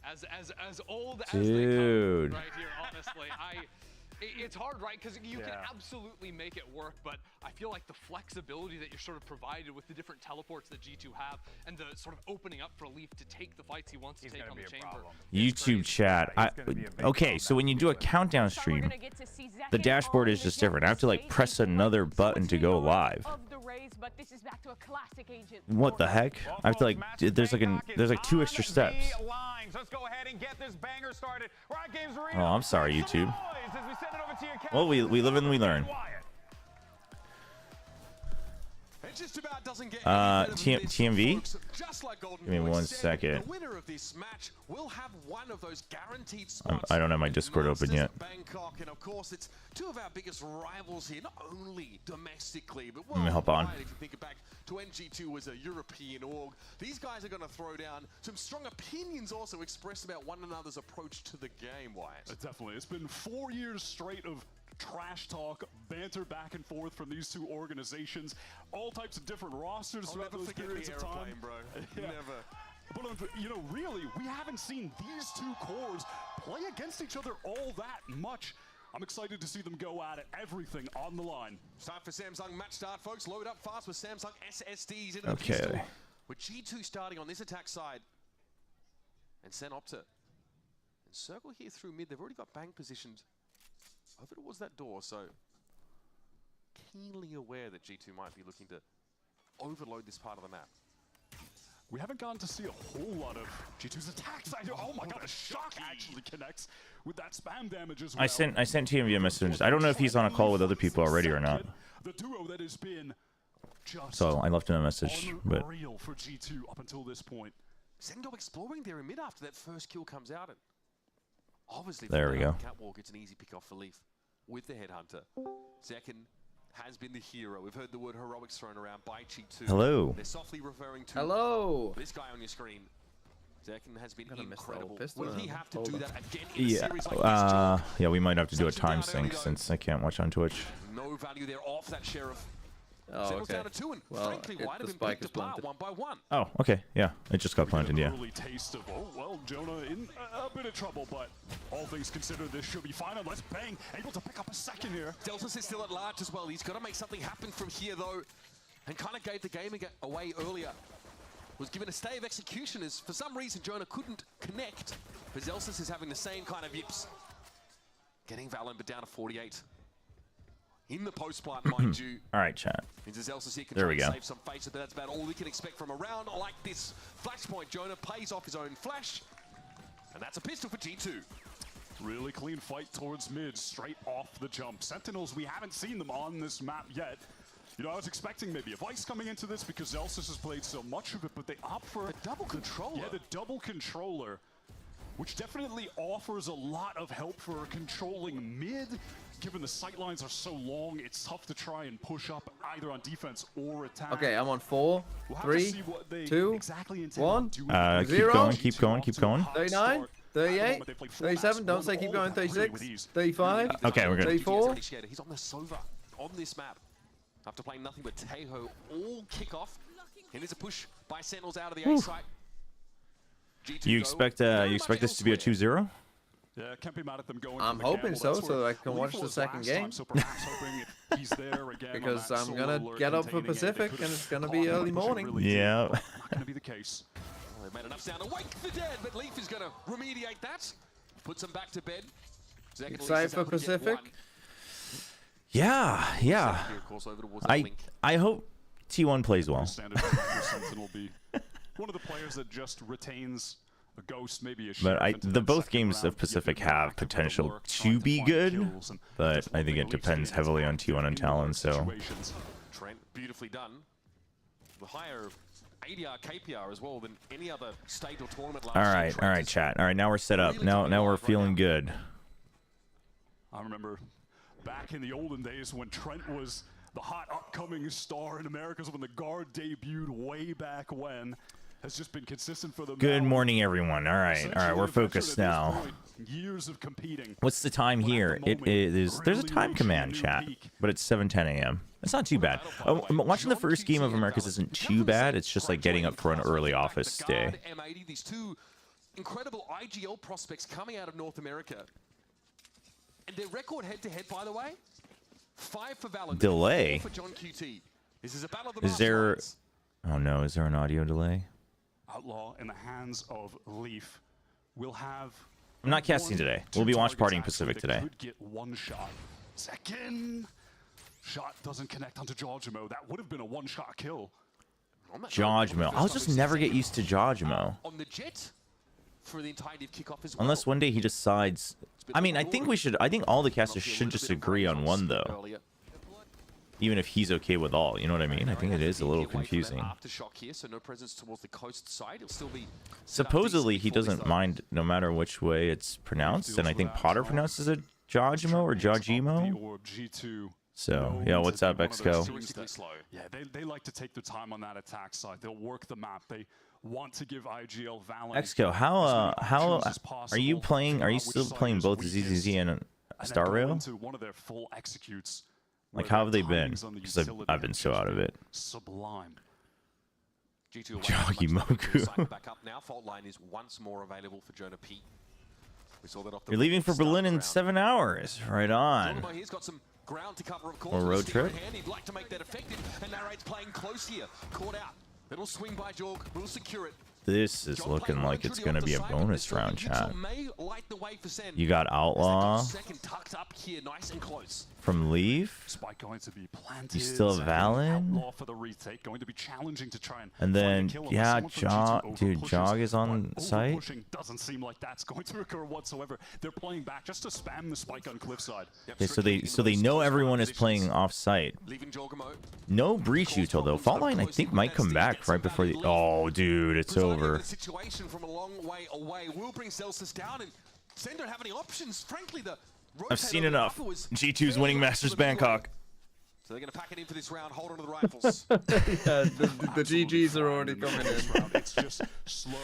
As old as Dude. they come right here, honestly. It's hard, right? Because you can absolutely make it work, but I feel like the flexibility that you're sort of provided with the different teleports that G2 have and the sort of opening up for Leaf to take the fights he wants to take on the chamber. YouTube chat. Okay, so when you do a countdown stream, the dashboard is just different. I have to like press another button to go live. What the heck? I have to like there's like 2 extra steps. Oh, I'm sorry, YouTube. Well, we live and we learn. TMV? Give me 1 second. I don't have my Discord open yet. Bangkok, and of course, it's 2 of our biggest rivals here, not only domestically, but let me hop on. if you think back to NG2 as a European org, these guys are going to throw down some strong opinions also expressed about one another's approach to the game, Wyatt. Definitely. It's been 4 years straight of trash talk, banter back and forth from these 2 organizations, all types of different rosters throughout those periods of time. Bro. Yeah. Never. But, you know, really, we haven't seen these 2 cores play against each other all that much. I'm excited to see them go at it. Everything on the line. Start for Samsung match start, folks. Load up fast with Samsung SSDs into the pistol. With G2 starting on this attack side. And SEN Opta. And Circle here through mid. They've already got Bang positioned over towards that door, so keenly aware that G2 might be looking to overload this part of the map. We haven't gotten to see a whole lot of G2's attacks. Oh my god, the shock actually connects with that spam damage as well. I sent TMV a message. I don't know if he's on a call with other people already or not. The duo that has been just so I left him a message, but real for G2 up until this point. Sendo exploring there in mid after that first kill comes out, and obviously there we go. Catwalk, it's an easy pick off for Leaf with the headhunter. Zekin has been the hero. We've heard the word heroics thrown around by G2. Hello. They're softly referring to this guy on your screen. Zekin has been incredible. Will he have to do that again in a series like this? Yeah, we might have to do a time sync since I can't watch on Twitch. No value there off that Sheriff. Oh, okay. Down to 2, and well, frankly, White have been picked apart 1 by 1. Oh, okay. Yeah, it just got planted, yeah. Early taste of, oh, well, Jonah in a bit of trouble, but all things considered, this should be fine unless Bang able to pick up a second here. Deltas is still at large as well. He's got to make something happen from here, though, and kind of gave the game away earlier. Was given a stay of execution as, for some reason, Jonah couldn't connect. But Zelsis is having the same kind of yips. Getting Valen, but down to 48. In the post plant, mind you. All right, chat. There we go. Save some faces, but that's about all we can expect from a round like this. Flashpoint, Jonah plays off his own flash, and that's a pistol for G2. Really clean fight towards mid, straight off the jump. Sentinels, we haven't seen them on this map yet. You know, I was expecting maybe a Vice coming into this because Zelsis has played so much of it, but they opt for the double controller. Yeah, the double controller, which definitely offers a lot of help for controlling mid. Given the sight lines are so long, it's tough to try and push up either on defense or attack. Okay, I'm on 4, 3, 2, 1, keep going. 39, 38, 37, don't say keep going, 36, 35, okay, we're good. 34. He's on the Sova on this map. After playing nothing but Tejo all kickoff. And there's a push by Sentinels out of the A site. You expect this to be a 2-0? Yeah, can't be mad at them going. I'm hoping so I can watch the second game. So perhaps hoping if he's there again because I'm gonna get up for Pacific and it's gonna be early morning. Yeah. Not gonna be the case. They've made enough sound to wake the dead, but Leaf is gonna remediate that. Puts them back to bed. Excited for Pacific? Yeah. I hope T1 plays well. Will be one of the players that just retains a ghost, maybe a but the both games of Pacific have potential to be good, but I think it depends heavily on T1 and Talon. So Trent, beautifully done. The higher ADR KPR as well than any other state or tournament last year. All right, chat. All right, now we're set up. Now we're feeling good. I remember back in the olden days when Trent was the hot upcoming star in Americas when the guard debuted way back when. Has just been consistent for them. Good morning, everyone. All right, we're focused now. Years of competing. What's the time here? It is. There's a time command, chat, but it's 7:10 a.m. It's not too bad. Watching the first game of Americas isn't too bad. It's just like getting up for an early office day. These two incredible IGL prospects coming out of North America. And their record head-to-head, by the way, 5 for Valorant, delay. 4 for John QT. This is a battle of the Is there... masterminds. Oh no, is there an audio delay? Outlaw in the hands of Leaf will have... I'm not casting today. We'll be watch partying Pacific today. Could get one shot. Second shot doesn't connect onto Jojimo. That would have been a one-shot kill. Jojimo. I'll just never get used to Jojimo. On the jet for the entirety of kickoff as well. Unless one day he decides... I mean, I think all the casters should just agree on one, though. Even if he's okay with all, you know what I mean? I think it is a little confusing. Supposedly, he doesn't mind no matter which way it's pronounced, and I think Potter pronounces it Jojimo or Jojimo. So, yeah, what's up, XCO? Yeah, they like to take their time on that attack side. They'll work the map. They want to give IGL Valorant. XCO, how are you playing? Are you still playing both ZZZ and Star Rail? One of their full executes. Like, how have they been? Because I've been so out of it. Sublime. Joggy Moku. Back up now. Fault line is once more available for Jonah P. We saw that off the You're leaving for Berlin in 7 hours. Right on. He's got some ground to cover, of course. Or road trip. He'd like to make that effective, and Narrate's playing close here. Caught out. Little swing by Jorg. Will secure it. This is looking like it's going to be a bonus round, chat. You got Outlaw from Leaf. You still have Valen. And then, yeah, Jog is on site. Doesn't seem like that's going to occur whatsoever. They're playing back just to spam the spike on cliffside. Okay, so they know everyone is playing off site. No breach util though. Fault line I think might come back right before the... Oh, dude, it's over. Situation from a long way away will bring Celsius down, and Sen don't have any options. Frankly, the I've seen enough. G2's winning Masters Bangkok. So they're going to pack it in for this round. Hold on to the rifles. Yeah, the GGs are already coming in. It's just slow,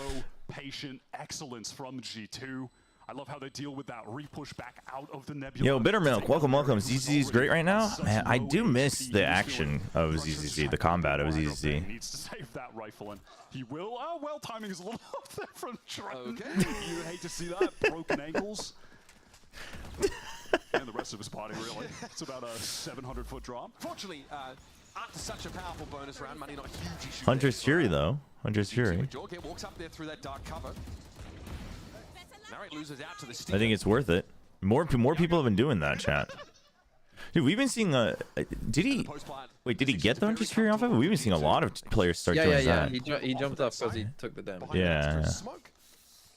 patient excellence from G2. I love how they deal with that repush back out of the nebula. Yo, Bittermilk, welcome. ZZZ is great right now. Man, I do miss the action of ZZZ, the combat of ZZZ. Needs to save that rifle, and he will. Oh, well, timing is a little off there from Trenton. Okay. You hate to see that. Broken ankles. And the rest of his body, really. It's about a 700-foot drop. Fortunately, after such a powerful bonus round, money not a huge issue. Hunter's Fury, though. Hunter's Fury. Jorg walks up there through that dark cover. Loses out to the I think it's worth it. More people have been doing that, chat. Dude, we've been seeing did he get the Hunter's Fury off of it? We've been seeing a lot of players start doing that. He jumped up because he took the damage. Yeah. Smoke.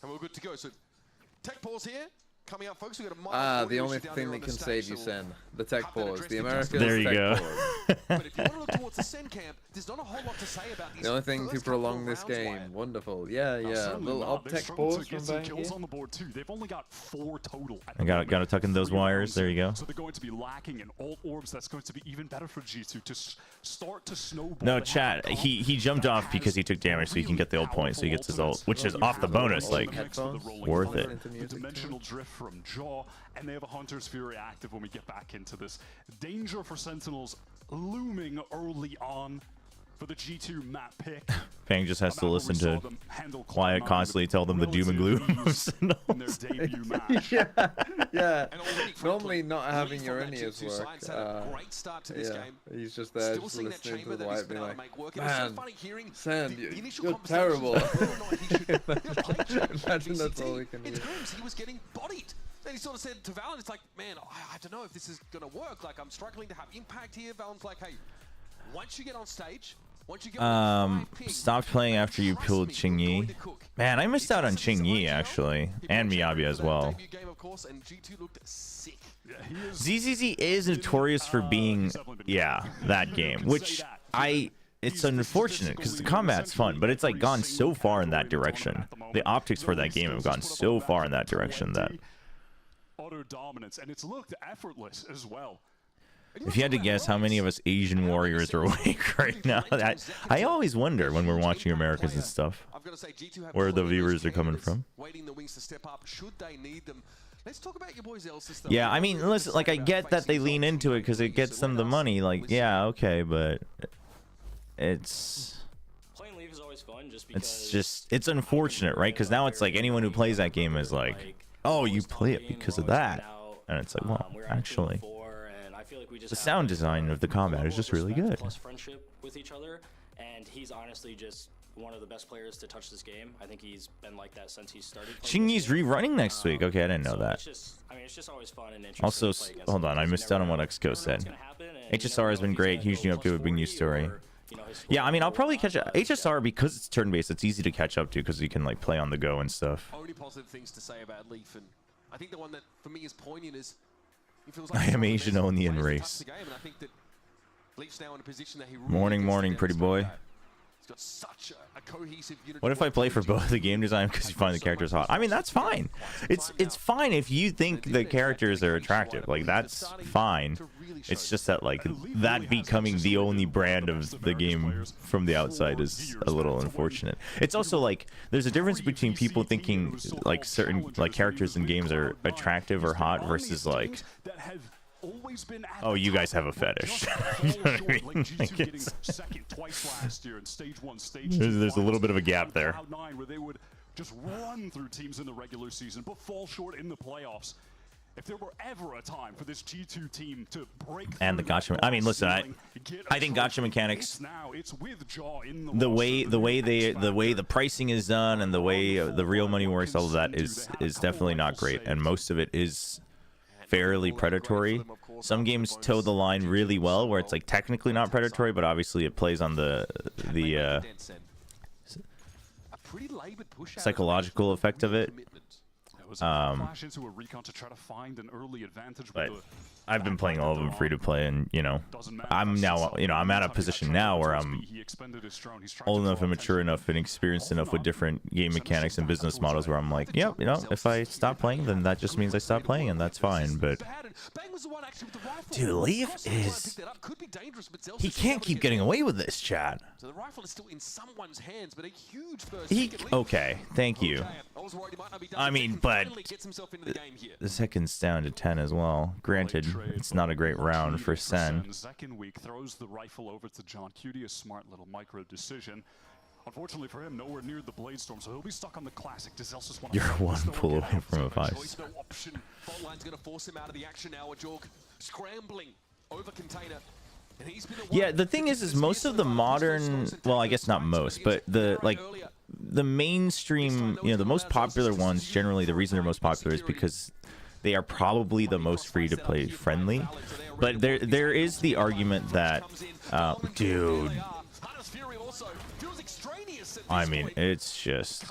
And we're good to go. So tech pause here. Coming up, folks, we got a the only thing that can save you, Sen. The tech pause. The Americas. There you go. But if you want to look towards the Sen camp, there's not a whole lot to say about these. The only thing to prolong this game. Wonderful. Yeah. Little up tech pause from back here. On the board too. They've only got 4 total. I gotta tuck in those wires. There you go. So they're going to be lacking in ult orbs. That's going to be even better for G2 to start to snowball. No, chat. He jumped off because he took damage, so he can get the ult point, so he gets his ult, which is off the bonus. Like, worth it. Dimensional drift from Jaw. And they have a Hunter's Fury active when we get back into this. Danger for Sentinels looming early on for the G2 map pick. Fang just has to listen to Quiet constantly tell them the doom and gloom of Sentinels. Yeah. Normally not having Uranius work. He's just there just listening to the White being like, man, Sen, you're terrible. Imagine that's all we can hear. He was getting bodied. Then he sort of said to Valen, it's like, man, I don't know if this is going to work. Like, I'm struggling to have impact here. Valen's like, hey, once you get on stage, once you get stopped playing after you pulled Qingyi. Man, I missed out on Qingyi, actually. And Miyabi as well. ZZZ is notorious for being, that game. Which, it's unfortunate, because the combat's fun, but it's, like, gone so far in that direction. The optics for that game have gone so far in that direction that... utter dominance, and it's looked effortless as well. If you had to guess how many of us Asian warriors are awake right now, I always wonder when we're watching Americas and stuff, where the viewers are coming from. Yeah, I mean, listen, like, I get that they lean into it because it gets them the money, like, yeah, okay, but it's... it's unfortunate, right? Because now it's like anyone who plays that game is like, oh, you play it because of that, and it's like, well, actually, the sound design of the combat is just really good. Friendship with each other, and he's honestly just one of the best players to touch this game. I think he's been like that since he started. Chingy's rerunning next week. Okay, I didn't know that. It's just always fun and interesting. Also, hold on, I missed out on what XCO said. HSR has been great. Huge new update, big news story. Yeah, I mean, I'll probably catch up. HSR, because it's turn-based, it's easy to catch up to because you can like play on the go and stuff. Only positive things to say about Leaf, and I think the one that for me is poignant is I am Asian only in race. Morning, pretty boy. What if I play for both the game design because you find the characters hot? I mean, that's fine. It's fine if you think the characters are attractive. Like, that's fine. It's just that, like, that becoming the only brand of the game from the outside is a little unfortunate. It's also like there's a difference between people thinking like certain like characters in games are attractive or hot versus like, oh, you guys have a fetish. You know what I mean? Like there's a little bit of a gap there. Where they would just run through teams in the regular season, but fall short in the playoffs. If there were ever a time for this G2 team to break and the gacha, I mean, listen, I think gacha mechanics, the way the pricing is done and the way the real money works, all of that is definitely not great, and most of it is fairly predatory. Some games toe the line really well where it's like technically not predatory, but obviously it plays on the psychological effect of it. But I've been playing all of them free to play, and you know, I'm now, you know, I'm at a position now where I'm old enough and mature enough and experienced enough with different game mechanics and business models where I'm like, yep, you know, if I stop playing, then that just means I stop playing, and that's fine. But dude, Leaf is, he can't keep getting away with this, Chad. So the rifle is still in someone's hands, but a huge first okay, thank you. I mean, but the second's down to 10 as well. Granted, it's not a great round for SEN. Second week throws the rifle over to John Cutie, a smart little micro decision. Unfortunately for him, nowhere near the blade storm, so he'll be stuck on the classic. You're one pull away from a 5. No option. Frontline's going to force him out of the action now. Ajorg scrambling over container. Yeah, the thing is most of the modern, well, I guess not most, but the mainstream, you know, the most popular ones, generally the reason they're most popular is because they are probably the most free to play friendly. But there is the argument that, dude, I mean, it's just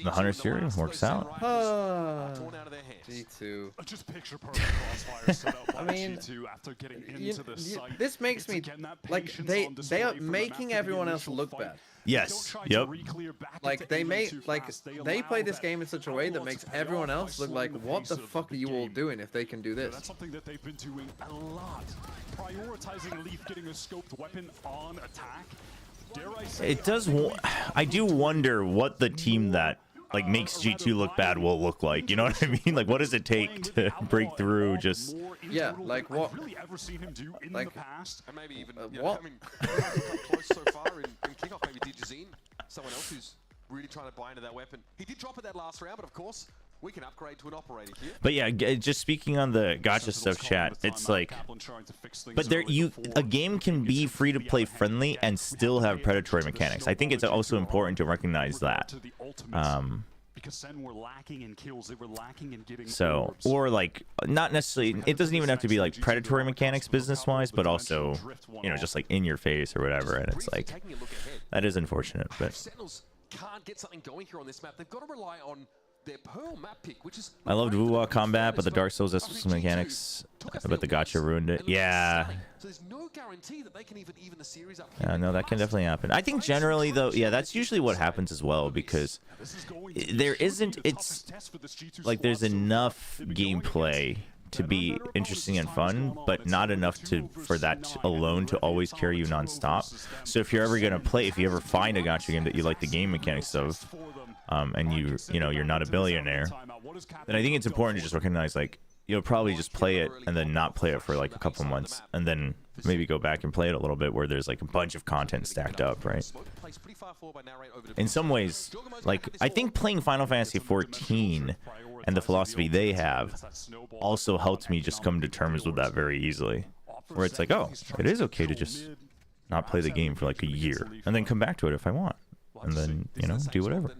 the Hunter's Fury works out. G2. Just picture perfect crossfire set up by G2 after getting into the site. This makes me like they are making everyone else look bad. Yes. Yep. Like they play this game in such a way that makes everyone else look like, what the fuck are you all doing if they can do this? That's something that they've been doing a lot. Prioritizing Leaf getting a scoped weapon on attack. It does. I do wonder what the team that like makes G2 look bad will look like. You know what I mean? Like, what does it take to break through? Just like what? Like and maybe even what? I mean, close so far in kickoff. Maybe Digizine, someone else who's really trying to buy into that weapon. He did drop it that last round, but of course we can upgrade to an operator here. But yeah, just speaking on the gacha stuff, chat, it's like, but a game can be free to play friendly and still have predatory mechanics. I think it's also important to recognize that. Because SEN were lacking in kills, they were lacking in getting orbs. Or like, not necessarily, it doesn't even have to be like predatory mechanics business-wise, but also, you know, just like in your face or whatever, and it's like, that is unfortunate, but Sentinels can't get something going here on this map. They've got to rely on their Pearl map pick, which is... I loved Wuwa combat, but the Dark Souls has some mechanics, but the gacha ruined it. Yeah. So there's no guarantee that they can even the series up. Yeah, no, that can definitely happen. I think generally, though, yeah, that's usually what happens as well, because there isn't, it's like there's enough gameplay to be interesting and fun, but not enough for that alone to always carry you non-stop. So if you're ever going to play, if you ever find a gacha game that you like the game mechanics of, and you know, you're not a billionaire, then I think it's important to just recognize, like, you'll probably just play it and then not play it for like a couple months and then maybe go back and play it a little bit, where there's like a bunch of content stacked up, right? In some ways, like I think playing Final Fantasy 14 and the philosophy they have also helped me just come to terms with that very easily, where it's like, oh, it is okay to just not play the game for like a year and then come back to it if I want, and then, you know, do whatever.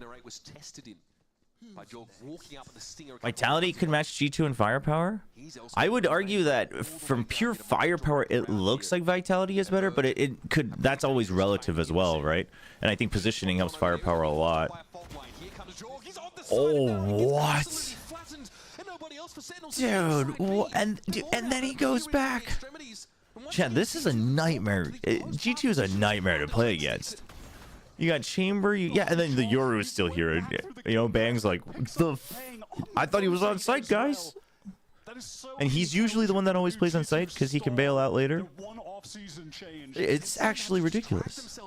Vitality could match G2 in firepower. I would argue that from pure firepower, it looks like Vitality is better, but it could, that's always relative as well, right? And I think positioning helps firepower a lot. Oh, what? Dude, and then he goes back. Chad, this is a nightmare. G2 is a nightmare to play against. You got Chamber, yeah, and then the Yoru is still here. You know, Bang's like, I thought he was on site, guys. And he's usually the one that always plays on site because he can bail out later. It's actually ridiculous.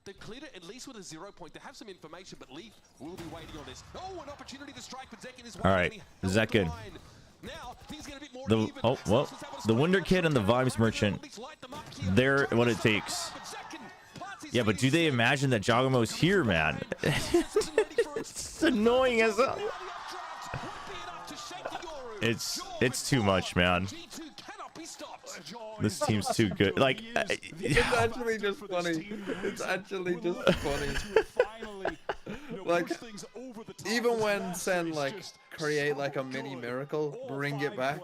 They've cleared it at least with a 0 point. They have some information, but Leaf will be waiting on this. Oh, an opportunity to strike, but Zekin is all right, Zekin. The Wonder Kid and the Vibes Merchant, they're what it takes. Yeah, but do they imagine that Jagomo's here, man? It's annoying as hell. It's too much, man. This team's too good. Like, it's actually just funny. It's actually just funny. Like, even when SEN like create like a mini miracle, bring it back,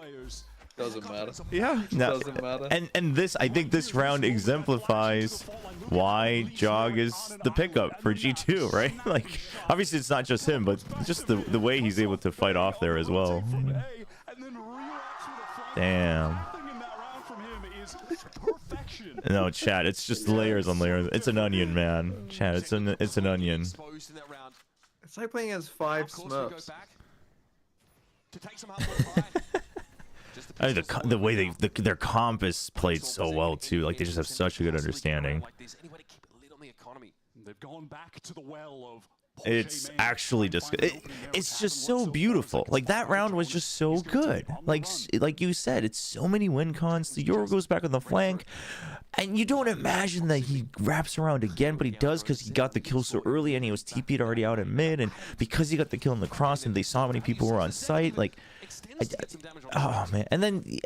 doesn't matter. Yeah, no, doesn't matter. And this, I think this round exemplifies why Jog is the pickup for G2, right? Like, obviously it's not just him, but just the way he's able to fight off there as well. Damn. No, chat, it's just layers on layers. It's an onion, man. Chat, it's an onion. It's like playing as 5 Smurfs. I mean, the way their comp is played so well too. Like, they just have such a good understanding. They've gone back to the well of It's actually just it's just so beautiful. Like, that round was just so good. Like you said, it's so many win cons. The Yoru goes back on the flank, and you don't imagine that he wraps around again, but he does because he got the kill so early and he was TP'd already out at mid, and because he got the kill in the cross and they saw how many people were on site, like, oh man. And then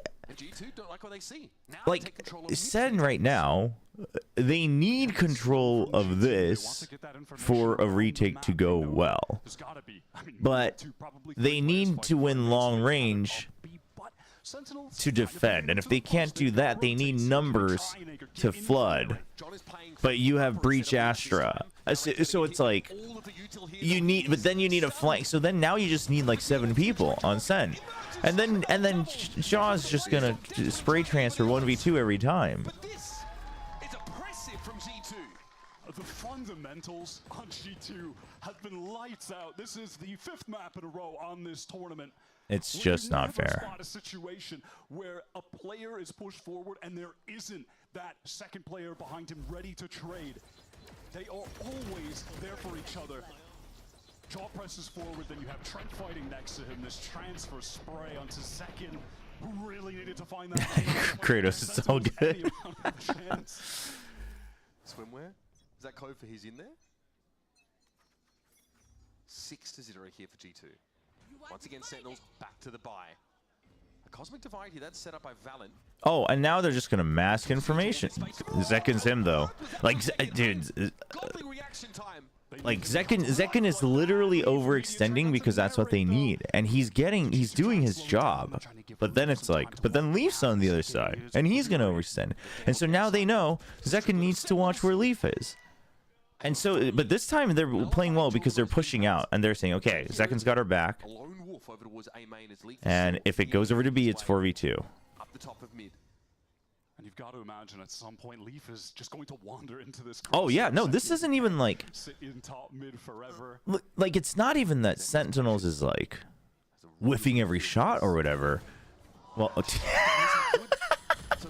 like SEN right now, they need control of this for a retake to go well, but they need to win long range to defend, and if they can't do that, they need numbers to flood. But you have Breach Astra, so it's like you need, but then you need a flank, so then now you just need like 7 people on SEN, and then Shaw's just gonna spray transfer 1v2 every time. The fundamentals on G2 have been lights out. This is the 5th map in a row on this tournament. It's just not fair. Spot a situation where a player is pushed forward and there isn't that second player behind him ready to trade. They are always there for each other. Jaw presses forward, then you have Trent fighting next to him. This transfer spray onto Zekin, who really needed to find that. Kratos is so good. Swimwear? Is that code for he's in there? 6-0 here for G2. Once again, Sentinels back to the buy. A Cosmic Divide here, that's set up by Valen. Oh, and now they're just gonna mask information. Zekin's him though. Like, dude, like Zekin is literally overextending because that's what they need, and he's doing his job. But then it's like, but then Leaf's on the other side, and he's gonna overextend. And so now they know Zekin needs to watch where Leaf is. And so, but this time they're playing well because they're pushing out and they're saying, okay, Zekin's got our back, and if it goes over to B, it's 4v2. Up the top of mid. And you've got to imagine at some point Leaf is just going to wander into this. Oh yeah, no, this isn't even like sit in top mid forever. Like, it's not even that Sentinels is like whiffing every shot or whatever. Well, So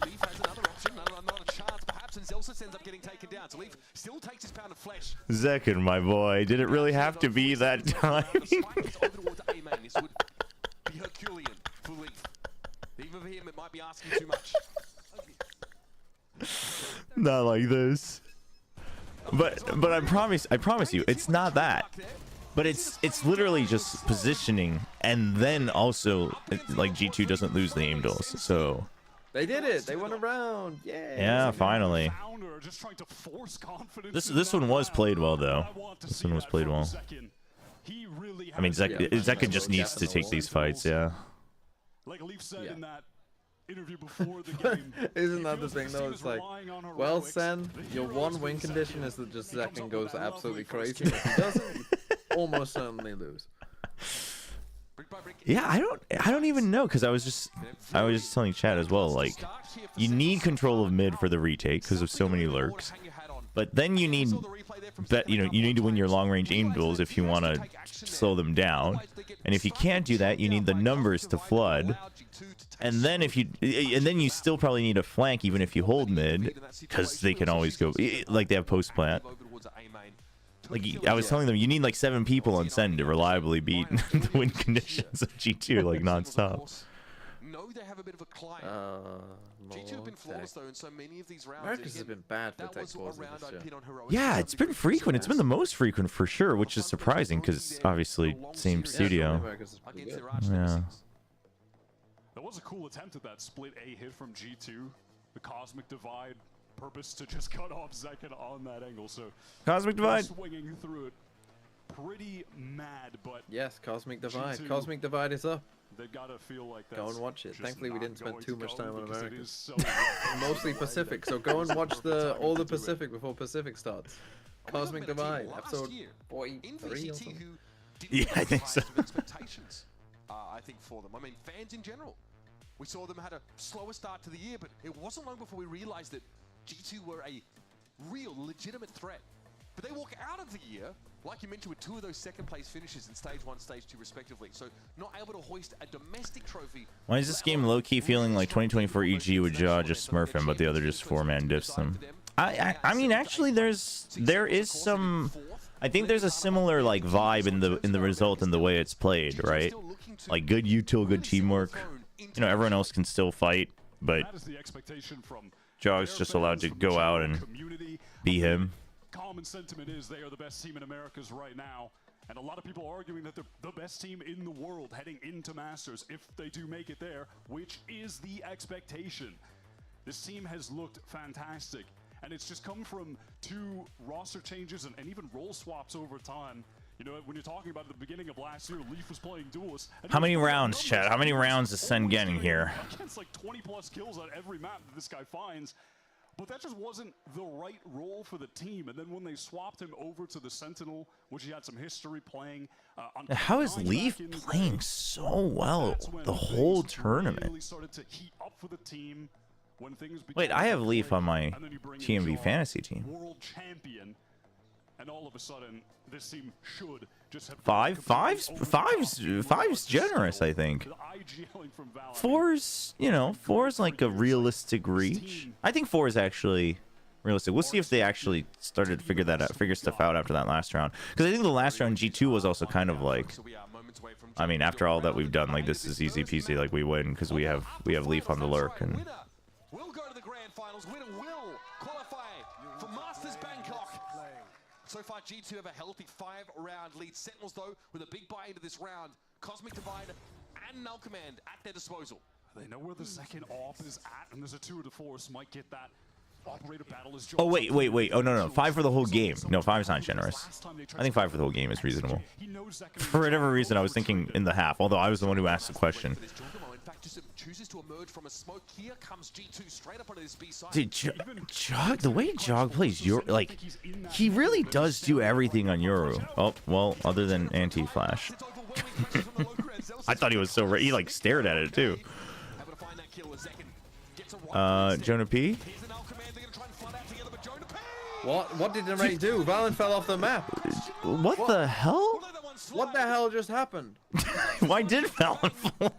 Leaf has another option, not a chance perhaps, and Zelsis ends up getting taken down. So Leaf still takes his pound of flesh. Zekin, my boy, did it really have to be that time? This would be Herculean for Leaf. Even for him, it might be asking too much. Not like this. But I promise you, it's not that. But it's literally just positioning, and then also like G2 doesn't lose the aim duels. So they did it. They went around. Yeah. Yeah, finally. This one was played well though. This one was played well. I mean, Zeka just needs to take these fights. Yeah. Like Leaf said in that interview before the game. Isn't that the thing though? It's like, well, Sen, your one win condition is that just Zekin goes absolutely crazy. If he doesn't, you almost certainly lose. Yeah, I don't even know, because I was just telling Chad as well, like, you need control of mid for the retake because of so many lurks, but then you need you need to win your long range aim duels if you want to slow them down, and if you can't do that, you need the numbers to flood, and then you still probably need a flank even if you hold mid, because they can always go, like, they have post plant. Like, I was telling them, you need like 7 people on SEN to reliably beat the win conditions of G2, like, non-stop. No, they have a bit of a climb. G2 have been flawless though in so many of these rounds. Americas has been bad for tech pause. Yeah, it's been frequent. It's been the most frequent for sure, which is surprising because obviously same studio. Yeah. That was a cool attempt at that split A hit from G2. The Cosmic Divide. Purpose to just cut off Zekin on that angle, so Cosmic Divide swinging through it, pretty mad, but yes, Cosmic Divide. G2, Cosmic Divide is up. They gotta feel like that's go and watch it. Thankfully, we didn't spend too much time on America. Mostly Pacific, so go and watch all the Pacific before Pacific starts. Cosmic Divide, episode 43 or something. Yeah, I think so. I think for them. I mean, fans in general. We saw them had a slower start to the year, but it wasn't long before we realized that G2 were a real, legitimate threat. But they walk out of the year, like you mentioned, with 2 of those second place finishes in Stage 1, Stage 2 respectively. So not able to hoist a domestic trophy. Why is this game low-key feeling like 2024 EG with Jaw just smurf him, but the other just 4-man diffs them? I mean, actually, there is some... I think there's a similar, like, vibe in the result and the way it's played, right? Like, good util, good teamwork. You know, everyone else can still fight, but Jog's just allowed to go out and be him. Common sentiment is they are the best team in Americas right now, and a lot of people are arguing that they're the best team in the world heading into Masters if they do make it there, which is the expectation. This team has looked fantastic, and it's just come from 2 roster changes and even role swaps over time. You know, when you're talking about at the beginning of last year, Leaf was playing duelists. How many rounds, Chad? How many rounds is SEN getting here? Against like 20+ kills on every map that this guy finds. But that just wasn't the right role for the team. And then when they swapped him over to the Sentinel, which he had some history playing. How is Leaf playing so well the whole tournament? Really started to heat up for the team when things Wait, I have Leaf on my TMV fantasy team. World champion. And all of a sudden, this team should just have Five's generous, I think. 4's, you know, 4's like a realistic reach. I think 4 is actually realistic. We'll see if they actually started to figure stuff out after that last round. Because I think the last round G2 was also kind of like, I mean, after all that we've done, like, this is easy peasy, like, we win because we have Leaf on the lurk, and We'll go to the grand finals. Winner will qualify for Masters Bangkok. So far, G2 have a healthy 5-round lead. Sentinels, though, with a big buy into this round. Cosmic Divide and Null Command at their disposal. They know where the second op is at, and there's a 2 to 4, so might get that. Operator battle is oh, wait. Oh, no. 5 for the whole game. No, 5's not generous. I think 5 for the whole game is reasonable. For whatever reason, I was thinking in the half, although I was the one who asked the question. Chooses to emerge from a smoke. Here comes G2 straight up onto this B side. Dude, Jog, the way Jog plays, like, he really does do everything on Yoru. Oh, well, other than anti-flash. I thought he was so he like stared at it too. Jonah P. What did Narrate do? Valen fell off the map. What the hell? What the hell just happened? Why did Valen fall?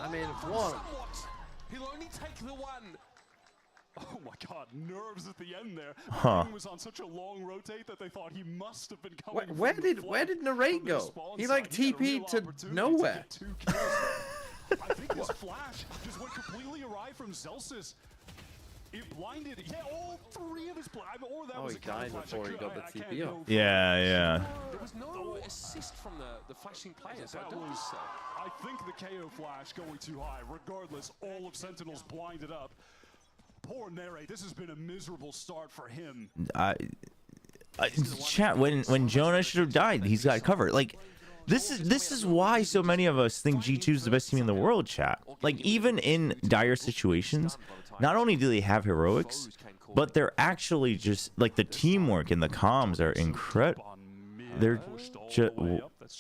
I mean, one. He'll only take the one. Oh my God, nerves at the end there. Huh. He was on such a long rotate that they thought he must have been coming. Where did Narrate go? He like TP'd to nowhere. I I think his flash just went completely awry from Zelsis. It blinded, yeah, all three of his or that was he died before he got the TP off. Yeah. There was no assist from the flashing players. I think the KO flash going too high. Regardless, all of Sentinels blinded up. Poor Nere, this has been a miserable start for him. Chat, when Jonah should have died, he's got covered. Like, this is why so many of us think G2 is the best team in the world, chat. Like, even in dire situations, not only do they have heroics, but they're actually just, like, the teamwork and the comms are incredible. They're just,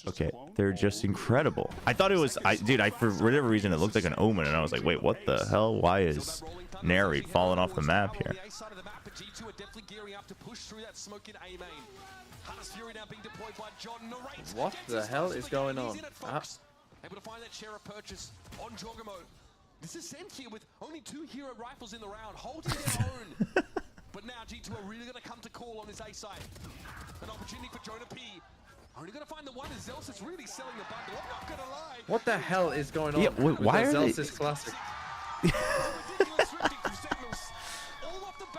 okay, they're just incredible. I thought it was, dude, for whatever reason, it looked like an omen, and I was like, wait, what the hell? Why is Neri falling off the map here? What the hell is going on? Able to find that share of purchase on Jogamo. This is SEN here with only 2 hero rifles in the round, holding their own. But now G2 are really going to come to call on this A side. An opportunity for Jonah P. Only going to find the one as Zelsis really selling the bundle. I'm not going to lie. What the hell is going on? Yeah, why are they... Zelsis Classic?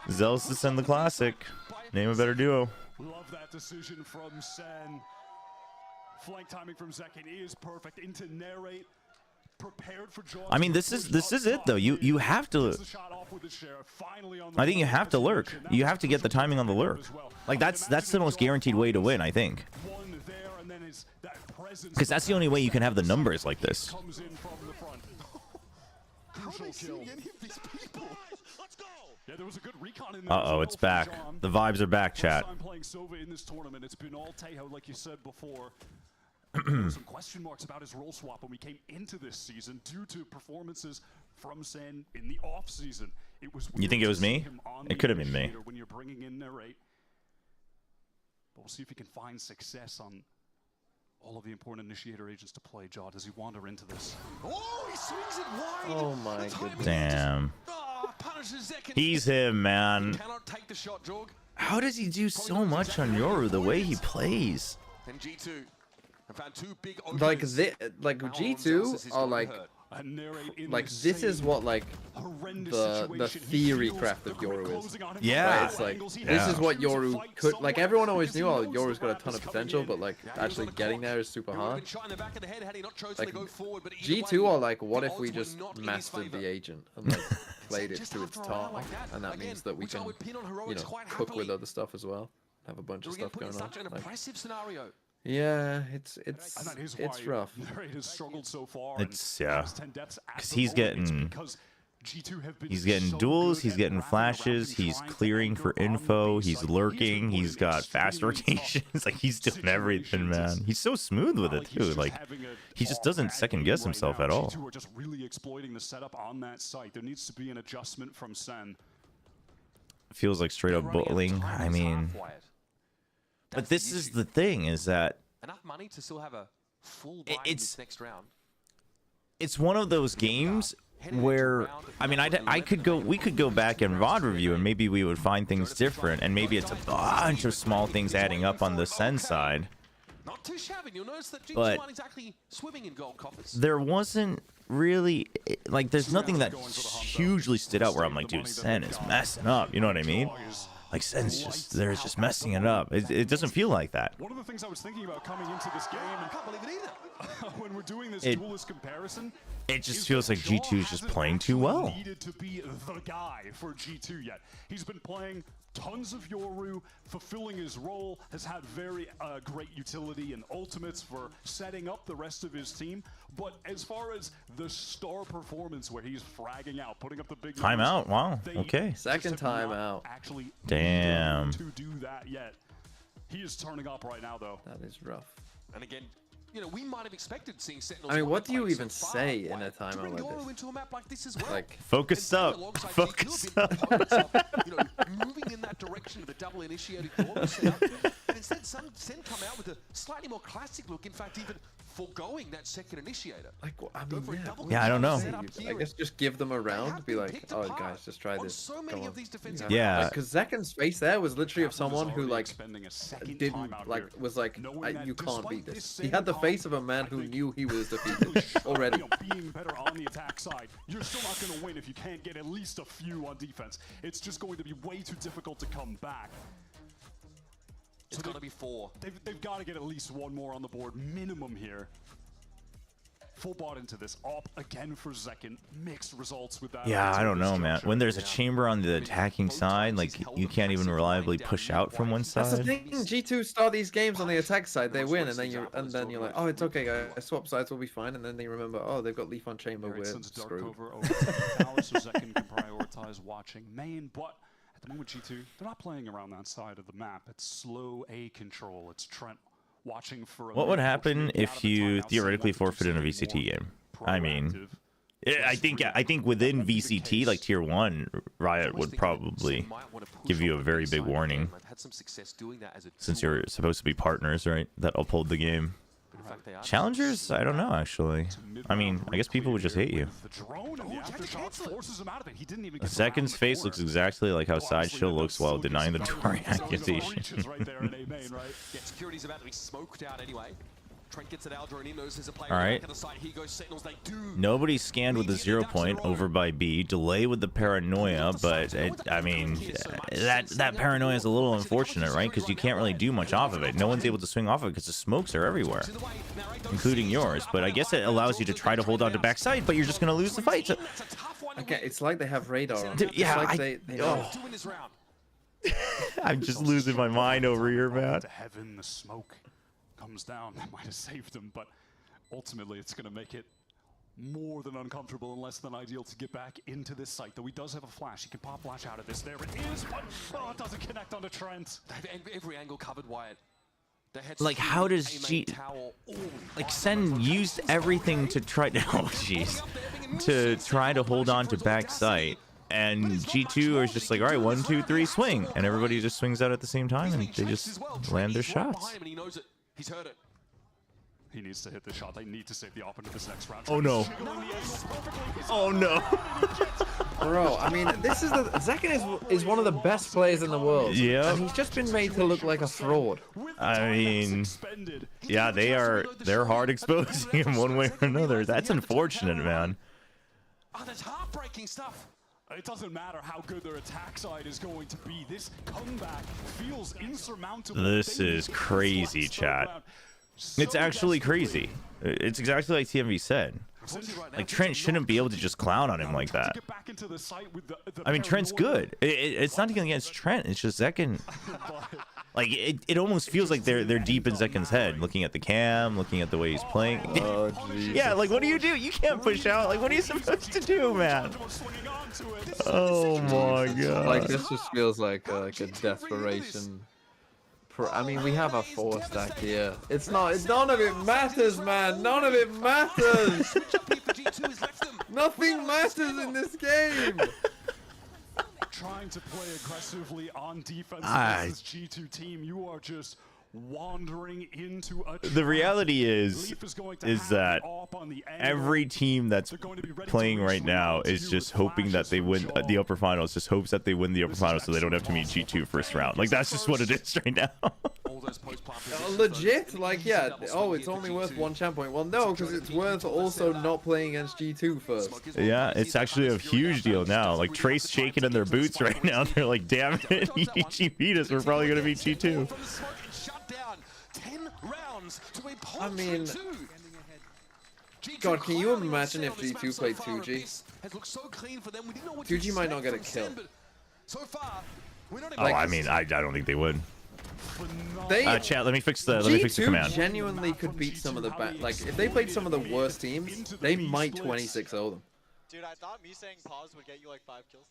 Zelsis and the Classic. Name a better duo. Love that decision from SEN. Flank timing from Zekin is perfect into narrate. Prepared for I mean, this is it though. You have to. I think you have to lurk. You have to get the timing on the lurk. Like that's the most guaranteed way to win, I think. Because that's the only way you can have the numbers like this. Uh-oh, it's back. The vibes are back, chat. It's been all Tejo, like you said before. Some question marks about his role swap when we came into this season due to performances from SEN in the off season. It was. You think it was me? It could have been me. When you're bringing in narrate, but we'll see if he can find success on all of the important initiator agents to play. Jaw, does he wander into this? Oh, he swings it wide. Oh my goodness! Damn. He's him, man. Cannot take the shot, Jorg. How does he do so much on Yoru? The way he plays. And G2. Like G2 are like this is what like the theory craft of Yoru is. Yeah, right? It's like this is what Yoru could like. Everyone always knew, oh, Yoru's got a ton of potential, but like actually getting there is super hard. Like G2 are like, what if we just mastered the agent and like played it to its top, and that means that we can, you know, cook with other stuff as well, have a bunch of stuff going on. Like, yeah, it's rough. It's because he's getting duels, he's getting flashes, he's clearing for info, he's lurking, he's got fast rotations, like he's doing everything, man. He's so smooth with it too. Like he just doesn't second guess himself at all. Are just really exploiting the setup on that site. There needs to be an adjustment from SEN. Feels like straight up bullying. I mean. But this is the thing, is that enough money to still have a full buy in this next round. It's one of those games where, I mean, we could go back and VOD review, and maybe we would find things different, and maybe it's a bunch of small things adding up on the SEN side. Not too shabby. You'll notice that But exactly swimming in gold coffers. There wasn't really, like, there's nothing that hugely stood out where I'm like, dude, SEN is messing up. You know what I mean? Like SEN's just messing it up. It doesn't feel like that. One of the things I was thinking about coming into this game, and I can't believe it either. When we're doing this duelist comparison, it just feels like G2 is just playing too well. Needed to be the guy for G2 yet. He's been playing tons of Yoru, fulfilling his role, has had very great utility and ultimates for setting up the rest of his team. But as far as the star performance where he's fragging out, putting up the big timeout, wow, okay. Second timeout. Actually, damn. To do that yet. He is turning up right now, though. That is rough. And again, you know, we might have expected seeing Sentinels. I mean, what do you even say in a timeout like this? Into a map like this as well. Like, focus up. Focus up. You know, moving in that direction of the double initiated corner setup. instead, SEN come out with a slightly more classic look. In fact, even foregoing that second initiator. Like, I mean, yeah, I don't know. I guess just give them a round, be like, oh guys, just try this. So many of these defensive yeah. Because Zeken's face there was literally of someone who like didn't like was like, you can't beat this. He had the face of a man who knew he was defeated already. Being better on the attack side, you're still not going to win if you can't get at least a few on defense. It's just going to be way too difficult to come back. It's got to be 4. They've got to get at least 1 more on the board, minimum here. Full bought into this. Op again for Zeken. Mixed results with that. Yeah, I don't know, man. When there's a chamber on the attacking side, like, you can't even reliably push out from one side. That's the thing. G2 start these games on the attack side, they win, and then you're like, oh, it's okay, guys. Swap sides will be fine, and then they remember, oh, they've got Leaf on chamber. We're screwed. So Zeken can prioritize watching main, but at the moment, G2, they're not playing around that side of the map. It's slow A control. It's Trent watching for. What would happen if you theoretically forfeited a VCT game? I mean, I think within VCT, like Tier 1, Riot would probably give you a very big warning, since you're supposed to be partners, right, that uphold the game. Challengers? I don't know, actually. I mean, I guess people would just hate you. Zeken's face looks exactly like how Sideshow looks while denying the Tory accusation. Security's about to be smoked out anyway. Trent gets it out, he knows there's a player. All right. He goes Sentinels, they do. Nobody scanned with the 0 point over by B. Delay with the paranoia, but I mean, that paranoia is a little unfortunate, right? Because you can't really do much off of it. No one's able to swing off of it because the smokes are everywhere, including yours. But I guess it allows you to try to hold on to backside, but you're just gonna lose the fight. So, okay, it's like they have radar on. Dude, yeah, like they I'm just losing my mind over here, man. To heaven, the smoke comes down. That might have saved him, but ultimately it's going to make it more than uncomfortable and less than ideal to get back into this site. Though he does have a flash. He can pop flash out of this. There it is, but it doesn't connect onto Trent. Every angle covered, Wyatt. Like, how does like SEN used everything to try to to try to hold on to backside, and G2 is just like, all right, 1, 2, 3, swing, and everybody just swings out at the same time, and they just land their shots. He's heard it. He needs to hit the shot. They need to save the op into this next round. Oh no. Oh no. Bro, I mean, this is Zeken is one of the best players in the world. Yeah. And he's just been made to look like a fraud. I mean, yeah, they're hard exposing him one way or another. That's unfortunate, man. Oh, that's heartbreaking stuff. It doesn't matter how good their attack side is going to be. This comeback feels insurmountable. This is crazy, chat. It's actually crazy. It's exactly like TMV said. Like, Trent shouldn't be able to just clown on him like that. I mean, Trent's good. It's not even against Trent. It's just Zeken. Like, it almost feels like they're deep in Zeken's head, looking at the cam, looking at the way he's playing. Oh, yeah, like, what do? You can't push out. Like, what are you supposed to do, man? Oh my god. Like, this just feels like a desperation. I mean, we have a 4 stack here. None of it matters, man. None of it matters. Nothing matters in this game. Trying to play aggressively on defense against this G2 team, you are just wandering into a the reality is that every team that's playing right now is just hoping that they win the upper finals, just hopes that they win the upper finals so they don't have to meet G2 first round. Like, that's just what it is right now. Legit, like, yeah, oh, it's only worth 1 champ point. Well, no, because it's worth also not playing against G2 first. Yeah, it's actually a huge deal now. Like, Trace shaking in their boots right now. They're like, damn it, EG beat us. We're probably going to beat G2. I mean, God, can you imagine if G2 played 2G? 2G might not get a kill. Oh, I mean, I don't think they would. Chat, let me fix the command. Genuinely could beat some of the like, if they played some of the worst teams, they might 26-0 them. Dude, I thought me saying pause would get you like 5 kills.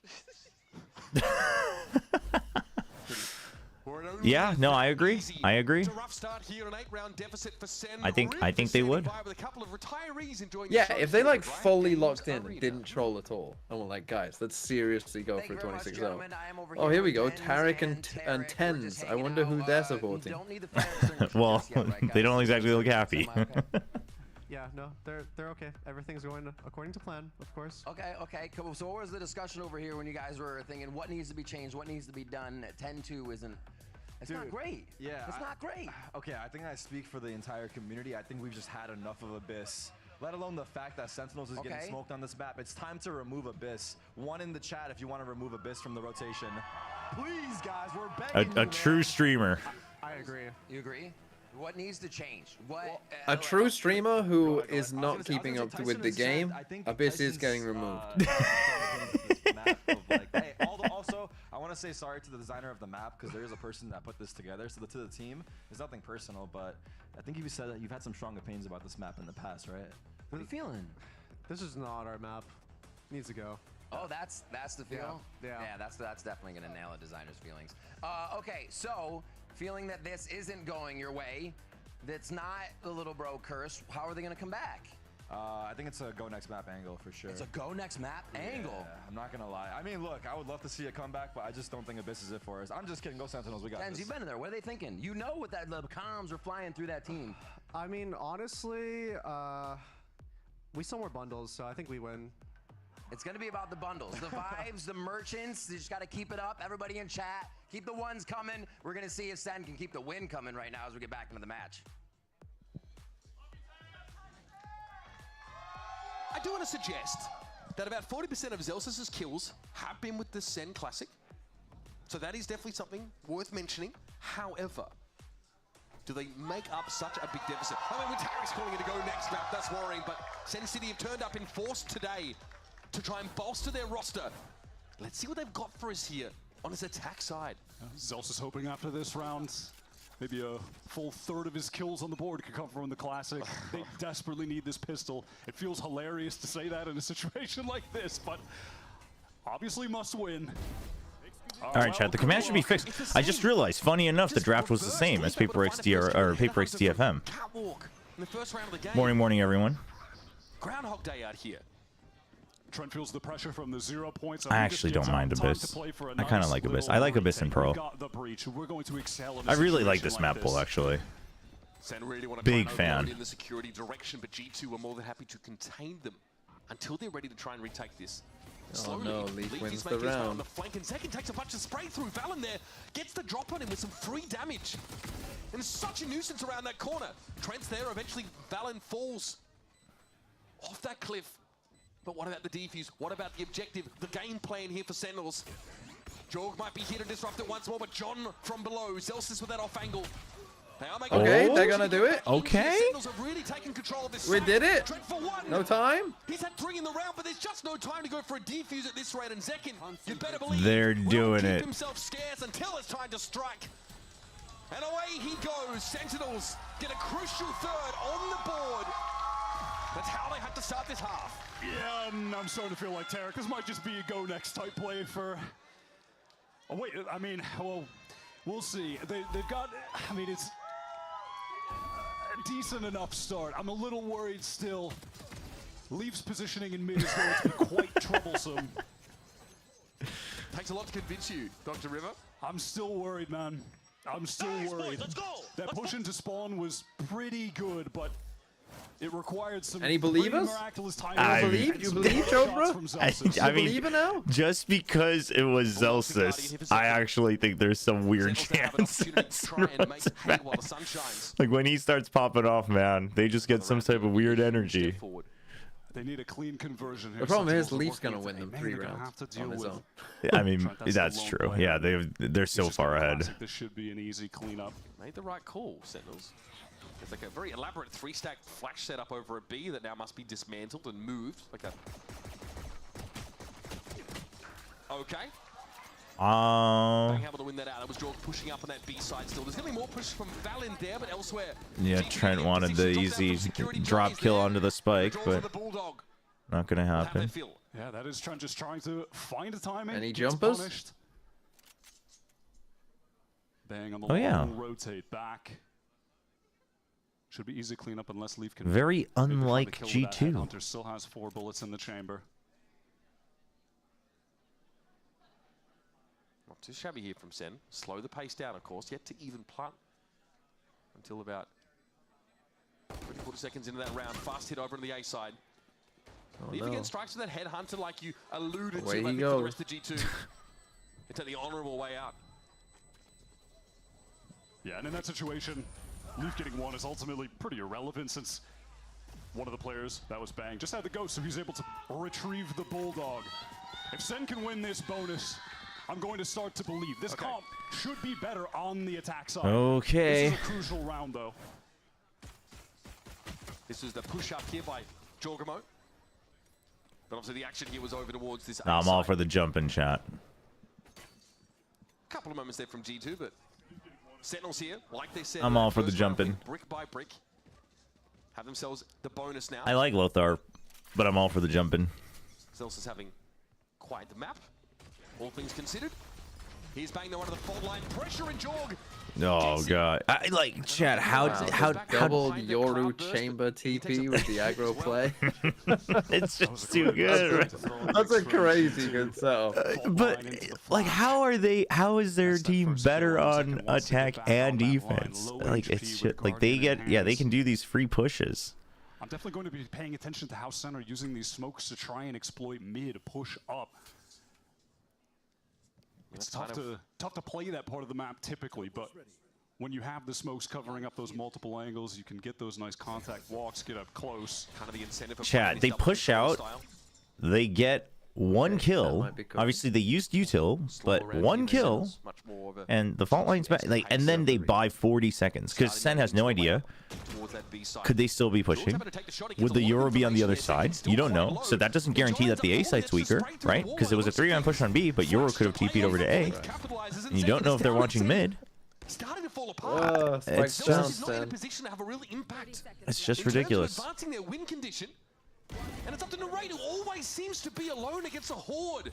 Yeah, no, I agree. I agree. I think they would. Yeah, if they like fully locked in and didn't troll at all, and were like, guys, let's seriously go for a 26-0. Oh, here we go, Tarek and Tens. I wonder who they're supporting. Well, they don't exactly look happy. Yeah, no, they're okay. Everything's going according to plan, of course. Okay, cool. So what was the discussion over here when you guys were thinking what needs to be changed, what needs to be done? 10-2 isn't. It's not great. Yeah, it's not great. Okay, I think I speak for the entire community. I think we've just had enough of Abyss. Let alone the fact that Sentinels is getting smoked on this map. It's time to remove Abyss. One in the chat if you want to remove Abyss from the rotation. Please, guys, we're begging A true streamer. I agree. You agree? What needs to change? What? A true streamer who is not keeping up with the game, Abyss is getting removed. Also, I want to say sorry to the designer of the map because there is a person that put this together. So to the team, it's nothing personal, but I think you said that you've had some strong opinions about this map in the past, right? What are you feeling? This is not our map. Needs to go. Oh, that's the feel? Yeah. Yeah, that's definitely gonna nail a designer's feelings. Okay, so feeling that this isn't going your way, that's not the little bro curse, how are they gonna come back? I think it's a go next map angle for sure. It's a go next map angle. I'm not gonna lie. I mean, look, I would love to see a comeback, but I just don't think Abyss is it for us. I'm just kidding. Go Sentinels. We got Tens, this. you've been in there. What are they thinking? You know what the comms are flying through that team. I mean, honestly, we sell more bundles, so I think we win. It's gonna be about the bundles, the vibes, the merchants. You just gotta keep it up. Everybody in chat, keep the ones coming. We're gonna see if SEN can keep the win coming right now as we get back into the match. I do want to suggest that about 40% of Zels's kills have been with the SEN Classic. So that is definitely something worth mentioning. However, do they make up such a big deficit? I mean, when Tarek's calling it to go next map, that's worrying, but SEN City have turned up in force today to try and bolster their roster. Let's see what they've got for us here on his attack side. Zels is hoping after this round, maybe a full third of his kills on the board could come from the Classic. They desperately need this pistol. It feels hilarious to say that in a situation like this, but obviously must win. All right, chat. The command should be fixed. I just realized, funny enough, the draft was the same as Paper X TFM. Morning, everyone. Groundhog Day out here. Trent feels the pressure from the 0 points. I actually don't mind Abyss. I kind of like Abyss. I like Abyss and Pearl. I really like this map pool, actually. Really big fan. In the security direction, but G2 are more than happy to contain them until they're ready to try and retake this. Slowly, oh no, Leaf wins the round. On the flank, and Zekin takes a bunch of spray through. Valen there gets the drop on him with some free damage. And such a nuisance around that corner. Trent's there, eventually Valen falls off that cliff. But what about the defuse? What about the objective? The game plan here for Sentinels. Jorg might be here to disrupt it once more, but John from below. Zelsis with that off angle. Okay, they're gonna do it. Okay. Really taking control of this we did it. No time. He's had 3 in the round, but there's just no time to go for a defuse at this rate. And Zekin, you better believe they're doing keep it. Himself scarce until it's time to strike. And away he goes. Sentinels get a crucial third on the board. That's how they have to start this half. Yeah, I'm starting to feel like Tarek. This might just be a go next type play for. Oh wait, I mean, well, we'll see. They've got. I mean, it's a decent enough start. I'm a little worried still. Leaf's positioning in mid is going to be quite troublesome. Takes a lot to convince you, Dr. River. I'm still worried, man. I'm still worried. Let's go. That push into spawn was pretty good, but it required some miraculous timing. You believe, Chobra? I mean, believe it now? Just because it was Zelsis, I actually think there's some weird chance. Like when he starts popping off, man, they just get some type of weird energy. They need a clean conversion here. The problem is Leaf's gonna win them 3 rounds on his own. I mean, that's true. Yeah, they're so far ahead. This should be an easy cleanup. Made the right call, Sentinels. It's like a very elaborate 3-stack flash setup over a B that now must be dismantled and moved. Like that. Okay. Being able to win that out. It was Jorg pushing up on that B side still. There's going to be more push from Valen there, but elsewhere. Yeah, Trent wanted the easy drop kill onto the spike, but not going to happen. Yeah, that is Trent just trying to find a timing. Any jumpers? Bang on the yeah. rotate back. Should be easy clean up unless Leaf can. Very unlike G2. Hunter still has 4 bullets in the chamber. Not too shabby here from Sen. Slow the pace down, of course. Yet to even plant until about 40 seconds into that round. Fast hit over on the A side. Leaf again strikes with that headhunter like you alluded to, I think, for the rest of G2. It's the honorable way out. Yeah, and in that situation, Leaf getting 1 is ultimately pretty irrelevant since one of the players, that was Bang, just had the ghost, so he's able to retrieve the Bulldog. If Sen can win this bonus, I'm going to start to believe this comp should be better on the attack side. Okay. This is a crucial round, though. This is the push-up here by Jorgamo. But obviously the action here was over towards this I'm all for the jump in chat. A couple of moments there from G2, but Sentinels here, like they said. I'm all for the jumping. Brick by brick. Have themselves the bonus now. I like Lothar, but I'm all for the jumping. Zelsus is having quite the map, all things considered. He's banging though under the fault line. Pressure and Jorg. Oh god! I like chat. How double Yoru chamber TP with the aggro play? It's just too good. That's a crazy good setup. But like, how is their team better on attack and defense? Like, it's just, like they can do these free pushes. I'm definitely going to be paying attention to how Sen are using these smokes to try and exploit mid, push up. It's tough to play that part of the map typically, but when you have the smokes covering up those multiple angles, you can get those nice contact walks, get up close. Kind of the incentive of chat, they push out, they get 1 kill. Obviously, they used util, but 1 kill, and the fault line's back. Like, and then they buy 40 seconds because Sen has no idea. Could they still be pushing? Would the Euro be on the other side? You don't know, so that doesn't guarantee that the A site's weaker, right? Because it was a 3-round push on B, but Euro could have TP'd over to A. And you don't know if they're watching mid. Starting to fall apart. It's just ridiculous. Advancing their win condition. And it's up to Narade, who always seems to be alone against a horde.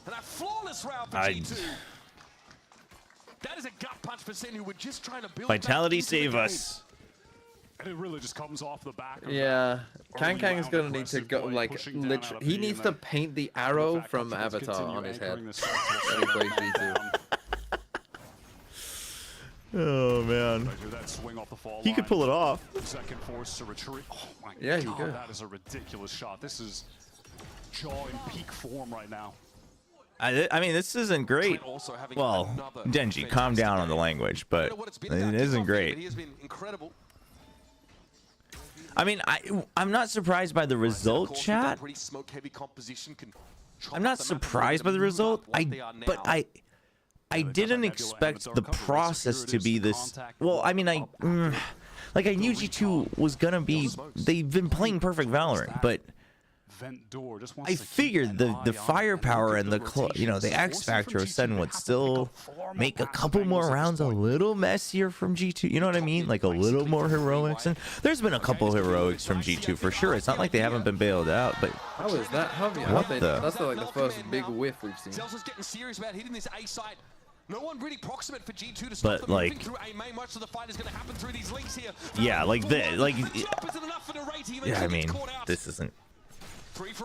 And a flawless round for G2. That is a gut punch for Sen, who were just trying to build Vitality save us. And it really just comes off the back of Kang is gonna need to go, like, literally, he needs to paint the arrow from Avatar on his head when he plays G2. Oh man, he could pull it off. Second force to retreat. Oh my God, he could. That is a ridiculous shot. This is Jaw in peak form right now. I mean, this isn't great. Well, Denji, calm down on the language, but it isn't great. He has been incredible. I mean, I'm not surprised by the result, chat. I'm not surprised by the result. But I didn't expect the process to be this. Well, I mean, I knew G2 was gonna be. They've been playing perfect Valorant, but I figured the firepower and the X factor of SEN would still make a couple more rounds a little messier from G2. You know what I mean? Like a little more heroics. And there's been a couple heroics from G2 for sure. It's not like they haven't been bailed out. But how is that? That's like the first big whiff we've seen. Zelsus getting serious about hitting this A side. No one really proximate for G2 to stop them moving through A main. Much of the fight is going to happen through these links here. Yeah, like this. Yeah, I mean, this isn't.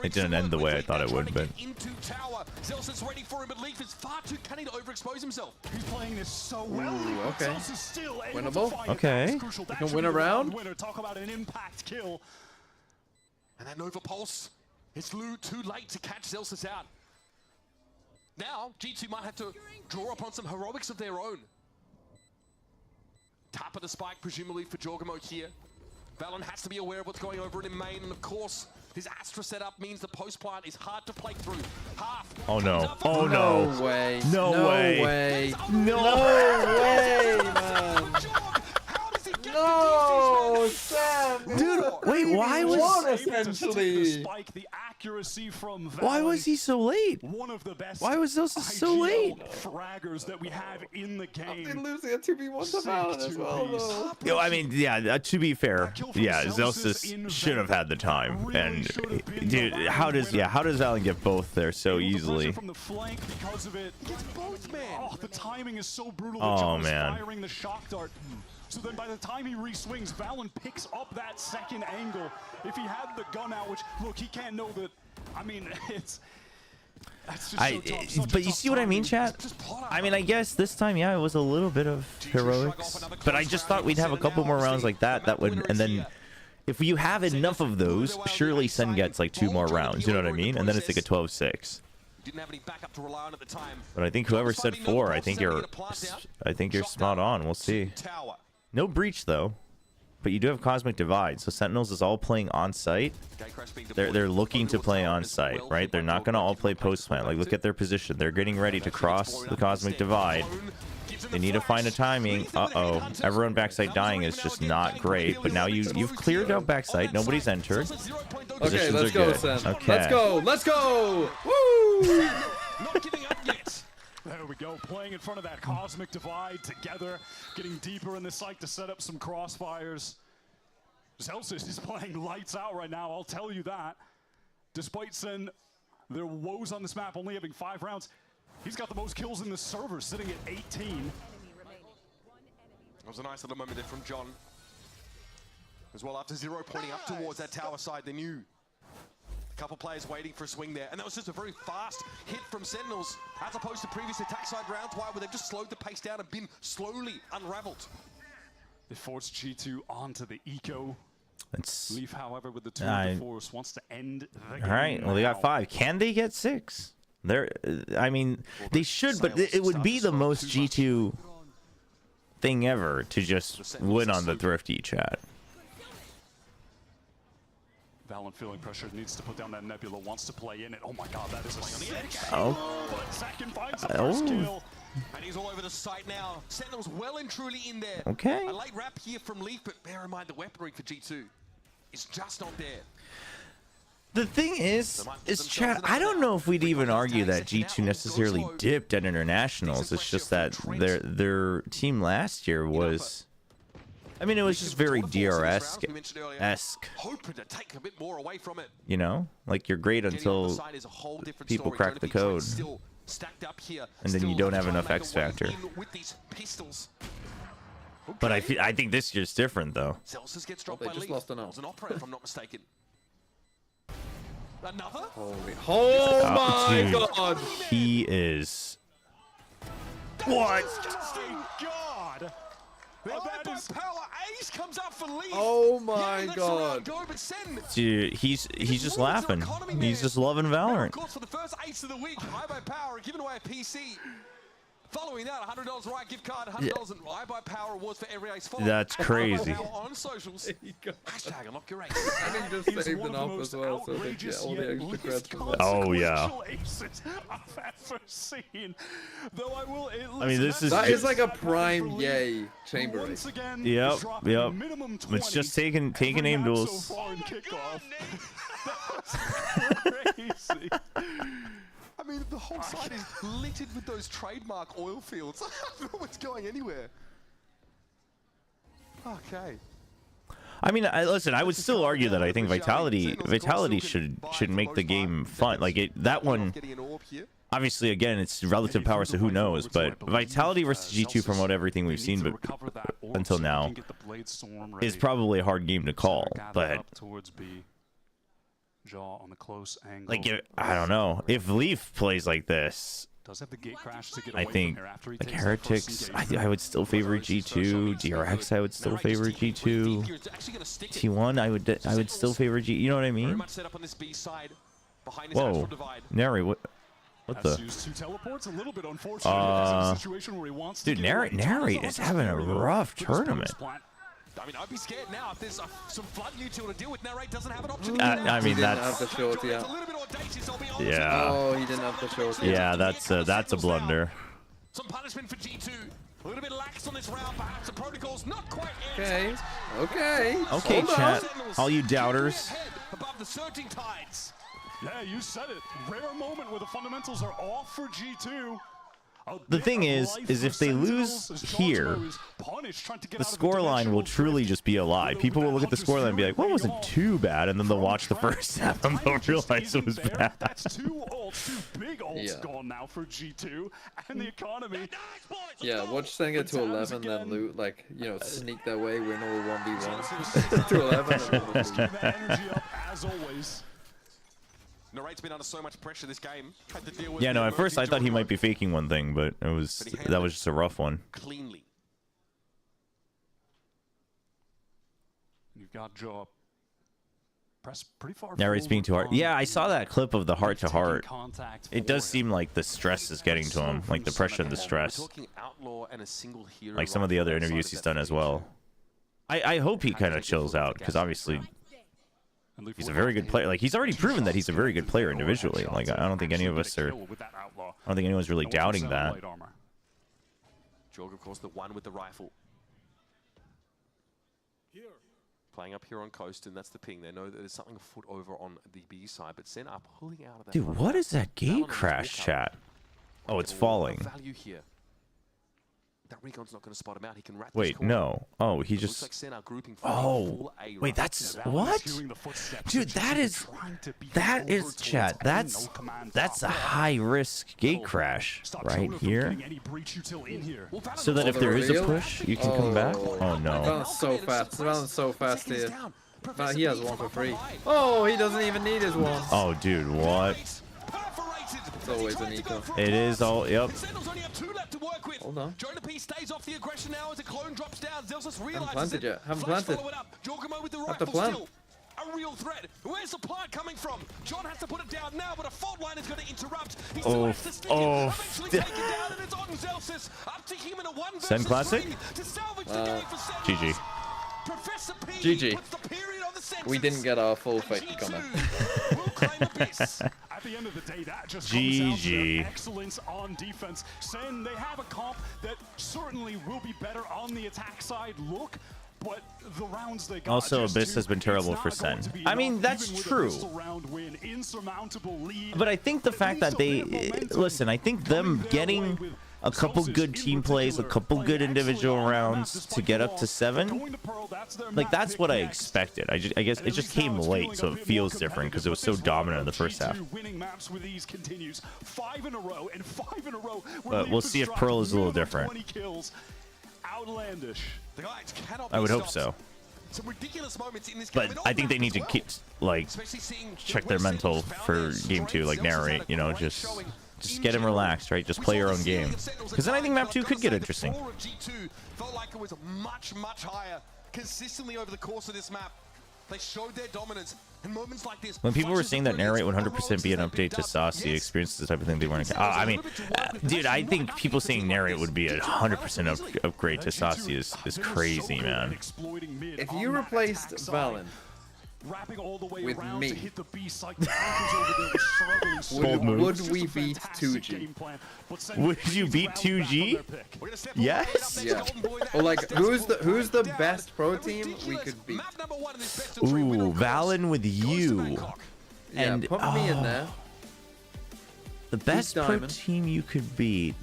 It didn't end the way I thought it would, but. Into tower. Zelsus ready for him, but Leaf is far too cunning to overexpose himself. He's playing this so well. Ooh, okay. Still winnable. Okay. You can win a round. Talk about an impact kill. And that Nova Pulse. It's too late to catch Zelsus out. Now, G2 might have to draw upon some heroics of their own. Tap of the spike, presumably for Jorgamo here. Valon has to be aware of what's going over in main, and of course, this Astra setup means the post plant is hard to play through. Half. Oh no! Oh no! No way! No way! No way, man! No, Sam! Dude, wait, why was essentially? Spike the accuracy from Why was he so late? One of the best. Why was Zelsis so late? Fraggers that we have in the game. They're losing a 2v1 to Valorant as well, though. Yo, I mean, yeah. To be fair, yeah, Zelsis should have had the time. And dude, how does Valen get both there so easily? From the flank because of it. He gets both, man. Oh, the timing is so brutal. Oh man. Firing the shock dart. So then by the time he re-swings, Valen picks up that second angle. If he had the gun out, which, look, he can't know that. I mean, that's just so tough, but you see what I mean, chat? I mean, I guess this time, yeah, it was a little bit of heroics. But I just thought we'd have a couple more rounds like that would, and then if you have enough of those, surely SEN gets like 2 more rounds, you know what I mean? And then it's like a 12-6. Didn't have any backup to rely on at the time. But I think whoever said 4, I think you're spot on. We'll see. No breach though, but you do have Cosmic Divide, so Sentinels is all playing on site. They're looking to play on site, right? They're not gonna all play post plant. Like, look at their position. They're getting ready to cross the Cosmic Divide. They need to find a timing. Uh-oh, everyone backside dying is just not great. But now you've cleared out backside. Nobody's entered. Okay, let's go, Sen. Okay. Let's go. Woo! Not giving up yet. There we go, playing in front of that Cosmic Divide together, getting deeper in the site to set up some crossfires. Zelsis is playing lights out right now, I'll tell you that. Despite SEN, their woes on this map only having 5 rounds, he's got the most kills in the server, sitting at 18. That was a nice little moment there from John. As well, after 0 pointing up towards that tower side, they knew. Couple players waiting for a swing there, and that was just a very fast hit from Sentinels, as opposed to previous attack side rounds, where they've just slowed the pace down and been slowly unraveled. They forced G2 onto the eco. Leaf, however, with the 2 of the force, wants to end the game. All right, well, they got 5. Can they get 6? I mean, they should, but it would be the most G2 thing ever to just win on the Thrifty, chat. Valen feeling pressure, needs to put down that Nebula, wants to play in it. Oh my god, that is a sick. Oh. Second finds the first kill. And he's all over the site now. Sentinel's well and truly in there. Okay. A late wrap here from Leaf, but bear in mind the weaponry for G2 is just not there. The thing is chat, I don't know if we'd even argue that G2 necessarily dipped at internationals. It's just that their team last year was... I mean, it was just very DRS-esque. Hoping to take a bit more away from it. You know? Like, you're great until people crack the code. And then you don't have enough X Factor. But I think this year's different, though. Zelsis gets dropped by just Leaf. lost an It was an operator, if I'm not mistaken. Another? Oh my god! He is... What? God! Power ace comes up for Leaf. Oh my god! Dude, he's just laughing. He's just loving Valorant. Of course, for the first ace of the week, iBuy Power giving away a PC. Following that, $100 Riot gift card, $100 iBuy Power rewards for every ace. That's crazy. On socials. Hashtag unlock your ace. I think just saved enough as well, so they get all the extra credits from that. Oh yeah. I mean, this is that is like a prime yay chamber race. Yep. It's just taking aim duels. Crazy. I mean, the whole site is littered with those trademark oil fields. I don't know what's going anywhere. Okay. I mean, listen, I would still argue that I think Vitality should make the game fun. Like that one. Obviously, again, it's relative power, so who knows? But Vitality versus G2, from everything we've seen, but until now, is probably a hard game to call. But jaw on the close angle. Like, I don't know. If Leaf plays like this, I think like Heretics, I would still favor G2. DRX, I would still favor G2. T1, I would still favor G. You know what I mean? Whoa, Neri, what the? Dude, Neri is having a rough tournament. I mean, I'd be scared now if there's some flood util to deal with. Narrate doesn't have an option. I mean, that's the short, yeah. Oh, he didn't have the short. Yeah, that's a blunder. Some punishment for G2. A little bit lax on this round, perhaps the protocol's not quite Okay, chat. All you doubters. Above the surging tides. Yeah, you said it. Rare moment where the fundamentals are off for G2. The thing is if they lose here, the scoreline will truly just be a lie. People will look at the scoreline and be like, well, it wasn't too bad, and then they'll watch the first half and they'll realize it was bad. That's two big ults gone now for G2, and the economy. Yeah, watch Sen get to 11, then loot, like, you know, sneak their way, win all 1v1s to 11. Keep that energy up as always. Narrate's been under so much pressure this game. Had to deal with Yeah, no, at first I thought he might be faking one thing, but that was just a rough one. Cleanly. You've got Joe press pretty far. Narrate's being too hard. Yeah, I saw that clip of the heart-to-heart. It does seem like the stress is getting to him, like the pressure and the stress. Like some of the other interviews he's done as well. I hope he kind of chills out, because obviously he's a very good player. Like, he's already proven that he's a very good player individually. Like, I don't think any of us are. I don't think anyone's really doubting that. Jorg, of course, the one with the rifle. Playing up here on coast, and that's the ping. They know that there's something afoot over on the B side, but Sen are pulling out of that. Dude, what is that gate crash, chat? Oh, it's falling. Value here. That Recon's not going to spot him out. He can rat this Wait, corner. no. Oh, he just. Like Sen are grouping for oh, wait, that's what? Dude, that is chat. That's a high risk gate crash right here. So that if there is a push, you can come back. Oh no. Valent's so fast. Valent's so fast here. He has one for free. Oh, he doesn't even need his one. Oh, dude, what? It's always an eco. It is all. Yep. Hold on. Jonah P stays off the aggression now as a clone drops down. Zelsus Haven't planted yet. Haven't planted. Have to plant. A real threat. Where's the plant coming from? John has to put it down now, but a fault line is going to interrupt. He still has to stick it. Eventually take it down, and it's on Zelsus. Up to him in a 1 versus 3 Sen Classic? to salvage the game for Sen. GG. Professor P puts the period on the sentence. We didn't get our full fake comeback. At the end of the day, that just comes down to excellence on defense. Sen, they have a comp that certainly will be better on the attack side. Look, but the rounds they got also, Abyss has been terrible for Sen. I mean, that's true. But I think the fact that they listen, I think them getting a couple good team plays, a couple good individual rounds to get up to 7, like that's what I expected. I guess it just came late, so it feels different because it was so dominant in the first half. But we'll see if Pearl is a little different. I would hope so. But I think they need to keep check their mental for game 2, like narrate, you know, just get him relaxed, right? Just play your own game. Because then I think map 2 could get interesting. Felt like it was much higher consistently over the course of this map. They showed their dominance. And moments like this, when people were saying that narrate 100% be an update to Saucy, experience the type of thing they weren't. I mean, dude, I think people saying narrate would be a 100% upgrade to Saucy is crazy, man. If you replaced Valen with me, would we beat 2G? Would you beat 2G? Yes. Yeah. Or like, who's the best pro team we could beat? Ooh, Valen with you. Yeah, and put me in there. The best pro team you could beat.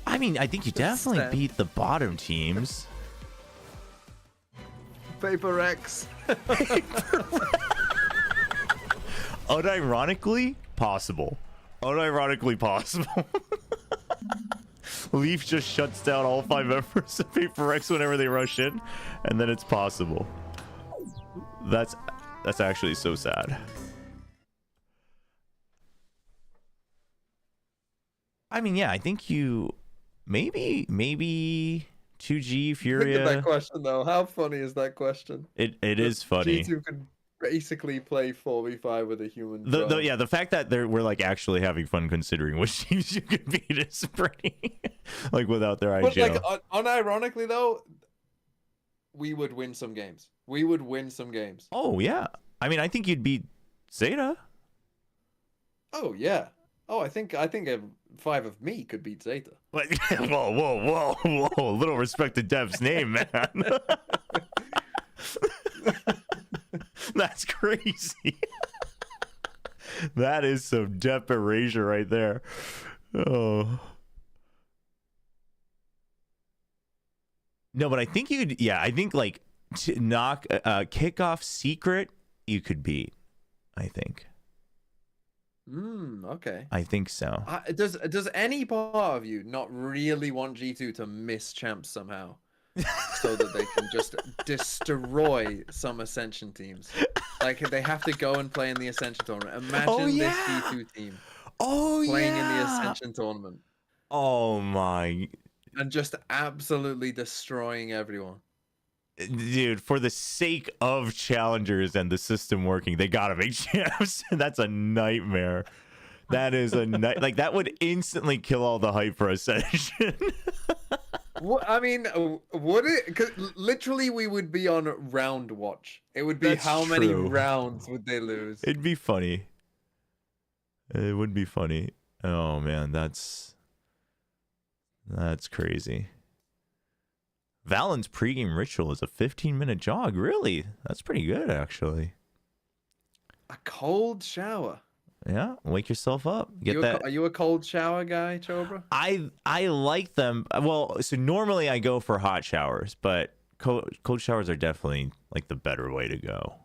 I mean, I think you definitely beat the bottom teams. Paper X. Unironically possible. Unironically possible. Leaf just shuts down all 5 members of Paper X whenever they rush in, and then it's possible. That's actually so sad. I mean, yeah, I think you maybe 2G Furia. Think of that question though. How funny is that question? It is funny. G2 could basically play 4v5 with a human. The fact that we're like actually having fun considering which teams you could beat is pretty like without their IGL. But like unironically though, we would win some games. Oh yeah. I mean, I think you'd beat Zeta. Oh yeah. Oh, I think 5 of me could beat Zeta. Like, whoa! A little respect to Dev's name, man. That's crazy. That is some depth erasure right there. Oh. No, but I think you'd, yeah, I think like to knock kickoff secret, you could beat, I think. Okay. I think so. Does any part of you not really want G2 to miss champs somehow? So that they can just destroy some Ascension teams. Like, they have to go and play in the Ascension tournament. Imagine this G2 team playing in the Ascension tournament. Oh my. And just absolutely destroying everyone. Dude, for the sake of challengers and the system working, they gotta make champs. That's a nightmare. That is a like that would instantly kill all the hype for Ascension. What, I mean, would it? Because literally, we would be on round watch. It would be how many rounds would they lose? It'd be funny. It would be funny. Oh man, that's crazy. Valen's pregame ritual is a 15-minute jog. Really? That's pretty good, actually. A cold shower. Yeah, wake yourself up. Are you a cold shower guy, Chobra? I like them. Well, so normally I go for hot showers, but cold showers are definitely like the better way to go.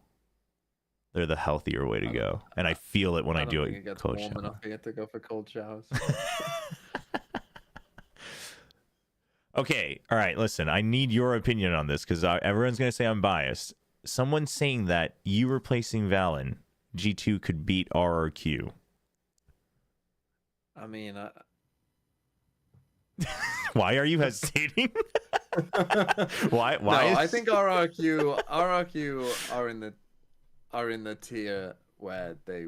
They're the healthier way to go, and I feel it when I do it. Cold shower. Enough here to go for cold showers. Okay, all right. Listen, I need your opinion on this because everyone's gonna say I'm biased. Someone's saying that you replacing Valen, G2 could beat RRQ. I mean, why are you hesitating? Why? No, I think RRQ are in the tier where they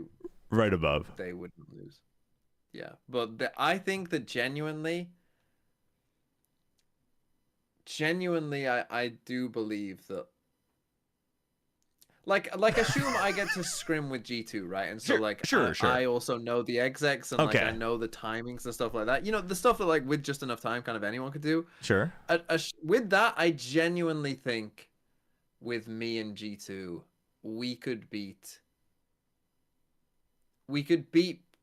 right above. They wouldn't lose. Yeah, but I think that genuinely, I do believe that. Like assume I get to scrim with G2, right? And so sure. I also know the execs and like I know the timings and stuff like that. You know, the stuff that like with just enough time kind of anyone could do. Sure. With that, I genuinely think with me and G2, we could beat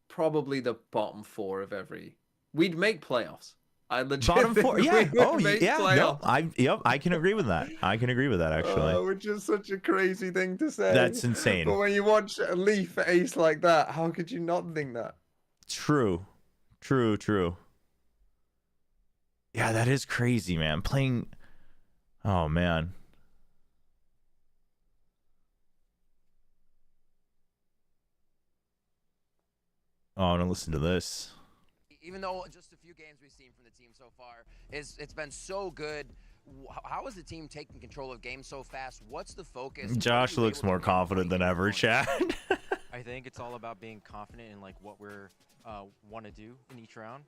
probably the bottom 4 of every. We'd make playoffs. I legit bottom 4, yeah. Oh, yeah. Playoffs. No, I can agree with that. I can agree with that actually. Which is such a crazy thing to say. That's insane. But when you watch Leaf ace like that, how could you not think that? True. Yeah, that is crazy, man. Playing. Oh man. Oh, I want to listen to this. Even though just a few games we've seen from the team so far, it's been so good. How is the team taking control of games so fast? What's the focus? Josh looks more confident than ever, Chad. I think it's all about being confident in like what we're want to do in each round.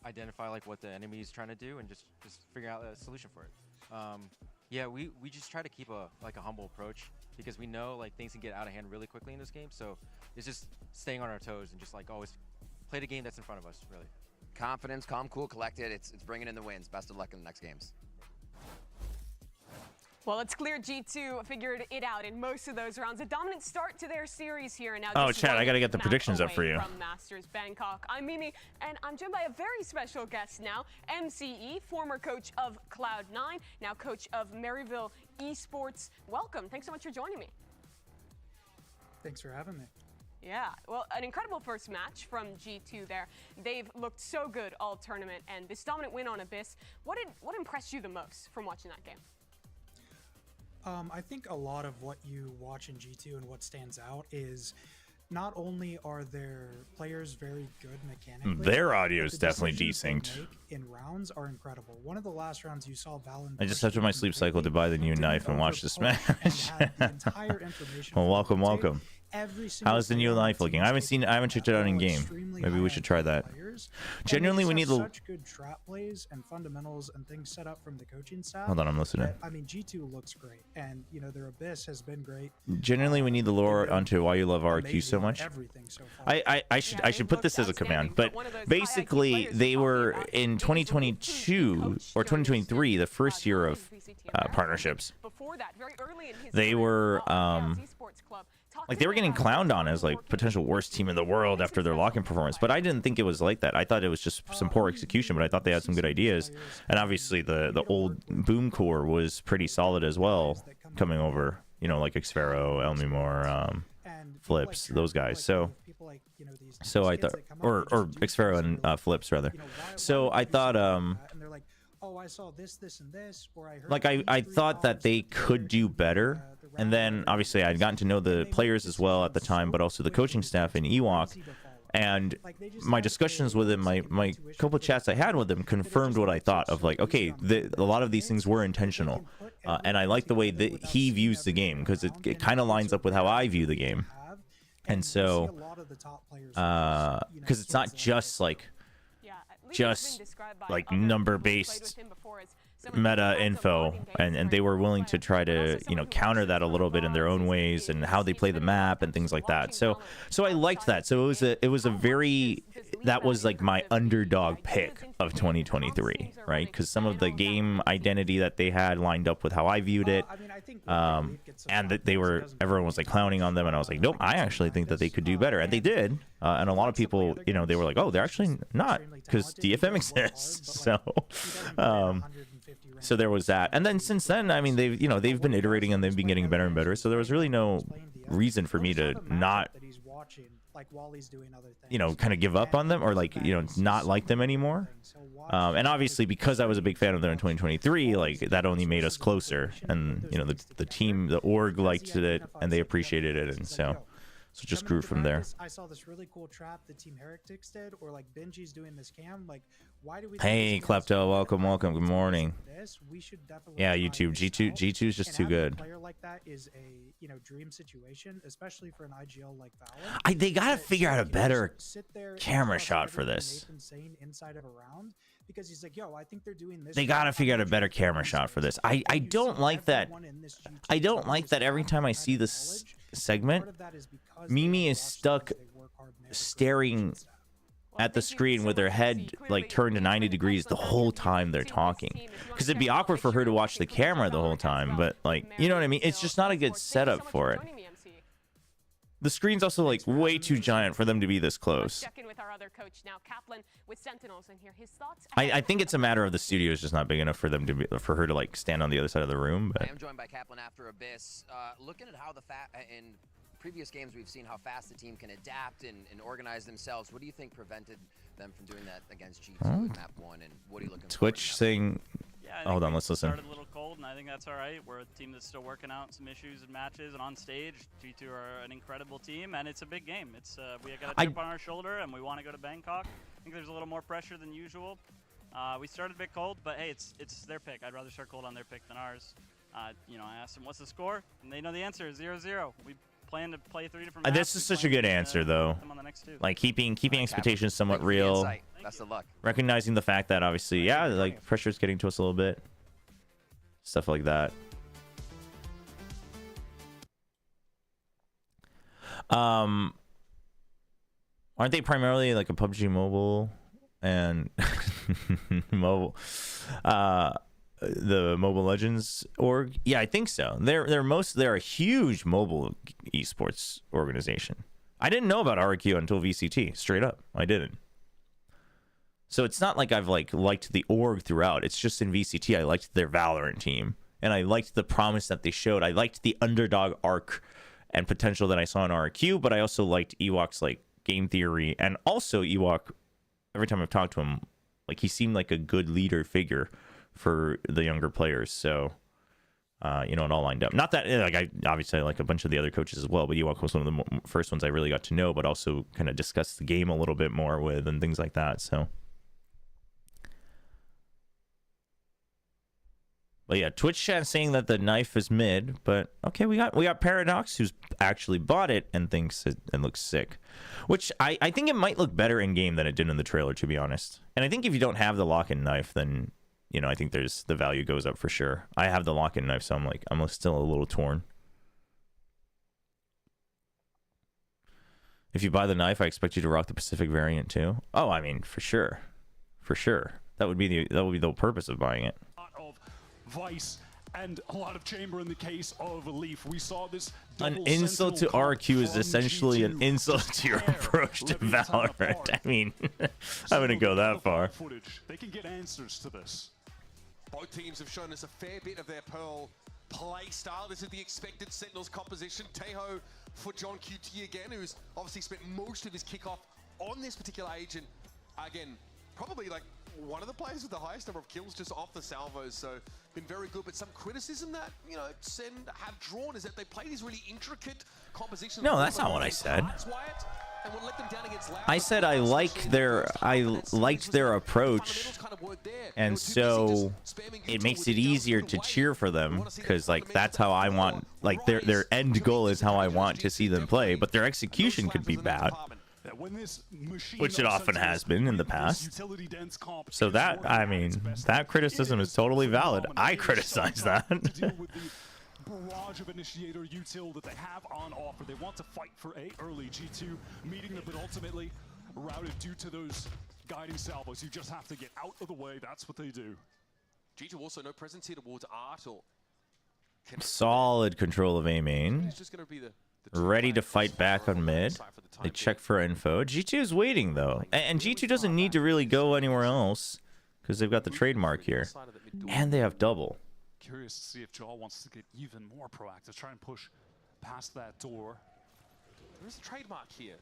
Identify like what the enemy is trying to do and just figure out a solution for it. Yeah, we just try to keep a humble approach because we know like things can get out of hand really quickly in this game. So it's just staying on our toes and just like always play the game that's in front of us, really. Confidence, calm, cool, collected. It's bringing in the wins. Best of luck in the next games. Well, it's clear G2 figured it out in most of those rounds. A dominant start to their series here. And now oh, Chad, I got to get the predictions up for you. From Masters Bangkok, I'm Mimi, and I'm joined by a very special guest now, MCE, former coach of Cloud9, now coach of Maryville Esports. Welcome. Thanks so much for joining me. Thanks for having me. Yeah, well, an incredible first match from G2 there. They've looked so good all tournament, and this dominant win on Abyss. What impressed you the most from watching that game? I think a lot of what you watch in G2 and what stands out is not only are their players very good mechanically, their audio is definitely desynced. In rounds are incredible. One of the last rounds you saw Valen. I just have to my sleep cycle to buy the new knife and watch this match. Well, welcome. How's the new knife looking? I haven't checked it out in game. Maybe we should try that. Genuinely, we need such good trap plays and fundamentals and things set up from the coaching staff. Hold on, I'm listening. I mean, G2 looks great, and you know their Abyss has been great. Genuinely, we need the lore onto why you love RQ so much. I should put this as a command, but basically they were in 2022 or 2023, the first year of partnerships. They were like they were getting clowned on as like potential worst team in the world after their lock-in performance, but I didn't think it was like that. I thought it was just some poor execution, but I thought they had some good ideas, and obviously the old boom core was pretty solid as well, coming over, you know, like Xfero, Elmimore, Flips, those guys. So I thought, or Xfero and Flips rather. So I thought oh, I saw this, and this, or I heard like I thought that they could do better. And then obviously I'd gotten to know the players as well at the time, but also the coaching staff in Ewok. And my discussions with him, my couple of chats I had with him confirmed what I thought of, like, okay, a lot of these things were intentional. And I like the way that he views the game, because it kind of lines up with how I view the game. And so, because it's not just like number-based meta info, and they were willing to try to, you know, counter that a little bit in their own ways and how they play the map and things like that. So I liked that. So it was a very, that was like my underdog pick of 2023, right? Because some of the game identity that they had lined up with how I viewed it, and that everyone was like clowning on them, and I was like, nope, I actually think that they could do better, and they did. And a lot of people, you know, they were like, oh, they're actually not, because DFM exists. So there was that. And then since then, I mean, they've been iterating and they've been getting better and better. So there was really no reason for me to not, you know, kind of give up on them, or like, you know, not like them anymore. And obviously, because I was a big fan of them in 2023, like that only made us closer. And, you know, the team, the org liked it and they appreciated it. And so it just grew from there. I saw this really cool trap that Team Heretics did, or like Benji's doing this cam. Like, why do we? Hey, Klepto, welcome. Good morning. We should definitely yeah, YouTube. G2 is just too good. A player like that is a, you know, dream situation, especially for an IGL like Valorant. They gotta figure out a better camera shot for this. Inside of a round, because he's like, yo, I think they're doing this. They gotta figure out a better camera shot for this. I don't like that. I don't like that every time I see this segment, Mimi is stuck staring at the screen with her head like turned to 90 degrees the whole time they're talking, because it'd be awkward for her to watch the camera the whole time, but like, you know what I mean, it's just not a good setup for it. The screen's also like way too giant for them to be this close. I think it's a matter of the studio is just not big enough for them to be, for her to like stand on the other side of the room. But I am joined by Kaplan after Abyss. Looking at how in previous games we've seen how fast the team can adapt and organize themselves. What do you think prevented them from doing that against G2 with map 1? And what are you looking for? Twitch saying, hold on, let's listen. Started a little cold, and I think that's all right. We're a team that's still working out some issues and matches, and on stage, G2 are an incredible team, and it's a big game. It's we got a chip on our shoulder, and we want to go to Bangkok. I think there's a little more pressure than usual. We started a bit cold, but hey, it's their pick. I'd rather start cold on their pick than ours. You know, I asked them what's the score, and they know the answer is 0-0. We plan to play 3 different maps. This is such a good answer, though. Like keeping expectations somewhat real. Best of luck. Recognizing the fact that obviously, yeah, like pressure's getting to us a little bit. Stuff like that. Aren't they primarily like a PUBG Mobile and mobile? The Mobile Legends org? Yeah, I think so. They're a huge mobile esports organization. I didn't know about RQ until VCT. Straight up, I didn't. So it's not like I've like liked the org throughout. It's just in VCT I liked their Valorant team, and I liked the promise that they showed. I liked the underdog arc and potential that I saw in RQ, but I also liked Ewok's like game theory, and also Ewok. Every time I've talked to him, like he seemed like a good leader figure for the younger players. So you know, it all lined up. Not that like I obviously like a bunch of the other coaches as well, but Ewok was one of the first ones I really got to know, but also kind of discuss the game a little bit more with and things like that. So, but yeah, Twitch chat saying that the knife is mid, but okay, we got Paradox who's actually bought it and thinks it looks sick, which I think it might look better in game than it did in the trailer, to be honest. And I think if you don't have the lock-in knife, then you know, I think the value goes up for sure. I have the lock-in knife, so I'm still a little torn. If you buy the knife, I expect you to rock the Pacific variant too. Oh, I mean, for sure. That would be the purpose of buying it. Of Vice and a lot of chamber in the case of Leaf. We saw this an insult to RQ is essentially an insult to your approach to Valorant. I mean, I'm gonna go that far. They can get answers to this. Both teams have shown us a fair bit of their Pearl play style. This is the expected Sentinels composition. Teho for John QT again, who's obviously spent most of his kickoff on this particular agent. Again, probably like one of the players with the highest number of kills just off the salvos, so been very good. But some criticism that, you know, SEN have drawn is that they play these really intricate compositions. No, that's not what I said. And we'll let them down against Loud. I said I liked their approach, and so it makes it easier to cheer for them, because like that's how I want, like their end goal is how I want to see them play, but their execution could be bad, which it often has been in the past. So that, I mean, that criticism is totally valid. I criticize that. Barrage of initiator util that they have on offer. They want to fight for A early. G2 meeting them, but ultimately routed due to those guiding salvos. You just have to get out of the way. That's what they do. G2 also no presence here towards Art or solid control of A main. Ready to fight back on mid. They check for info. G2 is waiting though, and G2 doesn't need to really go anywhere else because they've got the trademark here, and they have double. Curious to see if Jaw wants to get even more proactive, try and push past that door. There's a trademark here,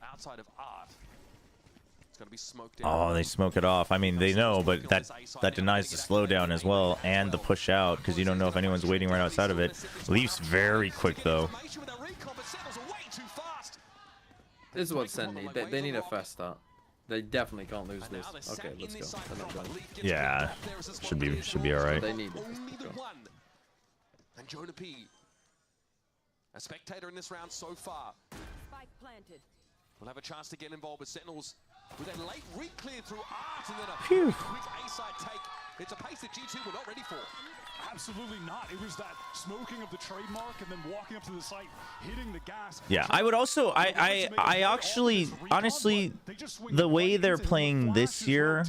outside of Art. It's going to be smoked out. Oh, they smoke it off. I mean, they know, but that denies the slowdown as well, and the push out, because you don't know if anyone's waiting right outside of it. Leaf's very quick, though. This is what SEN need. They need a fast start. They definitely can't lose this. Okay, let's go. They're not going. Yeah, should be all right. They need it. And Jonah P, a spectator in this round so far. Spike planted. We'll have a chance to get involved with Sentinels with a late re-clear through Art and then a quick A-side take. It's a pace that G2 were not ready for. Absolutely not. It was that smoking of the trademark and then walking up to the site, hitting the gas. Yeah, I would also, I actually, honestly, the way they're playing this year,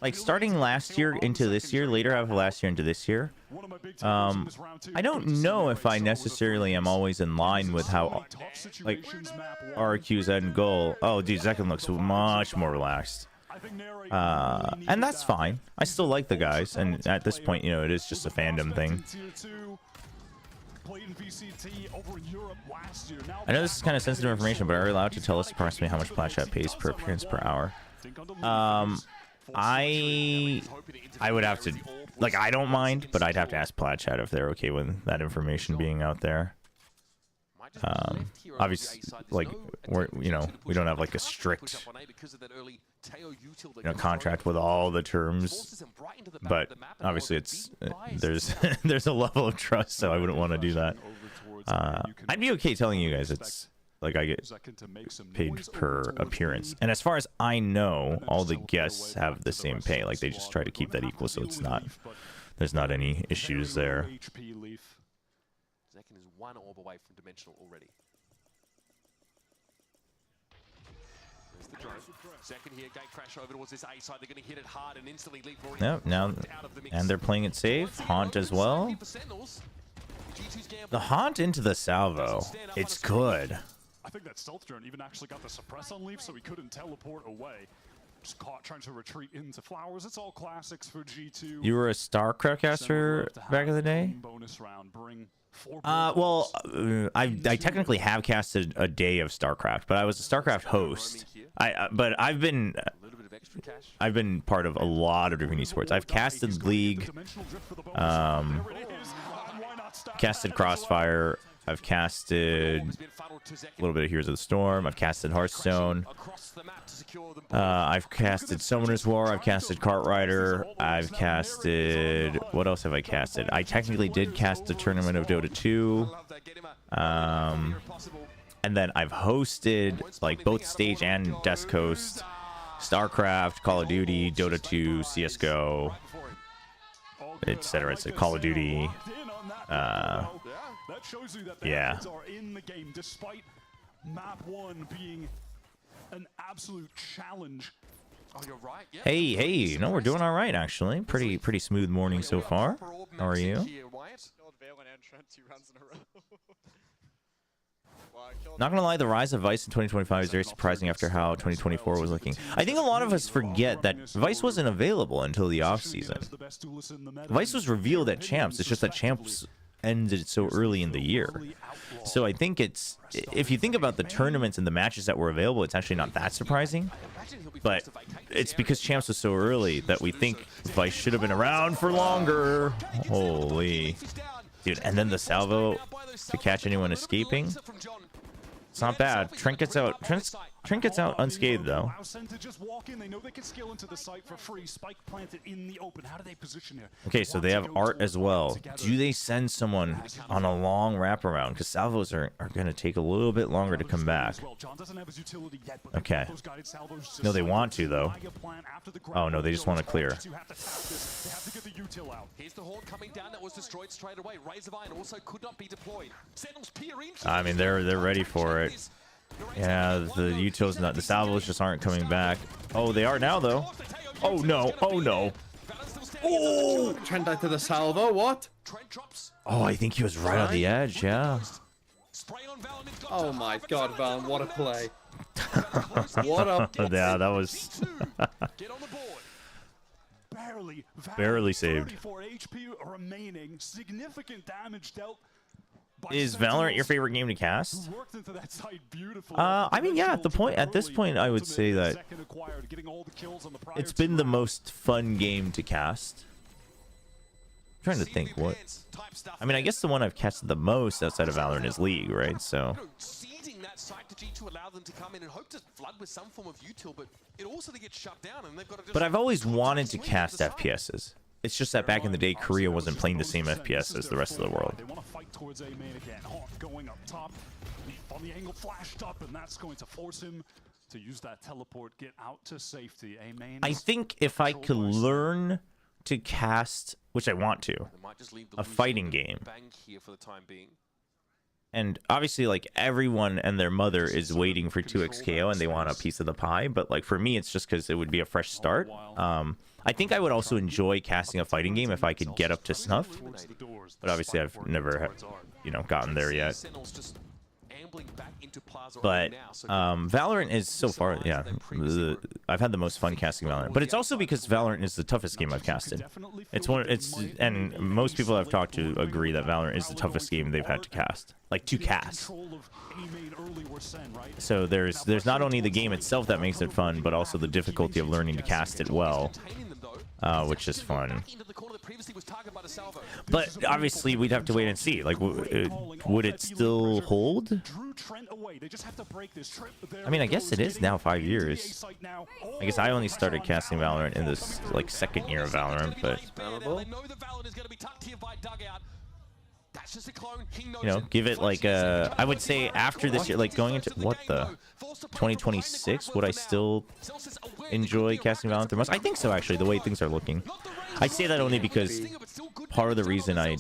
like starting last year into this year, later half of last year into this year, I don't know if I necessarily am always in line with how, like, RQ's end goal. Oh, dude, Zekin looks much more relaxed. And that's fine. I still like the guys, and at this point, you know, it is just a fandom thing. I know this is kind of sensitive information, but are you allowed to tell us approximately how much Plat Chat pays per appearance per hour? I would have to, like, I don't mind, but I'd have to ask Plat Chat if they're okay with that information being out there. Obviously, like, we don't have like a strict, contract with all the terms, but obviously it's there's a level of trust, so I wouldn't want to do that. I'd be okay telling you guys it's like I get paid per appearance, and as far as I know, all the guests have the same pay. Like, they just try to keep that equal, so it's not, there's not any issues there. Zekin is one orb away from dimensional already. There's the drone. Zekin here, gate crash over towards this A side. They're going to hit it hard and instantly leap. Yep, now, and they're playing it safe. Haunt as well. The Haunt into the salvo. It's good. I think that stealth drone even actually got the suppress on Leaf, so he couldn't teleport away. Just caught trying to retreat into flowers. It's all classics for G2. You were a StarCraft caster back in the day? Bonus round, bring well, I technically have casted a day of StarCraft, but I was a StarCraft host. But I've been part of a lot of different esports. I've casted League, casted Crossfire. I've casted a little bit of Heroes of the Storm. I've casted Hearthstone. I've casted Summoner's War. I've casted Cartrider. I've casted... What else have I casted? I technically did cast a tournament of Dota 2. And then I've hosted, like, both stage and desk host, StarCraft, Call of Duty, Dota 2, CSGO, etc. It's a Call of Duty. That shows you that the efforts are in the game, despite map 1 being an absolute challenge Oh, you're right. Yeah. Hey, no, we're doing all right actually. Pretty smooth morning so far. How are you? Not gonna lie, the rise of Vice in 2025 is very surprising after how 2024 was looking. I think a lot of us forget that Vice wasn't available until the off-season. Vice was revealed at Champs, it's just that Champs ended so early in the year. So I think it's, if you think about the tournaments and the matches that were available, it's actually not that surprising. But it's because Champs was so early that we think Vice should have been around for longer. Holy. Dude, and then the salvo to catch anyone escaping. It's not bad. Trinket's out. Trinket's out unscathed though. Okay, so they have Art as well. Do they send someone on a long wraparound? Because salvos are going to take a little bit longer to come back. Okay. No, they want to though. Oh no, they just want to clear. Here's the Horde coming down that was destroyed straight away. Rays of Iron also could not be deployed. Sentinels peer in. I mean, they're ready for it. Yeah, the utils not, the salvos just aren't coming back. Oh, they are now though. Oh no, oh no. Oh, Trent died to the salvo, what? Oh, I think he was right on the edge, yeah. Oh my god, Valen, what a play. What a yeah, that was barely saved. 34 HP remaining, significant damage dealt. Is Valorant your favorite game to cast? I mean, yeah, at this point, I would say that it's been the most fun game to cast. I'm trying to think what. I mean, I guess the one I've casted the most outside of Valorant is League, right? So. That site to G2 allow them to come in and hope to flood with some form of util, but it also to get shut down, and they've got to just. But I've always wanted to cast FPSs. It's just that back in the day, Korea wasn't playing the same FPS as the rest of the world. They want to fight towards A main again. Hawk going up top. On the angle flashed up, and that's going to force him to use that teleport, get out to safety. A main. I think if I could learn to cast, which I want to, a fighting game. And obviously, like, everyone and their mother is waiting for 2xKO and they want a piece of the pie. But, like, for me, it's just because it would be a fresh start. I think I would also enjoy casting a fighting game if I could get up to snuff. But obviously, I've never, you know, gotten there yet. But Valorant is so far, yeah, I've had the most fun casting Valorant. But it's also because Valorant is the toughest game I've casted. And most people I've talked to agree that Valorant is the toughest game they've had to cast, like to cast. So there's not only the game itself that makes it fun, but also the difficulty of learning to cast it well, which is fun. But obviously, we'd have to wait and see. Like, would it still hold? I mean, I guess it is now 5 years. I guess I only started casting Valorant in this, like, second year of Valorant, but... You know, give it like a... I would say after this year, like going into... What the... 2026? Would I still enjoy casting Valorant the most? I think so, actually, the way things are looking. I say that only because part of the reason I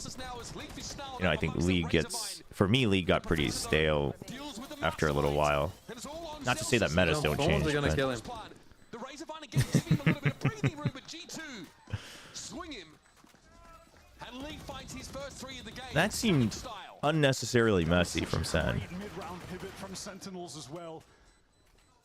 think League gets... For me, League got pretty stale after a little while. Not to say that metas don't change, but... That seemed unnecessarily messy from SEN. Mid-round pivot from Sentinels as well.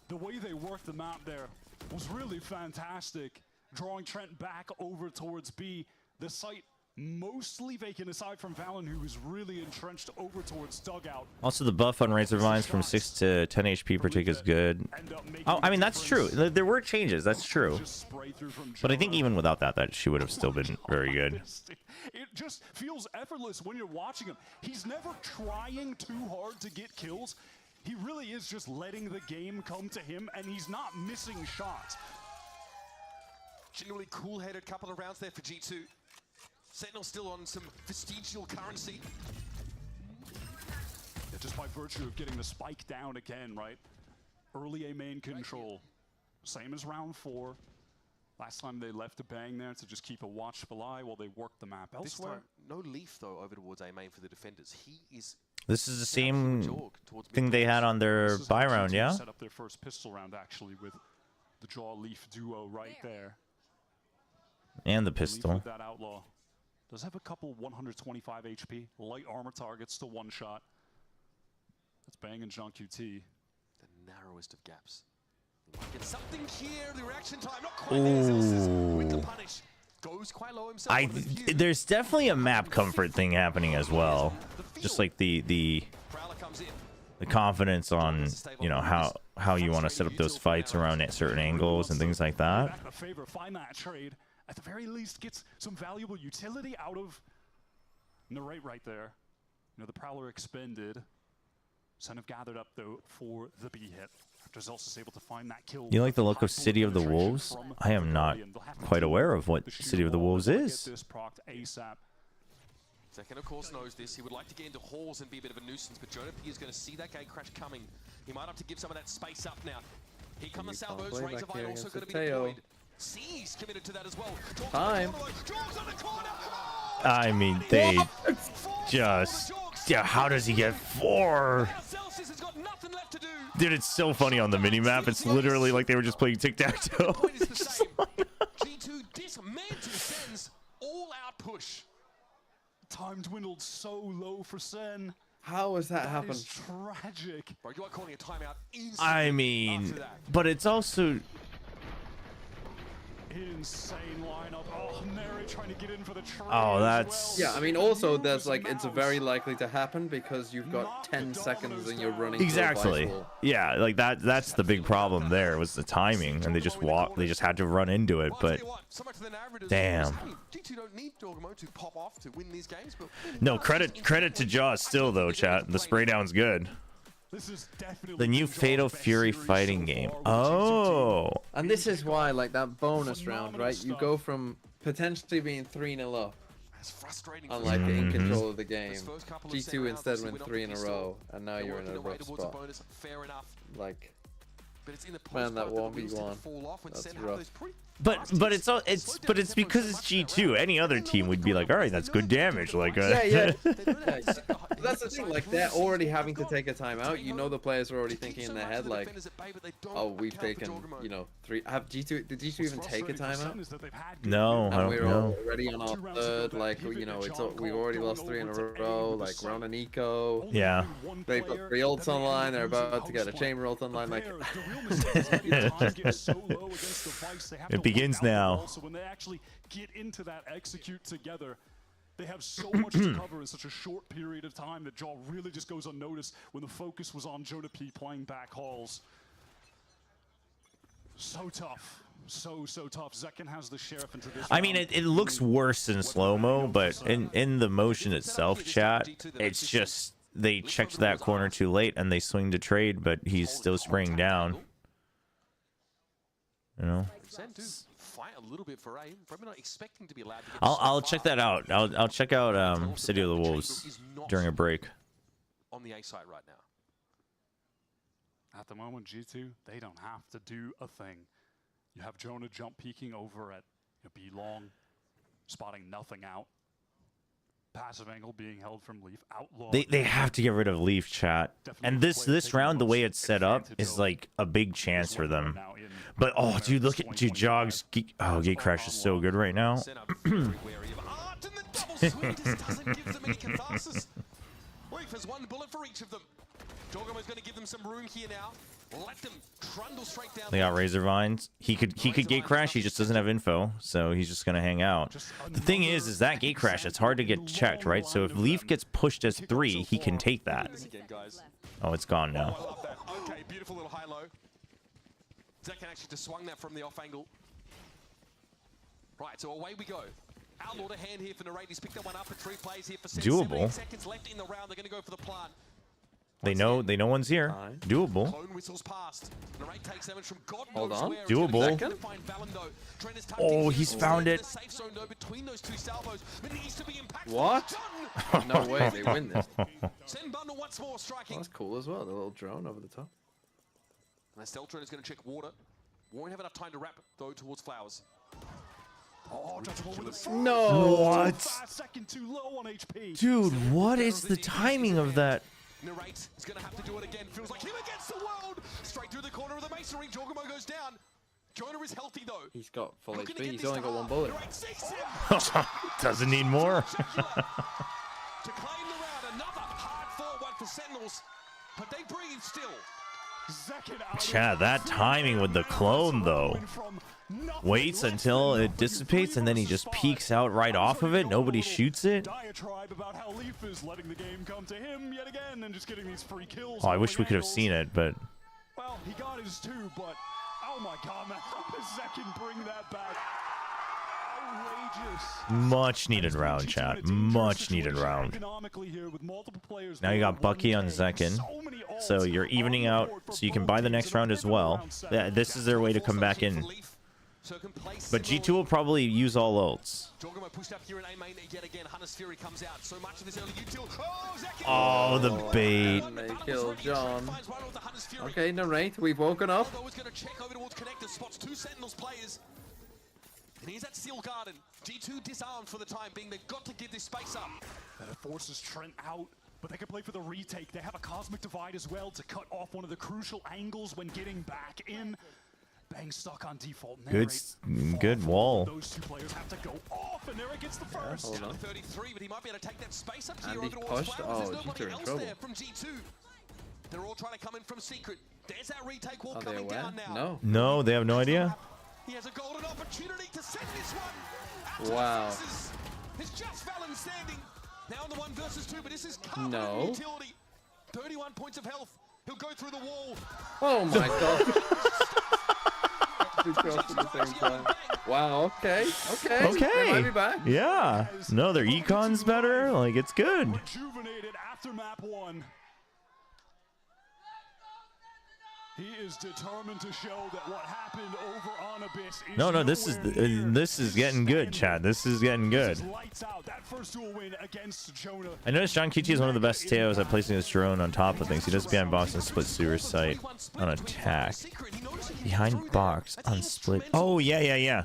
The way they worked the map there was really fantastic. Drawing Trent back over towards B. The site mostly vacant aside from Valen, who was really entrenched over towards Dugout. Also, the buff on Razor Vines from 6 to 10 HP per tick is good. Oh, I mean, that's true. There were changes, that's true. But I think even without that she would have still been very good. It just feels effortless when you're watching him. He's never trying too hard to get kills. He really is just letting the game come to him, and he's not missing shots. Genuinely cool-headed couple of rounds there for G2. Sentinel still on some vestigial currency. Yeah, just by virtue of getting the spike down again, right? Early A main control. Same as round 4. Last time they left a bang there to just keep a watchful eye while they work the map elsewhere. This time, no Leaf though over towards A main for the defenders. He is. This is the same thing they had on their buy round, yeah? Set up their first pistol round actually with the Jaw Leaf duo right there. And the pistol. Leaf with that Outlaw does have a couple 125 HP light armor targets to one shot. That's Bang and Jean QT. The narrowest of gaps. Get something here. The reaction time not quite there. With the punish. Goes quite low himself. There's definitely a map comfort thing happening as well. Just like the confidence on, you know, how you want to set up those fights around at certain angles and things like that. Find that trade. At the very least, gets some valuable utility out of Narrate right there. You know, the Prowler expended. SEN have gathered up though for the B hit. After Zelsis able to find that kill. You like the look of City of the Wolves? I am not quite aware of what City of the Wolves is. Zekken, of course, knows this. He would like to get into halls and be a bit of a nuisance, but Jonah P is going to see that gate crash coming. He might have to give some of that space up now. Here come the salvos. Razor Vine also going to be deployed. C's committed to that as well. Time. I mean, they just... Yeah, how does he get 4? Dude, it's so funny on the minimap. It's literally like they were just playing tic-tac-toe. G2 dismantled SEN's all-out push. Time dwindled so low for SEN. How has that happened? Is tragic. Bro, you are calling a timeout instantly. I mean, but it's also... Insane lineup. Oh, Mary trying to get in for the trade. Oh, that's... Yeah, I mean, also, there's like, it's very likely to happen because you've got 10 seconds and you're running. Exactly. Yeah, like that's the big problem there was the timing, and they just had to run into it, but damn. No, credit to Jaws still though, chat. The spray down's good. This is definitely the new Fatal Fury fighting game. Oh. And this is why, like, that bonus round, right? You go from potentially being 3-0 up and, like, in control of the game. G2 instead went 3 in a row, and now you're in a rough spot. Like, man, that 1v1, that's rough. But it's because it's G2. Any other team would be like, all right, that's good damage. Like, yeah. That's the thing. Like, they're already having to take a timeout. You know, the players are already thinking in their head, like, oh, we've taken, you know, 3. Did G2 even take a timeout? No, I don't know. We're already on our 3rd. Like, you know, we've already lost 3 in a row. Like, we're on an eco. Yeah. They've got 3 ults online. They're about to get a chamber ult online. Like. It begins now. Also, when they actually get into that execute together, they have so much to cover in such a short period of time that Jaw really just goes unnoticed when the focus was on Jonah P playing back halls. So tough. So tough. Zekken has the sheriff into this. I mean, it looks worse in slow-mo, but in the motion itself, chat, it's just they checked that corner too late and they swing to trade, but he's still spraying down. You know. I'll check that out. I'll check out City of the Wolves during a break. On the A side right now. At the moment, G2, they don't have to do a thing. You have Jonah jump peeking over at B long, spotting nothing out. Passive angle being held from Leaf. Outlaw. They have to get rid of Leaf, chat. And this round, the way it's set up, is like a big chance for them. But oh, dude, look at Jog's Gate Crash is so good right now. There's 1 bullet for each of them. Jorgamo's going to give them some room here now. Let them trundle straight down. They got Razor Vines. He could Gate Crash. He just doesn't have info, so he's just gonna hang out. The thing is that Gate Crash, it's hard to get checked, right? So if Leaf gets pushed as 3, he can take that. Oh, it's gone now. Okay, beautiful little high-low. Zekken actually just swung that from the off angle. Right, so away we go. Outlaw to hand here for Narrate. He's picked that one up for 3 plays here for doable. 17 seconds left in the round. They're going to go for the plant. They know one's here. Doable. Hold on. Doable. Oh, he's found it. What? No way, they win this. That's cool as well, the little drone over the top. And the Stealth drone is going to check water. Won't have enough time to wrap, though, towards Flowers. Oh, no. What? Second too low on HP. Dude, what is the timing of that? Narrate is going to have to do it again. Feels like him against the world. Straight through the corner of the masonry. Jorgamo goes down. Jonah is healthy though. He's got full HP. He's only got one bullet. Doesn't need more. To claim the round, another hard-fought one for Sentinels, but they breathe still. Chad, that timing with the clone though. Waits until it dissipates and then he just peeks out right off of it. Nobody shoots it. Oh, I wish we could have seen it, but. Well, he got his two, but oh my god, man, how does Zek bring that back? Outrageous. Much needed round, chat. Much needed round. Now you got Bucky on Zekin, so you're evening out, so you can buy the next round as well. Yeah, this is their way to come back in. But G2 will probably use all ults. Oh, the bait. They killed John. Okay, narrate. We've woken up. And he's at Steel Garden. G2 disarmed for the time being. They've got to give this space up. That forces Trent out, but they can play for the retake. They have a Cosmic Divide as well to cut off one of the crucial angles when getting back in. Bang stuck on default. Good wall. Those two players have to go off, and Eric gets the first. Hold on. 33, but he might be able to take that space up And here he's over towards pushed. Flowers. Oh, There's nobody G2 in else trouble. there from G2. They're all trying to come in from secret. There's that retake wall Are they coming aware? down now. No. No, they have no idea. He has a golden opportunity to send this one. Wow. It's just Valen standing. Now on the 1 versus 2, but this is No. utility. 31 points of health. He'll go through the wall. Oh my god. Two shots at the same time. Wow, okay. Okay. They might be back. Yeah. No, their econ's better. Like, it's good. Rejuvenated after map 1. He is determined to show that what happened over on Abyss is No, this is getting good, Chad. This is getting good. lights out. That first duel win against Jonah. I noticed John Kichi is one of the best TOs at placing his drone on top of things. He does behind box and split sewer sight on attack. Behind box on split. Oh, yeah.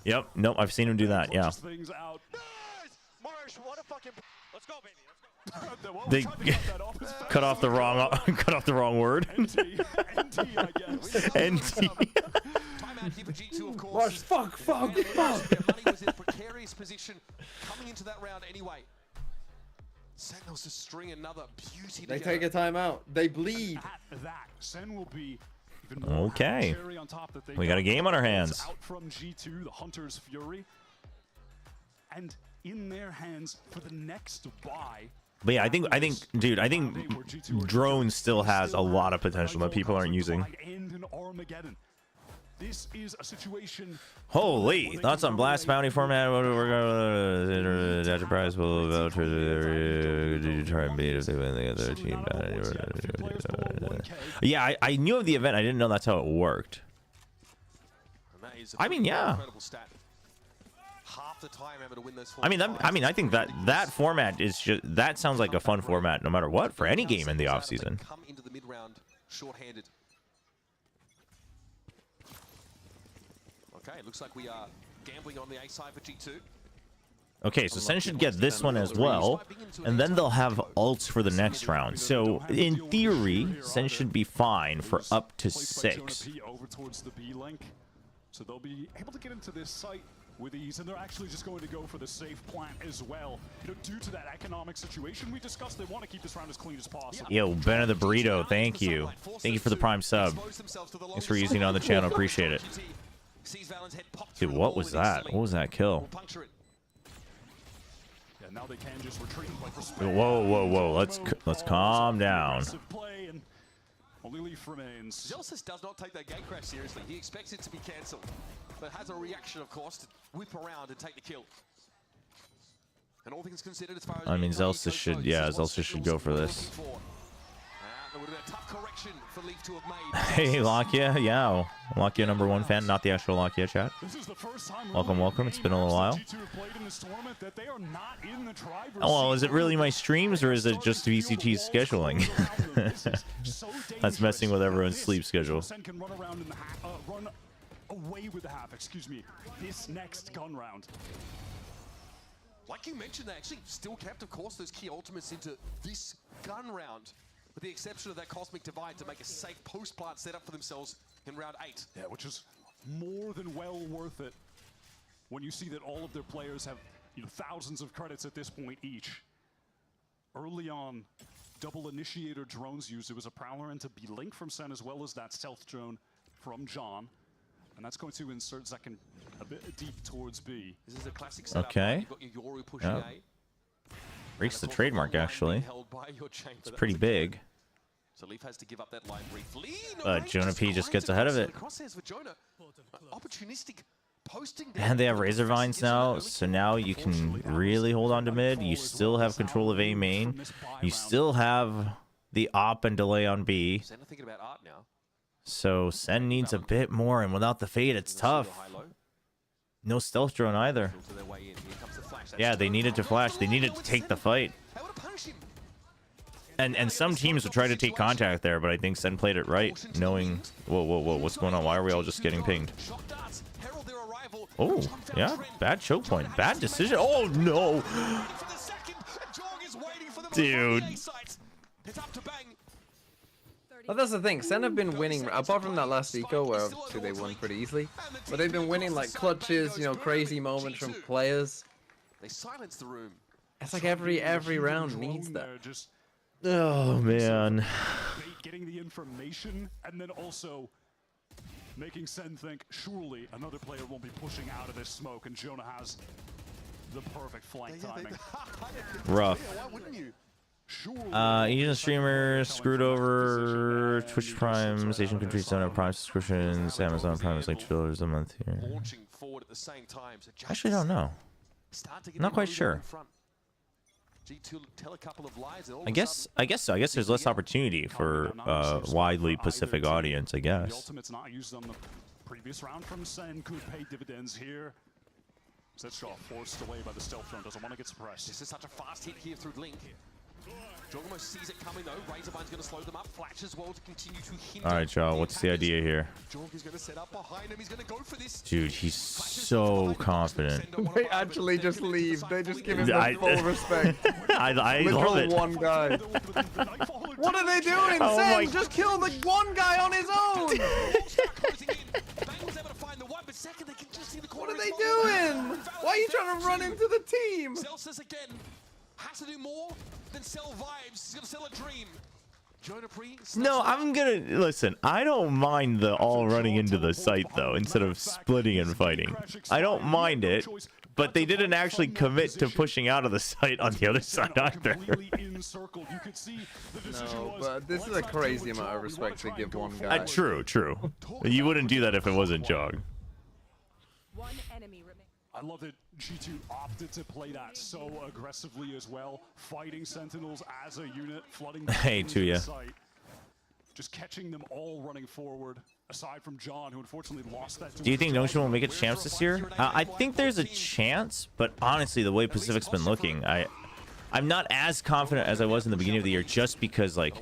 Yep. Nope. I've seen him do that. Yeah. They cut off the wrong word. NT, I guess. NT. Marsh, fuck. Money was in a precarious position coming into that round anyway. Sentinels to string another beauty They together. take a timeout. They bleed. At that, Sen will be even more Okay. cherry on top that they We got a game on our hands. Out from G2, the Hunter's Fury, and in their hands for the next buy. But yeah, I think, dude, I think drone still has a lot of potential that people aren't using. This is a situation. Holy, thoughts on Blast Bounty format? We're going to prize will voucher to try and beat if they win the other team. Yeah, I knew of the event. I didn't know that's how it worked. I mean, yeah. Half the time able to win those I think that format is just, that sounds like a fun format no matter what for any game in the offseason. Come into the mid-round short-handed. Okay, looks like we are gambling on the A side for G2. Okay, so SEN should get this one as well, and then they'll have ults for the next round. So in theory, SEN should be fine for up to 6. Over towards the B link, so they'll be able to get into this site with ease, and they're actually just going to go for the safe plant as well. You know, due to that economic situation we discussed, they want to keep this round as clean as possible. Yo, Ben of the Burrito, thank you. Thank you for the Prime sub. Thanks for using it on the channel, appreciate it. Dude, what was that? What was that kill? Yeah, now they can just retreat and play for space. Whoa. Let's calm down. Only Leaf remains. Zelsis does not take that gate crash seriously. He expects it to be cancelled, but has a reaction, of course, to whip around and take the kill. And all things considered, as far as I mean, Zelsis should go for this. There would have been a tough correction for Leaf to have made. Hey, Lakia, yeah. Lakia #1 fan, not the actual Lakia chat. Welcome. It's been a little while. Oh, well, is it really my streams or is it just VCT's scheduling? That's messing with everyone's sleep schedule. Can run around in the run away with the half, excuse me, this next gun round. Like you mentioned, they actually still kept, of course, those key ultimates into this gun round, with the exception of that Cosmic Divide to make a safe post-plant setup for themselves in round 8. Yeah, which is more than well worth it when you see that all of their players have thousands of credits at this point each. Early on, double initiator drones used. It was a Prowler into B-Link from SEN as well as that stealth drone from John. And that's going to insert Zekin a bit deep towards B. This is a classic setup. Okay. You've got your Yoru pushing A. Reached the trademark, actually. It's pretty big. So Leaf has to give up that line briefly. Jonah P just gets ahead of it. Opportunistic posting. And they have Razor Vines now, so now you can really hold on to mid. You still have control of A main. You still have the op and delay on B. So SEN needs a bit more, and without the fade, it's tough. No stealth drone either. Yeah, they needed to flash. They needed to take the fight. And some teams would try to take contact there, but I think SEN played it right, knowing... Whoa, what's going on? Why are we all just getting pinged? Oh, yeah, bad choke point. Bad decision. Oh, no! Dude. Well, that's the thing. SEN have been winning, apart from that last eco, where obviously they won pretty easily. But they've been winning like clutches, crazy moments from players. They silence the room. It's like every round needs that. Oh, man. Getting the information and then also making SEN think, surely another player won't be pushing out of this smoke, and Jonah has the perfect flank timing. Rough. Asian streamers screwed over. Twitch Primes, Asian countries don't have Prime subscriptions. Amazon Prime is like $2 a month here. Actually, don't know. Not quite sure. I guess so. I guess there's less opportunity for widely Pacific audience, I guess. The ultimate's not used on the previous round from SEN could pay dividends here. Zetshaw forced away by the stealth drone, doesn't want to get suppressed. This is such a fast hit here through Link. Jog almost sees it coming though. Razorbine's going to slow them up. Flash as well to continue to hinder. All right, Joe. What's the idea here? Jog is going to set up behind him. He's going to go for this. Dude, he's so confident. They actually just leave. They just give him the full respect. I love it. One guy. What are they doing? Oh SEN, just kill the one guy on his own. What are they doing? Why are you trying to run into the team? Celsius again has to do more than sell vibes. He's going to sell a dream. No, I'm gonna listen. I don't mind the all running into the site though, instead of splitting and fighting. I don't mind it, but they didn't actually commit to pushing out of the site on the other side either. No, but this is a crazy amount of respect to give one guy. True. You wouldn't do that if it wasn't Jog. One enemy remaining. I love that G2 opted to play that so aggressively as well, fighting Sentinels as a unit, flooding the site, just catching them all running forward, aside from John, who unfortunately lost that. Do you think Notion will make it champs this year? I think there's a chance, but honestly, the way Pacific's been looking, I'm not as confident as I was in the beginning of the year, just because like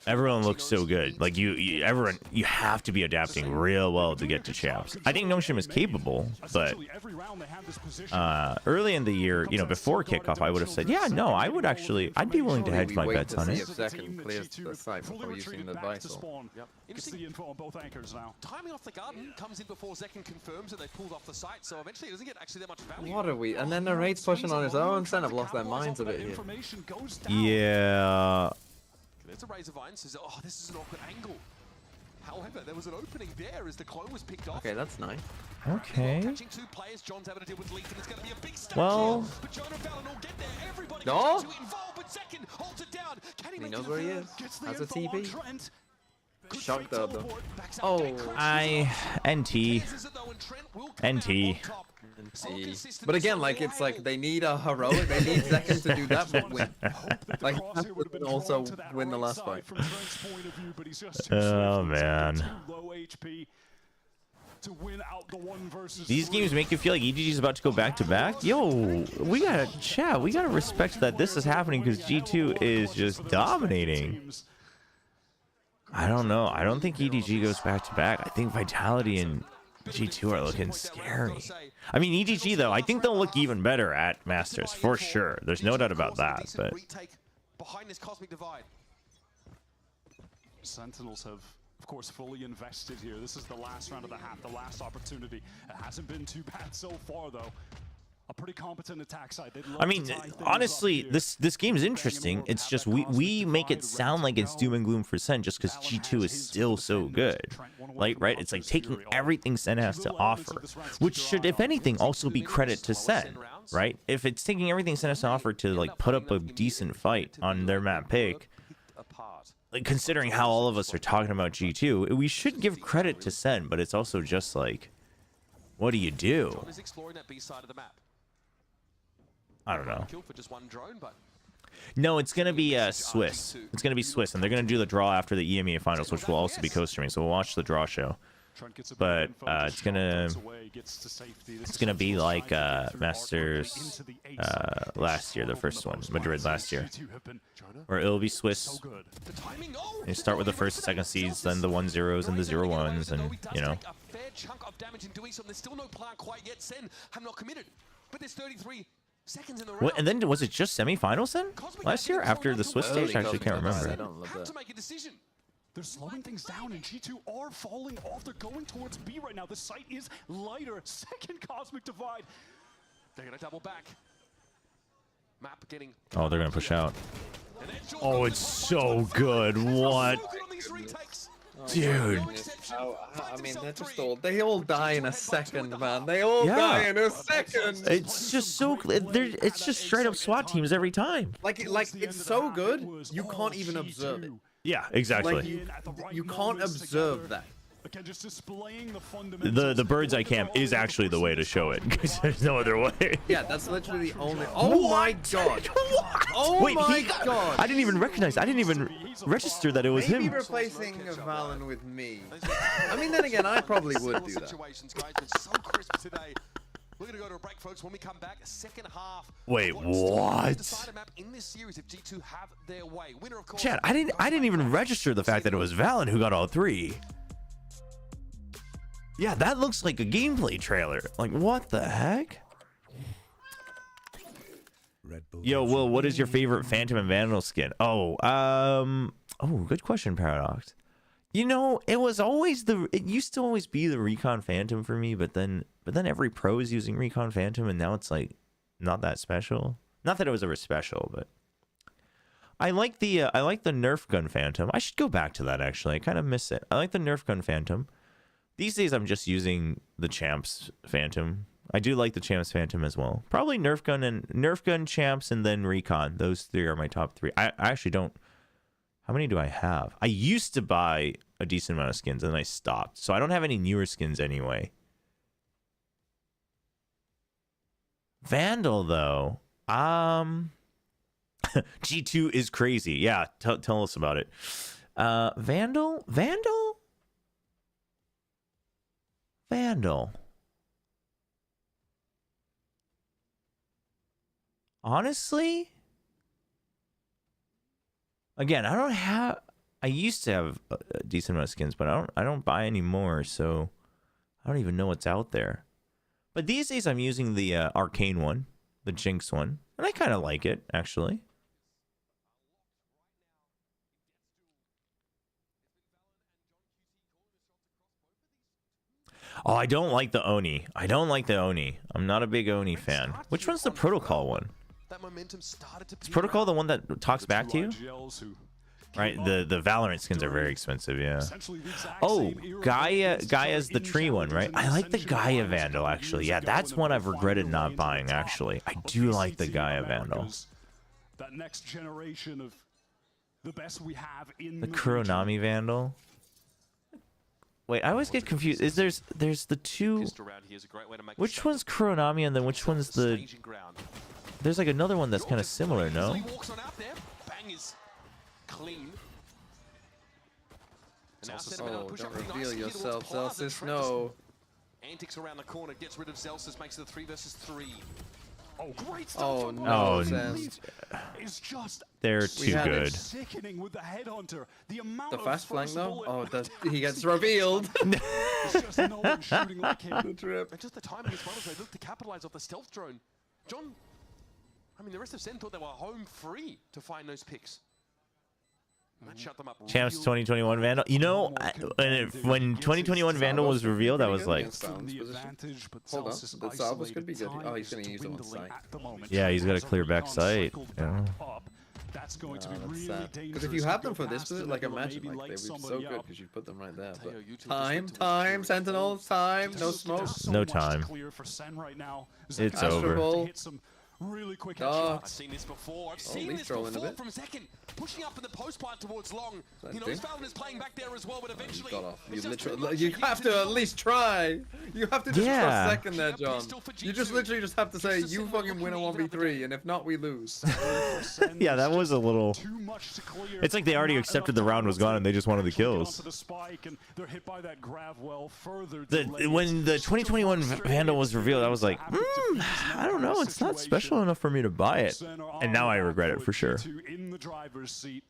everyone looks so good. Like you have to be adapting real well to get to champs. I think Notion is capable, but early in the year, before kickoff, I would have said, yeah, no, I'd be willing to hedge my bets on it. Second clears the site before using the Vital. Gets the info on both anchors now. Timing off the garden comes in before Zekin confirms that they pulled off the site, so eventually it doesn't get actually that much value. What are we? And then the raid's pushing on his own. SEN have lost their minds a bit here. Yeah. There's a Razorvine says, oh, this is an awkward angle. However, there was an opening there as the clone was picked off. Okay, that's nice. Okay. Catching two players, John's having to deal with Leaf, and it's going to be a big stack well, here. But Jonah Fallon will get there. Everybody no? to involve, but Zekin holds it down. Can he knows where he is. Has a TP. Shocked though. Oh, NT. But again, like it's like they need a heroic. They need Zekin to do that, but win. Like also win the last fight. Oh man. These games make you feel like EDG is about to go back to back. Yo, we gotta respect that this is happening because G2 is just dominating. I don't know. I don't think EDG goes back to back. I think Vitality and G2 are looking scary. I mean, EDG though, I think they'll look even better at Masters for sure. There's no doubt about that. But behind this cosmic divide, Sentinels have of course, fully invested here. This is the last round of the half, the last opportunity. It hasn't been too bad so far, though. A pretty competent attack side. I mean, honestly, this game is interesting. It's just we make it sound like it's doom and gloom for SEN just because G2 is still so good. Like, right? It's like taking everything SEN has to offer, which should, if anything, also be credit to SEN, right? If it's taking everything SEN has to offer to like put up a decent fight on their map pick, like considering how all of us are talking about G2, we should give credit to SEN, but it's also just like, what do you do? I don't know. No, it's going to be Swiss. It's going to be Swiss, and they're going to do the draw after the EMEA finals, which will also be co-streaming, so we'll watch the draw show. But it's gonna be like Masters last year, the first one, Madrid last year, or it'll be Swiss. You start with the first and second seeds, then the 1-0s and the 0-1s, and you know. What, and then was it just semifinals then last year after the Swiss stage? I actually can't remember. They're slowing things down, and G2 are falling off. They're going towards B right now. The site is lighter. Second Cosmic Divide. They're going to double back. Map getting... Oh, they're going to push out. Oh, it's so good. What? Dude. I mean, they're just they all die in a second, man. They all die in a second. It's just so, it's just straight up SWAT teams every time. Like it's so good, you can't even observe it. Yeah, exactly. Like you can't observe that. Again, just displaying the fundamentals. The bird's eye cam is actually the way to show it, because there's no other way. Yeah, that's literally the only. Oh my god! Oh Wait, my god! I didn't even recognize. I didn't even register that it was him. Maybe replacing Valen with me. I mean, then again, I probably would do that. We're going to go to a break, folks. When we come back, second half. Wait, what? Chad, I didn't even register the fact that it was Valen who got all three. Yeah, that looks like a gameplay trailer. Like, what the heck? Yo, Will, what is your favorite Phantom and Vandal skin? Oh, good question, Paradox. You know, it used to always be the Recon Phantom for me, but then every pro is using Recon Phantom, and now it's like not that special. Not that it was ever special, but I like the Nerf gun Phantom. I should go back to that actually. I kind of miss it. I like the Nerf gun Phantom. These days I'm just using the Champs Phantom. I do like the Champs Phantom as well. Probably Nerf gun, Champs, and then Recon. Those three are my top three. I actually don't. How many do I have? I used to buy a decent amount of skins, and I stopped. So I don't have any newer skins anyway. Vandal, though. G2 is crazy. Yeah, tell us about it. Vandal? Honestly? Again, I used to have a decent amount of skins, but I don't buy anymore, so I don't even know what's out there. But these days I'm using the Arcane one, the Jinx one, and I kind of like it, actually. Oh, I don't like the Oni. I'm not a big Oni fan. Which one's the Protocol one? Is Protocol the one that talks back to you? Right, the Valorant skins are very expensive, yeah. Oh, Gaia's the tree one, right? I like the Gaia Vandal, actually. Yeah, that's one I've regretted not buying, actually. I do like the Gaia Vandal. That next generation of the best we have in the Kuronami Vandal. Wait, I always get confused. There's the two. Which one's Kuronami and then which one's the? There's like another one that's kind of similar, no? Clean. Oh, don't reveal yourself, Celsius. No. Antics around the corner, gets rid of Celsius, makes it a 3 versus 3. Oh, great stuff. Oh no, it's just they're too good. Sickening with the headhunter. The fast flank though. Oh, he gets revealed. It's just no one shooting like him. The trip. And just the timing as well as they look to capitalize off the stealth drone. John, I mean, the rest of SEN thought they were home free to find those picks. Champs 2021 Vandal. You know, when 2021 Vandal was revealed, I was like, hold on, the Salvos could be good. Oh, he's gonna use them on site. Yeah, he's got a clear back sight. Yeah. That's going to be really dangerous. Because if you have them for this position, like imagine, like they would be so good because you put them right there. But time, Sentinels, time, no smoke. No time. It's over. Really quick headshot. I've seen this before. I've seen this before from Zekin. Pushing up in the post plant towards long. He knows Valorant is playing back there as well, but eventually... You have to at least try. You have to just trust second there, John. You just literally just have to say, you fucking win a 1v3, and if not, we lose. Yeah, that was a little... It's like they already accepted the round was gone and they just wanted the kills. When the 2021 Vandal was revealed, I was like, I don't know, it's not special enough for me to buy it. And now I regret it for sure. In the driver's seat.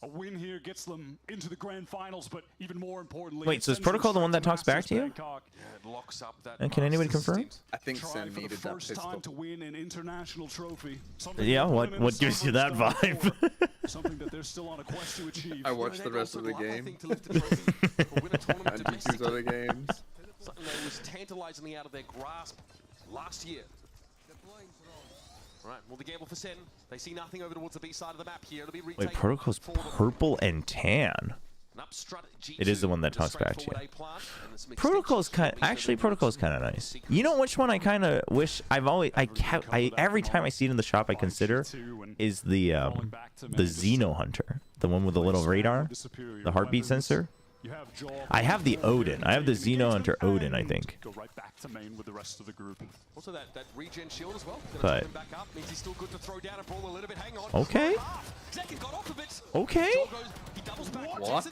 A win here gets them into the grand finals, but even more importantly... Wait, so is Protocol the one that talks back to you? And can anybody confirm? I think SEN needed that pistol. To win an international trophy. Yeah, what gives you that vibe? Something that they're still on a quest to achieve. I watched the rest of the game. And G2's other games. Something that was tantalizingly out of their grasp last year. Right, well, the gamble for SEN. They see nothing over towards the B side of the map here. It'll be Wait, Protocol's purple and tan. It is the one that talks back to you. Protocol's Protocol's kind of nice. You know which one I kind of wish every time I see it in the shop I consider is the Xeno Hunter, the one with the little radar, the heartbeat sensor. I have the Odin. I have the Xeno Hunter Odin, I think. Go right back to main with the rest of the group. Also that regen shield as well. But back up means he's still good to throw down and brawl a little bit. Hang on. Okay. Got off of it. Okay. He doubles back. What?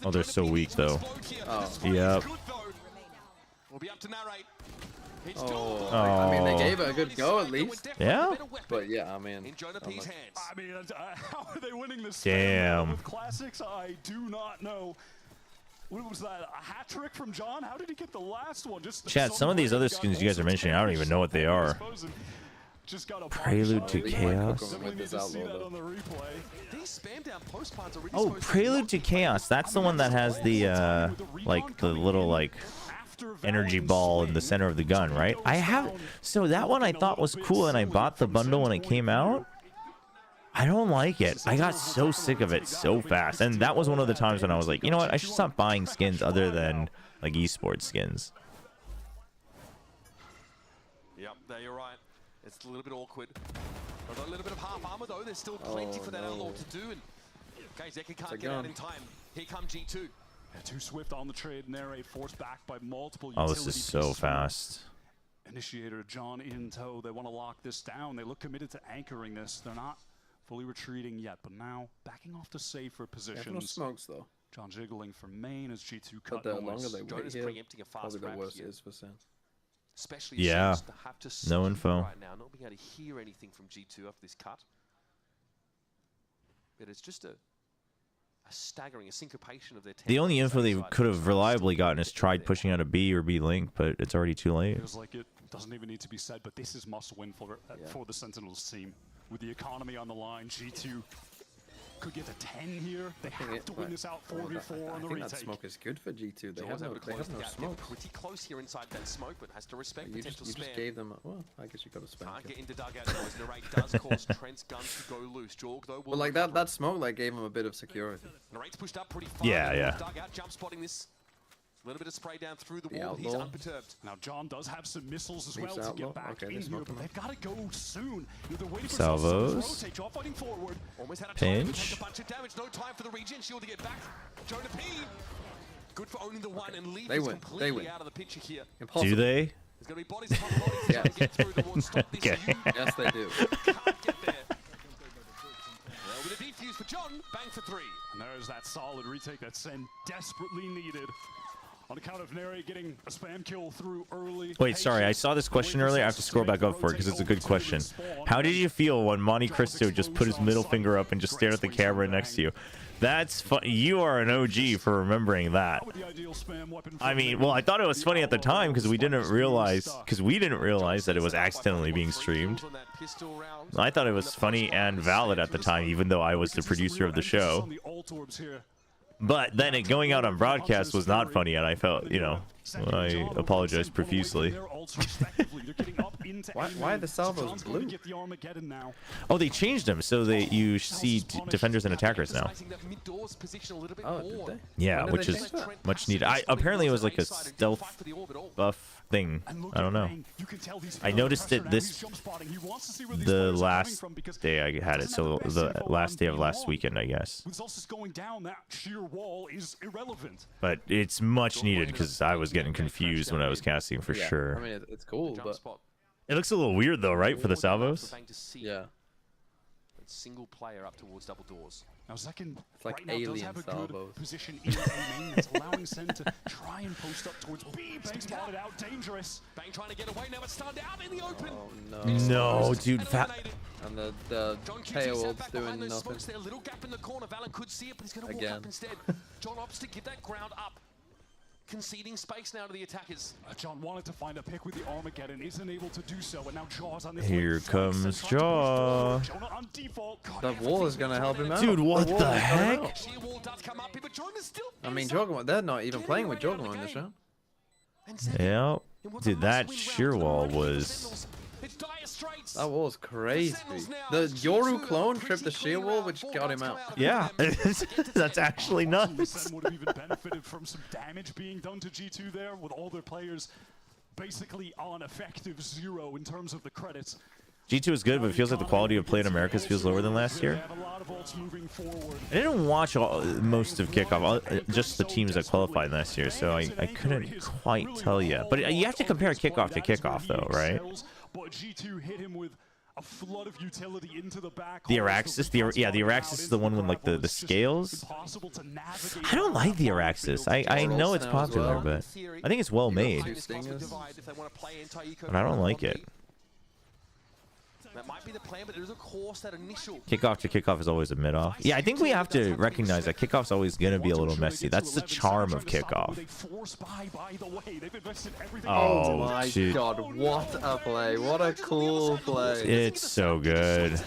Oh, they're so weak though. Yep. We'll be up to narrate. Oh, I mean, they gave it a good go at least. Yeah. But yeah, I mean, how are they winning this? Damn. With classics, I do not know. What was that? A hat trick from John? How did he get the last one? Just Chat, some of these other skins you guys are mentioning, I don't even know what they are. Prelude to Chaos. Oh, Prelude to Chaos. That's the one that has the like the little like energy ball in the center of the gun, right? So that one I thought was cool and I bought the bundle when it came out. I don't like it. I got so sick of it so fast. And that was one of the times when I was like, you know what? I should stop buying skins other than like esports skins. Yep, there you're right. It's a little bit awkward. Although a little bit of half armor though, there's still plenty for that outlaw to do. And okay, Zeki can't get out in time. Here comes G2. Too swift on the trade, and they're forced back by multiple. Oh, this is so fast. Initiator John in tow. They want to lock this down. They look committed to anchoring this. They're not fully retreating yet, but now backing off to safer positions. No smokes though. John jiggling for main as G2 cut. But the longer they wait here, probably the worse it is for SEN. Especially yeah. No info. Right now, not being able to hear anything from G2 after this cut. But it's just a staggering, a syncopation of their The only info they could have reliably gotten is tried pushing out a B or B link, but it's already too late. Feels like it doesn't even need to be said, but this is must win for the Sentinels team. With the economy on the line, G2 could get a 10 here. They have to win this out 4v4 on the retake. I think that smoke is good for G2. They have no smoke. Pretty close here inside that smoke, but has to respect potential spam. You just gave them. Well, I guess you got to spam. Can't get into dugout noise. Narrate does cause Trent's guns to go loose. Jorg though. But like that smoke like gave him a bit of security. Narrate's pushed up pretty far. Yeah. Dugout jump spotting this. A little bit of spray down through the wall. He's unperturbed. Now John does have some missiles as well to get back in here, but they've got to go soon. They're waiting for Salvos. Fighting forward. Almost had a Pinch. Take a bunch of damage. No time for the regen shield to get back. Jonah P. Good for owning the one and leaving completely out of the picture here. Impossible. Do they? There's going to be bodies upon bodies trying to get through the wall. Stop this. Okay. Yes, they do. Can't get there. Well, with a defuse for John, bang for 3. And there's that solid retake that SEN desperately needed. On account of Neri getting a spam kill through early. Wait, sorry, I saw this question earlier. I have to scroll back up for it because it's a good question. How did you feel when Monte Cristo just put his middle finger up and just stared at the camera next to you? That's fun. You are an OG for remembering that. I mean, well, I thought it was funny at the time because we didn't realize that it was accidentally being streamed. I thought it was funny and valid at the time, even though I was the producer of the show. But then it going out on broadcast was not funny, and I felt, you know, I apologize profusely. Why are the salvos blue? Oh, they changed them so that you see defenders and attackers now. Oh, did they? Yeah, which is much needed. Apparently it was like a stealth buff thing. I don't know. I noticed it the last day I had it, so the last day of last weekend, I guess. But it's much needed because I was getting confused when I was casting for sure. I mean, it's cool, but it looks a little weird though, right, for the salvos? Yeah. Single player up towards double doors. Now second, it's like right alien now does have a salvos. Good position in A main that's allowing Sen to try and post up towards B. Bang spotted out, dangerous. Bang trying to get away, now it's stunned out in the open. Oh no. No, dude. And the tail's doing nothing. There, little gap in the corner. Valen could see it, but he's going to walk up instead. John opts to get that ground up. Conceding space now to the attackers. John wanted to find a pick with the Armageddon, isn't able to do so, and now Jaw's on this. Here comes Jaw. That wall is gonna help him out. Dude, what the heck? I mean, Joggerman, they're not even playing with Joggerman in this round. Yeah, dude, that sheer wall was. That wall's crazy. The Yoru clone tripped the sheer wall, which got him out. Yeah, that's actually nuts. Would have even benefited from some damage being done to G2 there, with all their players basically on effective 0 in terms of the credits. G2 is good, but it feels like the quality of play in Americas feels lower than last year. I didn't watch most of kickoff, just the teams that qualified last year, so I couldn't quite tell you. But you have to compare kickoff to kickoff, though, right? But G2 hit him with a flood of utility into the back. The Araxis, the Araxis is the one with like the scales. I don't like the Araxis. I know it's popular, but I think it's well made. But I don't like it. That might be the plan, but there's of course that initial kickoff to kickoff is always a mid-off. Yeah, I think we have to recognize that kickoff's always gonna be a little messy. That's the charm of kickoff. Oh my god, what a play. What a cool play. It's so good.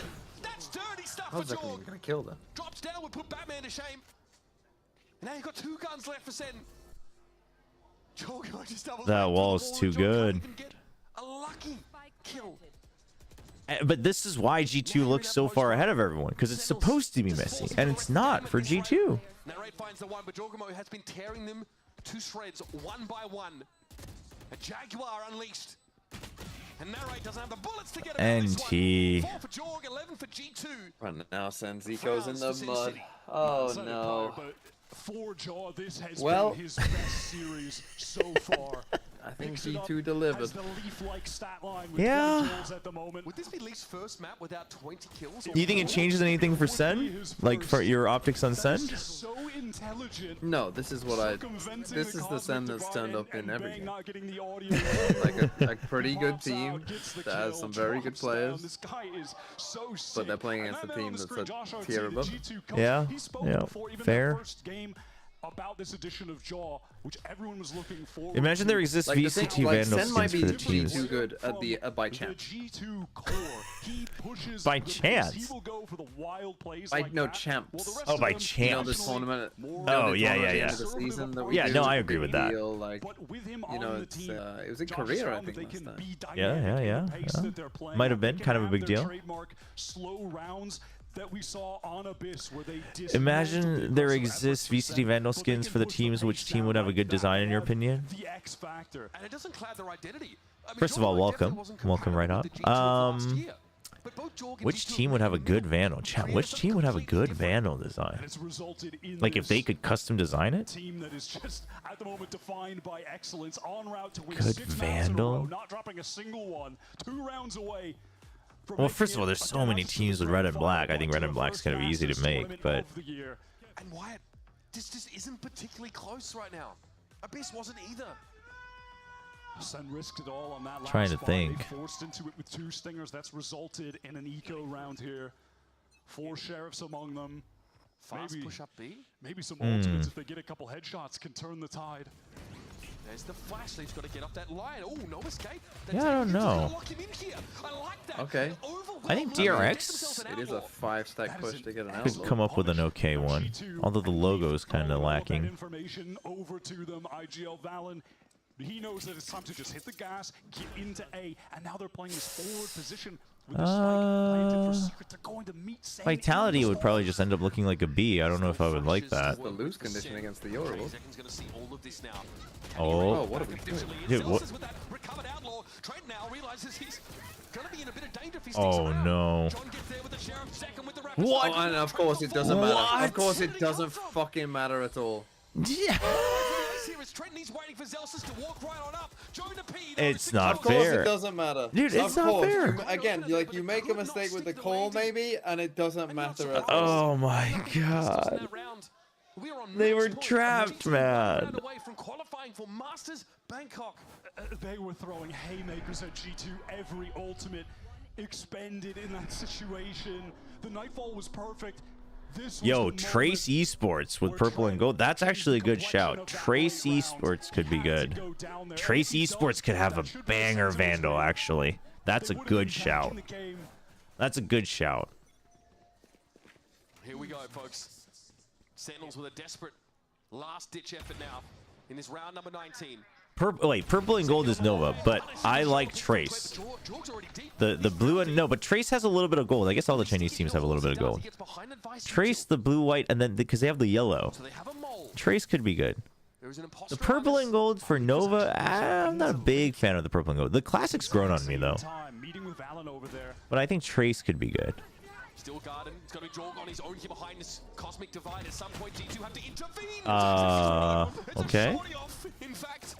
How's that gonna kill them? Drops down, would put Batman to shame. Now you've got 2 guns left for Sen. That wall's too good. A lucky kill. But this is why G2 looks so far ahead of everyone, because it's supposed to be messy, and it's not for G2. Narrate finds the one, but Jorgamo has been tearing them to shreds one by one. A Jaguar unleashed. And Narrate doesn't have the bullets to get him. NT. 4 for Jorg, 11 for G2. Right now, Zico's in the mud. Oh no. For Jaw, this has been his best series so far. I think G2 delivered. Yeah. Would this be Leaf's first map without 20 kills? Do you think it changes anything for Sen? Like for your optics on Sen? No, this is what this is the Sen that's turned up in every game. Like a pretty good team that has some very good players, but they're playing against a team that's a tier above. Yeah, fair. About this edition of Jaw, which everyone was looking for. Imagine there exists VCT Vandal skins for the teams. Too good at the by chance. By chance. No, champs. Oh, by chance. You know, this tournament. Oh yeah. Yeah, no, I agree with that. Like, you know, it was in Korea, I think, last time. Yeah. Might have been kind of a big deal. Slow rounds that we saw on Abyss where they imagine there exists VCT Vandal skins for the teams. Which team would have a good design in your opinion? And it doesn't cloud their identity. First of all, welcome right up. Which team would have a good Vandal? Chat, which team would have a good Vandal design? Like if they could custom design it? Good Vandal? Not dropping a single one. 2 rounds away. Well, first of all, there's so many teams with red and black. I think red and black's kind of easy to make, but and Wyatt, this just isn't particularly close right now. Abyss wasn't either. SEN risked it all on that last Trying to fight. think. They forced into it with 2 stingers. That's resulted in an eco round here. 4 sheriffs among them. Fast push up B. Maybe some ultimates if they get a couple headshots can turn the tide. There's the flash. He's got to get up that line. Oh, no escape. Yeah, I don't know. Lock him in here. I like that. Okay. I think DRX It is a 5-stack push to get an could outlaw. come up with an okay one, although the logo is kind of lacking. Information over to them. IGL Valen. He knows that it's time to just hit the gas, get into A, and now they're playing this forward position with the spike planted for secret. They're going to meet SEN. Vitality would probably just end up looking like a B. I don't know if I would like that. The lose condition against the Euro. Oh, what are we doing? Dude, what? Oh no. What? Oh, and of course it doesn't matter. Of course it doesn't fucking matter at all. Yeah. It's not fair. Of course it doesn't matter. Dude, it's not fair. Again, you make a mistake with the call maybe, and it doesn't matter at Oh all. my god. They were trapped, man. They were throwing haymakers at G2. Every ultimate expended in that situation. The Nightfall was perfect. Yo, Trace Esports with purple and gold. That's actually a good shout. Trace Esports could be good. Trace Esports could have a banger Vandal, actually. That's a good shout. That's a good shout. Here we go, folks. Sentinels with a desperate last-ditch effort now in this round number 19. Purple and gold is Nova, but I like Trace. The blue and no, but Trace has a little bit of gold. I guess all the Chinese teams have a little bit of gold. Trace, the blue, white, and then because they have the yellow. Trace could be good. The purple and gold for Nova, I'm not a big fan of the purple and gold. The classic's grown on me though. But I think Trace could be good. Still Garden, it's going to be Jorg on his own here behind this cosmic divide. At some point, G2 have to intervene. Okay. In fact,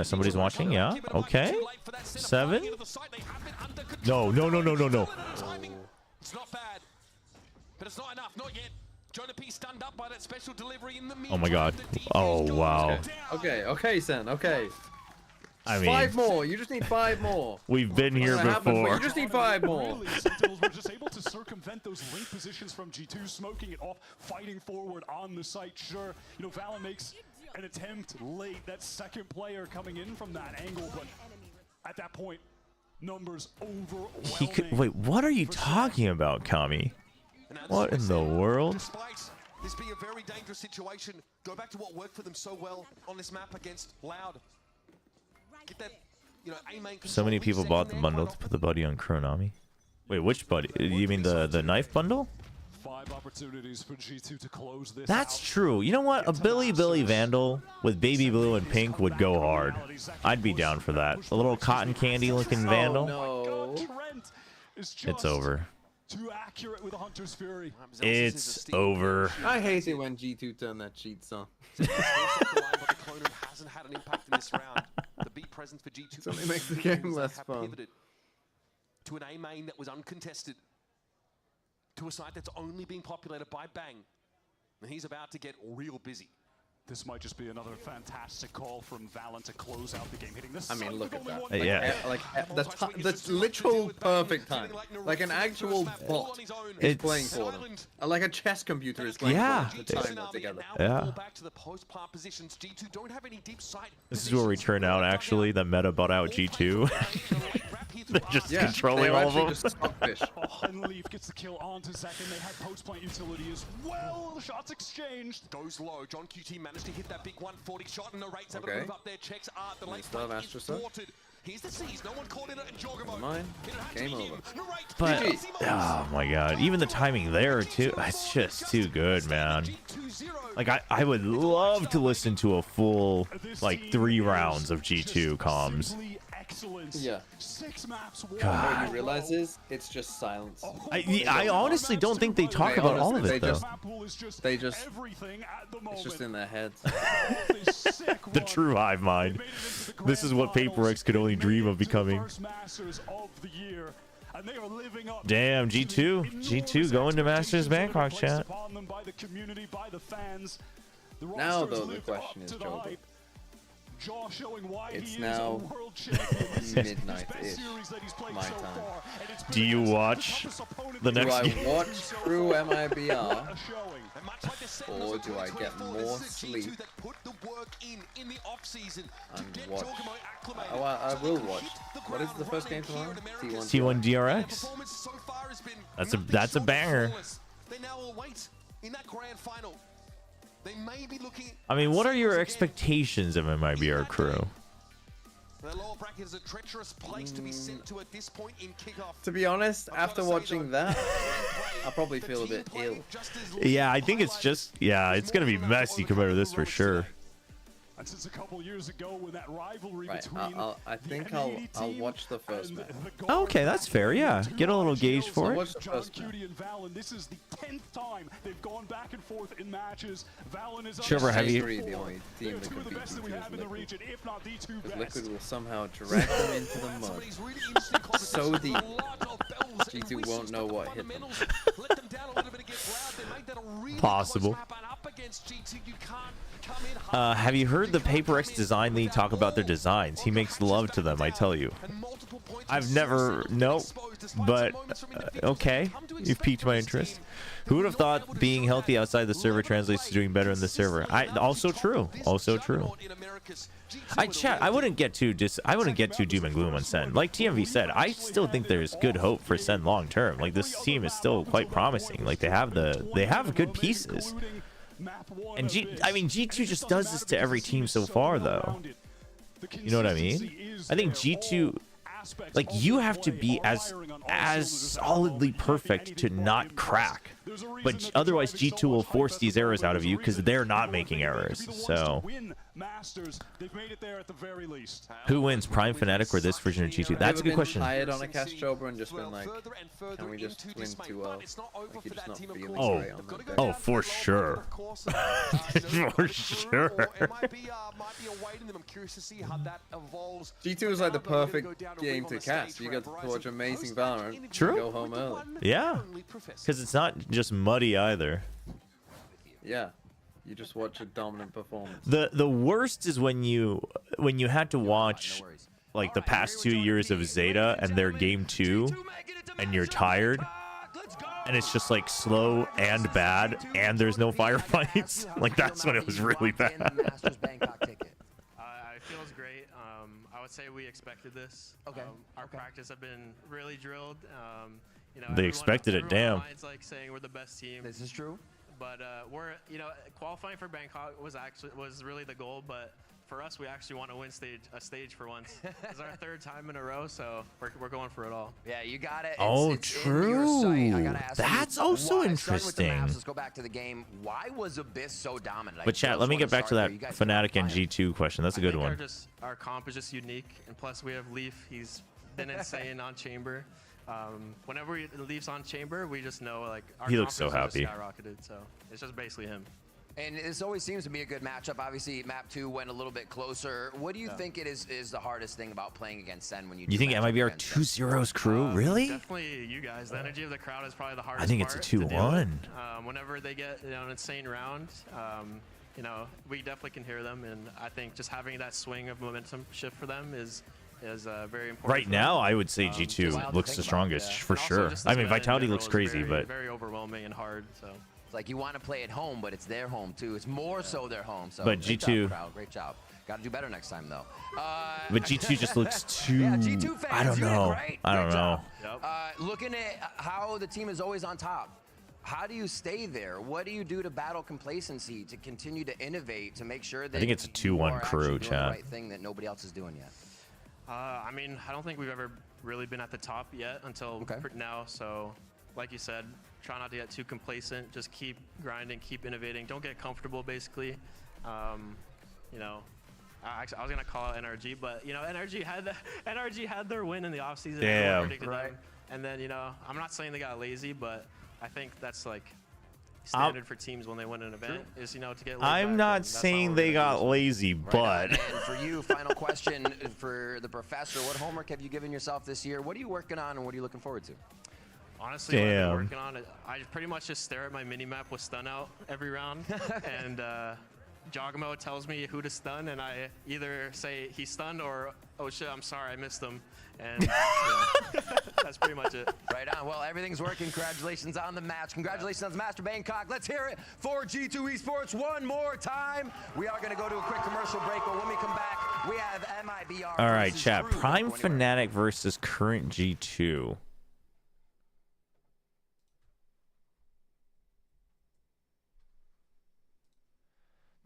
somebody's watching, yeah. Okay. 7. No. it's not bad, but it's not enough, not yet. Jonah P stunned up by that special delivery in the Oh my god. Oh wow. Okay, Sen. Okay. I mean, 5 more. You just need 5 more. We've been here before. You just need 5 more. Sentinels were just able to circumvent those link positions from G2, smoking it off, fighting forward on the site. Sure, Valen makes an attempt late. That second player coming in from that angle, but at that point, numbers overwhelming. He could wait. What are you talking about, Kami? What in the world? Despite this being a very dangerous situation, go back to what worked for them so well on this map against Loud. Get that, A main So many people bought the bundle to put the buddy on Chronami. Wait, which buddy? You mean the knife bundle? 5 opportunities for G2 to close this. That's true. You know what? A Billy Vandal with baby blue and pink would go hard. I'd be down for that. A little cotton candy looking Vandal. Oh, no. It's over. Too accurate with a Hunter's Fury. It's over. I hate it when G2 turn that cheats on. hasn't had an impact in this round. The B presence for G2 Something makes the game less fun. To an A main that was uncontested, to a site that's only being populated by Bang, and he's about to get real busy. This might just be another fantastic call from Valen to close out the game, hitting this. I mean, look at that. Yeah. That's literal perfect time. Like an actual bot is playing for them. Like a chess computer is playing for them. The time together. Yeah. This is where we turn out, actually, the meta bought out G2. They're just controlling all of them. And Leaf gets the kill onto second. They had post-plant utility as well. Shots exchanged. Goes low. John QT managed to hit that big 140 shot, and Narrate's able to move up their checks. The late is thwarted. Here's the C's. No one called in it, and Jorgamo. Mine. Game over. But, oh my god. Even the timing there, too. It's just too good, man. Like, I would love to listen to a full, like, 3 rounds of G2 comms. Yeah. 6 maps. God. What you realize is it's just silence. I honestly don't think they talk about all of it though. They just it's just in their heads. The true hive mind. This is what PaperX could only dream of becoming. Damn, G2 going to Masters Bangkok, chat. Now, though, the question is, Chobra. It's now midnight-ish, my time. Do you watch the next game? Do I watch through MIBR, or do I get more sleep and watch? I will watch. What is the first game tomorrow? T1 DRX. That's a banger. They now await in that grand final. They may be looking. I mean, what are your expectations of MIBR crew? The lower bracket is a treacherous place to be sent to at this point in kickoff. To be honest, after watching that, I probably feel a bit ill. Yeah, I think it's just, it's going to be messy compared to this for sure. And since a couple years ago when that rivalry between I think I'll watch the first match. Okay, that's fair. Yeah, get a little gauge for it. This is the 10th time they've gone back and forth in matches. Valen is Chobra, have you? The only team that could beat Liquid. Because Liquid will somehow drag them into the mud so deep. G2 won't know what hit them. Possible. Have you heard the Paper X design lead talk about their designs? He makes love to them, I tell you. I've never, but okay, you've piqued my interest. Who would have thought being healthy outside the server translates to doing better in the server? Also true. I wouldn't get too doom and gloom on SEN. Like TMV said, I still think there's good hope for SEN long term. Like this team is still quite promising. Like they have good pieces. And G2 just does this to every team so far, though. You know what I mean? I think G2, like, you have to be as solidly perfect to not crack. But otherwise, G2 will force these errors out of you because they're not making errors. So, who wins, Prime Fnatic or this version of G2? That's a good question. Tired on a cast Chobra and just been like, can we just win 2-0? Like you're just not feeling great on the day. Oh, for sure. For sure. G2 is like the perfect game to cast. You get to watch amazing Valorant. True. Go home early. Yeah. Because it's not just muddy either. Yeah. You just watch a dominant performance. The worst is when you had to watch like the past 2 years of Zeta and their game 2 and you're tired and it's just like slow and bad and there's no firefights. Like that's when it was really bad. It feels great. I would say we expected this. Okay. Our practice have been really drilled. You know, they expected it. Damn. It's like saying we're the best team. This is true. But we're, qualifying for Bangkok was really the goal. But for us, we actually want to win a stage for once. It's our 3rd time in a row, so we're going for it all. Yeah, you got it. It's true. That's also interesting. Let's go back to the game. Why was Abyss so dominant? But chat, let me get back to that Fnatic and G2 question. That's a good one. Our comp is just unique, and plus we have Leaf. He's been insane on Chamber. Whenever Leaf's on Chamber, we just know like our he looks so happy. Skyrocketed, so it's just basically him. And this always seems to be a good matchup. Obviously, map 2 went a little bit closer. What do you think is the hardest thing about playing against SEN when you? You think MIBR 2-0's crew? Really? Definitely you guys. The energy of the crowd is probably the hardest. I think it's a 2-1. Whenever they get an insane round, we definitely can hear them, and I think just having that swing of momentum shift for them is very important. Right now, I would say G2 looks the strongest for sure. I mean, Vitality looks crazy, but very overwhelming and hard. So it's like you want to play at home, but it's their home too. It's more so their home. So but G2, great job. Got to do better next time though. But G2 just looks too. G2 fans, I don't know. I don't know. Looking at how the team is always on top. How do you stay there? What do you do to battle complacency, to continue to innovate, to make sure that I think it's a 2-1 crew, chat. The right thing that nobody else is doing yet. I mean, I don't think we've ever really been at the top yet until now. So, like you said, try not to get too complacent. Just keep grinding, keep innovating. Don't get comfortable, basically. I was gonna call out NRG, but NRG had their win in the offseason. Damn. Right. And then I'm not saying they got lazy, but I think that's like standard for teams when they win an event is to get laid I'm back, not saying they got lazy, but and for you, final question for the professor, what homework have you given yourself this year? What are you working on and what are you looking forward to? Honestly, what I've been working on, I pretty much just stare at my mini map with stun out every round and Jogamo tells me who to stun, and I either say he's stunned or, oh shit, I'm sorry, I missed him. And that's pretty much it. Right on. Well, everything's working. Congratulations on the match. Congratulations on Master Bangkok. Let's hear it for G2 Esports one more time. We are going to go to a quick commercial break, but when we come back, we have MIBR. All right, chat. Prime Fnatic versus current G2.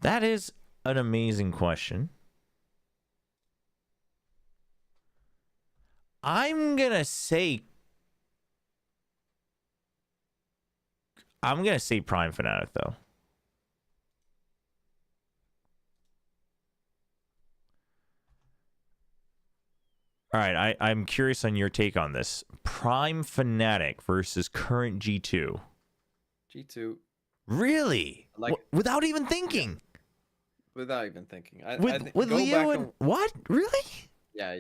That is an amazing question. I'm gonna say Prime Fnatic though. All right, I'm curious on your take on this. Prime Fnatic versus current G2. G2. Really? Without even thinking? Without even thinking. With Leo and what? Really? Yeah.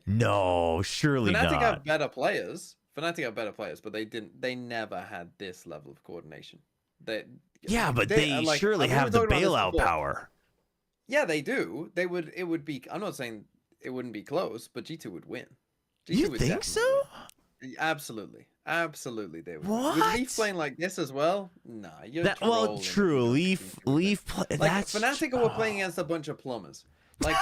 No, surely Fnatic not. have better players. Fnatic have better players, but they never had this level of coordination. They surely have the bailout power. Yeah, they do. It would be, I'm not saying it wouldn't be close, but G2 would win. You think so? Absolutely. Absolutely they would. What? With Leaf playing like this as well? Nah, you're true. Leaf that's Fnatic were playing against a bunch of plumbers. Like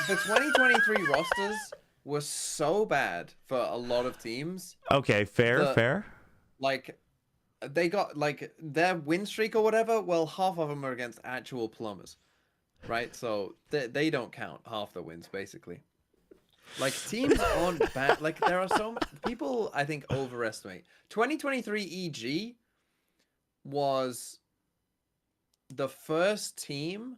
the 2023 rosters were so bad for a lot of teams. Okay, fair. Like they got like their win streak or whatever, well, half of them are against actual plumbers. Right? So they don't count half the wins basically. Like teams aren't bad. Like there are so many people I think overestimate. 2023 EG was the first team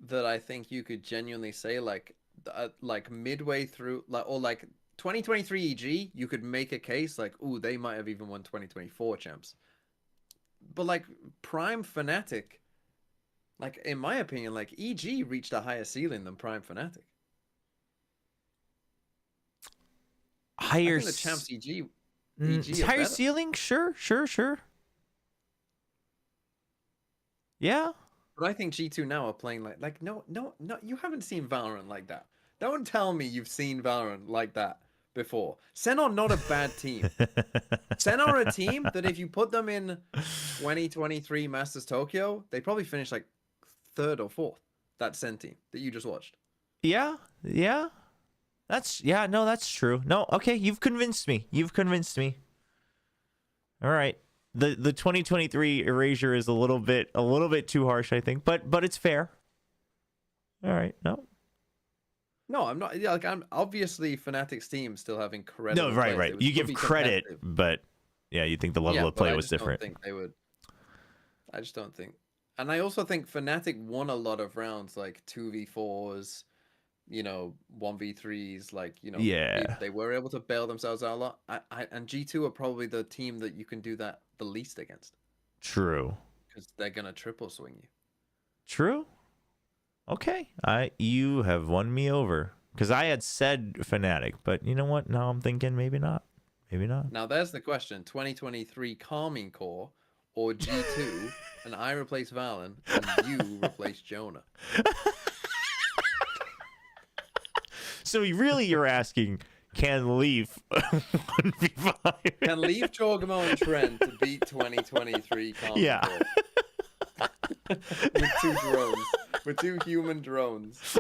that I think you could genuinely say like midway through like 2023 EG, you could make a case like, ooh, they might have even won 2024 champs. But like Prime Fnatic, like in my opinion, like EG reached a higher ceiling than Prime Fnatic. Higher the champs EG higher ceiling? Sure. Yeah. But I think G2 now are playing like no, you haven't seen Valorant like that. Don't tell me you've seen Valorant like that before. SEN are not a bad team. SEN are a team that if you put them in 2023 Masters Tokyo, they probably finish like 3rd or 4th. That SEN team that you just watched. Yeah. That's true. No, okay, you've convinced me. All right. The 2023 erasure is a little bit too harsh, I think, but it's fair. All right. No, I'm not. Yeah, like I'm obviously Fnatic's team still have incredible. No, right. You give credit, but yeah, you think the level of play was different. I don't think they would. I just don't think. And I also think Fnatic won a lot of rounds, like 2v4s, 1v3s, like, yeah, they were able to bail themselves out a lot. And G2 are probably the team that you can do that the least against. True. Because they're gonna triple swing you. True. Okay, you have won me over because I had said Fnatic, but you know what? Now I'm thinking maybe not. Now there's the question: 2023 Calming Core or G2, and I replace Valen and you replace Jonah. So really, you're asking, can Leaf 1v5? Can Leaf, Chogamo, and Trent to beat 2023 Calming Core? With 2 drones. With 2 human drones.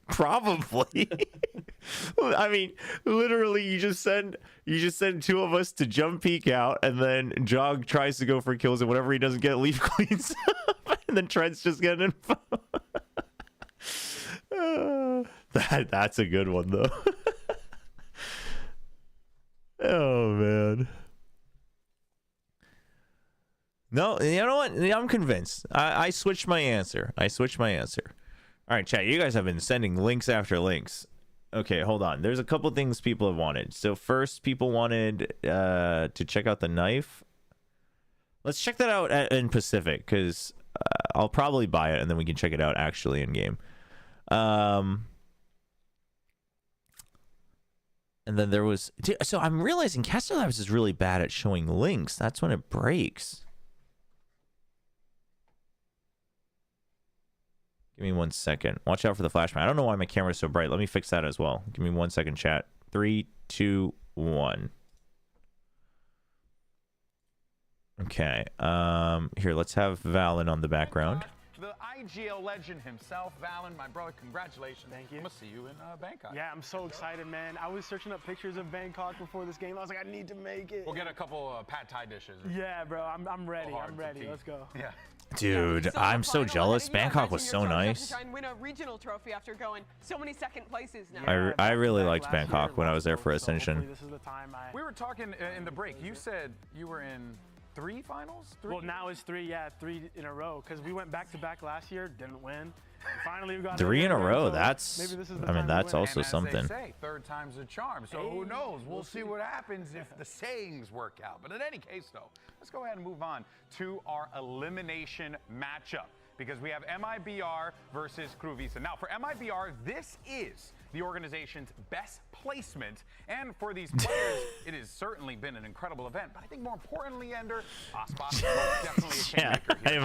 Probably. I mean, literally, you just send 2 of us to jump peek out, and then Jog tries to go for kills, and whatever he doesn't get, Leaf cleans up, and then Trent's just getting info. That's a good one though. Oh man. No, you know what? I'm convinced. I switched my answer. All right, chat. You guys have been sending links after links. Okay, hold on. There's a couple things people have wanted. So first, people wanted to check out the knife. Let's check that out in Pacific because I'll probably buy it and then we can check it out actually in game. And then there was... So I'm realizing Caster Labs is really bad at showing links. That's when it breaks. Give me 1 second. Watch out for the flashbang. I don't know why my camera's so bright. Let me fix that as well. Give me 1 second, chat. 3, 2, 1. Okay. Here, let's have Valen on the background. The IGL legend himself, Valen, my brother, congratulations. Thank you. I'm gonna see you in Bangkok. Yeah, I'm so excited, man. I was searching up pictures of Bangkok before this game. I was like, I need to make it. We'll get a couple pad thai dishes. Yeah, bro, I'm ready. I'm ready. Let's go. Yeah. Dude, I'm so jealous. Bangkok was so nice. Try and win a regional trophy after going so many second places now. I really liked Bangkok when I was there for Ascension. This is the time We were talking in the break. You said you were in 3 finals? 3? Well, now it's 3, yeah, 3 in a row. Because we went back-to-back last year, didn't win. And finally, we got 3 in a row. So that's, maybe this is the I mean, that's also and as something. They say, third time's a charm. So who knows? We'll see what happens if the sayings work out. But in any case, though, let's go ahead and move on to our elimination matchup. Because we have MIBR versus KRU. Now, for MIBR, this is the organization's best placement. And for these players, it has certainly been an incredible event. But I think more importantly, Ender, Ospas is definitely a kingmaker here.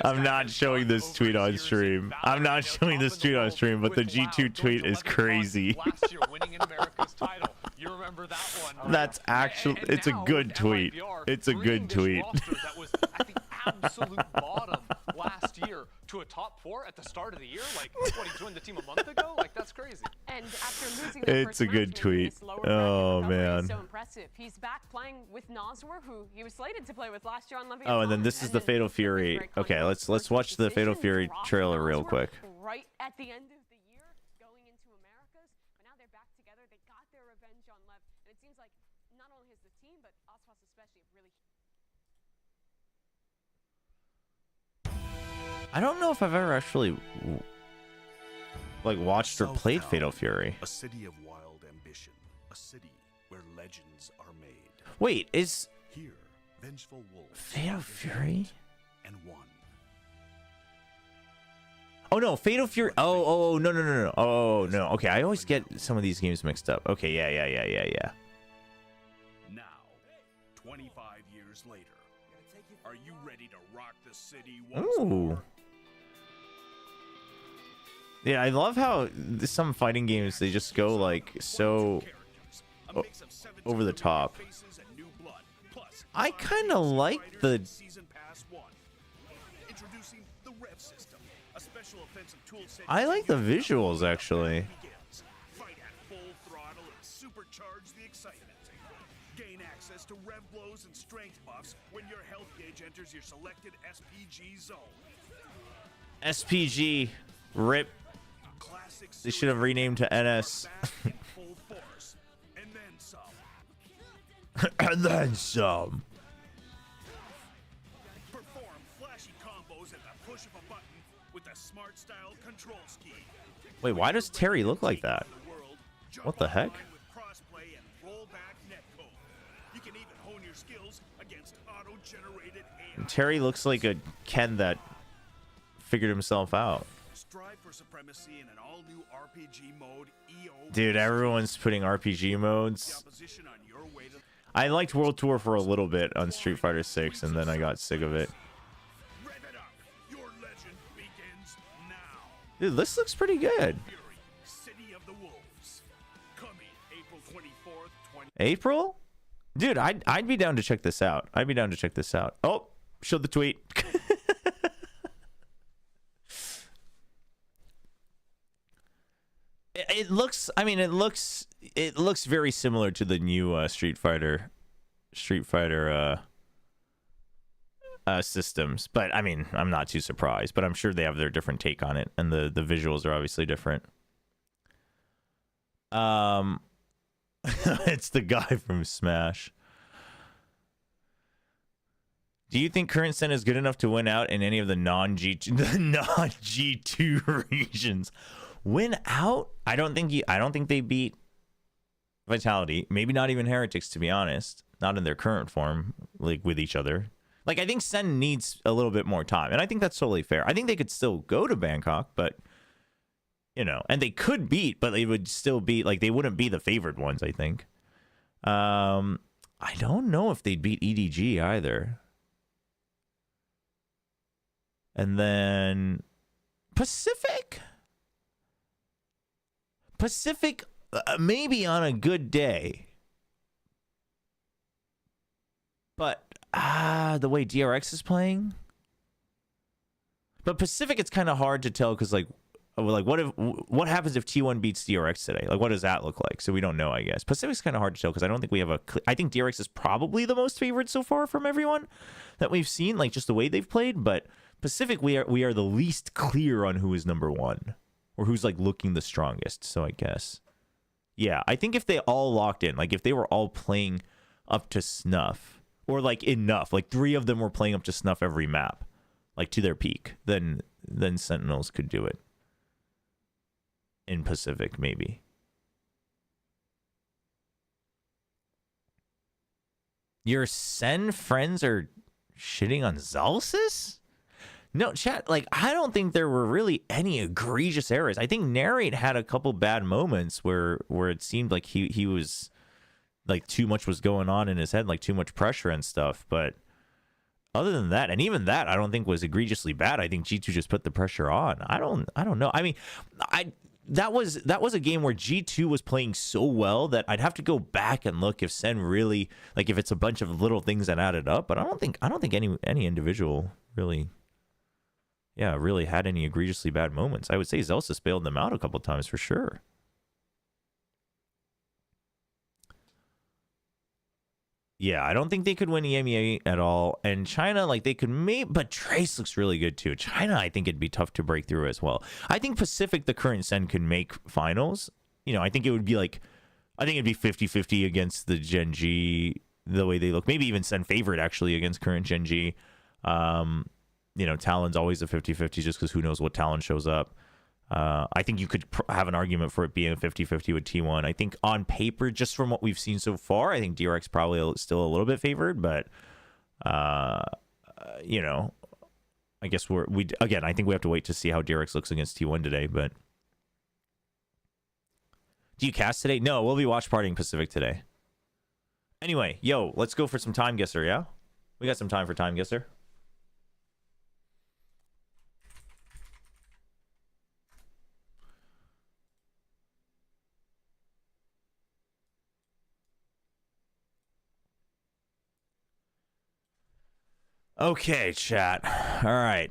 I'm not showing this tweet on stream. I'm not showing this tweet on stream, but the G2 tweet is crazy. Last year, winning an America's title. You remember that one? That's actually, it's a good tweet. It's a good tweet. That was at the absolute bottom last year to a top 4 at the start of the year. Like, what, he joined the team a month ago? Like, that's crazy. And after losing It's a good tweet. Oh, man. So impressive. He's back playing with Nazwar, who he was slated to play with last year on Levy. Oh, and then this is the Fatal Fury. Okay, let's watch the Fatal Fury trailer real quick. Right at the end of the year, going into Americas, but now they're back together. They got their revenge on Lev, and it seems like not only has the team, but Ospas especially have really. I don't know if I've ever actually like watched or played Fatal Fury. A city of wild ambition, a city where legends are made. Wait, is here vengeful wolves Fatal Fury? And one. Oh no, Fatal Fury. Oh no. Oh no. Okay, I always get some of these games mixed up. Okay, yeah. Now, 25 years later, are you ready to rock the city once more? Yeah, I love how some fighting games, they just go like so over the top. I kind of like the I like the visuals actually. Fight at full throttle and supercharge the excitement. Gain access to rev blows and strength buffs when your health gauge enters your selected SPG zone. SPG RIP. They should have renamed to NS. Full force, and then some. And then some. Perform flashy combos at the push of a button with the smart style control scheme. Wait, why does Terry look like that? What the heck? Crossplay and rollback netcode. You can even hone your skills against auto-generated AI. Terry looks like a Ken that figured himself out. Strive for supremacy in an all-new RPG mode. Dude, everyone's putting RPG modes. I liked World Tour for a little bit on Street Fighter 6, and then I got sick of it. Dude, this looks pretty good. April? Dude, I'd be down to check this out. Oh, showed the tweet. It looks, I mean, it looks very similar to the new Street Fighter systems, but I mean, I'm not too surprised, but I'm sure they have their different take on it, and the visuals are obviously different. It's the guy from Smash. Do you think current SEN is good enough to win out in any of the non-G2 regions? Win out? I don't think they beat Vitality. Maybe not even Heretics, to be honest. Not in their current form, like with each other. Like, I think SEN needs a little bit more time, and I think that's totally fair. I think they could still go to Bangkok, but you know, and they could beat, but they would still be like, they wouldn't be the favored ones, I think. I don't know if they'd beat EDG either. And then Pacific maybe on a good day, but the way DRX is playing. But Pacific, it's kind of hard to tell because like what happens if T1 beats DRX today? Like, what does that look like? So we don't know, I guess. Pacific's kind of hard to tell because I don't think we have I think DRX is probably the most favored so far from everyone that we've seen, like just the way they've played. But Pacific, we are the least clear on who is number one or who's like looking the strongest. So I guess, yeah, I think if they all locked in, like if they were all playing up to snuff or like enough, like 3 of them were playing up to snuff every map, like to their peak, then Sentinels could do it. In Pacific, maybe. Your SEN friends are shitting on Zalsis? No, chat, like, I don't think there were really any egregious errors. I think Narrate had a couple bad moments where it seemed like he was, like, too much was going on in his head, like, too much pressure and stuff, but other than that, and even that, I don't think was egregiously bad. I think G2 just put the pressure on. I don't know. I mean, that was a game where G2 was playing so well that I'd have to go back and look if SEN really, like, if it's a bunch of little things that added up. But I don't think any individual really had any egregiously bad moments. I would say Zelsis bailed them out a couple times for sure. Yeah, I don't think they could win EMEA at all. And China, like, they could but Trace looks really good too. China, I think it'd be tough to break through as well. I think Pacific, the current SEN, could make finals. You know, I think it would be like, I think it'd be 50-50 against the Gen G, the way they look. Maybe even SEN favorite, actually, against current Gen G. You know, Talon's always a 50-50 just because who knows what Talon shows up. I think you could have an argument for it being a 50-50 with T1. I think on paper, just from what we've seen so far, I think DRX probably still a little bit favored, but you know, I guess I think we have to wait to see how DRX looks against T1 today. But do you cast today? No, we'll be watch partying Pacific today. Anyway, yo, let's go for some time guesser. Yeah, we got some time for time guesser. Okay, chat. All right.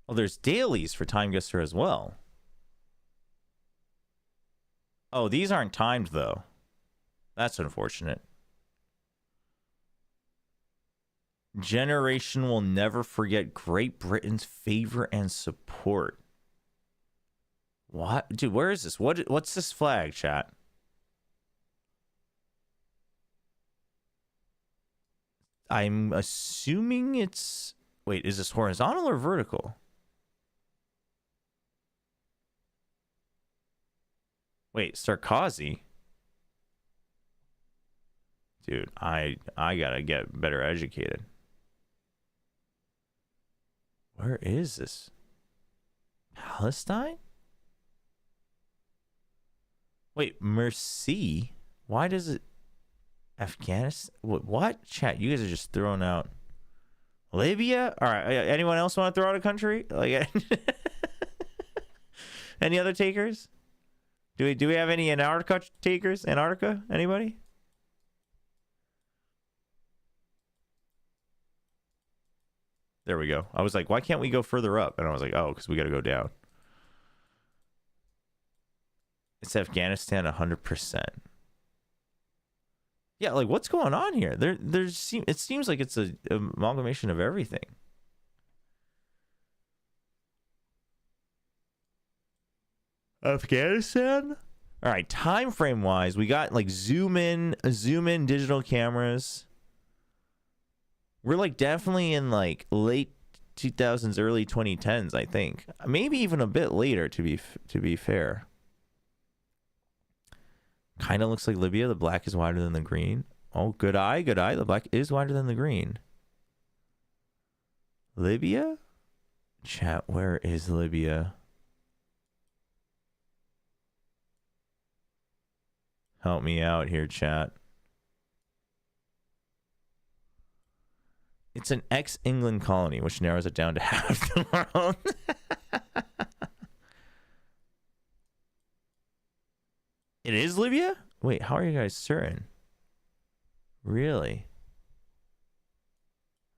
Well, there's dailies for Time Guesser as well. Oh, these aren't timed, though. That's unfortunate. Generation will never forget Great Britain's favor and support. What? Dude, where is this? What's this flag, chat? I'm assuming it's... Wait, is this horizontal or vertical? Wait, Sarkozy? Dude, I gotta get better educated. Where is this? Palestine? Wait, Mercy? Why does it... Afghanistan? What? Chat, you guys are just throwing out Libya? All right, anyone else want to throw out a country? Like, any other takers? Do we have any Antarctica takers? Antarctica? Anybody? There we go. I was like, why can't we go further up? And I was like, oh, because we got to go down. It's Afghanistan 100%. Yeah, like, what's going on here? It seems like it's an amalgamation of everything. Afghanistan? All right, time frame wise, we got like zoom in digital cameras. We're like definitely in like late 2000s, early 2010s, I think. Maybe even a bit later, to be fair. Kind of looks like Libya. The black is wider than the green. Oh, good eye, good eye. The black is wider than the green. Libya? Chat, where is Libya? Help me out here, chat. It's an ex-England colony, which narrows it down to half the world. It is Libya? Wait, how are you guys certain? Really?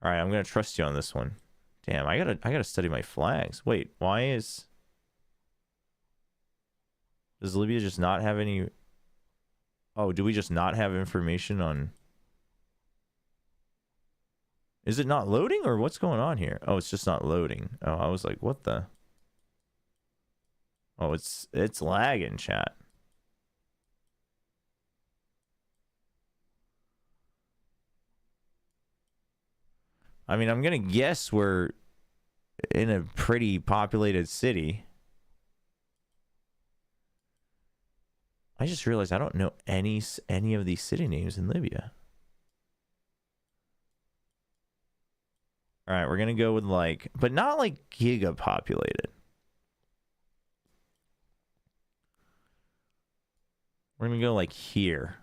All right, I'm gonna trust you on this one. Damn, I gotta study my flags. Wait, why is... Does Libya just not have any... Oh, do we just not have information on... Is it not loading or what's going on here? Oh, it's just not loading. Oh, I was like, what the... Oh, it's lagging, chat. I mean, I'm gonna guess we're in a pretty populated city. I just realized I don't know any of these city names in Libya. All right, we're gonna go with like, but not like giga populated. We're gonna go like here.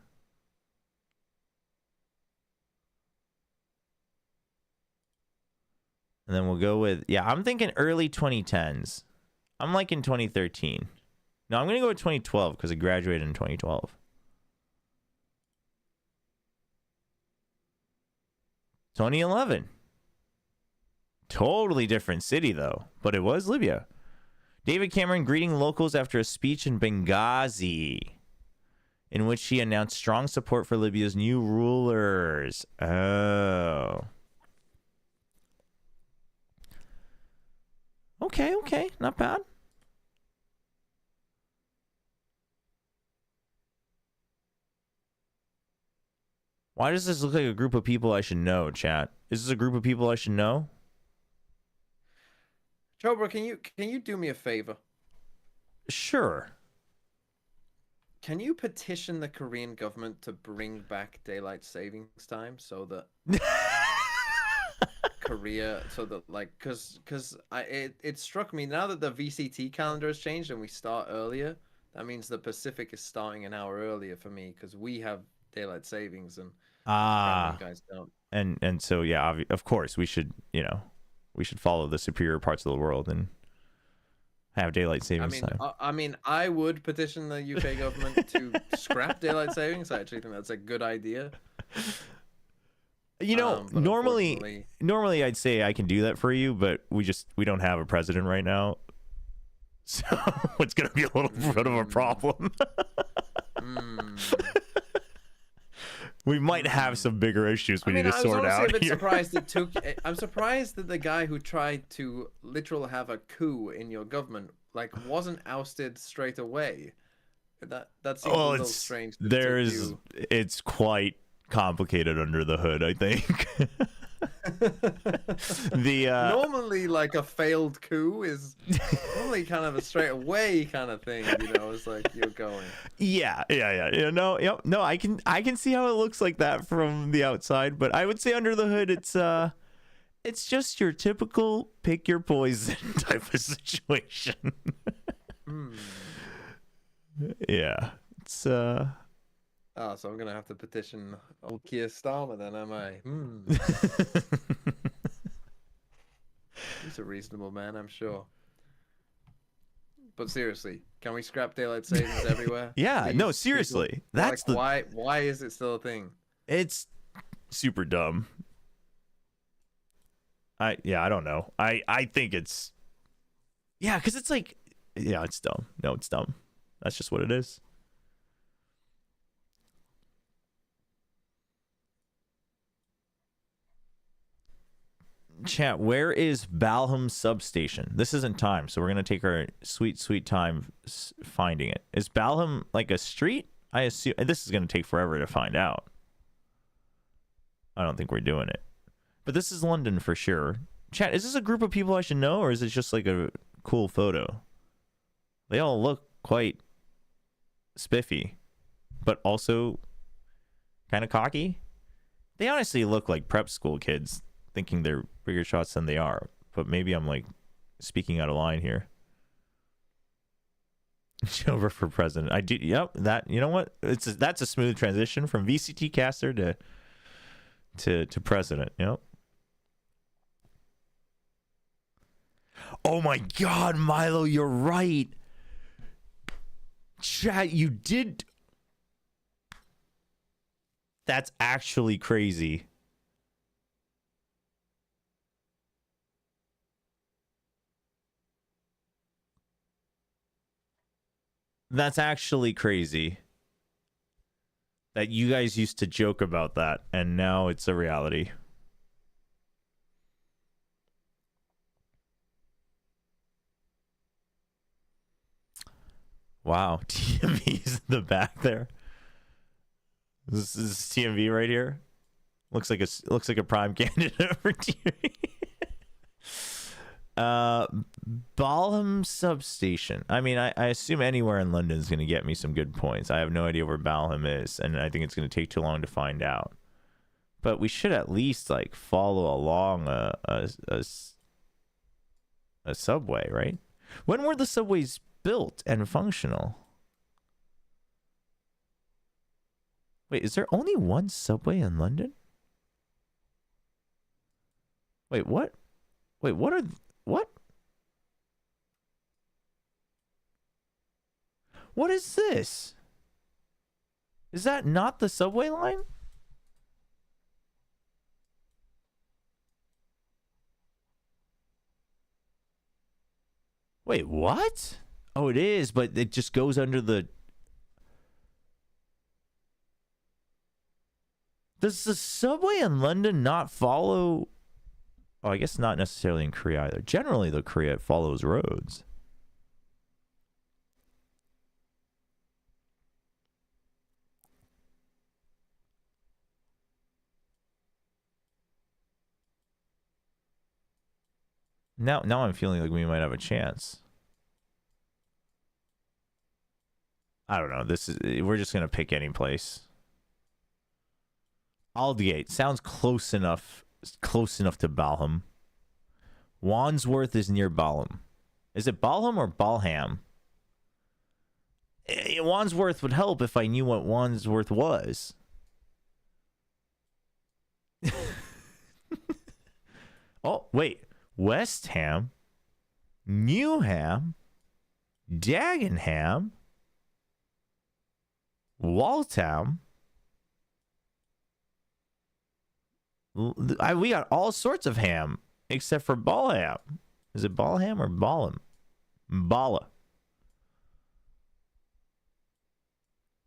And then we'll go with, yeah, I'm thinking early 2010s. I'm like in 2013. No, I'm going to go with 2012 because I graduated in 2012. 2011. Totally different city, though. But it was Libya. David Cameron greeting locals after a speech in Benghazi, in which he announced strong support for Libya's new rulers. Oh. Okay, okay. Not bad. Why does this look like a group of people I should know, chat? Is this a group of people I should know? Chobra, can you do me a favor? Sure. Can you petition the Korean government to bring back daylight savings time so that Korea, so that like, cause it struck me now that the VCT calendar has changed and we start earlier. That means the Pacific is starting an hour earlier for me because we have daylight savings and you guys don't. And so yeah, of course we should, you know, we should follow the superior parts of the world and have daylight savings time. I mean, I would petition the UK government to scrap daylight savings. I actually think that's a good idea. You know, normally I'd say I can do that for you, but we don't have a president right now. So it's going to be a little bit of a problem. We might have some bigger issues we need to sort out. I'm a bit surprised it took. I'm surprised that the guy who tried to literally have a coup in your government wasn't ousted straight away. That seems a little strange. It's quite complicated under the hood, I think. Normally, like a failed coup is normally kind of a straight away kind of thing, you know. It's like you're going. Yeah. No, I can see how it looks like that from the outside, but I would say under the hood, it's just your typical pick your poison type of situation. Yeah, it's Oh, so I'm gonna have to petition old Keir Starmer then, am I? He's a reasonable man, I'm sure. But seriously, can we scrap daylight savings everywhere? Yeah, Please, no, seriously. people, That's why is it still a thing? It's super dumb. I don't know. I think it's because it's like it's dumb. No, it's dumb. That's just what it is. Chat, where is Balham substation? This isn't time, so we're gonna take our sweet time finding it. Is Balham like a street? I assume this is gonna take forever to find out. I don't think we're doing it, but this is London for sure. Chat, is this a group of people I should know, or is it just like a cool photo? They all look quite spiffy, but also kind of cocky. They honestly look like prep school kids thinking they're bigger shots than they are, but maybe I'm like speaking out of line here. Chobra for president. I do. Yep. That, you know what? That's a smooth transition from VCT caster to president. Yep. Oh my God, Milo, you're right. Chat, you did. That's actually crazy. That's actually crazy. That you guys used to joke about that, and now it's a reality. Wow, TMV's in the back there. This is TMV right here. Looks like a prime candidate for TMV. Balham substation. I mean, I assume anywhere in London is going to get me some good points. I have no idea where Balham is, and I think it's going to take too long to find out. But we should at least like follow along a subway, right? When were the subways built and functional? Wait, is there only one subway in London? Wait, what? Wait, what? What is this? Is that not the subway line? Wait, what? Oh, it is, but it just goes under the... Does the subway in London not follow... Oh, I guess not necessarily in Korea either. Generally, the Korea follows roads. Now I'm feeling like we might have a chance. I don't know. We're just gonna pick any place. Aldgate sounds close enough. Close enough to Balham. Wandsworth is near Balham. Is it Balham or Balham? Wandsworth would help if I knew what Wandsworth was. Oh, wait. West Ham, Newham, Dagenham, Waltham. We got all sorts of ham except for Balham. Is it Balham or Balham? Bala.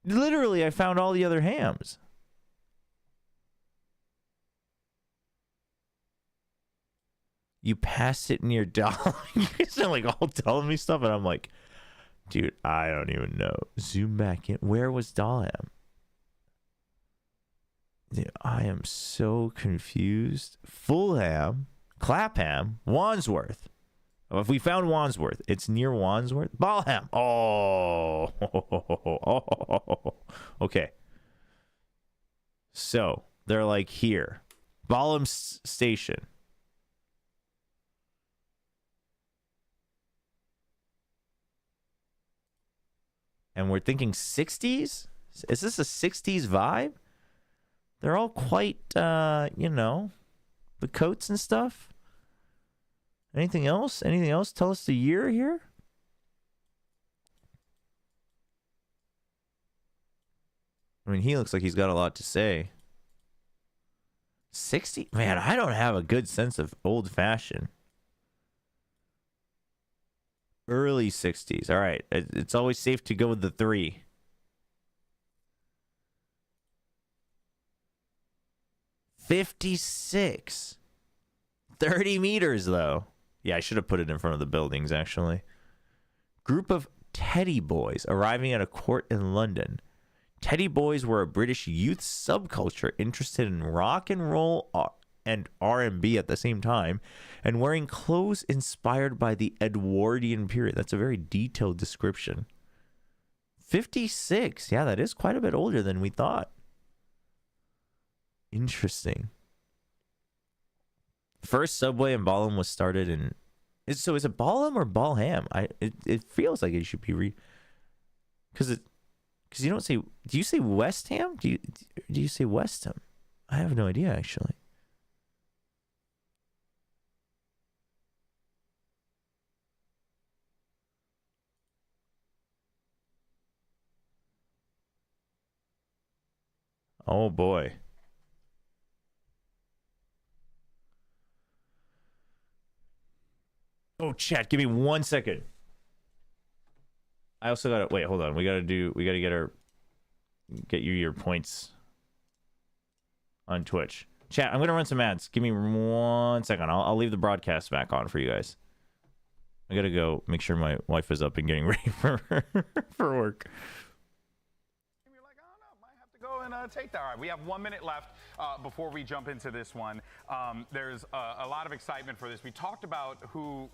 Literally, I found all the other hams. You passed it near Dalham. You guys are like all telling me stuff, and I'm like, dude, I don't even know. Zoom back in. Where was Dalham? Dude, I am so confused. Fulham, Clapham, Wandsworth. Oh, if we found Wandsworth, it's near Wandsworth. Balham. Oh. Okay. So they're like here. Balham Station. And we're thinking 60s? Is this a 60s vibe? They're all quite, you know, the coats and stuff. Anything else? Anything else? Tell us the year here. I mean, he looks like he's got a lot to say. 60? Man, I don't have a good sense of old fashion. Early 60s. All right. It's always safe to go with the 3. $56. 30 meters, though. Yeah, I should have put it in front of the buildings, actually. Group of teddy boys arriving at a court in London. Teddy boys were a British youth subculture interested in rock and roll and R&B at the same time, and wearing clothes inspired by the Edwardian period. That's a very detailed description. 56. Yeah, that is quite a bit older than we thought. Interesting. First subway in Balham was started in... So is it Balham or Balham? It feels like it should be because you don't say... Do you say West Ham? Do you say West Ham? I have no idea, actually. Oh boy. Oh, chat, give me 1 second. I also gotta wait. Hold on. We gotta get you your points on Twitch. Chat, I'm gonna run some ads. Give me 1 second. I'll leave the broadcast back on for you guys. I gotta go make sure my wife is up and getting ready for work. Go and take that. All right, we have 1 minute left before we jump into this one. There's a lot of excitement for this. We talked about who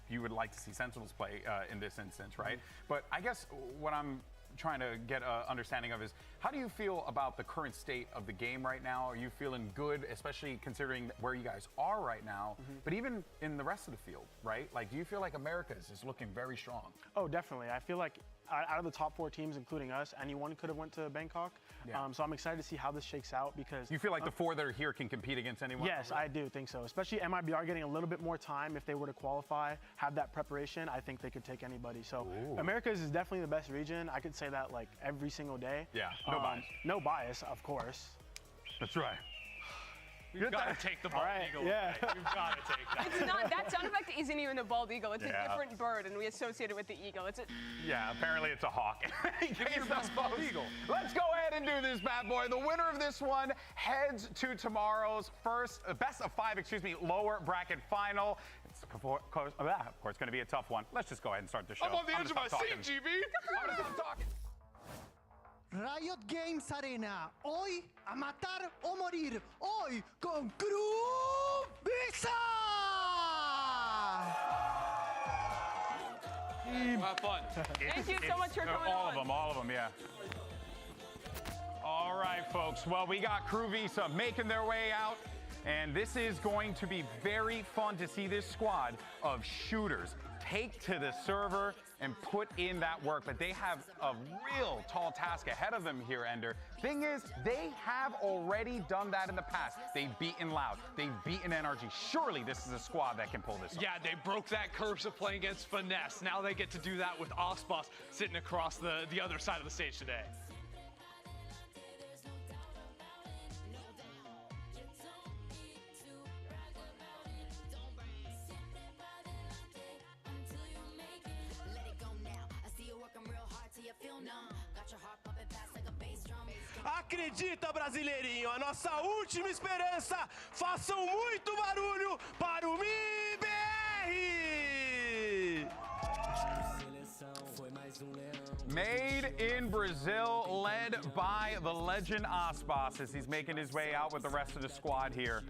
you would like to see Sentinels play in this instance, right? But I guess what I'm trying to get an understanding of is, how do you feel about the current state of the game right now? Are you feeling good, especially considering where you guys are right now, but even in the rest of the field, right? Like, do you feel like Americas is looking very strong? Oh, definitely. I feel like out of the top 4 teams, including us, anyone could have went to Bangkok. Yeah. So I'm excited to see how this shakes out, because you feel like the 4 that are here can compete against anyone? Yes, I do think so. Especially MIBR getting a little bit more time. If they were to qualify, have that preparation, I think they could take anybody. So Americas is definitely the best region. I could say that like every single day. Yeah, no bias. No bias, of course. That's right. You've got to take the bald eagle. Yeah. You've got to take that. It's not, that sound effect isn't even a bald eagle. It's a different bird, and we associate it with the eagle. Yeah, apparently it's a hawk. Let's go ahead and do this, bad boy. The winner of this one heads to tomorrow's best of 5, lower bracket final. It's of course going to be a tough one. Let's just go ahead and start the show. I'm on the edge of my seat, GB. I'm going to stop talking. Riot Games Arena, hoy a matar o morir, hoy con KRU Visa! Have fun. Thank you so much for coming on. All of them, yeah. All right, folks. Well, we got KRU Visa making their way out, and this is going to be very fun to see this squad of shooters take to the server and put in that work, but they have a real tall task ahead of them here, Ender. Thing is, they have already done that in the past. They've beaten Loud, they've beaten NRG. Surely this is a squad that can pull this off. Yeah, they broke that curse of playing against Finesse. Now they get to do that with Osboss sitting across the other side of the stage today. Acredita, brasileirinho, a nossa última esperança. Façam muito barulho para o MIBR! Made in Brazil, led by the legend Osboss as he's making his way out with the rest of the squad here.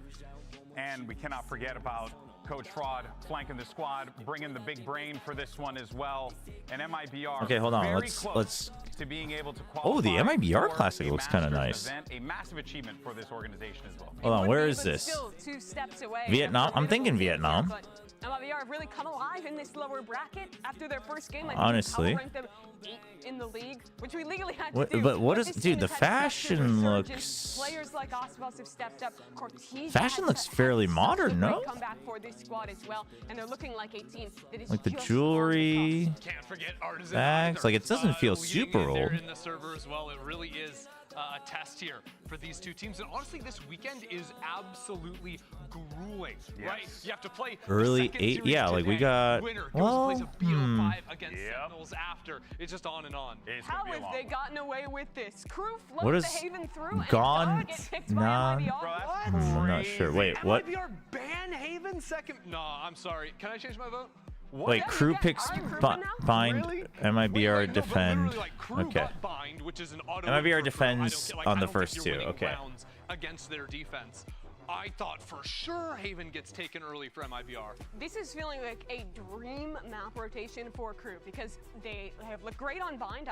And we cannot forget about Coach Fraud flanking the squad, bringing the big brain for this one as well. And MIBR. Okay, hold on. Let's to being able to qualify. Oh, the MIBR Classic looks kind of nice. Event, a massive achievement for this organization as well. Hold on, where is this? Still 2 steps away. Vietnam? I'm thinking Vietnam. MIBR have really come alive in this lower bracket after their first game. Honestly. Ranked them 8 in the league, which we legally had to do. But what is, dude, the fashion looks... Players like Osboss have stepped up. Fashion looks fairly modern, no? Comeback for this squad as well, and they're looking like a team that is like the jewelry, can't forget Artisan bags, like it doesn't feel super old. In the server as well, it really is a test here for these two teams, and honestly, this weekend is absolutely grueling, right? You have to play early 8, yeah, like we got. Winner goes and plays a BO5 against Sentinels after. It's just on and on. How have they gotten away with this? KRU What floats is the Haven through gone? and gets picked by MIBR. I'm not sure. Wait, what? MIBR ban Haven second? No, I'm sorry. Can I change my vote? Wait, KRU picks bind, MIBR defend. Okay. MIBR defends on the first 2. Okay. Against their defense. I thought for sure Haven gets taken early for MIBR. This is feeling like a dream map rotation for KRU because they have looked great on Bind.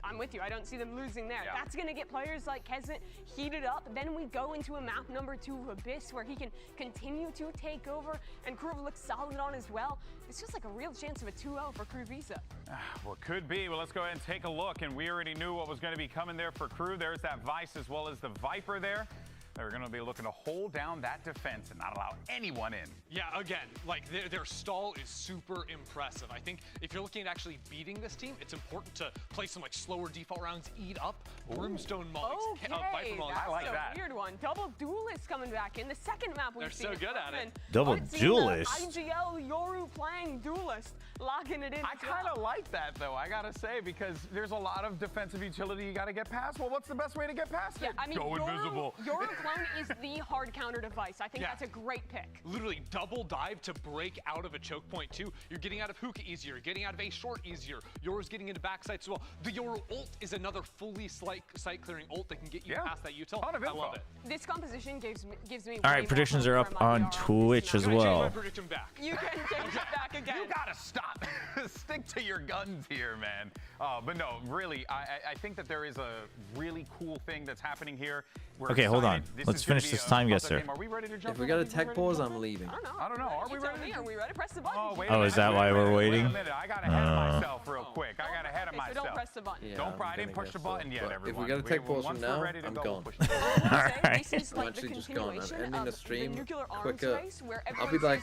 I'm with you. I don't see them losing there. Yeah. That's going to get players like Kesmet heated up. Then we go into a map number 2, Abyss, where he can continue to take over, and KRU looks solid on as well. It's just like a real chance of a 2-0 for KRU Visa. Well, could be. Well, let's go ahead and take a look, and we already knew what was going to be coming there for KRU. There's that Vice as well as the Viper there. They're going to be looking to hold down that defense and not allow anyone in. Yeah, again, like their stall is super impressive. I think if you're looking at actually beating this team, it's important to play some like slower default rounds, eat up Brimstone mollies, Viper mollies. That's I like a that. Weird one. Double Duelist coming back in the second map we've seen. They're so good at it. Double Duelist. IGL Yoru playing Duelist, locking it in. I kind of like that though, I gotta say, because there's a lot of defensive utility you gotta get past. Well, what's the best way to get past it? I mean, Go invisible. Yoru clone is the hard counter device. I think that's a great pick. Literally double dive to break out of a choke point too. You're getting out of hookah easier, getting out of a short easier. Yoru's getting into backside as well. The Yoru ult is another fully sight clearing ult that can get you past that util. I love it. This composition gives me All right, predictions are up on Twitch as well. You can change it back again. You gotta stop. Stick to your guns here, man. But no, really, I think that there is a really cool thing that's happening here. Okay, hold on. Let's finish this time guesser. Are we ready to jump? If we got a tech pause, I'm leaving. I don't know. Are we ready? Are we ready? Press the button. Oh, is that why we're waiting? Wait a minute. I got ahead of myself real quick. I got ahead of myself. So don't press the button. Yeah, I didn't push the button yet, everyone. If we got a tech pause from now, I'm gone. Alright. I'm actually just gone. I'm ending the stream quicker. I'll be like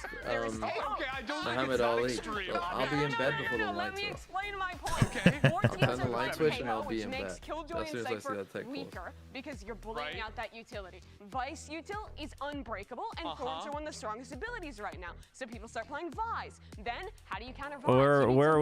Muhammad Ali. I'll be in bed before the lights are off. My point. I'll turn the light switch and I'll be in bed as soon as I see that tech pause. Weaker because you're bullying out that utility. Vice util is unbreakable, and Thorns are one of the strongest abilities right now. So people start playing Vice. Then how do you counter Vice? Where are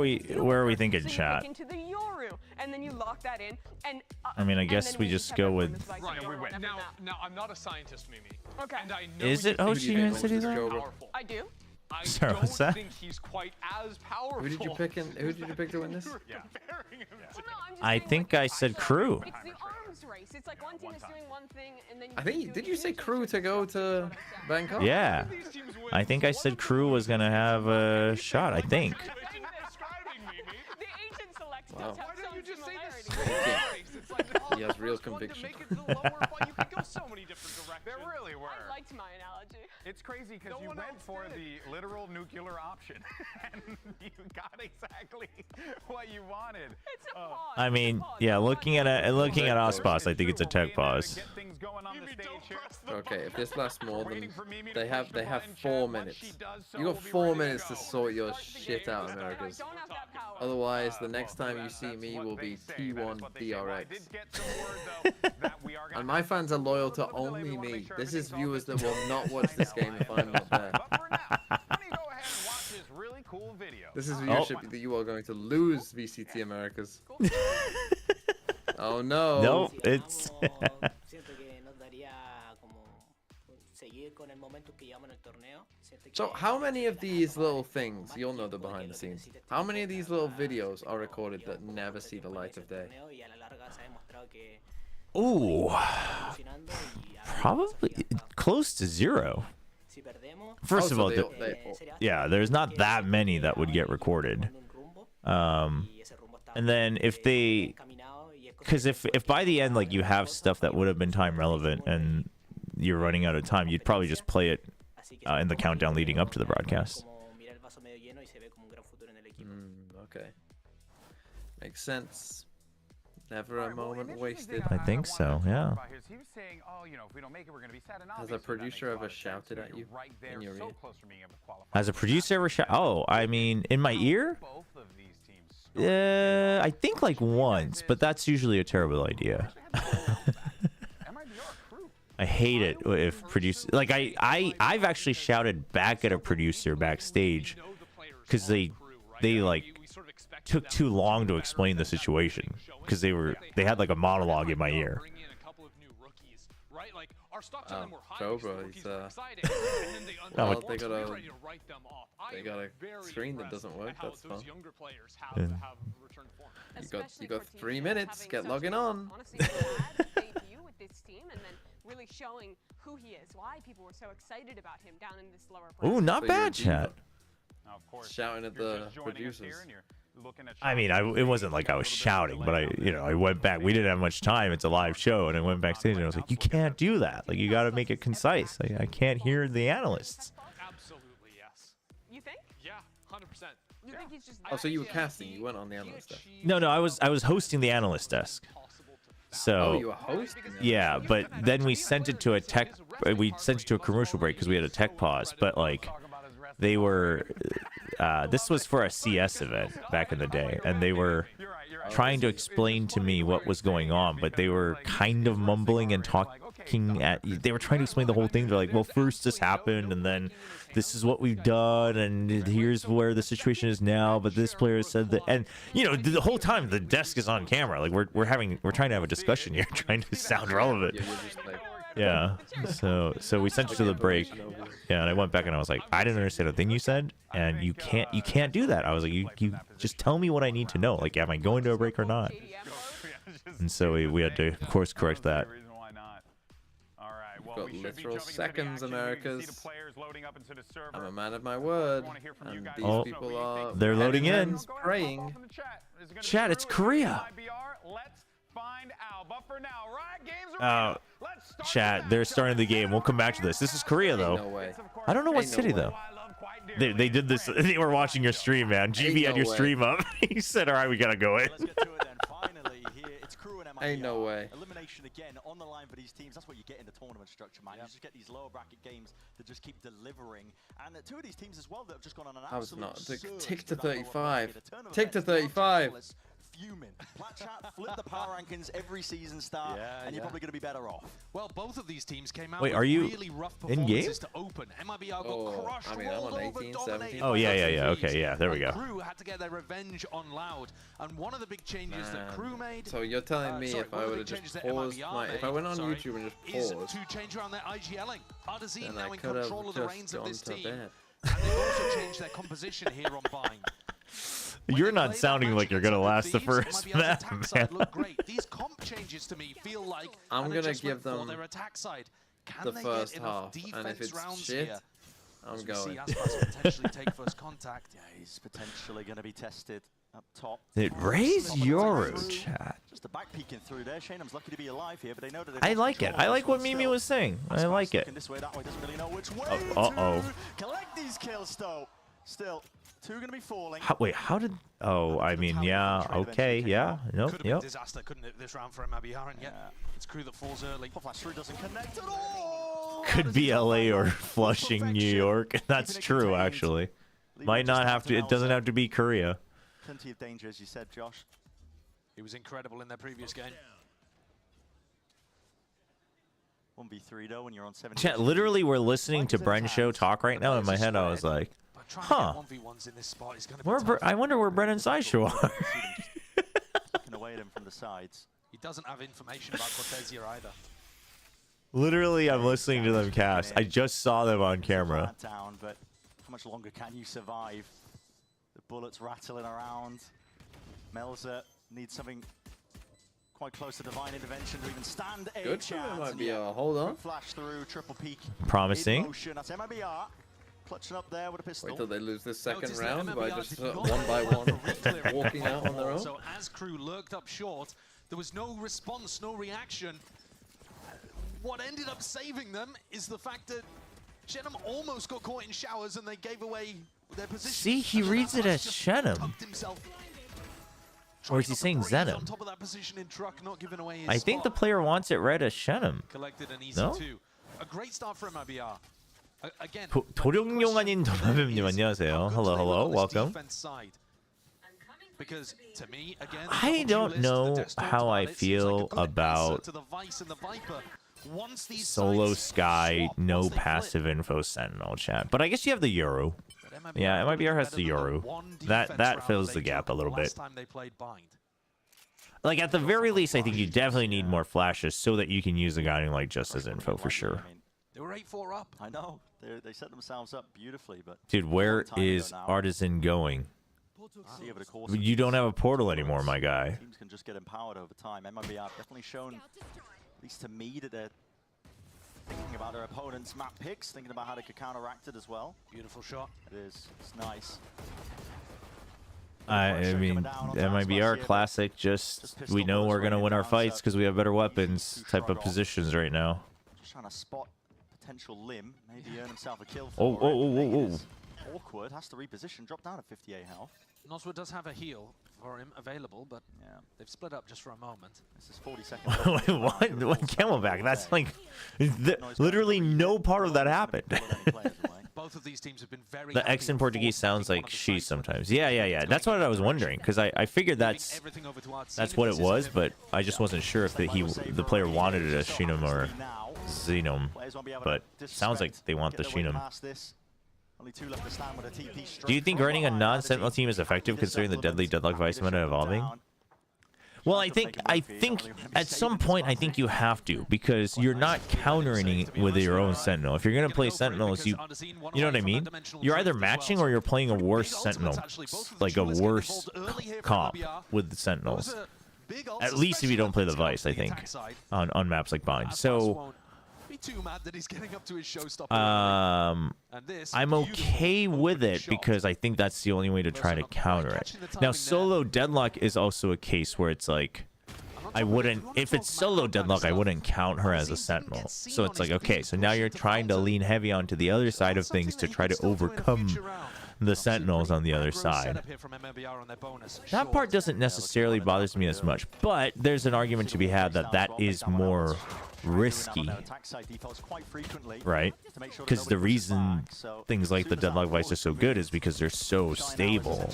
we thinking, so chat? You into the Yoru, and then you lock that in. And I mean, I guess we just go with. Right, we win. Now, I'm not a scientist, Mimi. Okay. And I know Is it Oshi University though? I do. I Sorry, don't what's that? think he's quite as powerful. Who did you pick to win this? I think I said crew. It's the arms race. It's like one team is doing one thing, and then I think did you say crew to go to Bangkok? Yeah. I think I said crew was gonna have a shot. I think. The agent select Wow. does have some similarities. He has real conviction. There really were. I liked my analogy. It's crazy because you went for the literal nuclear option, and you got exactly what you wanted. It's a pause. I mean, yeah. Looking at Ospas, I think it's a tech pause. Okay, if this lasts more than they have 4 minutes. You got 4 minutes to sort your shit out, Americas. Otherwise, the next time you see me will be T1 DRX. And my fans are loyal to only me. This is viewers that will not watch this game if I'm not there. This is viewership that you are going to lose, VCT Americas. Oh no. Nope, it's. So how many of these little things, you'll know the behind the scenes, how many of these little videos are recorded that never see the light of day? Ooh, probably close to 0. First of all, yeah, there's not that many that would get recorded. And then if they, because if by the end like you have stuff that would have been time relevant and you're running out of time, you'd probably just play it in the countdown leading up to the broadcast. Okay, makes sense. Never a moment wasted. I think so, yeah. Has a producer ever shouted at you in your ear? Has a producer ever shouted? Oh, I mean, in my ear? I think like once, but that's usually a terrible idea. I hate it if producer like I've actually shouted back at a producer backstage because they like took too long to explain the situation because they had like a monologue in my ear. Chobra, he's well, they got a screen that doesn't work. That's fun. You got 3 minutes. Get logging on. This team and then really showing who he is, why people were so excited about him down in this lower. Ooh, not bad, chat. Shouting at the producers. I mean, it wasn't like I was shouting, but I went back. We didn't have much time. It's a live show, and I went backstage and I was like, you can't do that. Like, you got to make it concise. I can't hear the analysts. Absolutely, yes. You think? Yeah, 100%. You think he's just? Oh, so you were casting? You went on the analyst desk? No, I was hosting the analyst desk. So you were hosting it. yeah, but then we sent it to a commercial break because we had a tech pause. But like, they were this was for a CS event back in the day, and they were trying to explain to me what was going on, but they were kind of mumbling and talking they were trying to explain the whole thing. They're like, well, first this happened, and then this is what we've done, and here's where the situation is now, but this player said that. And you know, the whole time the desk is on camera, like we're trying to have a discussion here, trying to sound relevant. Yeah, so we sent it to the break. Yeah, and I went back and I was like, I didn't understand a thing you said, and you can't do that. I was like, you just tell me what I need to know. Like, am I going to a break or not? And so we had to, of course, correct that. Got literal seconds, Americas. I'm a man of my word, and these people are. They're loading in. Praying. Chat, it's Korea. Chat, they're starting the game. We'll come back to this. This is Korea, though. No way. I don't know what city, though. They did this. They were watching your stream, man. GB had your stream up. He said, all right, we got to go in. Ain't no way. Elimination again on the line for these teams. That's what you get in the tournament structure, man. You just get these lower bracket games that just keep delivering. And two of these teams as well that have just gone on an absolute tick to 35. Tick to 35. Fuming. Platchat flip the power rankings every season start, and you're probably going to be better off. Well, both of these teams came out Wait, with are you really rough in game? performances to open. MIBR got crushed, I mean, I'm on 18, 17. Oh, yeah. Okay, yeah, there we go. KRU had to get their revenge on Loud, and one of the big changes that KRU made. So you're telling me if I would have just paused if I went on YouTube and just paused, to change around their IGLing. Artazine now in could have control of the reins of this team. bed. And they've also changed their composition here on Bind. You're not sounding like you're gonna last the first map, man. These comp changes to me feel like I'm gonna give them their attack side. the first half, and if it's shit, I'm going. Potentially take first contact. Yeah, he's potentially going to be tested up top. It raised Yoru, chat. Just the back peeking through there. Shaneham's lucky to be alive here, but they know that I like it. I like what Mimi was saying. I like it. This way, that way, doesn't really know which way uh-oh. Collect these kills, though. Still, two going to be falling. Wait, how did... Oh, I mean, yeah, okay, yeah. Nope, could have been a disaster, couldn't it, this round for MIBR, and yet it's KRU that falls early. Flash through doesn't connect at all. Could be LA or Flushing, New York. That's true, actually. Might not have to... It doesn't have to be Korea. Plenty of danger, as you said, Josh. He was incredible in their previous game. 1v3 though when you're on 7. Chat, literally, we're listening to Bren's show talk right now. In my head, I was like, huh. I wonder where Bren and Sideshow are. Looking away at him from the sides. He doesn't have information about Cortezia either. Literally, I'm listening to them cast. I just saw them on camera. Down, but how much longer can you survive? The bullets rattling around. Melza needs something quite close to divine intervention to even stand a Good chance. for MIBR. Hold on. Flash through, triple peak. Promising. That's MIBR. Clutching up there with a pistol. Wait till they lose this second round by just one by one walking out on their own. So as KRU lurked up short, there was no response, no reaction. What ended up saving them is the fact that Shenham almost got caught in showers and they gave away their position. See, he reads it as Shenham. Or is he saying Zenom? I think the player wants it read as Shenham. No? A great start for MIBR. Again, 도룡용 아닌 도마뱀님 안녕하세요. Hello, hello, welcome. Because to me, again, I don't know how I feel about Solo Sky, no passive info Sentinel chat. But I guess you have the Yoru. Yeah, MIBR has the Yoru. That fills the gap a little bit. Like, at the very least, I think you definitely need more flashes so that you can use the guiding light just as info for sure. They were 8-4 up. I know. They set themselves up beautifully, but... Dude, where is Artisan going? You don't have a portal anymore, my guy. Teams can just get empowered over time. MIBR have definitely shown, at least to me, that they're thinking about their opponent's map picks, thinking about how they could counteract it as well. Beautiful shot. It is. It's nice. I mean, MIBR classic, just we know we're going to win our fights because we have better weapons type of positions right now. Just trying to spot potential limb, maybe earn himself a kill. Oh. Awkward, has to reposition, drop down to 58 health. Noswa does have a heal. for him available, but they've split up just for a moment. This is 40 seconds. Wait, what? Camelback? That's like literally no part of that happened. Both of these teams have been very The X in Portuguese sounds like she sometimes. Yeah. That's what I was wondering, because I figured that's what it was, but I just wasn't sure if the player wanted it as Shinum or Xenom. But sounds like they want the Shinum. Do you think running a non-Sentinel team is effective considering the deadly Deadlock Vice meta evolving? Well, I think at some point I think you have to, because you're not countering it with your own Sentinel. If you're gonna play Sentinels, you know what I mean? You're either matching or you're playing a worse Sentinel, like a worse comp with the Sentinels. At least if you don't play the Vice, I think, on maps like Bind. So I'm okay with it because I think that's the only way to try to counter it. Now, solo Deadlock is also a case where it's like, I wouldn't, if it's solo Deadlock, I wouldn't count her as a Sentinel. So it's like, okay, so now you're trying to lean heavy onto the other side of things to try to overcome the Sentinels on the other side. That part doesn't necessarily bother me as much, but there's an argument to be had that that is more risky, right? Because the reason things like the Deadlock Vice are so good is because they're so stable.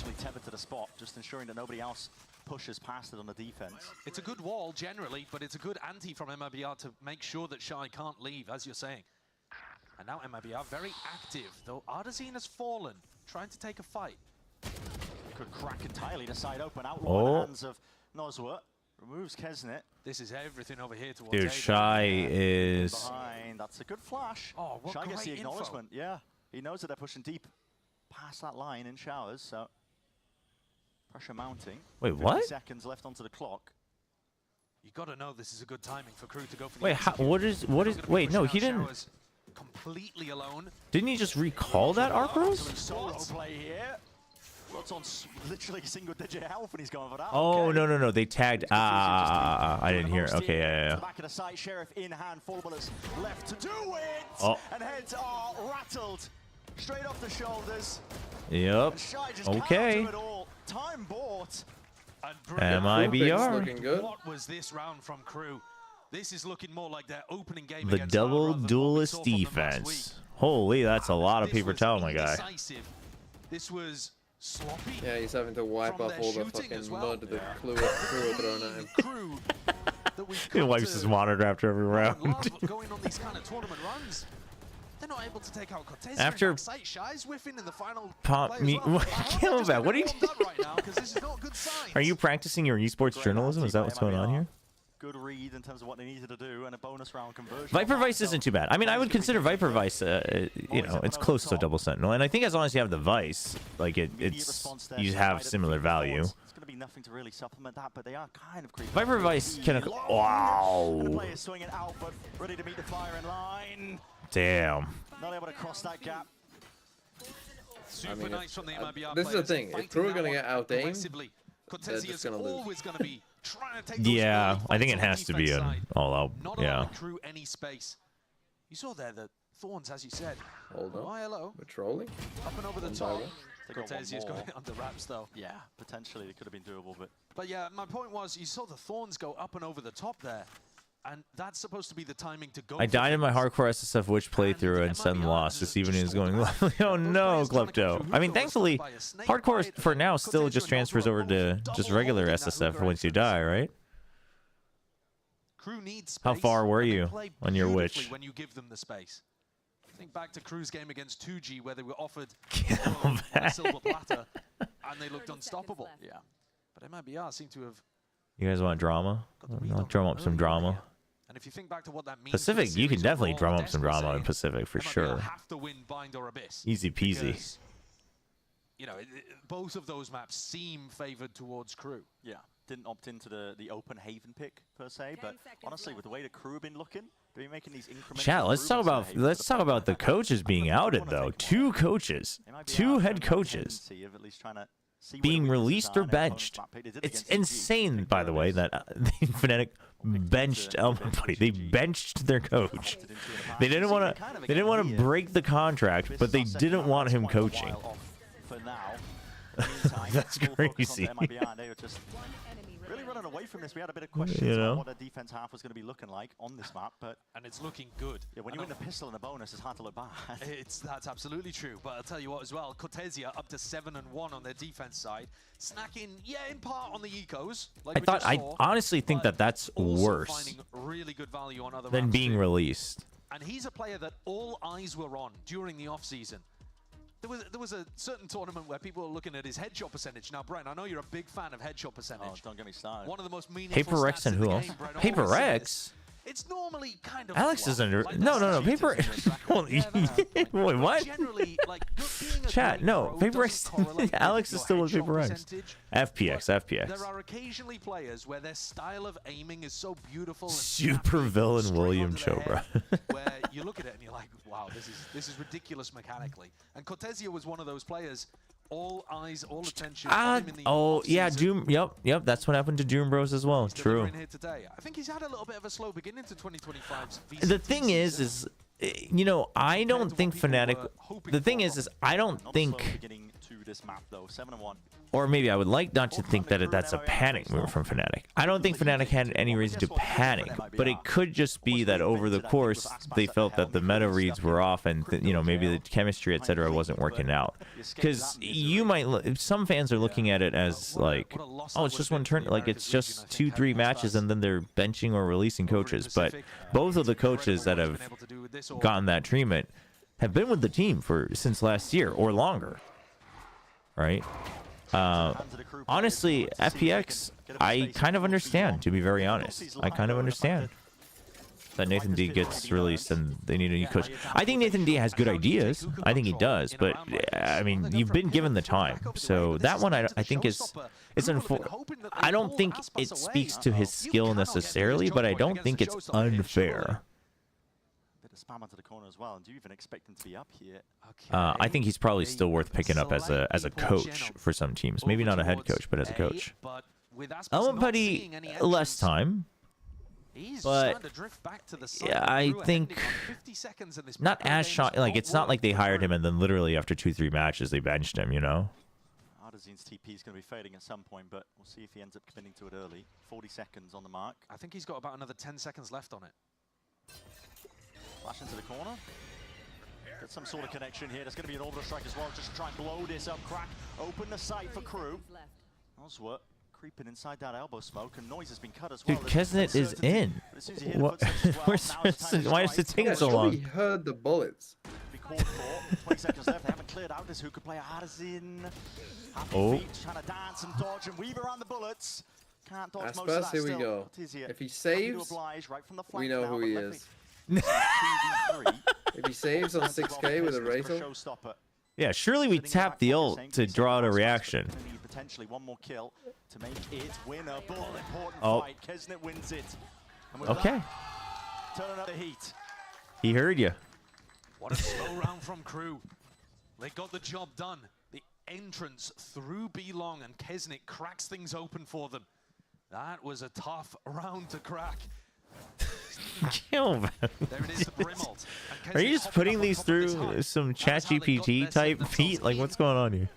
Just ensuring that nobody else pushes past it on the defense. It's a good wall generally, but it's a good ante from MIBR to make sure that Shy can't leave, as you're saying. And now MIBR very active, though Ardazine has fallen, trying to take a fight. Could crack entirely the side open, outlaw in the hands of Nozwa. Removes Kesnet. This is everything over here towards Dude, Shy is... behind. That's a good flash. Oh, what Shy gets the great acknowledgement. Yeah, he knows that they're pushing deep past that line in showers, so pressure mounting. Wait, what? 50 seconds left onto the clock. You got to know this is a good timing for Crew to go for the Wait, what is wait, no, he didn't. Completely alone. Didn't he just recall that arc rose? Solo play here. Lot's on literally single-digit health when he's going for that. Oh, okay. No. They tagged. I didn't hear. Okay, yeah. Back of the site, Sheriff in hand, full bullets left to do it. Oh. And heads are rattled straight off the shoulders. Yep. Okay. Time bought. MIBR. What was this round from Crew? This is looking more like their opening game. The double duelist defense. Holy, that's a lot of paper towel, my guy. This was sloppy. Yeah, he's having to wipe off all the fucking mud that Crew are throwing at him. He wipes his monitor after every round. Going on these kind of tournament runs. They're not able to take out Cortez. After Shy's whiffing in the final pop me, Camelback, what are you Are you practicing your esports journalism? Is that what's going on here? Good read in terms of what they needed to do, and a bonus round conversion. Viper Vice isn't too bad. I mean, I would consider Viper Vice, you know, it's close to a double Sentinel, and I think as long as you have the Vice, like it's you have similar value. It's going to be nothing to really supplement that, but they are kind of creeping. Viper Vice can. Wow. And the player swinging out, but ready to meet the fire in line. Damn. Not able to cross that gap. Super nice from the MIBR this is the thing. If Crew are going to get out-aimed, they're just going to lose. Yeah, I think it has to be an all-out. Yeah. Crew any space. You saw there the Thorns, as you said. Hold on. ILO. We're trolling. Up and over the top. Cortezia's got it under wraps, though. Yeah, potentially it could have been doable, but... But yeah, my point was, you saw the Thorns go up and over the top there. And that's supposed to be the timing to go. I died in my hardcore SSF Witch playthrough and Sen lost. This evening is going lovely. Oh no, Klepto. I mean, thankfully, hardcore for now still just transfers over to just regular SSF once you die, right? Crew needs space. How far were you on your Witch? When you give them the space. Think back to Crew's game against 2G where they were offered a silver platter and they looked unstoppable. Yeah. But MIBR seem to have... You guys want drama? I'll drum up some drama. And if you think back to what that means Pacific, you can definitely drum up some drama in Pacific for sure. Have to win Bind or Abyss. Easy peasy. Because, you know, both of those maps seem favored towards Crew. Yeah, didn't opt into the open haven pick per se, but honestly, with the way the Crew have been looking, they've been making these incremental. Chat, let's talk about the coaches being outed though. 2 coaches, 2 head coaches being released or benched. It's insane, by the way, that Fnatic benched Elmabody. They benched their coach. They didn't want to break the contract, but they didn't want him coaching. That's crazy. They were just really running away from this. We had a bit of questions on what their defense half was going to be looking like on this map, and it's looking good. Yeah, when you win the pistol and a bonus, it's hard to look bad. That's absolutely true. But I'll tell you what as well, Cortesia up to 7-1 on their defense side, snacking in part on the ecos. Like I honestly think that that's worse really good value on other than being released. And he's a player that all eyes were on during the off season. There was a certain tournament where people were looking at his headshot percentage. Now, Brent, I know you're a big fan of headshot percentage. Oh, don't get me started. One of the most meaningful Paper Rex and who else? Paper Rex? It's normally kind of Alex is under. No. Paper. Wait, what? Chat. No. Paper Rex. Alex is still with Paper Rex. FPX. There are occasionally players where their style of aiming is so beautiful. And Super villain William Chobra. Where you look at it and you're like, wow, this is ridiculous mechanically. And Cortesia was one of those players. All eyes, all attention. Yeah, Doom. Yep. That's what happened to Doom Bros as well. True. Here today. I think he's had a little bit of a slow beginning to 2025's VCT the thing is, I don't think Fnatic. The thing is, I don't think. This map though, 7-1. Or maybe I would like not to think that that's a panic move from Fnatic. I don't think Fnatic had any reason to panic, but it could just be that over the course they felt that the meta reads were off, and maybe the chemistry, etc., wasn't working out. Because some fans are looking at it as like, oh, it's just one turn, like it's just 2-3 matches, and then they're benching or releasing coaches. But both of the coaches that have gotten that treatment have been with the team since last year or longer. Right? Honestly, FPX, I kind of understand, to be very honest. I kind of understand that Nathan D gets released and they need a new coach. I think Nathan D has good ideas. I think he does, but I mean, you've been given the time. So that one I think it's I don't think it speaks to his skill necessarily, but I don't think it's unfair. Spam onto the corner as well. And do you even expect him to be up here? I think he's probably still worth picking up as a coach for some teams. Maybe not a head coach, but as a coach. Elman Putty, less time. But yeah, I think not as shot. Like it's not like they hired him and then literally after 2-3 matches they benched him. Ardazine's TP is going to be fading at some point, but we'll see if he ends up committing to it early. 40 seconds on the mark. I think he's got about another 10 seconds left on it. Flash into the corner. Get some sort of connection here. There's going to be an orbital strike as well, just to try and blow this up. Crack, open the site for KRU. Oswert creeping inside that elbow smoke, and noise has been cut as well. Dude, Kesnet is in. What? Why is it taking so long? We heard the bullets. 20 seconds left. They haven't cleared out this. Who could play Artazin? Happy feet, trying to dance and dodge and weave around the bullets. Can't dodge most of that. Here we go. If he saves, we know who he is. If he saves on 6K with a Razor. Yeah, surely we tap the ult to draw out a reaction. Potentially one more kill to make it winner. Important fight. Kesnet wins it. Okay. Turning up the heat. He heard you. What a slow round from KRU. They got the job done. The entrance through B long, and Kesnet cracks things open for them. That was a tough round to crack. Kill them. Are you just putting these through some ChatGPT type feat? Like, what's going on here?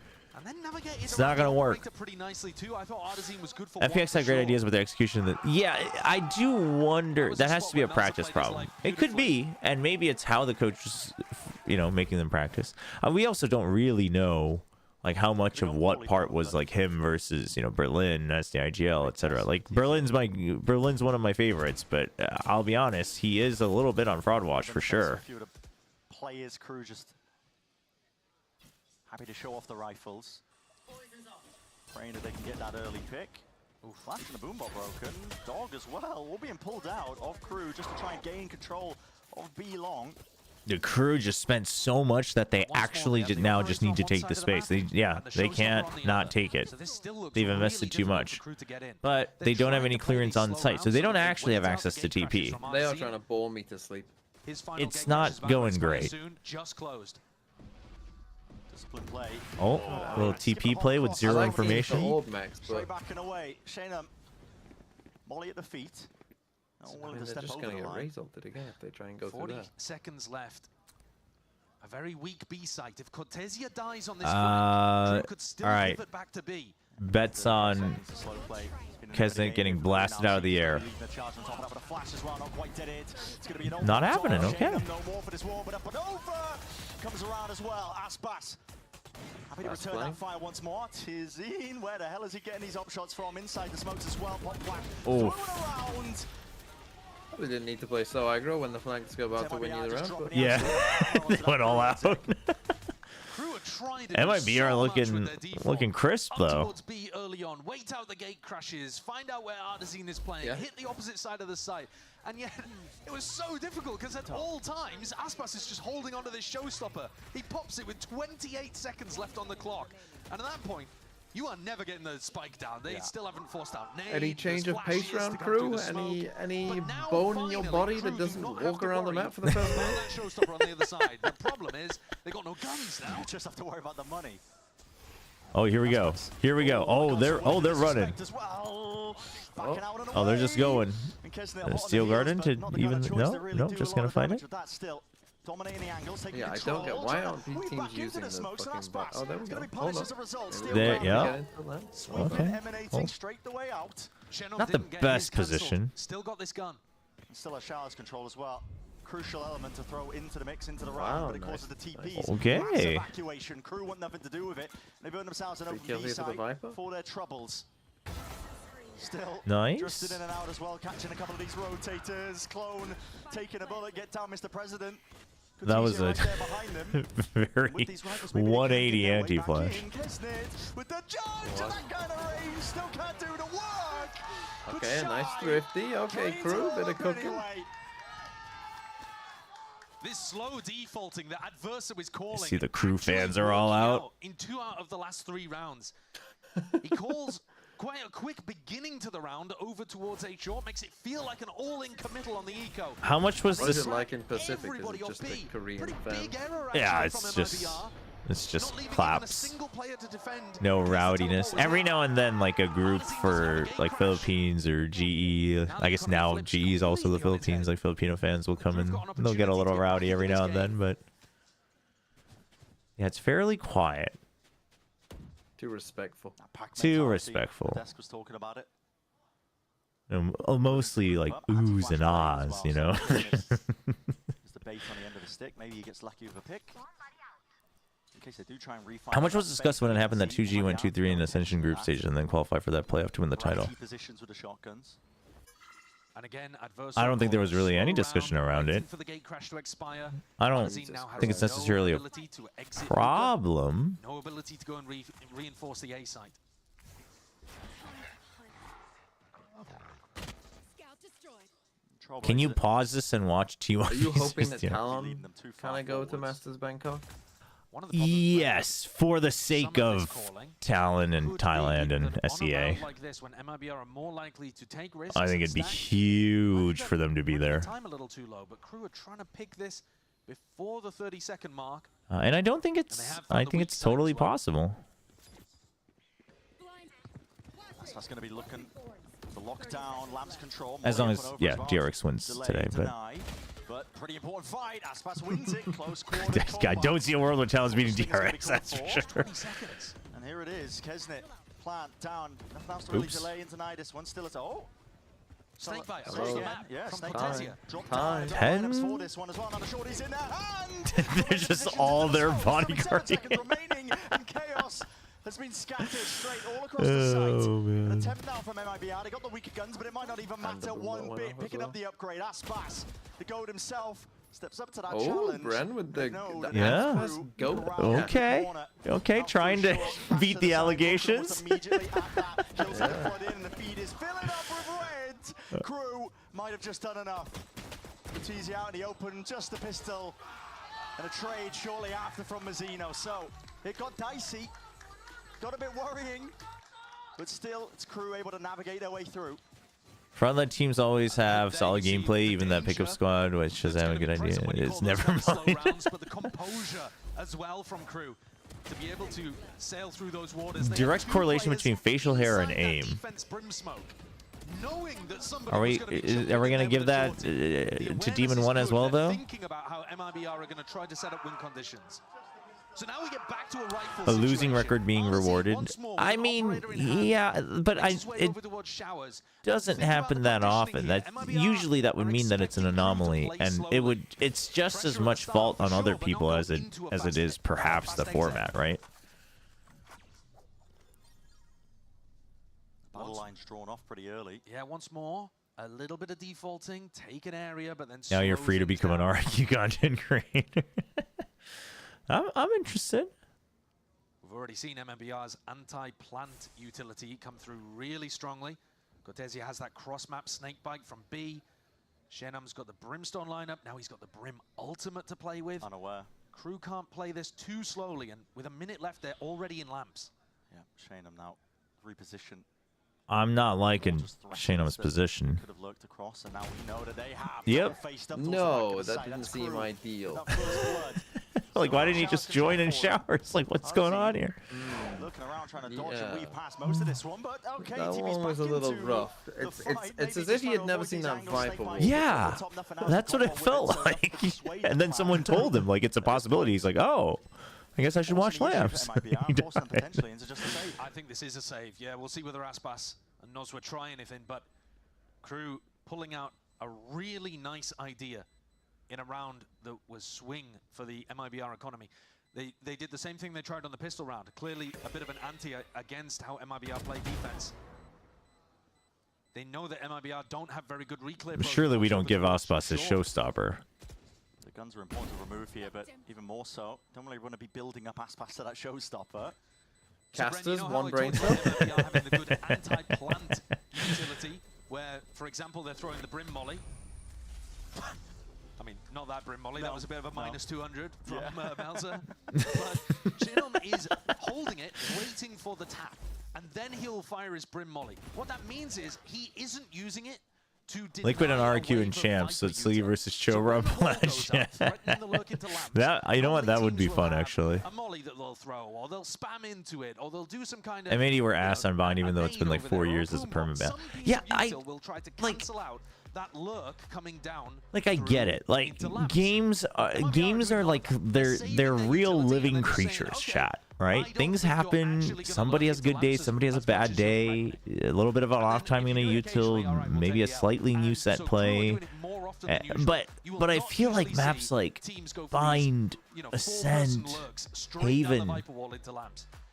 It's not gonna work. FPX had great ideas with their execution. Yeah, I do wonder. That has to be a practice problem. It could be, and maybe it's how the coach is, making them practice. We also don't really know, like, how much of what part was like him versus Berlin, SDIGL, etc. Like Berlin's one of my favorites, but I'll be honest, he is a little bit on fraud watch for sure. Players, KRU just happy to show off the rifles. Praying that they can get that early pick. Ooh, flash and the boombot broken. Dog as well. We're being pulled out of KRU just to try and gain control of B long. The KRU just spent so much that they actually now just need to take the space. They can't not take it. They've invested too much. But they don't have any clearance on site, so they don't actually have access to TP. They are trying to bore me to sleep. It's not going great. Just closed. Play. Oh, a little TP play with zero information. Old Max, straight back and away. Shayna, Molly at the feet. They're just going to get raised ulted again if they try and go through that. 40 seconds left. A very weak B site. If Cortesia dies on this flank, Crew could still pivot back to B. Bets on Kesnet getting blasted out of the air. Not happening, okay. Comes around as well. Aspas happy to return that fire once more. Tizine, where the hell is he getting these up shots from? Inside the smokes as well. Pop black. Around. Probably didn't need to play so aggro when the flanks go about to win you the round. But Yeah, they went all out. MIBR looking crisp though. Towards B early on, wait out the gate crashes, find out where Artesine is playing, hit the opposite side of the site, and yet it was so difficult because at all times Aspas is just holding onto this showstopper. He pops it with 28 seconds left on the clock, and at that point, you are never getting the spike down. They still haven't forced out. Any change of pace round, Crew? Any bone in your body that doesn't walk around the map for the first minute? That showstopper on the other side. The problem is they got no guns now. You just have to worry about the money. Oh, here we go. Here we go. Oh, they're running. Oh, they're just going. Steel Garden to even no, just gonna fight it. Dominating the angles, yeah, I don't get why aren't these teams using the fucking bot? Oh, there we go. Hold on. There, yeah. Okay. Emanating straight the way out. Not the best position. Still got this gun. Still has Showers control as well. Crucial element to throw into the mix, into the round, but it causes the TPs. Okay. Evacuation. Crew want nothing to do with it. They burn themselves an open B site for their troubles. Still drifted in and out as well, catching a couple of these rotators. Clone taking a bullet, get down, Mr. President. That was a very 180 anti-flash. With the charge to that kind of range, still can't do the work. Okay, a nice thrifty. Okay, Crew, bit of cooking. This slow defaulting that Adversa was calling. See the Crew fans are all out. In 2 out of the last 3 rounds. He calls quite a quick beginning to the round over towards A short, makes it feel like an all-in committal on the eco. How much was this? What is it like in Pacific? Is it just the Korean fan? Yeah, it's just claps. No rowdiness. Every now and then, like a group for like Philippines or GE. I guess now GE is also the Philippines. Like Filipino fans will come in. They'll get a little rowdy every now and then, but yeah, it's fairly quiet. Too respectful. Too respectful. Desk was talking about it. Mostly like oohs and ahs, you know. Just the bait on the end of the stick. Maybe he gets lucky with a pick. In case they do try and refine. How much was discussed when it happened that 2G went 2-3 in Ascension group stage and then qualified for that playoff to win the title? Positions with the shotguns. And again, I don't think there was really any discussion around it. I don't think it's necessarily a problem. No ability to go and reinforce the A site. Can you pause this and watch T1? Are you hoping that Talon kind of go to Masters Bangkok? Yes, for the sake of Talon and Thailand and SEA. I think it'd be huge for them to be there. Time a little too low, but Crew are trying to pick this before the 30-second mark. And I don't think it's. I think it's totally possible. That's going to be looking the lockdown, Lamb's control. As long as DRX wins today, but pretty important fight. Aspas wins it. Close quarter. I don't see a world where Talon's beating DRX. That's for sure. And here it is. Kesnet plant down. Nothing to really delay into Nidus. One still at Snake bite. Yeah, from Snake Cortesia. Drop down. 10. For this one as well. Now the shorty's in there. They're just all their bodyguarding. remaining, and chaos has been scattered straight all across the site. Man. An attempt now from MIBR. They got the weaker guns, but it might not even matter one bit. Picking up the upgrade. Aspas, the goat himself, steps up to that challenge. Bren with the goat. Okay. Okay, trying to beat the allegations. Immediately at that, kills the flood in, and the feed is filling up with red. Crew might have just done enough. Tease out in the open, just the pistol, and a trade shortly after from Mazzino. So it got dicey. Got a bit worrying, but still, it's Crew able to navigate their way through. Frontline teams always have solid gameplay, even that pickup squad, which doesn't have a good idea. It's never mind. But the composure as well from Crew to be able to sail through those waters. Direct correlation between facial hair and aim. knowing that Are we gonna give that to Demon 1 as well, though? Thinking about how MIBR are going to try to set up win conditions. So now we get back to a rifle A losing record being rewarded. I mean, yeah, but it doesn't happen that often. That usually that would mean that it's an anomaly, and it's just as much fault on other people as it is perhaps the format, right? Battle line's drawn off pretty early. Yeah, once more, a little bit of defaulting, take an area, but then now you're free to become an RQ content creator. I'm interested. We've already seen MMBR's anti-plant utility come through really strongly. Cortesia has that cross-map snakebite from B. Shenam's got the Brimstone lineup. Now he's got the Brim ultimate to play with. Unaware. Crew can't play this too slowly, and with a minute left, they're already in lamps. Yeah, Shenam now reposition. I'm not liking Shenam's position. Could have looked across, and now we know that they have. Yep. No, that didn't seem ideal. Like, why didn't he just join and shower? It's like, what's going on here? Looking around trying to dodge and weave past most of this one, but okay, that one was a little rough. It's as if he had never seen that Viper wall. Yeah, that's what it felt like. And then someone told him, like, it's a possibility. He's like, oh, I guess I should watch Lambs. I think this is a save. Yeah, we'll see whether Aspas and Nozwa try anything, but Crew pulling out a really nice idea in a round that was swing for the MIBR economy. They did the same thing they tried on the pistol round. Clearly a bit of an anti against how MIBR play defense. They know that MIBR don't have very good reclear. But surely we don't give Aspas a showstopper. The guns are important to remove here, but even more so, don't really want to be building up Aspas to that showstopper. Casters, one brain cell. Having the good anti-plant utility, where, for example, they're throwing the Brim Molly. I mean, not that Brim Molly, that was a bit of a minus 200 from Melzer. But Chinom is holding it, waiting for the tap, and then he'll fire his Brim Molly. What that means is he isn't using it to Liquid and RQ and champs, so it's Lee versus Chobra Pledge. That, you know what, that would be fun, actually. A Molly that they'll throw, or they'll spam into it, or they'll do some kind of... M80 were ass on bind, even though it's been like 4 years as a perma ban. Yeah, that lurk coming down. Like, I get it. Like, games are like they're real living creatures, chat. Right? Things happen. Somebody has a good day. Somebody has a bad day. A little bit of an off timing in a util. Maybe a slightly new set play. But I feel like maps like Bind, Ascent, Haven.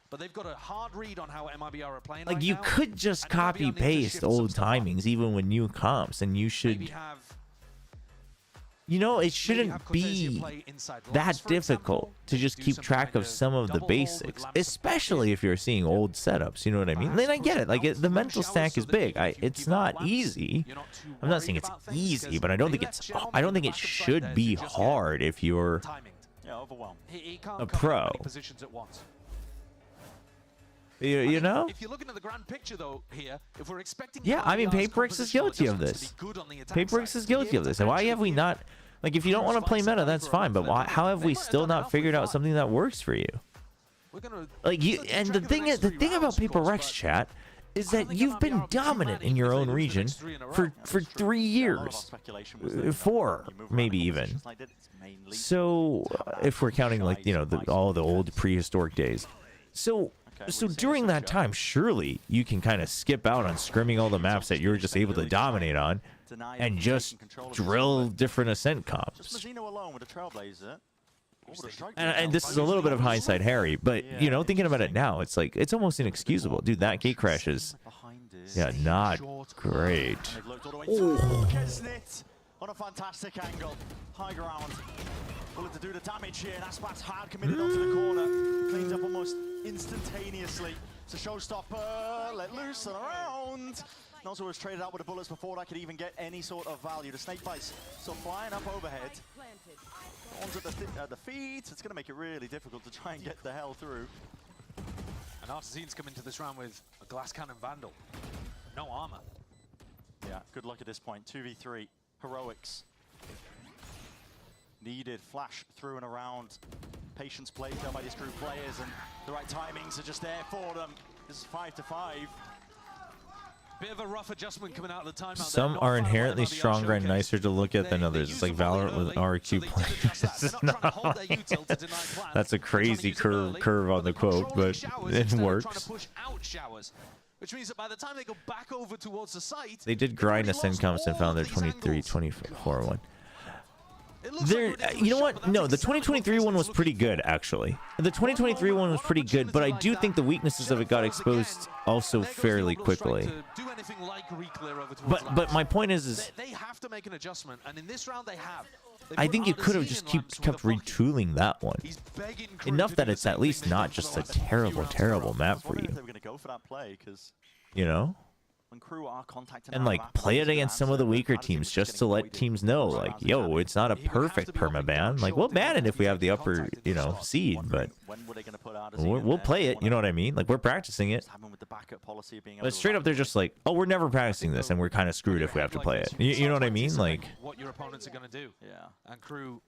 But they've got a hard read on how MIBR are playing. Like, you could just copy paste old timings even with new comps, and you should. You know, it shouldn't be that difficult to just keep track of some of the basics, especially if you're seeing old setups. You know what I mean? Then I get it. Like, the mental stack is big. It's not easy. I'm not saying it's easy, but I don't think it should be hard if you're a pro. You know? If you're looking at the grand picture, though, here, if we're expecting... Yeah, I mean, Paperix is guilty of this. Paperix is guilty of this. And why have we not... Like, if you don't want to play meta, that's fine. But why? How have we still not figured out something that works for you? Like, and the thing about Paperix, chat, is that you've been dominant in your own region for 3 years. 4, maybe even. So, if we're counting, like, you know, all the old prehistoric days. So during that time, surely you can kind of skip out on scrimming all the maps that you're just able to dominate on and just drill different Ascent comps. And this is a little bit of hindsight, Harry, but, you know, thinking about it now, it's like, it's almost inexcusable. Dude, that gate crash is, yeah, not great. Oh. On a fantastic angle, high ground, willing to do the damage here, and Aspas hard committed onto the corner, cleans up almost instantaneously. It's a showstopper, let loose and around. Nozzle was traded out with the bullets before that could even get any sort of value. The snake bites still flying up overhead. Onto the feet, it's going to make it really difficult to try and get the hell through. And Artisan's come into this round with a glass cannon Vandal, no armor. Yeah, good luck at this point, 2v3. Heroics. Needed flash through and around. Patience played done by these Crew players, and the right timings are just there for them. This is 5-5. Bit of a rough adjustment coming out of the timeout. Some are inherently stronger and nicer to look at than others. It's like Valorant with RQ players. That's a crazy curve on the quote, but it works. Which means that by the time they go back over towards the site, They did grind a SEN comps and found their 23-24-1. You know what? No, the 2023 one was pretty good, actually. The 2023 one was pretty good, but I do think the weaknesses of it got exposed also fairly quickly. But my point is they have to make an adjustment, and in this round they have. I think you could have just kept retooling that one. Enough that it's at least not just a terrible map for you. You know? And like play it against some of the weaker teams just to let teams know, like, yo, it's not a perfect permaban. Like, we'll ban it if we have the upper, you know, seed, but we'll play it. You know what I mean? Like, we're practicing it. But straight up, they're just like, oh, we're never practicing this, and we're kind of screwed if we have to play it. You know what I mean? Like, what your opponents are going to do. Yeah. And KRU,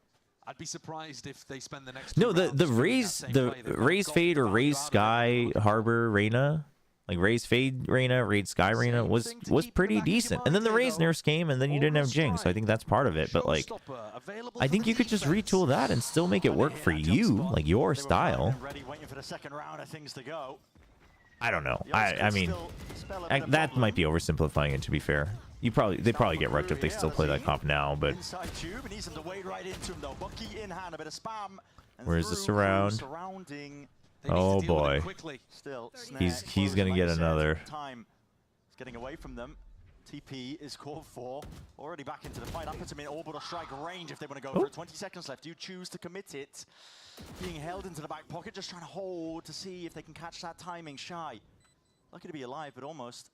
I'd be surprised if they spend the next. No, the Raze Fade or Raze Sky Harbor Reyna. Like Raze Fade Reyna, Raze Sky Reyna was pretty decent. And then the Raze nerfs came and then you didn't have Jing, so I think that's part of it. But like, I think you could just retool that and still make it work for you, like your style. I don't know. I mean, that might be oversimplifying it, to be fair. They probably get wrecked if they still play that comp now, but where's the surround? Oh boy, he's gonna get another. He's getting away from them. TP is called for. Already back into the fight. That puts him in orbital strike range if they want to go for it. 20 seconds left. You choose to commit it. Being held into the back pocket, just trying to hold to see if they can catch that timing. Shy, lucky to be alive, but almost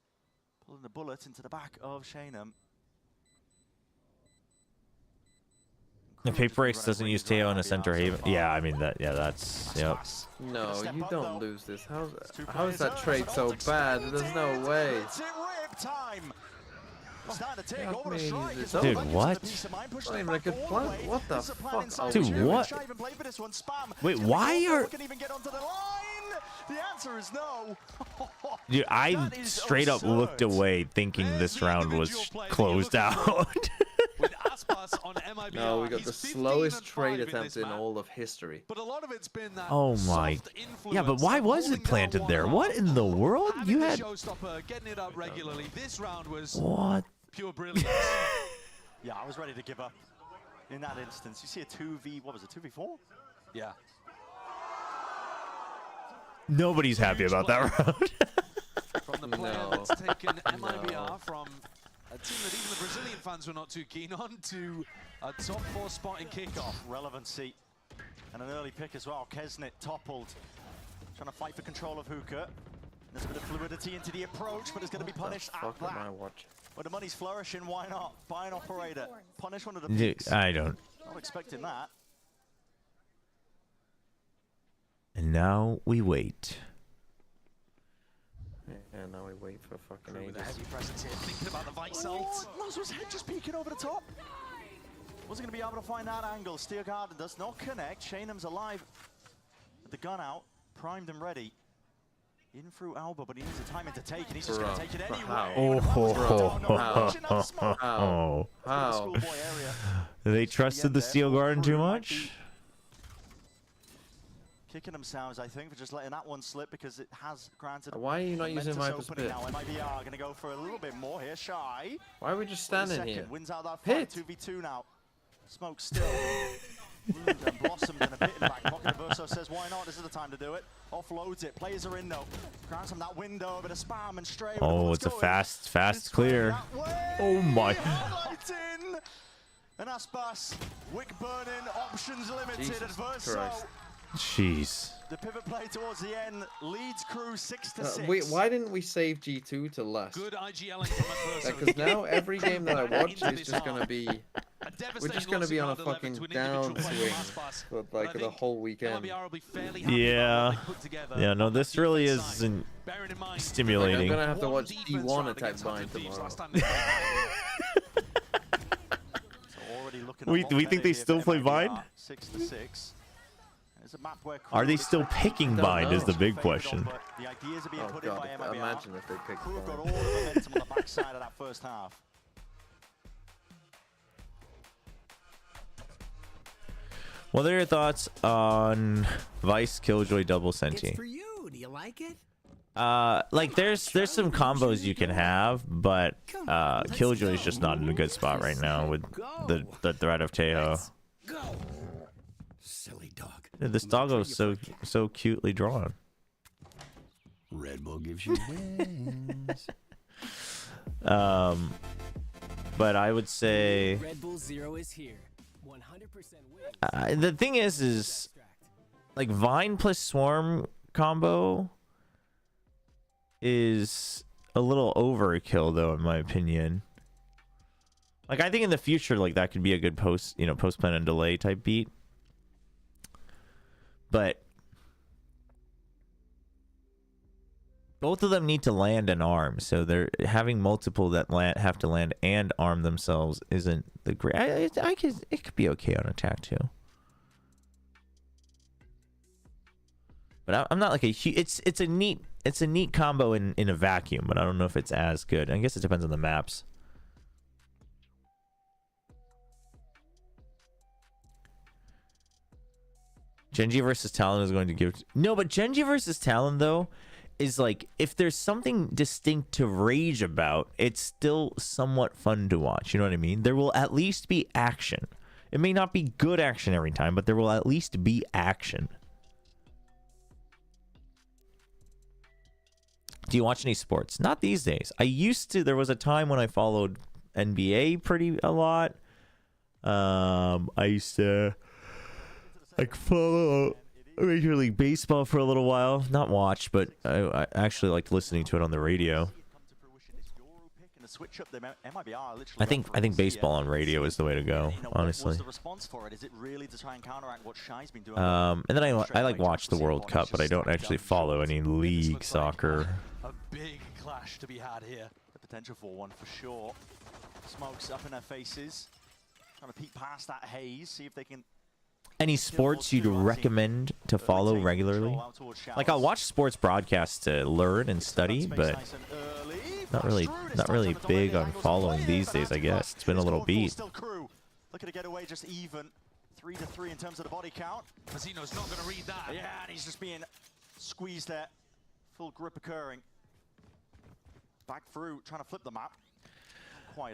pulling the bullet into the back of Shanum. If Paper X doesn't use Teo in a center haven, yeah, I mean that's yep. No, you don't lose this. How is that trade so bad? There's no way. Dude, what? Not even a good plan. What the fuck? Dude, what? Wait, why are? The answer is no. Dude, I straight up looked away thinking this round was closed out. No, we got the slowest trade attempt in all of history. But a lot of it's been that oh my. Yeah, but why was it planted there? What in the world? You had showstopper getting it up regularly. This round was what? Pure brilliance. Yeah, I was ready to give up in that instance. You see a 2v, what was it, 2v4? Yeah. Nobody's happy about that round. From the player that's taken MIBR from a team that even the Brazilian fans were not too keen on to a top 4 spot in kickoff. Relevancy and an early pick as well. Kesnit toppled, trying to fight for control of Hookah. There's a bit of fluidity into the approach, but it's going to be punished at that. When the money's flourishing, why not? Buy an operator, punish one of the picks. I don't. Not expecting that. And now we wait. Yeah, now we wait for fucking ages. With a heavy presence here, thinking about the Vice ult. Nozo's head just peeking over the top. Wasn't going to be able to find that angle. Steel Garden does not connect. Shanum's alive with the gun out, primed and ready. In through Alba, but he needs the timing to take it. He's just going to take it anyway. How? They trusted the Steel Garden too much? Kicking themselves, I think, for just letting that one slip because it has granted. Why are you not using Viper's Pit? Now MIBR going to go for a little bit more here. Shy. Why are we just standing here? Wins out that fight. 2v2 now. Smoke still. And blossomed in a bit in the back pocket. Verso says, why not? This is the time to do it. Offloads it. Players are in though. Grants from that window, a bit of spam and stray. Oh, it's a fast clear. Oh my. And Aspas, wick burning, options limited at Verso. Jeez. The pivot play towards the end leads KRU 6-6. Why didn't we save G2 to last? Good IGLing from Because now every game that I watch is just gonna be. We're just gonna be on a fucking downswing for like the whole weekend. Yeah. Yeah. No, this really isn't stimulating. I'm gonna have to watch D1 attack bind tomorrow. We think they still play Vine? 6-6. Are they still picking Bind is the big question. The ideas are being put God, in by MIBR. imagine if they picked KRU got all Bind. the momentum on the backside of that first half. What are your thoughts on Vice Killjoy double Senti? It's for you. Do you like it? Like there's some combos you can have, but Killjoy is just not in a good spot right now with the threat of Teho. Go. Silly dog. This doggo is so cutely drawn. Red Bull gives you wings. But I would say Red Bull Zero is here. 100% wins. the thing is like Vine plus Swarm combo is a little overkill though, in my opinion. Like I think in the future, like that could be a good post plan and delay type beat. But both of them need to land and arm, so they're having multiple that have to land and arm themselves isn't the great. It could be okay on attack too. But I'm not like it's a neat combo in a vacuum, but I don't know if it's as good. I guess it depends on the maps. Genji versus Talon is going to give no, but Genji versus Talon though is like if there's something distinct to rage about, it's still somewhat fun to watch. You know what I mean? There will at least be action. It may not be good action every time, but there will at least be action. Do you watch any sports? Not these days. I used to. There was a time when I followed NBA a lot. I used to like follow Major League Baseball for a little while. Not watch, but I actually liked listening to it on the radio. I think baseball on radio is the way to go, honestly. And then I like watch the World Cup, but I don't actually follow any league soccer. A big clash to be had here. The potential for one for sure. Smokes up in their faces. Trying to peek past that haze, see if they can. Any sports you'd recommend to follow regularly? Like I'll watch sports broadcasts to learn and study, but not really big on following these days. I guess it's been a little beat. Looking to get away just even. 3-3 in terms of the body count. Mazino's not going to read that. Yeah, and he's just being squeezed there. Full grip occurring. Back through, trying to flip the map.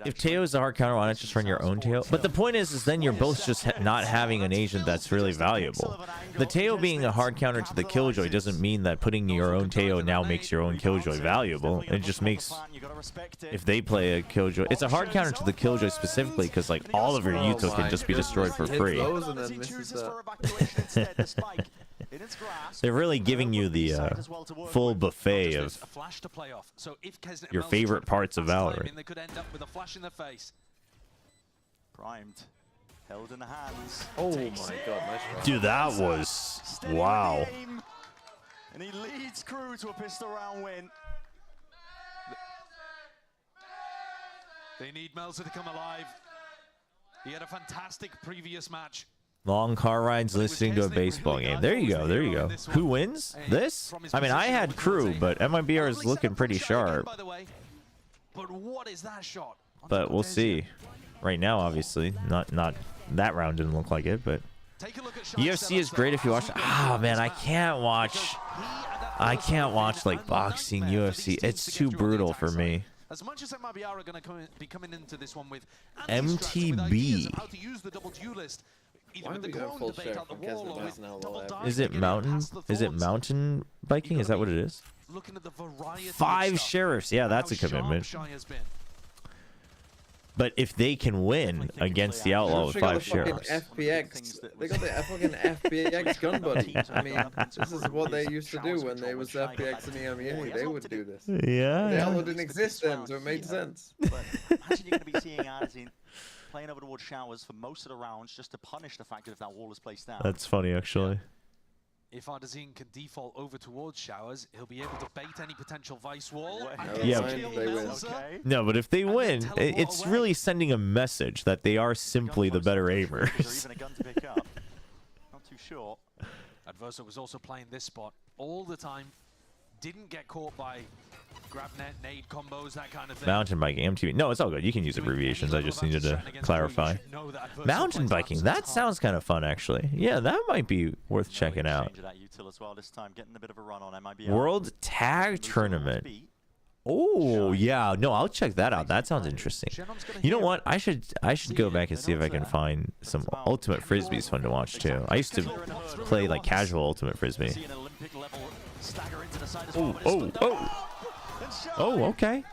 If Teo is a hard counter, why not just run your own Teo? But the point is then you're both just not having an agent that's really valuable. The Teo being a hard counter to the Killjoy doesn't mean that putting your own Teo now makes your own Killjoy valuable. It just makes, if they play a Killjoy, it's a hard counter to the Killjoy specifically because like all of your Yuto can just be destroyed for free. They're really giving you the full buffet of your favorite parts of Valorant. They could end up with a flash in the face. Primed, held in the hands. Oh my god, nice try. Dude, that was wow. And he leads KRU to a pistol round win. They need Melzer to come alive. He had a fantastic previous match. Long car rides listening to a baseball game. There you go. There you go. Who wins? This? I mean, I had KRU, but MIBR is looking pretty sharp. But what is that shot? But we'll see. Right now, obviously, not that round didn't look like it, but UFC is great if you watch. Ah, man, I can't watch like boxing UFC. It's too brutal for me. As much as MIBR are going to be coming into this one with MTB. how to use the double duelist. Is it mountain? Is it mountain biking? Is that what it is? 5 sheriffs. Yeah, that's a commitment. But if they can win against the outlaw with 5 sheriffs, FPX. They got the fucking FPX gun buddy. I mean, this is what they used to do when they was FPX and EME. They would do this. Yeah. The outlaw didn't exist then, so it made sense. But imagine you're going to be seeing Arzin playing over towards showers for most of the rounds just to punish the fact that if that wall is placed down. That's funny, actually. If Ardazine can default over towards showers, he'll be able to bait any potential vice wall. Yeah. No, but if they win, it's really sending a message that they are simply the better aimers. Even a gun to pick up. Not too sure. Adverso was also playing this spot all the time. Didn't get caught by grab net, nade combos, that kind of thing. Mountain biking, MTV. No, it's all good. You can use abbreviations. I just needed to clarify. Mountain biking. That sounds kind of fun, actually. Yeah, that might be worth checking out. World Tag Tournament. Oh yeah, no, I'll check that out. That sounds interesting. You know what? I should go back and see if I can find some Ultimate Frisbee's fun to watch too. I used to play like casual Ultimate Frisbee. Oh, okay.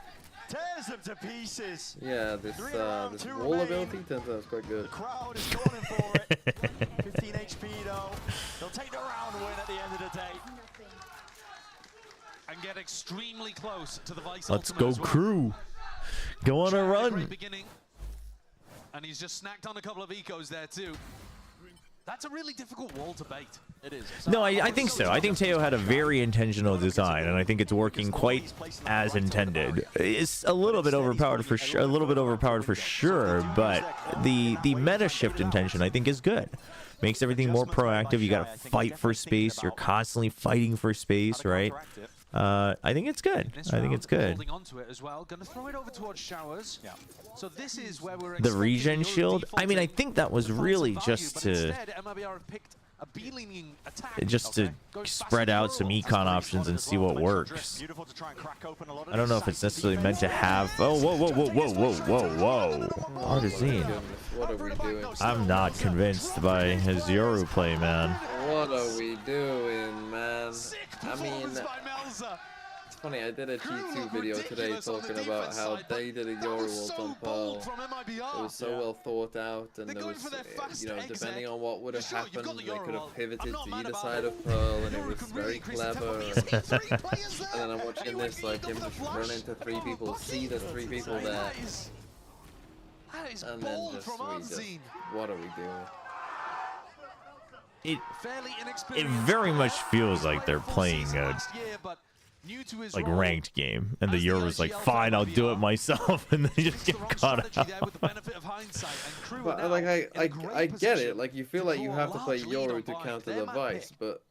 Tears them to pieces. Yeah, this wall ability turns out quite good. The crowd is going for it. 15 HP though. They'll take the round win at the end of the day. And get extremely close to the Vice. Let's go, crew. Go on a run. And he's just snacked on a couple of ecos there too. That's a really difficult wall to bait. It is. No, I think so. I think Teo had a very intentional design, and I think it's working quite as intended. It's a little bit overpowered for sure. But the meta shift intention, I think, is good. Makes everything more proactive. You got to fight for space. You're constantly fighting for space, right? I think it's good. I think it's good. Holding onto it as well. Gonna throw it over towards Showers. Yeah. So this is where we're the regen shield. I mean, I think that was really just to spread out some econ options and see what works. I don't know if it's necessarily meant to have. Oh, whoa! Artazine. What are we doing? I'm not convinced by his Yoru play, man. What are we doing, man? I mean, it's funny, I did a G2 video today talking about how they did a Yoru ult on Pearl. It was so well thought out, and there was, you know, depending on what would have happened, they could have pivoted to either side of Pearl, and it was very clever. And then I'm watching this, like him just run into 3 people, see there's 3 people there, and then just, what are we doing? It very much feels like they're playing a like ranked game, and the Euro's like, fine, I'll do it myself, and they just get caught out. But like I get it. Like you feel like you have to play Yoru to counter the Vice, but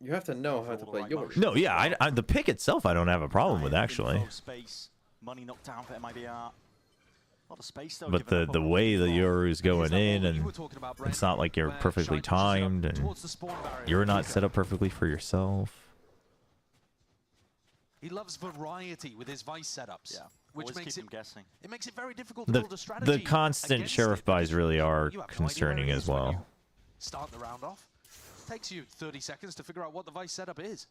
you have to know how to play Yoru. No, yeah, the pick itself I don't have a problem with actually. Money knocked down for MIBR. But the way the Yoru's going in, and it's not like you're perfectly timed, and you're not set up perfectly for yourself. He loves variety with his Vice setups, which makes it guessing. It makes it very difficult to build a strategy. The constant sheriff buys really are concerning as well. Start the round off. Takes you 30 seconds to figure out what the Vice setup is.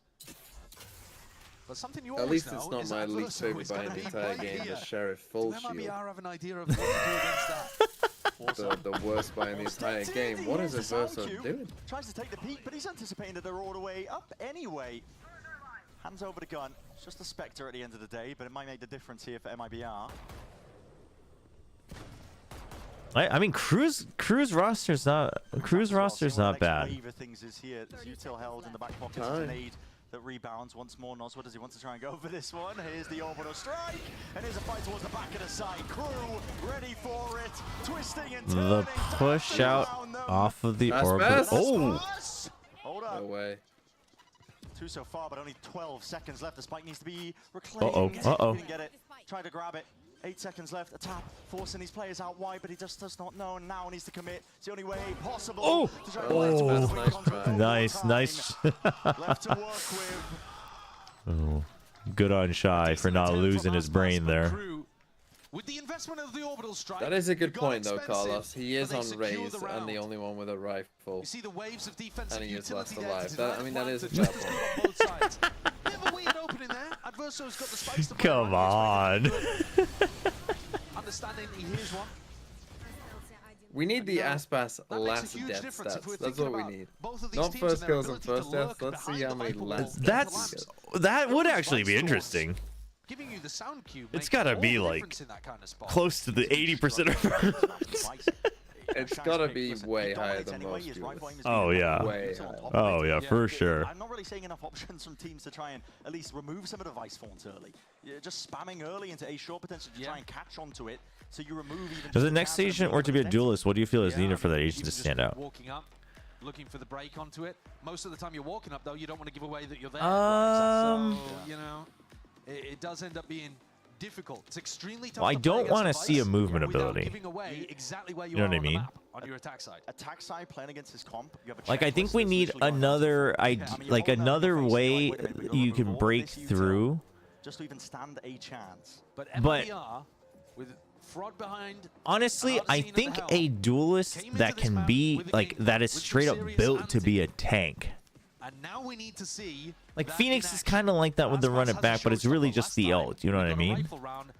But something you At least it's not my least favorite buy in the entire game, the Sheriff Full Shield. Have an idea of what to do against that. the worst buy in the entire game. What is Adverso doing? Tries to take the peek, but he's anticipating that they're all the way up anyway. Hands over the gun. It's just a Spectre at the end of the day, but it might make the difference here for MIBR. I mean, Crew's roster's not bad. Things is here. Util held in the back pocket to nade. That rebounds once more. Noswa, does he want to try and go for this one? Here's the orbital strike, and here's a fight towards the back of the side. Crew ready for it, twisting and turning. The push out off of the orbital. Oh! Hold up. No way. 2 so far, but only 12 seconds left. The spike needs to be reclaimed. Uh-oh. Didn't get it. Try to grab it. 8 seconds left. A tap, forcing these players out wide, but he just does not know, and now needs to commit. It's the only way possible. Oh! Nice. Left to work with. Oh, good on Shy for not losing his brain there. With the investment of the orbital strike, that is a good point, though, Carlos. He is on raise and the only one with a rifle. You see the waves of defense and he is last alive. I mean, that is a fair point. Come on. Understanding he hears one. We need the Aspas last death stats. That's what we need. Not first kills and first deaths. Let's see how many last deaths. That would actually be interesting. Giving you the sound cube. It's gotta be like close to the 80% of. It's gotta be way higher than most. Oh yeah. Way higher. Oh yeah, for sure. I'm not really seeing enough options from teams to try and at least remove some of the Vice Fawns early. You're just spamming early into a short potential to try and catch onto it, so you remove even. If the next agent were to be a duelist, what do you feel is needed for that agent to stand out? looking for the break onto it. Most of the time you're walking up, though, you don't want to give away that you're there. So, you know, it does end up being difficult. It's extremely tough. Well, I don't want to see a movement ability. Giving away exactly where You know what I mean? On your attack side. Attack side playing against his comp. Like, I think we need another like another way you can break through. Just to even stand a chance. But MIBR, with Fraud behind, honestly, I think a duelist that can be like that is straight up built to be a tank. And now we need to see like Phoenix is kind of like that with the run it back, but it's really just the ult. You know what I mean?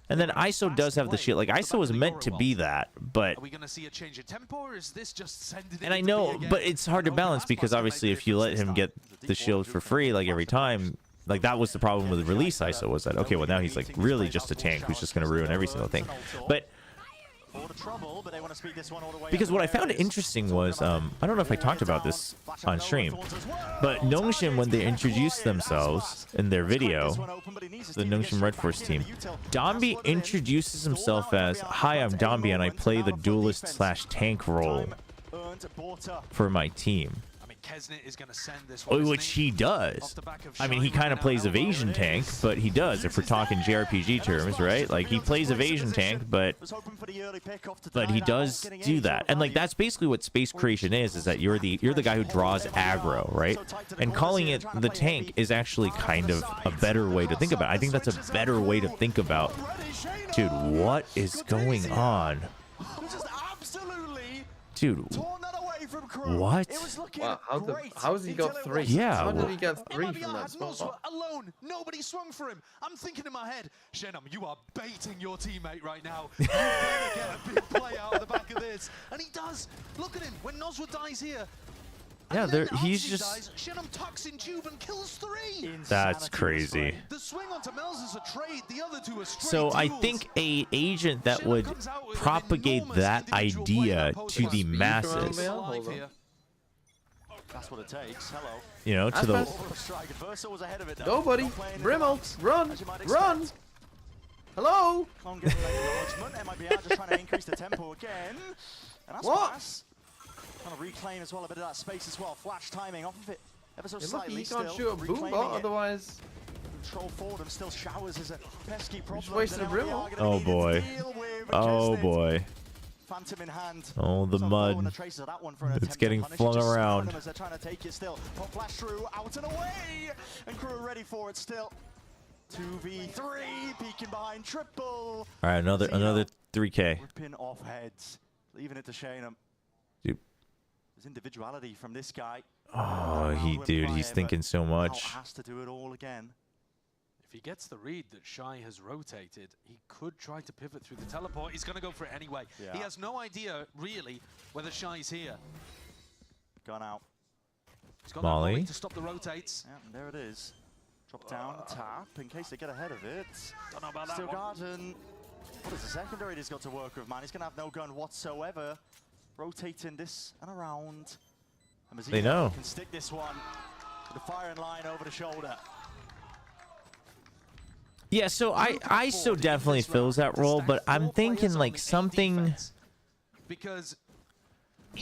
And then ISO does have the shield. Like ISO was meant to be that, but. Are we gonna see a change of tempo, or is this just sending it? And I know, but it's hard to balance because obviously if you let him get the shield for free like every time. Like that was the problem with the release ISO was that okay, well now he's like really just a tank who's just gonna ruin every single thing. But because what I found interesting was I don't know if I talked about this on stream, but Nongshim, when they introduced themselves in their video, the Nongshim Red Force team, Dombi introduces himself as, "Hi, I'm Dombi and I play the duelist / tank role for my team." Is gonna send this which he does. I mean, he kind of plays evasion tank, but he does, if we're talking JRPG terms, right? Like, he plays evasion tank, but he does do that. And, like, that's basically what space creation is that you're the guy who draws aggro, right? And calling it the tank is actually kind of a better way to think about it. I think that's a better way to think about, dude, what is going on? Dude, what? Wow, how has he got 3? Yeah. How did he get 3 from that spot? spot? Alone, nobody swung for him. I'm thinking in my head, Shenum, you are baiting your teammate right now. You better get a big play out of the back of this. And he does. Look at him. When Nozwa dies here. Yeah, he's just. Shenum tucks in tube and kills 3. That's crazy. The swing onto Mel's is a trade. The other 2 are straight So I duels. think a agent that would propagate that idea to the masses. That's what it takes. Hello. You know, to the. Go, buddy. Brimmel, run, run. Hello. MIBR just trying to increase the tempo again. And that's what? Trying to reclaim as well a bit of that space as well. Flash timing off of it. Ever so slightly. You can't shoot a boom bot, otherwise. Control forward and still showers is a pesky problem. Just wasted a Brimmel. Oh boy. Oh boy. Phantom in hand. Oh, the mud. It's getting flung around. As they're trying to take it still. Pop flash through, out and away. And KRU are ready for it still. 2v3, peeking behind triple. All right, another 3K. Ripping off heads, leaving it to Shenum. Dude. There's individuality from this guy. Oh, dude, he's thinking so much. Has to do it all again. If he gets the read that Shy has rotated, he could try to pivot through the teleport. He's going to go for it anyway. Yeah. He has no idea, really, whether Shy's here. Gone out. He's got Molly. that moment to stop the rotates. Yeah, and there it is. Drop down, tap, in case they get ahead of it. Don't know about Still that Garden. What is the secondary he's got to work with, man? He's going to have no gun whatsoever. Rotating this and around. And they know. Can stick this one. The firing line over the shoulder. Yeah, so ISO definitely fills that role, but I'm thinking like something because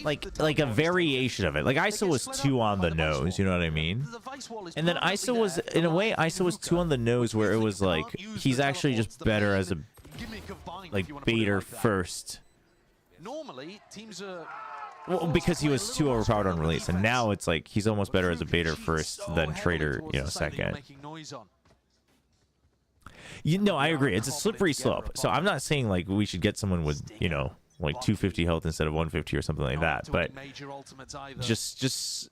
like a variation of it. Like ISO was 2 on the nose, you know what I mean? And then ISO was, in a way, ISO was 2 on the nose where it was like he's actually just better as a like baiter first. Normally, teams are. Well, because he was too overpowered on release, and now it's like he's almost better as a baiter first than trader, you know, second. You know, I agree. It's a slippery slope. So I'm not saying like we should get someone with, you know, like 250 health instead of 150 or something like that. But just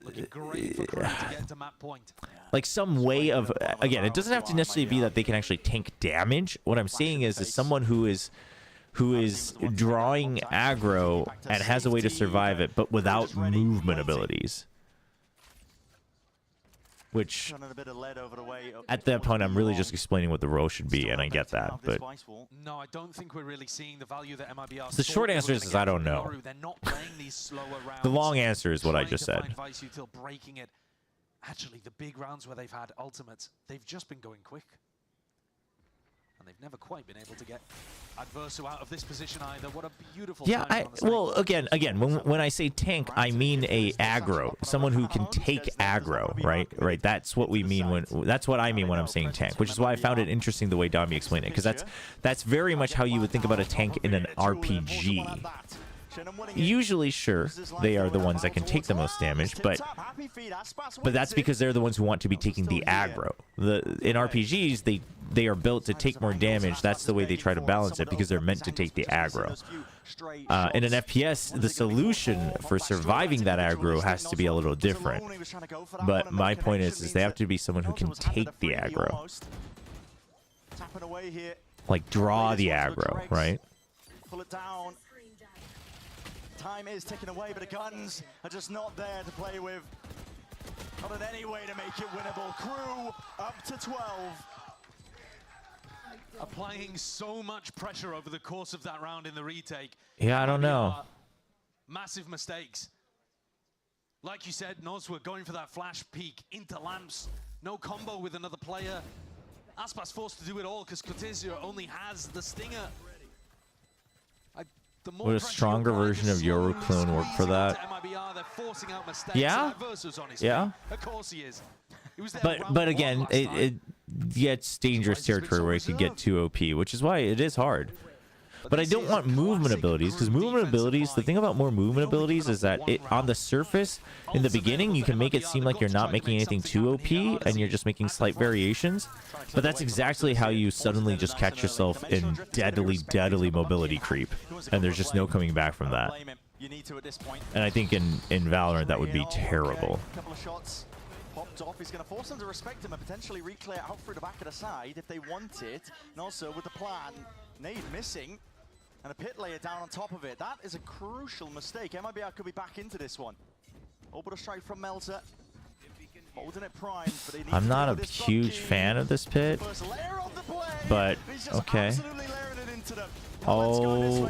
like some way of, again, it doesn't have to necessarily be that they can actually tank damage. What I'm saying is someone who is drawing aggro and has a way to survive it, but without movement abilities. Which, at that point, I'm really just explaining what the role should be, and I get that. But no, I don't think we're really seeing the value that MIBR. The short answer is I don't know. The long answer is what I just said. Actually, the big rounds where they've had ultimates, they've just been going quick. And they've never quite been able to get Adverso out of this position either. What a beautiful Yeah, well, again, when I say tank, I mean a aggro, someone who can take aggro, right? Right. That's what we mean that's what I mean when I'm saying tank, which is why I found it interesting the way Dami explained it, because that's very much how you would think about a tank in an RPG. Usually, sure, they are the ones that can take the most damage, but that's because they're the ones who want to be taking the aggro. In RPGs, they are built to take more damage. That's the way they try to balance it, because they're meant to take the aggro. In an FPS, the solution for surviving that aggro has to be a little different. But my point is they have to be someone who can take the aggro. Like, draw the aggro, right? Pull it down. Time is ticking away, but the guns are just not there to play with. Not in any way to make it winnable. KRU up to 12. Applying so much pressure over the course of that round in the retake. Yeah, I don't know. Massive mistakes. Like you said, Noz were going for that flash peek into lamps. No combo with another player. Aspas forced to do it all because Cortezio only has the stinger. Would a stronger version of Yoru clone work for that? Yeah? Yeah? Of course he is. But again, it gets dangerous territory where it could get too OP, which is why it is hard. But I don't want movement abilities, because movement abilities, the thing about more movement abilities is that on the surface, in the beginning, you can make it seem like you're not making anything too OP, and you're just making slight variations. But that's exactly how you suddenly just catch yourself in deadly mobility creep, and there's just no coming back from that. And I think in Valorant, that would be terrible. Popped off. He's going to force them to respect him and potentially re-clear out through the back of the side if they want it. And also with the plan, nade missing and a pit layer down on top of it. That is a crucial mistake. MIBR could be back into this one. Orbital strike from Melzer. Holding it primed, but they need I'm not a huge fan of this pit, but okay. Oh,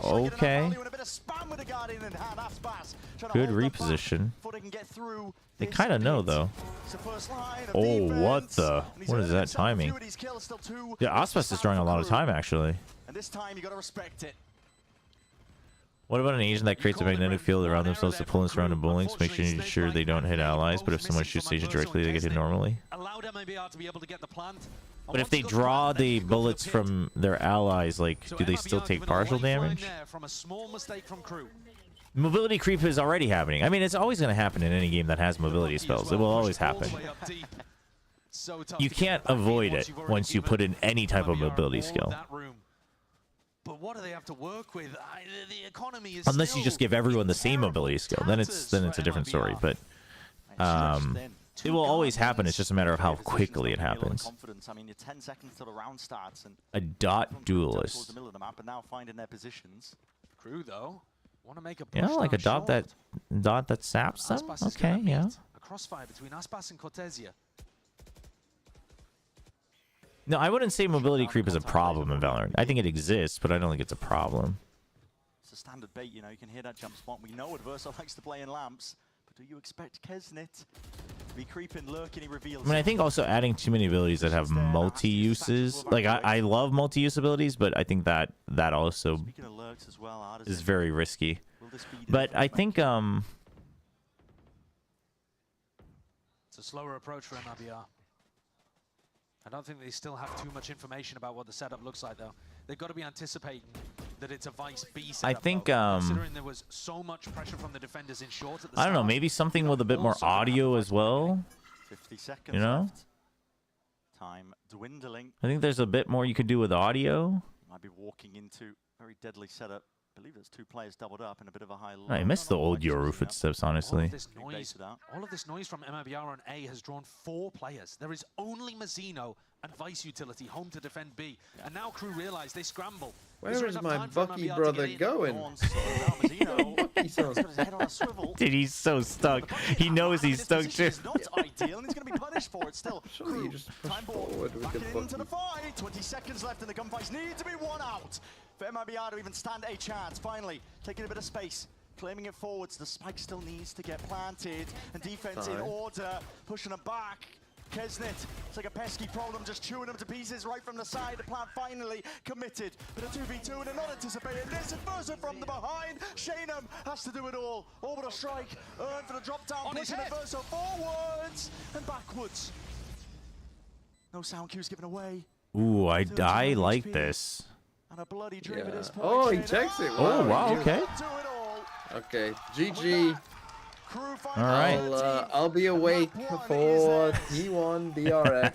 okay. Good reposition. They kind of know, though. Oh, what the? What is that timing? Yeah, Aspas is drawing a lot of time, actually. And this time you got to respect it. What about an agent that creates a magnetic field around themselves to pull and surround bullets, making sure they don't hit allies, but if someone shoots the agent directly, they get hit normally? But if they draw the bullets from their allies, like, do they still take partial damage? Mobility creep is already happening. I mean, it's always going to happen in any game that has mobility spells. It will always happen. You can't avoid it once you put in any type of mobility skill. But what do they have to work with? The economy is unless you just give everyone the same mobility skill, then it's a different story. But it will always happen. It's just a matter of how quickly it happens. I mean, you're 10 seconds till the round starts, and a dot duelist. The middle of the map, and now finding their positions. KRU though want to make a push, yeah, like a dot that saps them. Okay, yeah. A crossfire between Aspas and Cortezia. No, I wouldn't say mobility creep is a problem in Valorant. I think it exists, but I don't think it's a problem. It's a standard bait, you know. You can hear that jump spot. We know Adverso likes to play in lamps, but do you expect Kesnit to be creeping, lurking? He reveals. I mean, I think also adding too many abilities that have multi-uses. Like, I love multi-use abilities, but I think that also is very risky. But I think it's a slower approach for MIBR. I don't think they still have too much information about what the setup looks like, though. They've got to be anticipating that it's a Vice B setup. I think, considering there was so much pressure from the defenders in short at the I don't know, maybe something with a bit more audio as well. 50 seconds you know? left. Time dwindling. I think there's a bit more you could do with audio. Might be walking into a very deadly setup. I believe there's two players doubled up in a bit of a high low. I miss the old Yoru footsteps, honestly. All of this noise from MIBR on A has drawn 4 players. There is only Mazzino and Vice Utility home to defend B. And now KRU realize they scramble. Where is my Bucky brother going? Dude, he's so stuck. He knows he's stuck too. It's not ideal, and he's going to be punished for it still. Surely you just push forward with the Bucky. Into the fight. 20 seconds left, and the gunfights need to be won out for MIBR to even stand a chance. Finally, taking a bit of space. Claiming it forwards, the spike still needs to get planted, and defense in order, pushing them back. Kesnet, it's like a pesky problem, just chewing them to pieces right from the side. The plan finally committed, but a 2v2 and they're not anticipating this. And Verso from the behind, Shanum has to do it all. Orbital strike, earned for the drop down, pushing the Verso forwards and backwards. No sound cues given away. Ooh, I like this. And a bloody dream at this point. Oh, he checks it. Oh, wow, okay. Okay, GG. All right. I'll be awake for T1 DRX.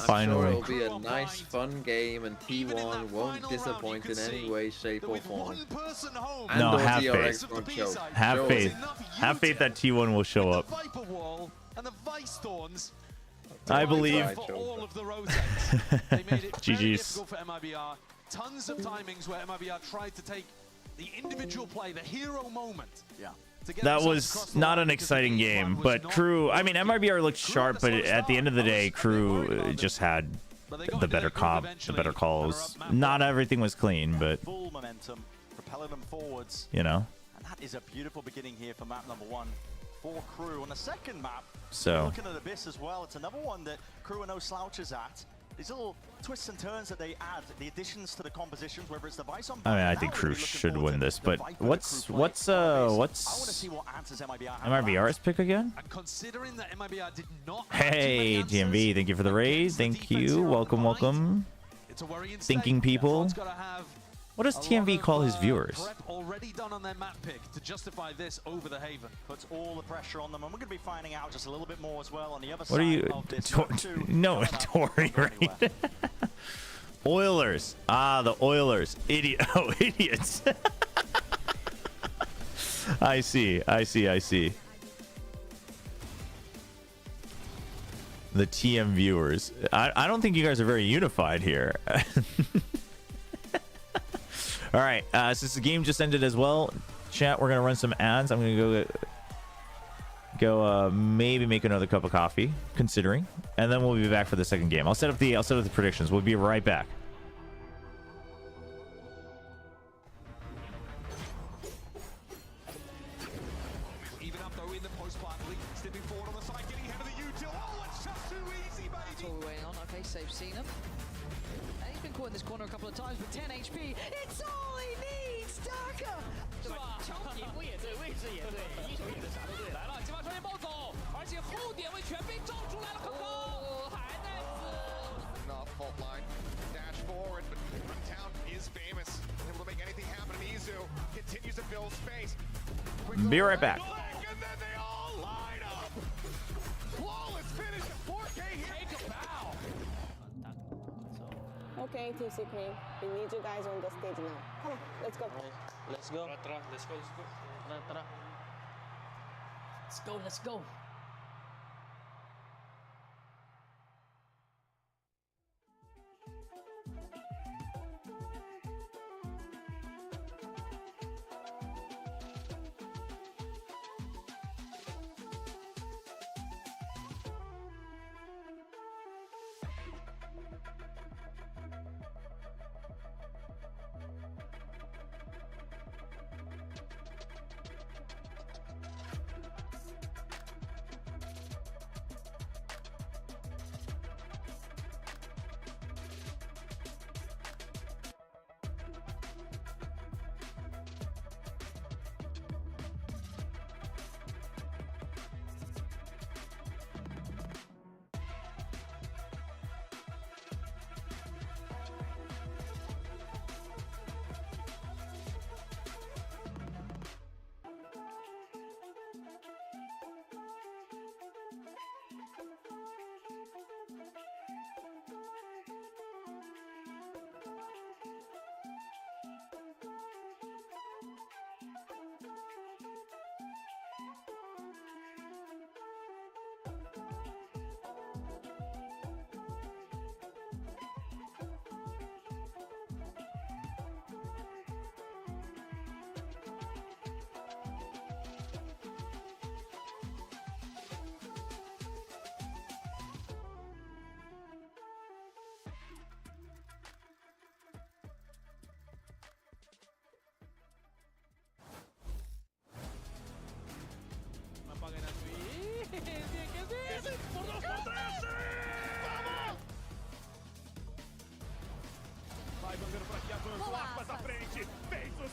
Finally. It'll be a nice, fun game, and T1 won't disappoint in any way, shape, or form. No, have faith. Have faith. Have faith that T1 will show up. I believe. GG's. Tons of timings where MIBR tried to take the individual play, the hero moment. Yeah. That was not an exciting game, but KRU, I mean, MIBR looked sharp, but at the end of the day, KRU just had the better comp, the better calls. Not everything was clean, but, Full momentum, propelling them forwards. you know. And that is a beautiful beginning here for map number 1 for KRU. On the second map, So. looking at Abyss as well, it's another one that KRU are no slouches at. These little twists and turns that they add, the additions to the compositions, whether it's the Vice on. I mean, I think KRU should win this, but what's MIBR's pick again? Considering that MIBR did not Hey, GMV, thank you for the raise. Thank you. Welcome, welcome. Thinking people. What does TMV call his viewers? Already done on their map pick to justify this over the Haven. Puts all the pressure on them, and we're going to be finding out just a little bit more as well on the other What are side you? of this. No, Tory, right? Oilers. Ah, the Oilers. Idiot. Oh, idiots. I see. I see. I see. The TM viewers. I don't think you guys are very unified here. All right, since the game just ended as well, chat, we're gonna run some ads. I'm gonna go maybe make another cup of coffee, considering, and then we'll be back for the second game. I'll set up the predictions. We'll be right back. Even up though in the post plant, stepping forward on the side, getting ahead of the util. Oh, it's just too easy, baby. That's all the way on. Okay, safe seen him. And he's been caught in this corner a couple of times with 10 HP. It's all he needs, Darker! 是吧？强体不也对，位置也对，一手也对，啥都对。来了，这把传线暴走，而且后点位全被罩出来了，可可还在死。Not fault line, dash forward, but Town is famous. Able to make anything happen. Izu continues to fill space. Be right back. And then they all line up. Flawless finish. 4K here. Take a bow. Okay, TC Queen, we need you guys on the stage now. Come on, let's go. Let's go. Let's go. Let's go. Let's go.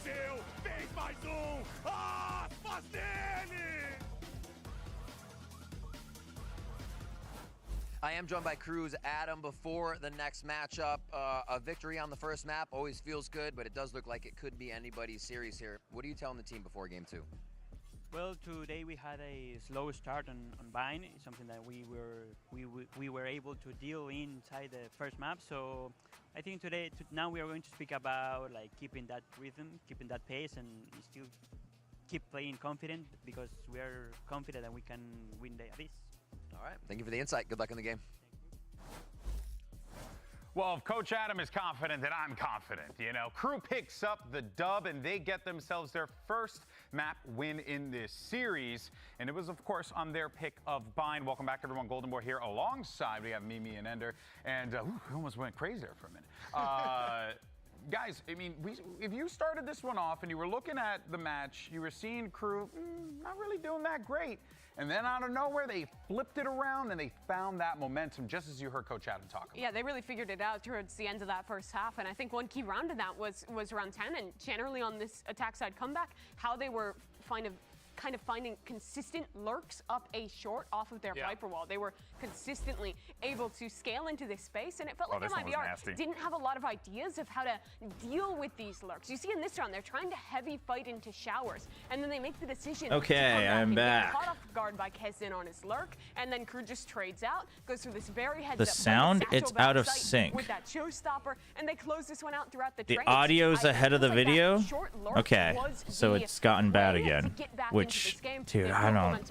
seu, fez mais Fastene! I am joined by KRU's Adam before the next matchup. A victory on the first map always feels good, but it does look like it could be anybody's series here. What are you telling the team before game 2? Well, today we had a slow start on Vine, something that we were able to deal inside the first map. So I think now we are going to speak about like keeping that rhythm, keeping that pace, and still keep playing confident, because we are confident that we can win this. All right, thank you for the insight. Good luck in the game. Well, if Coach Adam is confident, then I'm confident. You know, KRU picks up the dub, and they get themselves their first map win in this series. And it was, of course, on their pick of Bind. Welcome back, everyone. Golden Boy here alongside. We have Mimi and Ender. And we almost went crazy there for a minute. Guys, I mean, if you started this one off and you were looking at the match, you were seeing KRU not really doing that great. And then out of nowhere, they flipped it around and they found that momentum, just as you heard Coach Adam talk about. Yeah, they really figured it out towards the end of that first half. And I think one key round in that was round 10. And generally on this attack side comeback, how they were kind of finding consistent lurks up A short off of their Viper wall. They were consistently able to scale into this space, and it felt like MIBR didn't have a lot of ideas of how to deal with these lurks. You see in this round, they're trying to heavy fight into showers, and then they make the decision to I'm back. Caught off guard by Kezin on his lurk, and then KRU just trades out, goes through this very heads The up sound, it's out of sync. with that showstopper, and they close this one out throughout the The trades. audio's ahead of the like video? Okay, so it's gotten bad again. Which, dude, I don't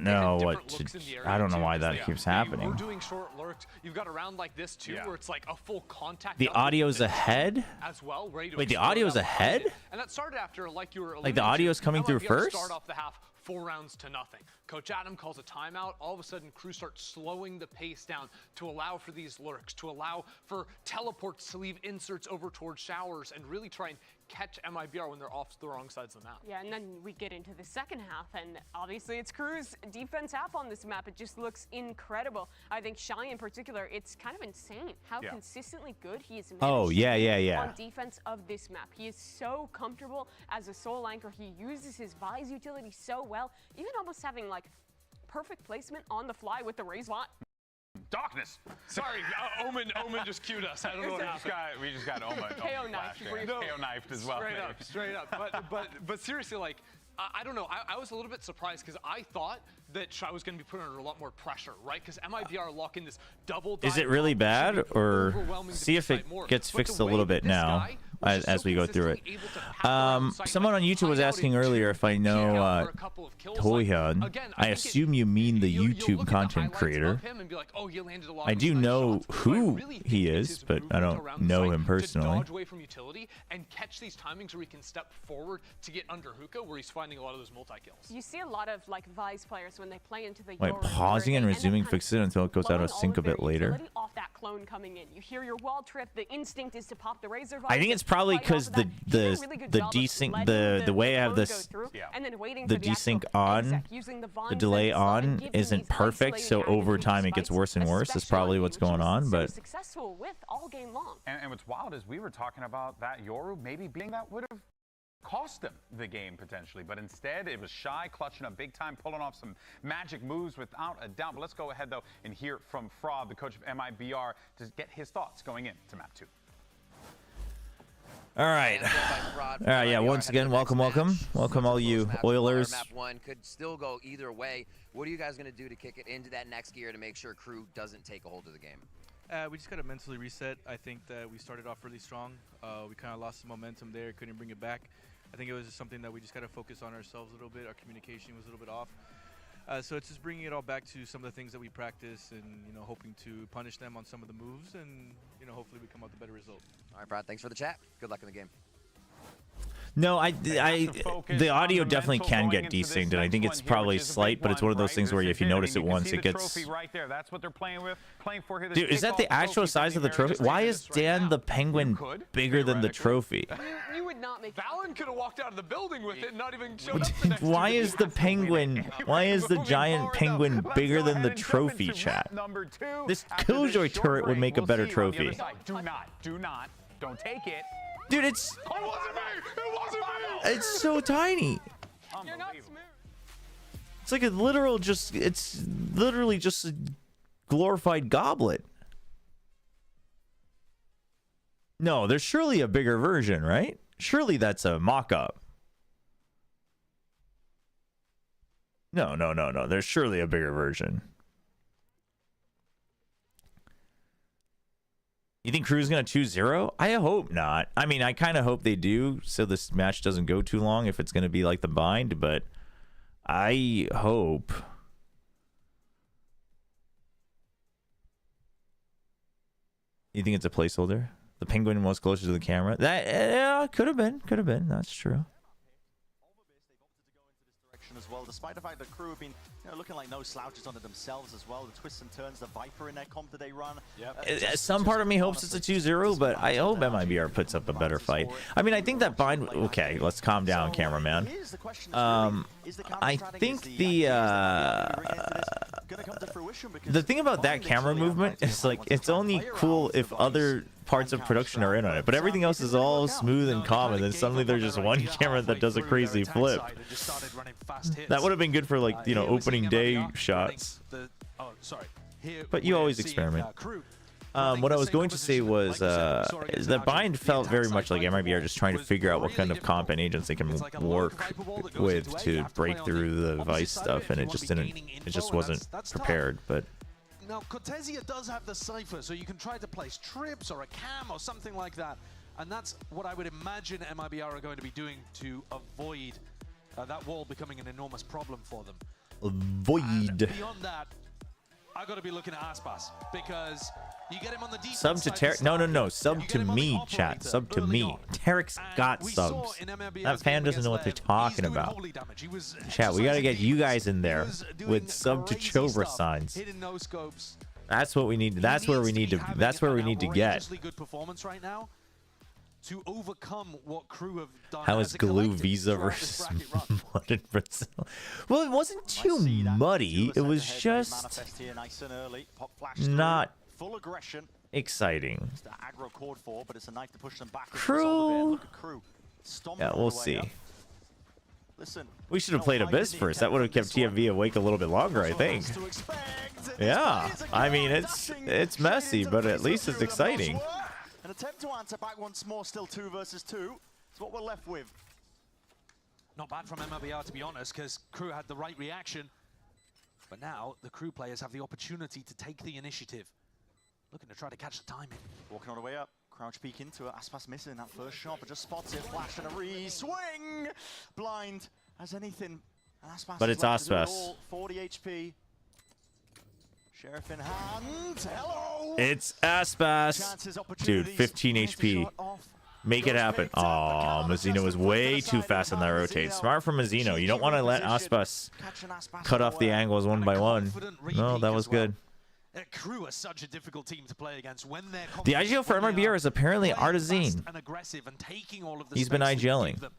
know what to, I don't know why that keeps happening. We're doing short lurks. You've got a round like this too, where it's like a full contact. The audio's ahead? As well. Wait, the audio's ahead? And that started after, like you were like the audio's coming through first? Start off the half 4 rounds to nothing. Coach Adam calls a timeout. All of a sudden, KRU starts slowing the pace down to allow for these lurks, to allow for teleports to leave inserts over towards showers, and really try and catch MIBR when they're off the wrong sides of the map. Yeah, and then we get into the second half, and obviously it's KRU's defense half on this map. It just looks incredible. I think Shy in particular, it's kind of insane how consistently good he is on defense of this map. He is so comfortable as a sole anchor. He uses his Vise utility so well, even almost having like perfect placement on the fly with the raise bot. Darkness. Sorry, Omen just queued us. I don't know what happened. We just got Omen. KO knifed. KO knifed as well. Straight up. But seriously, like, I don't know. I was a little bit surprised because I thought that Shy was going to be put under a lot more pressure, right? Because MIBR lock in this double. Is it really bad, or see if it gets fixed a little bit now as we go through it? Someone on YouTube was asking earlier if I know Tohyun. I assume you mean the YouTube content creator. I do know who he is, but I don't know him personally. Dodge away from utility and catch these timings where he can step forward to get under hookah, where he's finding a lot of those multi-kills. You see a lot of like Vise players when they play into the pausing and resuming fixes it until it goes out of sync a bit later. Off that clone coming in. You hear your wall trip, the instinct is to pop the razor. I think it's probably because the desync, the way I have this, the desync on, the delay on isn't perfect, so over time it gets worse and worse. That's probably what's going on. But successful with all game long. And what's wild is we were talking about that Yoru maybe being that would have cost them the game potentially, but instead it was Shy clutching up big time, pulling off some magic moves without a doubt. But let's go ahead though and hear from Frog, the coach of MIBR, to get his thoughts going into map 2. All right. Yeah. Once again, welcome all you Oilers. Map 1 could still go either way. What are you guys going to do to kick it into that next gear to make sure KRU doesn't take a hold of the game? We just got to mentally reset. I think that we started off really strong. We kind of lost the momentum there, couldn't bring it back. I think it was just something that we just got to focus on ourselves a little bit. Our communication was a little bit off. So it's just bringing it all back to some of the things that we practice and, hoping to punish them on some of the moves and, hopefully we come out with a better result. All right, Brad, thanks for the chat. Good luck in the game. No, the audio definitely can get desynced, and I think it's probably slight, but it's one of those things where if you notice it once, it gets... right there. That's what they're playing for here. Dude, is that the actual size of the trophy? Why is Dan the Penguin bigger than the trophy? You would not make Valen could have walked out of the building with it and not even showed up the next Why is the penguin, why is the giant penguin bigger than the trophy, chat? This Killjoy turret would make a better trophy. Do not, don't take it. Dude, it's... It wasn't me! It wasn't me! It's so tiny. You're not smooth. It's like a literal just... It's literally just a glorified goblet. No, there's surely a bigger version, right? Surely that's a mock-up. No. There's surely a bigger version. You think KRU's going to 2-0? I hope not. I mean, I kind of hope they do, so this match doesn't go too long if it's going to be like the bind, but I hope. You think it's a placeholder? The penguin was closer to the camera? That yeah, could have been. That's true. As well, despite the fact that KRU have been looking like no slouches on it themselves as well. The twists and turns, the Viper in their comp that they run. Some part of me hopes it's a 2-0, but I hope MIBR puts up a better fight. I mean, I think that bind... Okay, let's calm down, cameraman. I think the thing about that camera movement is like it's only cool if other parts of production are in on it, but everything else is all smooth and calm, and then suddenly there's just one camera that does a crazy flip. That would have been good for, like, you know, opening day shots. But you always experiment. What I was going to say was the bind felt very much like MIBR just trying to figure out what kind of comp and agents they can work with to break through the Vice stuff, and it just wasn't prepared. But now Cortesia does have the Cypher, so you can try to place trips or a cam or something like that, and that's what I would imagine MIBR are going to be doing to avoid that wall becoming an enormous problem for them. Avoid. And beyond that, I got to be looking at Aspas, because you get him on the defense sub to Tarek. No. Sub to me, chat. Sub to me. Tarek's got subs. That fan doesn't know what they're talking about. Chat, we got to get you guys in there with sub to Chobra signs. That's what we need. That's where we need to. That's where we need to get. Good performance right now to overcome what KRU have done. How is Glue Visa versus Mud in Brazil? Well, it wasn't too muddy. It was just not exciting. KRU. Yeah, we'll see. We should have played Abyss first. That would have kept TFV awake a little bit longer, I think. Yeah, I mean, it's messy, but at least it's exciting. An attempt to answer back once more, still 2 versus 2. It's what we're left with. Not bad from MIBR, to be honest, because KRU had the right reaction. But now the KRU players have the opportunity to take the initiative. Looking to try to catch the timing. Walking all the way up. Crouch peek into it. Aspas missing that first shot, but just spots it. Flash and a re-swing. Blind as anything. Aspas, but it's Aspas. 40 HP. Sheriff in hand. Hello. It's Aspas. Dude, 15 HP. Make it happen. Oh, Mazzino was way too fast on that rotate. Smart from Mazzino. You don't want to let Aspas cut off the angles one by one. No, that was good. KRU are such a difficult team to play against when they're the IGL for MIBR is apparently Artazine. He's been IGLing.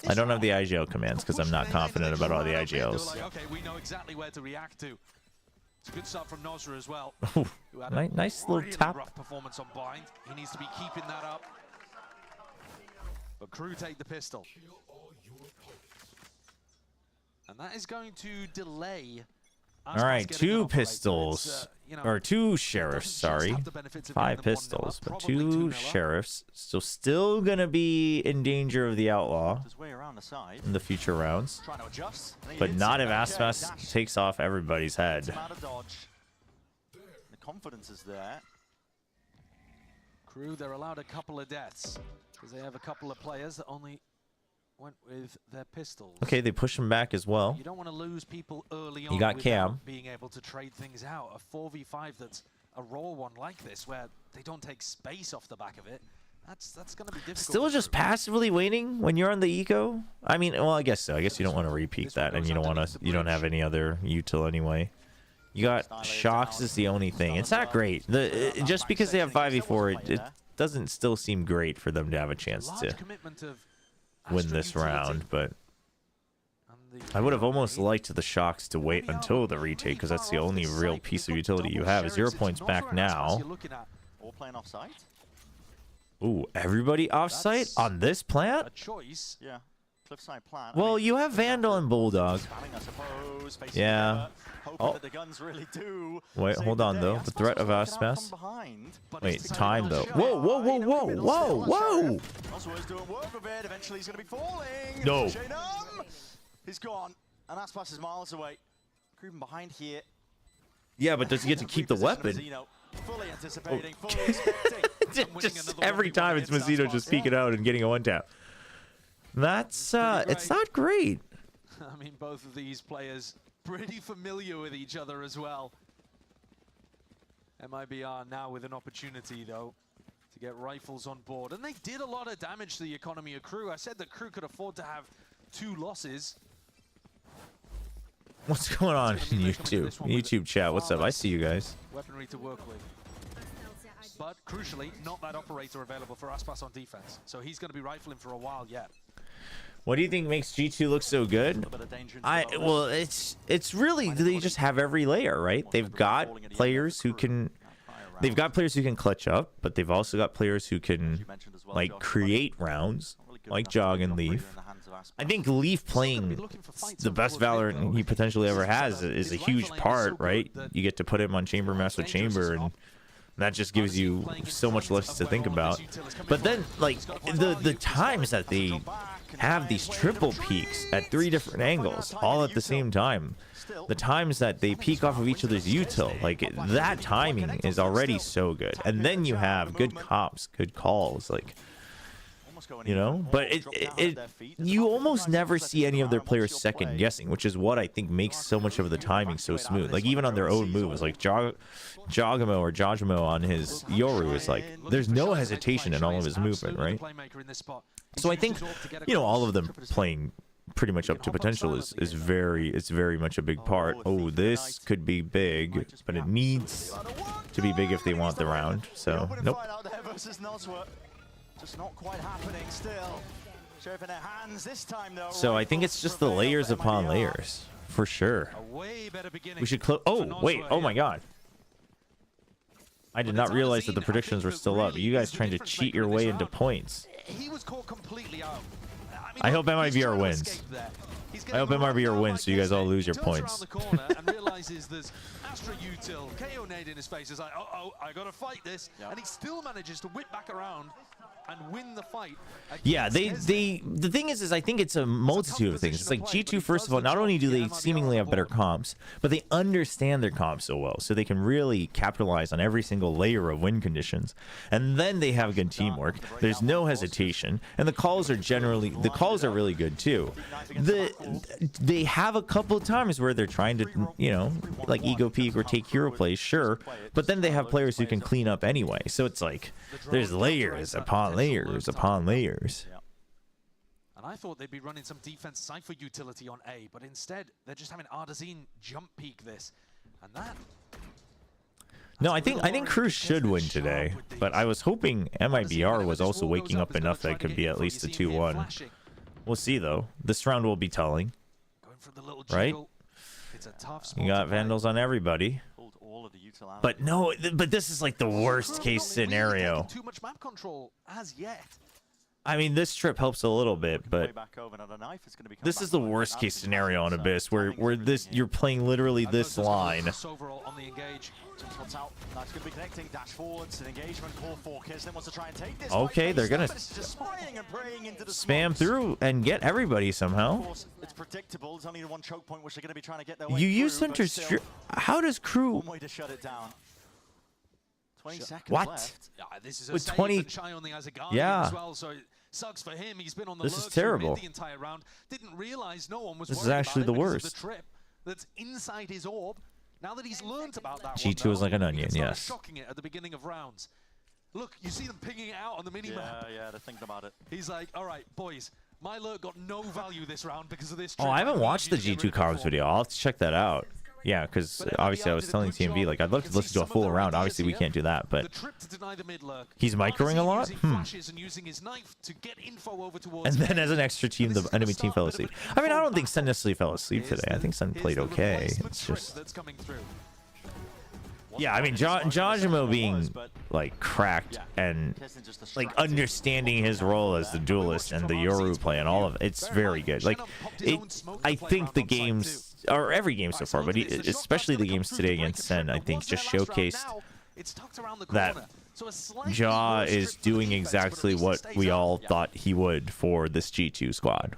I don't have the IGL commands because I'm not confident about all the IGLs. Okay, we know exactly where to react to. It's a good start from Nozra as well. Nice little tap. Rough performance on Bind. He needs to be keeping that up. But KRU take the pistol. And that is going to delay. All right, 2 pistols, or 2 sheriffs, sorry. 5 pistols, but 2 sheriffs. So still going to be in danger of the outlaw in the future rounds. But not if Aspas takes off everybody's head. The confidence is there. KRU, they're allowed a couple of deaths because they have a couple of players that only went with their pistols. Okay, they push him back as well. You don't want to lose people early on. You got Cam being able to trade things out. A 4v5 that's a raw one like this, where they don't take space off the back of it. That's going to be difficult. Still just passively waiting when you're on the eco. I mean, well, I guess so. I guess you don't want to repeat that, and you don't want to. You don't have any other util anyway. You got Shocks is the only thing. It's not great. Just because they have 5v4, it doesn't still seem great for them to have a chance to win this round, but I would have almost liked the Shocks to wait until the retake, because that's the only real piece of utility you have. 0 points back now. All playing offside. Ooh, everybody offsite on this plant? A choice. Yeah. Cliffside plant. Well, you have Vandal and Bulldog. Yeah. Oh. Wait, hold on though. The threat of Aspas. Wait, time though. Whoa, whoa, whoa, whoa, whoa, whoa! Eventually he's gonna be falling. No. He's gone, and Aspas is miles away. Creeping behind here. Yeah, but does he get to keep the weapon? Fully anticipating, fully expecting. Just every time it's Mazzino just peeking out and getting a one tap. That's it's not great. I mean, both of these players pretty familiar with each other as well. MIBR now with an opportunity though to get rifles on board, and they did a lot of damage to the economy of KRU. I said that KRU could afford to have 2 losses. What's going on in YouTube chat? What's up? I see you guys. Weaponry to work with. But crucially, not that operator available for Aspas on defense. So he's going to be rifling for a while yet. What do you think makes G2 look so good? Well, it's really they just have every layer, right? They've got players who can clutch up, but they've also got players who can like create rounds, like Jog and Leaf. I think Leaf playing the best Valorant he potentially ever has is a huge part, right? You get to put him on Chamber Master Chamber, and that just gives you so much less to think about. But then, like, the times that they have these triple peaks at 3 different angles, all at the same time, the times that they peek off of each other's util, like, that timing is already so good. And then you have good comps, good calls, like, you know, but you almost never see any of their players second guessing, which is what I think makes so much of the timing so smooth. Like even on their own moves, like Jogamo or Jojamo on his Yoru is like there's no hesitation in all of his movement, right? So I think, you know, all of them playing pretty much up to potential is very much a big part. Oh, this could be big, but it needs to be big if they want the round. So nope. Just not quite happening still. Sheriff in their hands this time though. So I think it's just the layers upon layers, for sure. We should close. Oh, wait. Oh my god. I did not realize that the predictions were still up. You guys trying to cheat your way into points. He was caught completely out. I hope MIBR wins. I hope MIBR wins so you guys all lose your points. And realizes there's Astra util, KO nade in his face. Is like, oh, I gotta fight this, and he still manages to whip back around and win the fight. Yeah, the thing is I think it's a multitude of things. It's like G2, first of all, not only do they seemingly have better comps, but they understand their comps so well, so they can really capitalize on every single layer of win conditions. And then they have good teamwork. There's no hesitation, and the calls are really good too. They have a couple times where they're trying to, you know, like ego peek or take hero plays, sure, but then they have players who can clean up anyway. So it's like there's layers upon layers upon layers. And I thought they'd be running some defense Cypher utility on A, but instead they're just having Ardazine jump peek this, and that. No, I think KRU should win today, but I was hoping MIBR was also waking up enough that it could be at least a 2-1. We'll see though. This round will be telling, right? You got Vandals on everybody. But no, but this is like the worst case scenario. Too much map control as yet. I mean, this trip helps a little bit, but this is the worst case scenario on Abyss, where you're playing literally this line. Okay, they're gonna spam through and get everybody somehow. It's predictable. It's only the one choke point which they're going to be trying to get their You use Center's. How does KRU? One way to shut it down. 20 seconds what? left. Yeah, this is with 20. Yeah. As well, so it sucks for him. He's been on the this is terrible. The entire round. Didn't realize no one was. This is actually the worst. The trip that's inside his orb. Now that he's learned about that, G2 is like an onion. Yes. Shocking it at the beginning of rounds. Look, you see them pinging it out on the minimap. Yeah, they're thinking about it. He's like, all right, boys. My lurk got no value this round because of this. Oh, I haven't watched the G2 comms video. I'll have to check that out. Yeah, because obviously I was telling TMV, like, I'd love to listen to a full round. Obviously, we can't do that, but he's microing a lot? And then as an extra team, the enemy team fell asleep. I mean, I don't think Sen necessarily fell asleep today. I think Sen played okay. It's just... Yeah, I mean, Jajimo being like cracked and like understanding his role as the duelist and the Yoru play and all of it, it's very good. Like, I think the games, or every game so far, but especially the games today against SEN, I think just showcased that Ja is doing exactly what we all thought he would for this G2 squad.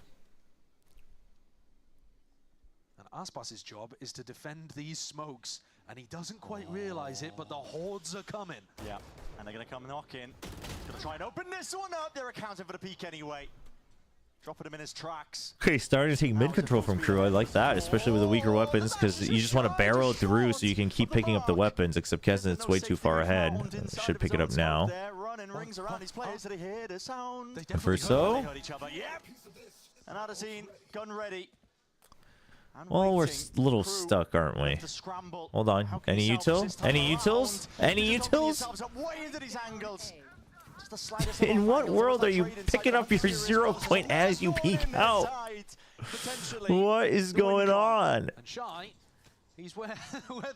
And Aspas's job is to defend these smokes. And he doesn't quite realize it, but the hordes are coming. Yeah, and they're going to come knock in. Going to try and open this one up. They're accounting for the peak anyway. Dropping him in his tracks. Okay, starting to take mid control from KRU. I like that, especially with the weaker weapons, because you just want to barrel through so you can keep picking up the weapons, except Kesnet's way too far ahead. Should pick it up now. For so. And Adesine, gun ready. Well, we're a little stuck, aren't we? Hold on. Any util? Any utils? Any utils? In what world are you picking up your 0 point as you peek out? What is going on?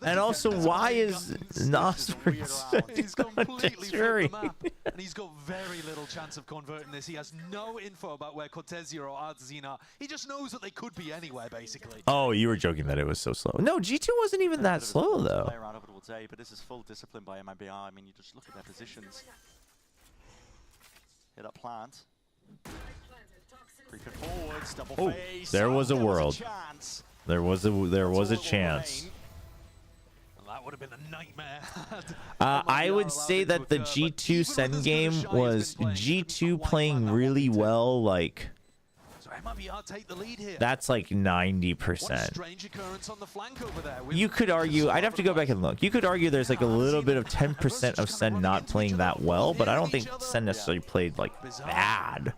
And also, why is Nostr He's completely and he's got very little chance of converting this. He has no info about where Cortezia or Adesine are. He just knows that they could be anywhere, basically. Oh, you were joking that it was so slow. No, G2 wasn't even that slow, though. But this is full discipline by MIBR. I mean, you just look at their positions. Hit up plant. Creeping forwards, double face. There was a world. There was a chance. That would have been a nightmare. I would say that the G2 SEN game was G2 playing really well, like that's like 90%. You could argue, I'd have to go back and look. You could argue there's like a little bit of 10% of SEN not playing that well, but I don't think SEN necessarily played like bad.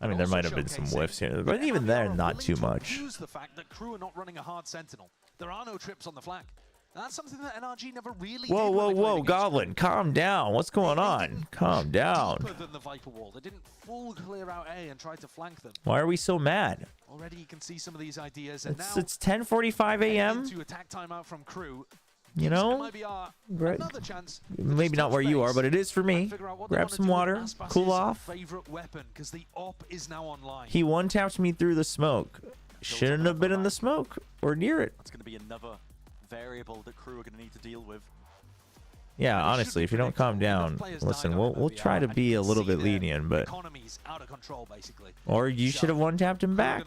I mean, there might have been some whiffs here, but even there, not too much. Use the fact that KRU are not running a hard sentinel. There are no trips on the flank. That's something that NRG never really did. Whoa, Goblin, calm down. What's going on? Calm down. Than the Viper wall. They didn't full clear out A and try to flank them. Why are we so mad? Already you can see some of these ideas, and it's 10:45 a.m. To attack timeout from KRU. You know, right. Maybe not where you are, but it is for me. Grab some water, cool off. He one-tapped me through the smoke. Shouldn't have been in the smoke or near it. That's going to be another variable that KRU are going to need to deal with. Yeah, honestly, if you don't calm down, listen, we'll try to be a little bit lenient, but or you should have one-tapped him back.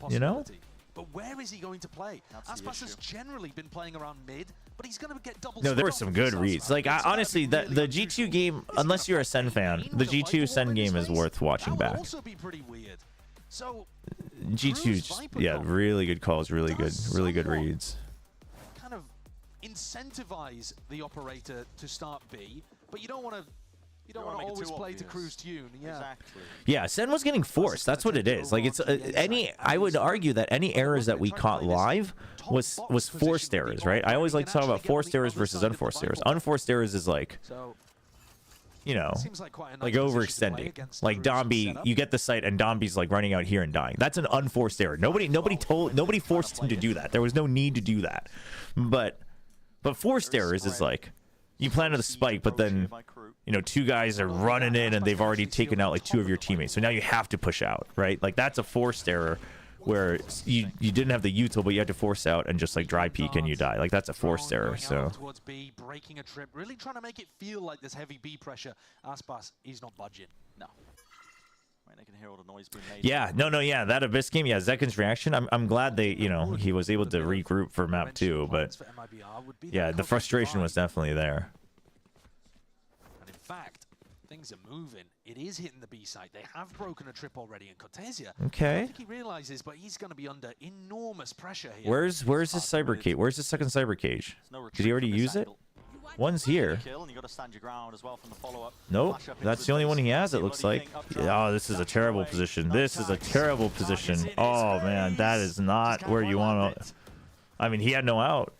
You know. But where is he going to play? Aspas has generally been playing around mid, but he's going to get double. No, there were some good reads. Like, honestly, the G2 game, unless you're a SEN fan, the G2 SEN game is worth watching back. G2, yeah, really good calls, really good reads. Kind of incentivize the operator to start B, but you don't want to. You don't want to always play to KRU's tune. Yeah. Exactly. Yeah, SEN was getting forced. That's what it is. Like, it's I would argue that any errors that we caught live was forced errors, right? I always like to talk about forced errors versus unforced errors. Unforced errors is like, you know, like overextending. Like Domby, you get the site and Domby's like running out here and dying. That's an unforced error. Nobody forced him to do that. There was no need to do that. But forced errors is like, you planted the spike, but then, you know, two guys are running in and they've already taken out like two of your teammates. So now you have to push out, right? Like that's a forced error where you didn't have the util, but you had to force out and just like dry peek and you die. Like that's a forced error. So towards B, breaking a trip, really trying to make it feel like there's heavy B pressure. Aspas, he's not budging. No. I can hear all the noise being made. Yeah, no, yeah, that Abyss game, yeah, Zekin's reaction. I'm glad they, you know, he was able to regroup for map 2, but yeah, the frustration was definitely there. And in fact, things are moving. It is hitting the B side. They have broken a trip already in Cortezia. Okay. I don't think he realizes, but he's going to be under enormous pressure here. Where's his cyber cage? Where's the second cyber cage? Did he already use it? One's here. Nope, that's the only one he has, it looks like. Oh, this is a terrible position. This is a terrible position. Oh, man, that is not where you want to... I mean, he had no out.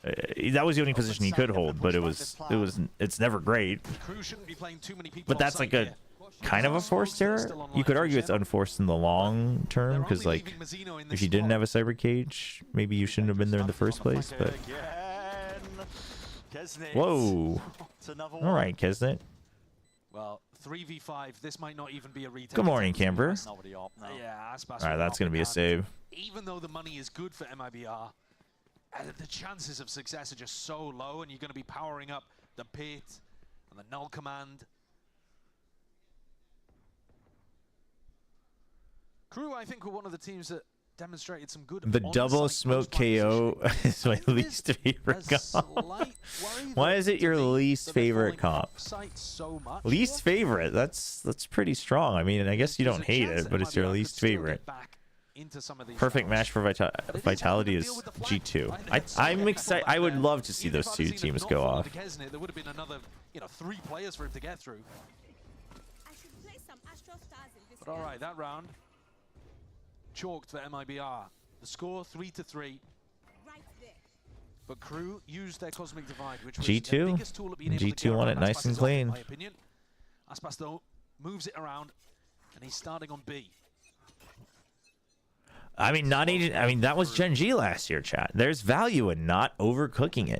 That was the only position he could hold, but it's never great. But that's like a kind of a forced error. You could argue it's unforced in the long term, because like, if you didn't have a cyber cage, maybe you shouldn't have been there in the first place, but... Whoa. All right, Kesnet. Well, 3v5. This might not even be a retake. Good morning, Camper. Yeah, All right, that's going to be a save. Even though the money is good for MIBR, the chances of success are just so low, and you're going to be powering up the pit and the null command. KRU, I think, were one of the teams that demonstrated some good. The double smoke KO is my least favorite comp. Why is it your least favorite comp? Least favorite? That's pretty strong. I mean, I guess you don't hate it, but it's your least favorite. Perfect match for Vitality is G2. I'm excited. I would love to see those two teams go off. There would have been another, 3 players for him to get through. But all right, that round chalked for MIBR. The score 3-3. But KRU used their Cosmic Divide, which was G2. the biggest tool at being able to G2 won it nice and clean. in my opinion. Aspas though moves it around, and he's starting on B. I mean, that was Gen G last year, chat. There's value in not overcooking it.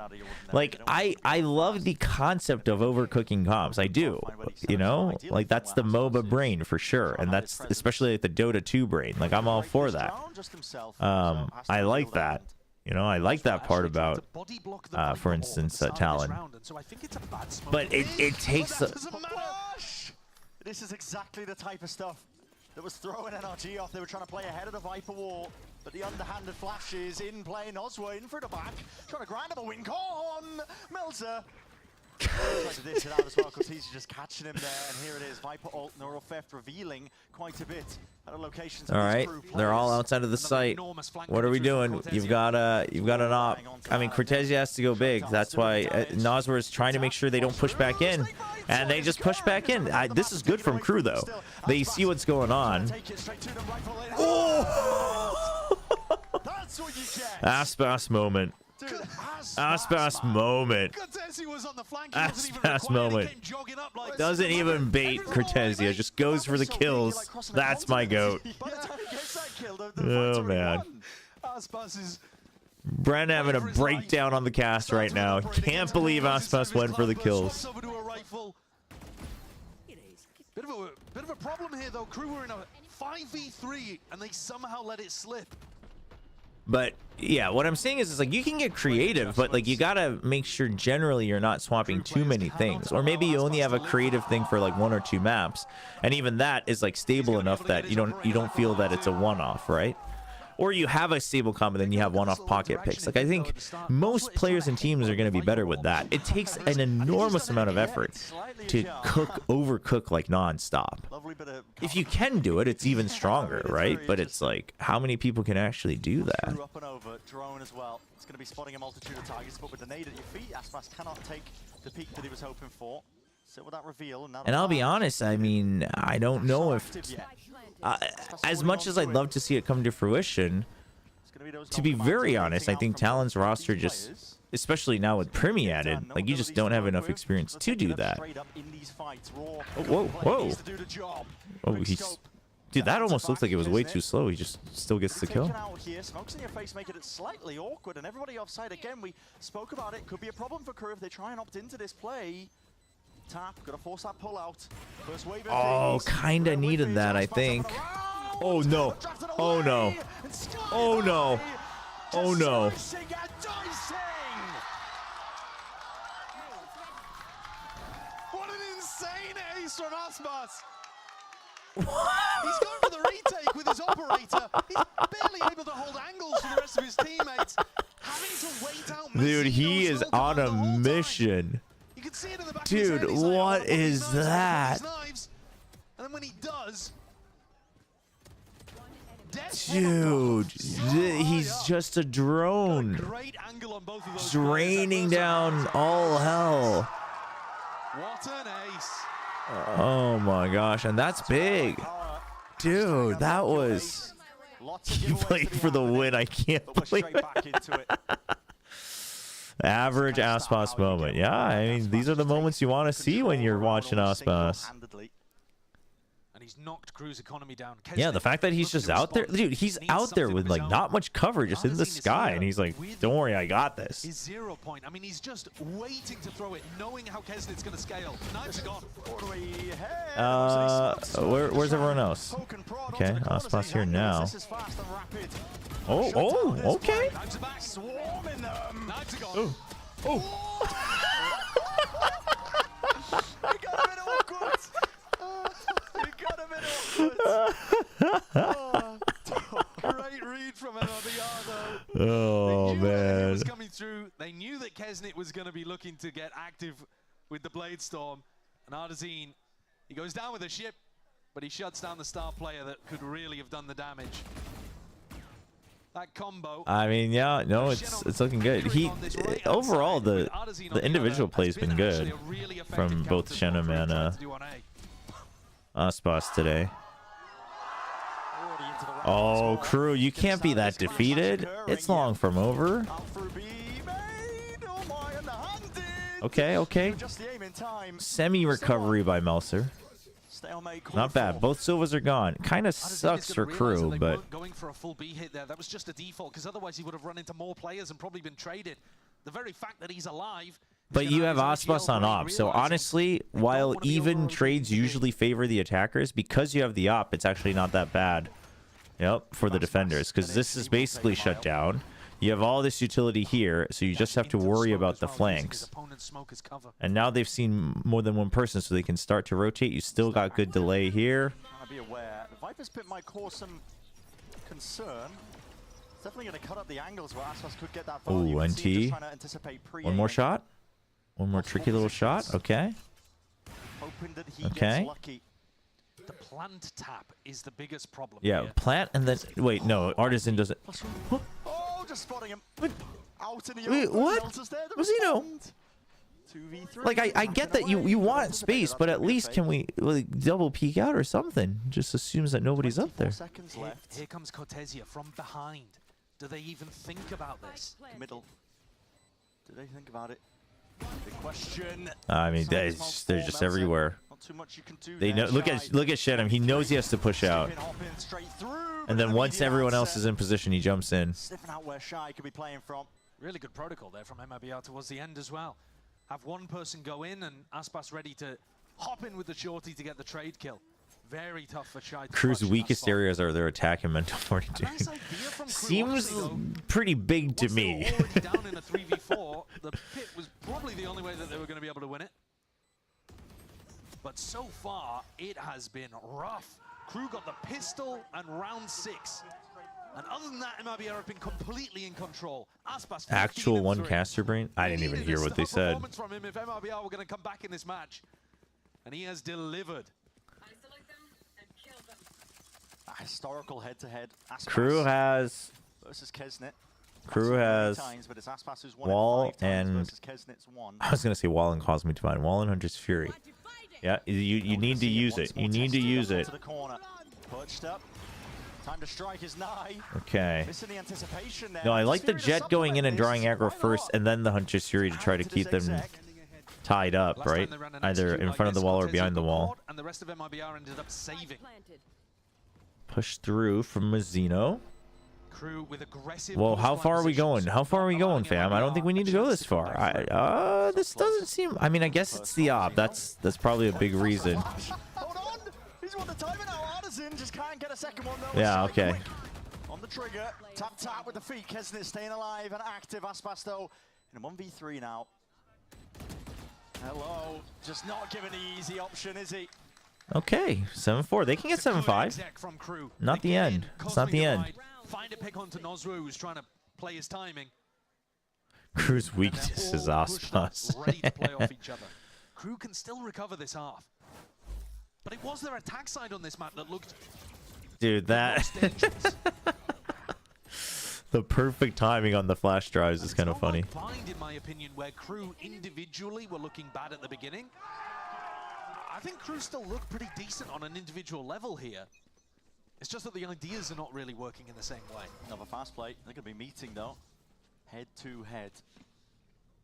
Like, I love the concept of overcooking comps. I do. You know? Like, that's the MOBA brain for sure. And that's especially like the Dota 2 brain. Like, I'm all for that. I like that. You know, I like that part about, for instance, Talon. But it takes... This is exactly the type of stuff that was throwing NRG off. They were trying to play ahead of the Viper wall, but the underhanded flashes in play. Noswa in for the back, trying to grind up a win. Corn Melzer tried to dish it out as well because he's just catching him there. And here it is, Viper ult, Neural Theft revealing quite a bit at locations. All right, they're all outside of the site. What are we doing? You've got an op. I mean, Cortezia has to go big. That's why Noswa is trying to make sure they don't push back in. And they just push back in. This is good from KRU, though. They see what's going on. Oh! Aspas moment. Aspas moment. Aspas moment. Doesn't even bait Cortezia. Just goes for the kills. That's my goat. Oh, man. Brent having a breakdown on the cast right now. Can't believe Aspas went for the kills. Bit of a problem here, though. KRU were in a 5v3, and they somehow let it slip. But yeah, what I'm saying is like you can get creative, but like you gotta make sure generally you're not swapping too many things, or maybe you only have a creative thing for like 1 or 2 maps, and even that is like stable enough that you don't feel that it's a one-off, right? Or you have a stable combo, then you have one-off pocket picks. Like I think most players and teams are going to be better with that. It takes an enormous amount of effort to overcook like non-stop. If you can do it, it's even stronger, right? But it's like, how many people can actually do that? Up and over, drone as well. It's going to be spotting a multitude of targets, but with the nade at your feet, Aspas cannot take the peak that he was hoping for. So with that reveal, and I'll be honest, I mean, I don't know if, as much as I'd love to see it come to fruition, to be very honest, I think Talon's roster just, especially now with Primi added, like you just don't have enough experience to do that. Oh, whoa, whoa. Oh, he's... Dude, that almost looks like it was way too slow. He just still gets the kill. Smokes in your face, making it slightly awkward, and everybody offside again. We spoke about it. Could be a problem for KRU if they try and opt into this play. Tap, gotta force that pull out. First wave of oh, kinda needed that, I think. Oh no! Oh no! Oh no! Oh no! What an insane ace from Aspas! He's going for the retake with his operator. He's barely able to hold angles for the rest of his teammates. Having to wait out. Dude, he is on a mission. Dude, what is that? And then when he does, dude, he's just a drone. Draining down all hell. What an ace. Oh my gosh, and that's big. Dude, that was... He played for the win, I can't believe it. Average Aspas moment. Yeah, I mean, these are the moments you want to see when you're watching Aspas. And he's knocked Crew's economy down. Yeah, the fact that he's just out there, dude, he's out there with like not much cover, just in the sky, and he's like, "Don't worry, I got this." His 0 point. I mean, he's just waiting to throw it, knowing how Kesnit's going to scale. Knives are gone. Where's everyone else? Okay, Aspas here now. Oh, okay. Swarming them. Knives are gone. Oh. We got a bit awkward. Oh, great read from MIBR though. Oh man. Was coming through. They knew that Kesnit was going to be looking to get active with the Blade Storm. And Artazine, he goes down with a ship, but he shuts down the star player that could really have done the damage. That combo. I mean, yeah, no, it's looking good. Overall the individual play's been good from both Shenum and Aspas today. Oh, Crew, you can't be that defeated. It's long from over. Okay. Semi-recovery by Melser. Not bad. Both Silvas are gone. Kind of sucks for Crew, but going for a full B hit there. That was just a default, because otherwise he would have run into more players and probably been traded. The very fact that he's alive. But you have Aspas on op, so honestly, while even trades usually favor the attackers, because you have the op, it's actually not that bad. Yep, for the defenders, because this is basically shut down. You have all this utility here, so you just have to worry about the flanks. And now they've seen more than one person, so they can start to rotate. You still got good delay here. Be aware. The Viper's pit might cause some concern. It's definitely going to cut up the angles where Aspas could get that value. Ooh, NT. One more shot. One more tricky little shot. Okay. Hoping that he okay. Gets lucky. The plant tap is the biggest problem. Yeah, here. plant and then wait, no, Artisan doesn't. Oh, just spotting him. Out in the wait, what? Rosino. 2v3. Like I get that you want space, but at least can we like, double peek out or something? Just assumes that nobody's up there. Seconds left. Here comes Cortesia from behind. Do they even think about this? Middle. Do they think about it? Big question. I mean, they're just everywhere. Not too much you can do they know. Look at Shenum. He knows he has to push out. And then once everyone else is in position, he jumps in. Sniffing out where Shy could be playing from. Really good protocol there from MIBR towards the end as well. Have one person go in and Aspas ready to hop in with the shorty to get the trade kill. Very tough for Shy. Crew's weakest areas are their attack and mental fortitude. Seems pretty big to me. Down in a 3v4, the pit was probably the only way that they were going to be able to win it. But so far, it has been rough. Crew got the pistol and round 6. And other than that, MIBR have been completely in control. Aspas Actual one caster brain? I didn't even hear what they said. From him if MIBR were going to come back in this match. And he has delivered. A historical head-to-head. Crew has versus Kesnit. Crew has Wall and I was gonna say Wall and Cosmic Divine. Wall and Hunter's Fury. Yeah, you need to use it. You need to use it. Time to strike is nigh. Okay. Missing the anticipation there. No, I like the Jet going in and drawing aggro first, and then the Hunter's Fury to try to keep them tied up, right? Either in front of the wall or behind the wall. And the rest of MIBR ended up saving. Push through from Mazzino. Crew with aggressive. Well, how far are we going? How far are we going, fam? I don't think we need to go this far. This doesn't seem. I mean, I guess it's the op. That's probably a big reason. Hold on. He's won the timer now. Artisan just can't get a second one though. Yeah. Okay. On the trigger, tap with the feet. Kesnit staying alive and active. Aspas though in a 1v3 now. Hello. Just not giving the easy option, is he? Okay, 7-4. They can get 7-5. Not the end. It's not the end. Find a pick onto Nozru, who's trying to play his timing. Crew's weakness is Aspas. Ready to play off each other. Crew can still recover this half. But it was their attack side on this map that looked... Dude, that... The perfect timing on the flash drives is kind of funny. Bind, in my opinion, where Crew individually were looking bad at the beginning. I think Crew still look pretty decent on an individual level here. It's just that the ideas are not really working in the same way. Another fast play. They're going to be meeting though. Head to head.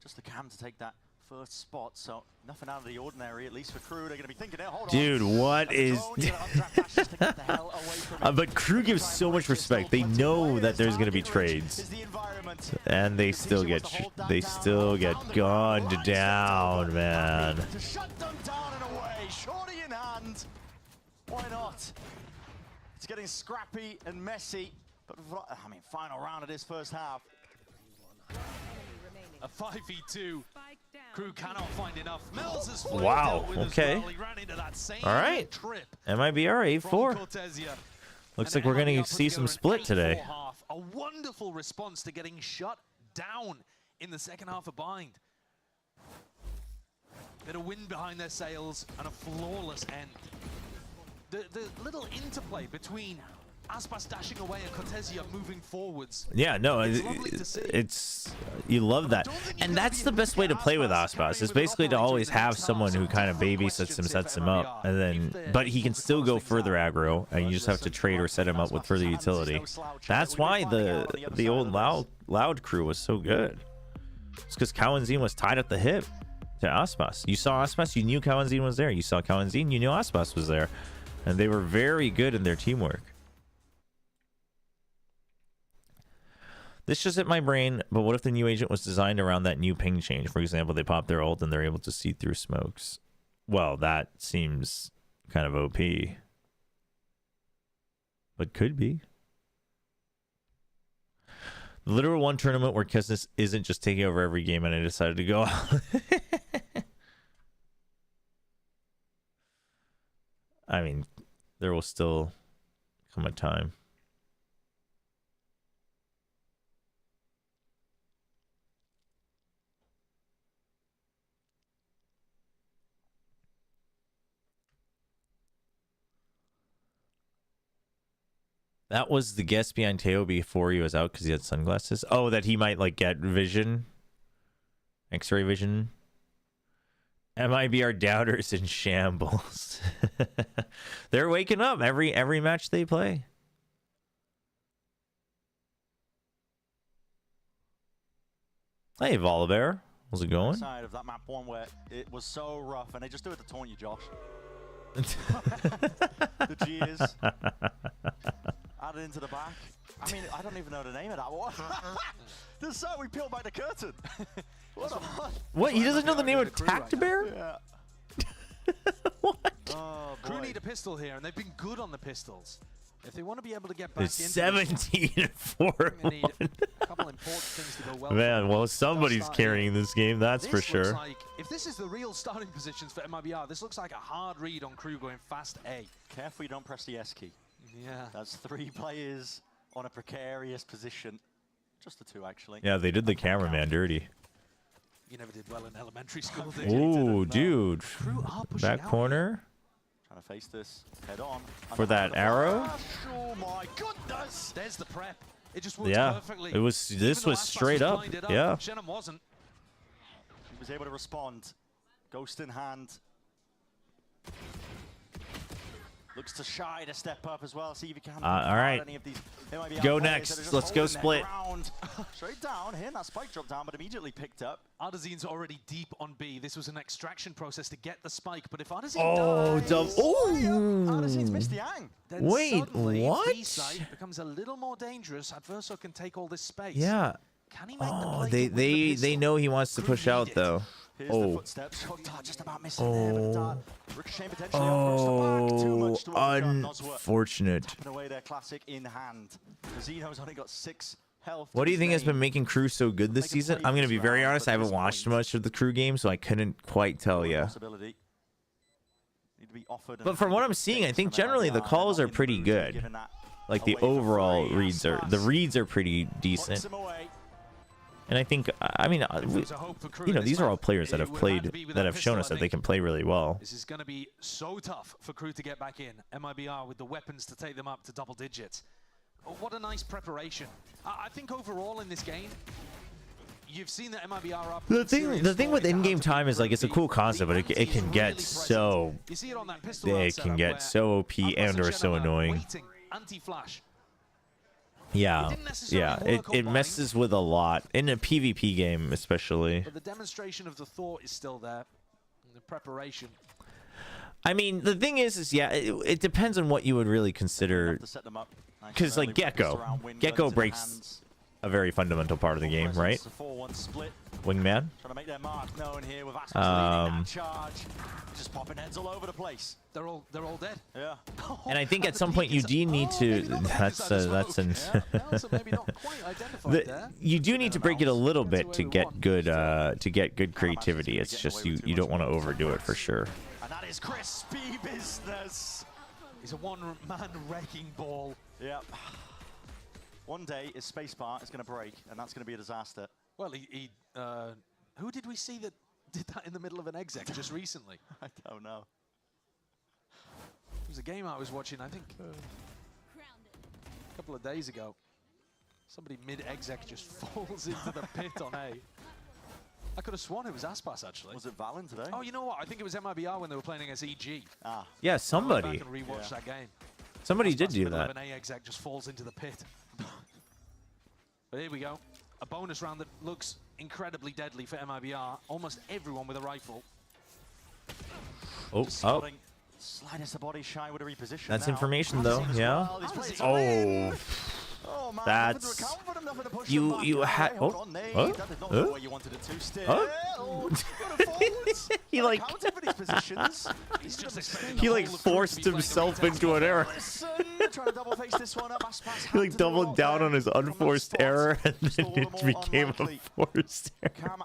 Just the cam to take that first spot, so nothing out of the ordinary, at least for KRU. They're going to be thinking, hold dude, on. what is... but KRU gives so much respect. They know that there's going to be trades. And they still get gunned down, man. To shut them down in a way, shorty in hand. Why not? It's getting scrappy and messy, but I mean, final round of this first half. A 5v2. KRU cannot find enough. Mel's has wow, okay. All right. MIBR 8-4. Looks like we're going to see some split today. A wonderful response to getting shut down in the second half of bind. Bit of wind behind their sails and a flawless end. The little interplay between Aspas dashing away and Cortesia moving forwards. Yeah, no, it's you love that, and that's the best way to play with Aspas. Is basically to always have someone who kind of babysits him, sets him up, and then but he can still go further aggro, and you just have to trade or set him up with further utility. That's why the old loud crew was so good. It's because Kawanzin was tied at the hip to Aspas. You saw Aspas, you knew Kawanzin was there. You saw Kawanzin, you knew Aspas was there, and they were very good in their teamwork. This just hit my brain, but what if the new agent was designed around that new ping change? For example, they pop their ult and they're able to see through smokes. Well, that seems kind of OP. But could be. The literal one tournament where Kesnis isn't just taking over every game and I decided to go out. I mean, there will still come a time. That was the guess behind Teo before he was out because he had sunglasses. Oh, that he might like get vision, X-ray vision. MIBR doubters in shambles. They're waking up every match they play. Hey, Volibear, how's it going? Side of that map one where it was so rough, and they just do it to taunt you, Josh. The G's added into the back. I mean, I don't even know the name of that one. This is how we peel back the curtain. What? He doesn't know the name of Tactibear? Yeah. What? Oh, KRU need a pistol here, and they've been good on the pistols. If they want to be able to get back it's into 17-4. a couple important things to go well. Man, well, somebody's carrying this game, that's for sure. Like, if this is the real starting positions for MIBR, this looks like a hard read on KRU going fast A. Careful you don't press the S key. Yeah. That's 3 players on a precarious position. Just the 2, actually. Yeah, they did the cameraman dirty. You never did well in elementary school, did you? Ooh, dude. Back corner. Trying to face this head on. For that arrow? Oh my goodness! There's the prep. It just works perfectly. It was this was straight up. Yeah. Shannon wasn't. He was able to respond. Ghost in hand. Looks to Shy to step up as well. See if he can. All right. Any of these, go next. Let's go split. Straight down. Here, that spike dropped down, but immediately picked up. Ardazine's already deep on B. This was an extraction process to get the spike, but if Ardazine dies, Ardazine's missed the ang. Then wait, suddenly what? B-side becomes a little more dangerous. Adverso can take all this space. Yeah. Can he make the play? They know he wants to push out though. Here's the footsteps. Just about missing there, but Ricochet potentially back. Too much to unfortunate. Tapping away their classic in hand. Zeno's only got 6 health. What do you think has been making KRU so good this season? I'm going to be very honest. I haven't watched much of the KRU game, so I couldn't quite tell you. But from what I'm seeing, I think generally the calls are pretty good. Like the overall reads are pretty decent. And I think, I mean, you know, these are all players that have played, that have shown us that they can play really well. This is going to be so tough for KRU to get back in. MIBR with the weapons to take them up to double digits. Oh, what a nice preparation. I think overall in this game, you've seen that MIBR up. The thing with in-game time is like it's a cool concept, but it can get so OP and or so annoying. Anti-flash. Yeah, it messes with a lot in a PvP game, especially. But the demonstration of the thought is still there, and the preparation. I mean, the thing is yeah, it depends on what you would really consider. Because like Gecko breaks a very fundamental part of the game, right? Wingman. Trying to make their mark known here with Aspas charge. Just popping heads all over the place. They're all dead. Yeah. And I think at some point you do need to. You do need to break it a little bit to get good creativity. It's just you don't want to overdo it for sure. And that is crispy business. He's a one-man wrecking ball. Yep. One day his spacebar is going to break, and that's going to be a disaster. Well, who did we see that did that in the middle of an exec just recently? I don't know. It was a game I was watching, I think, a couple of days ago. Somebody mid-exec just falls into the pit on A. I could have sworn it was Aspas, actually. Was it Valen today? Oh, you know what? I think it was MIBR when they were playing against EG. Ah. Yeah, somebody. I can rewatch that game. Somebody Aspas did do middle that. Of an A exec just falls into the pit. But here we go. A bonus round that looks incredibly deadly for MIBR. Almost everyone with a rifle. Oh. Slightest the body shy with a reposition. That's now. information though. Yeah. Oh. Man, That's you had. Oh. He like he like forced himself into an error. He like doubled down on his unforced error, and then it became a forced error.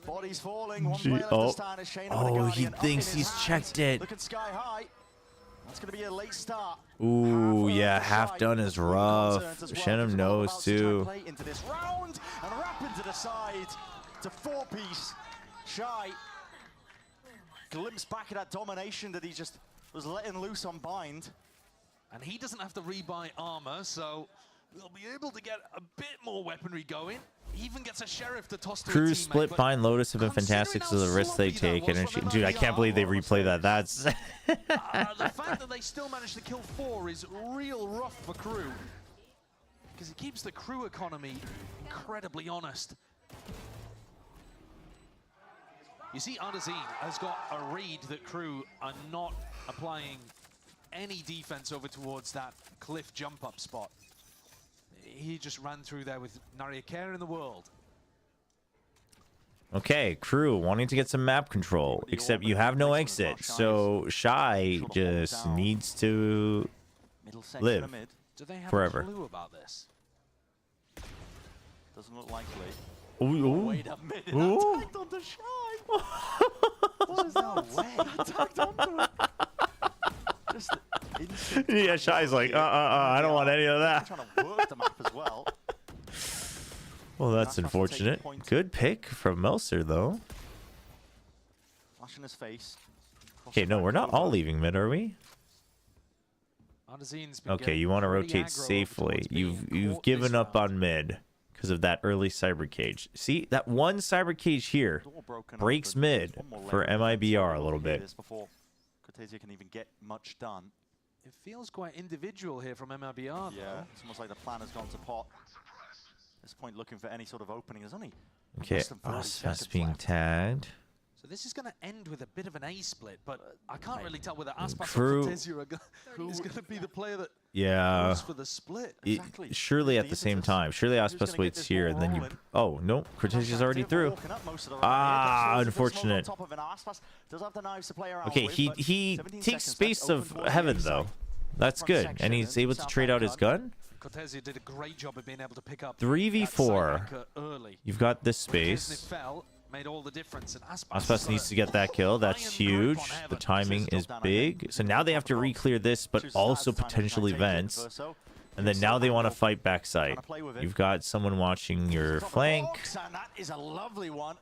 Body's falling. He thinks he's checked it. Look at Sky High. That's going to be a late start. Ooh, yeah, half done is rough. Shannon knows too. Play into this round and wrap into the side to 4-piece. Shy glimpse back at that domination that he just was letting loose on bind. And he doesn't have to rebuy armor, so we'll be able to get a bit more weaponry going. He even gets a sheriff to toss to Crew a teammate, split Bind Lotus have been fantastic because of the risks they take. And dude, I can't believe they replay that. That's the fact that they still managed to kill 4 is real rough for Crew, because it keeps the Crew economy incredibly honest. You see, Ardazine has got a read that Crew are not applying any defense over towards that cliff jump up spot. He just ran through there with nary a care in the world. okay. Crew wanting to get some map control, except you have no exit, so Shy just needs to live Do they have forever. a clue about this? Doesn't look likely. Ooh. Wait a minute. Ooh. Attacked onto Shy. There's no way. Attacked onto it. Just Yeah, Shy's like, I don't want any of that. Trying to work the map as well. Well, that's unfortunate. Good pick from Melser, though. Flash in his face. Okay, no, we're not all leaving mid, are we? Okay, you want to rotate safely. You've given up on mid because of that early cyber cage. See, that one cyber cage here breaks mid for MIBR a little bit. Before Cortezia can even get much done. It feels quite individual here from MIBR. Yeah, it's almost like the plan has gone to pot. At this point, looking for any sort of opening. There's only Okay, Aspas being tagged. So this is going to end with a bit of an A split, but I can't really tell whether Aspas Crew- or Cortezia is going to be the player that Yeah. goes for the split. Surely at the same time. Surely Aspas waits here, and then you... Oh, no. Cortezia's already through. Ah, unfortunate. Okay, he takes space of heaven, though. That's good. And he's able to trade out his gun. Cortezia did a great job of being able to pick up 3v4. early. You've got this space. Fell, made all the difference, and Aspas needs to get that kill. That's huge. The timing is big. So now they have to re-clear this, but also potentially vents. And then now they want to fight backside. You've got someone watching your flank. And that is a lovely one.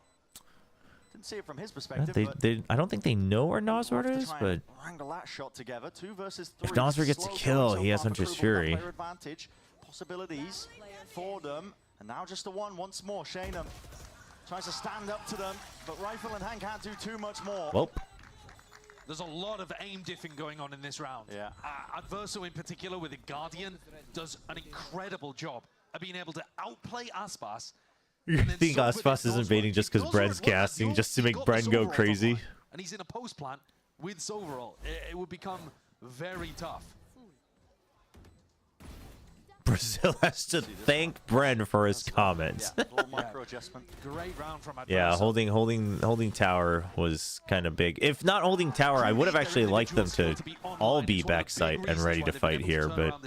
Didn't see it from his perspective. I don't think they know where Nosword is, but wrangle that shot together. 2 versus 3. if Nosword gets a kill, he has Hunter's Fury. Advantage. Possibilities for them. And now just the one once more. Shanum tries to stand up to them, but rifle in hand can't do too much more. Well, There's a lot of aim diffing going on in this round. Yeah. Adverso in particular with the Guardian does an incredible job of being able to outplay Aspas. You think Aspas is invading just because Bren's casting, just to make Bren go crazy? And he's in a post plant with Soverall. It would become very tough. Brazil has to thank Bren for his comments. Great round from Adverso. Yeah, holding tower was kind of big. If not holding tower, I would have actually liked them to all be backside and ready to fight here, but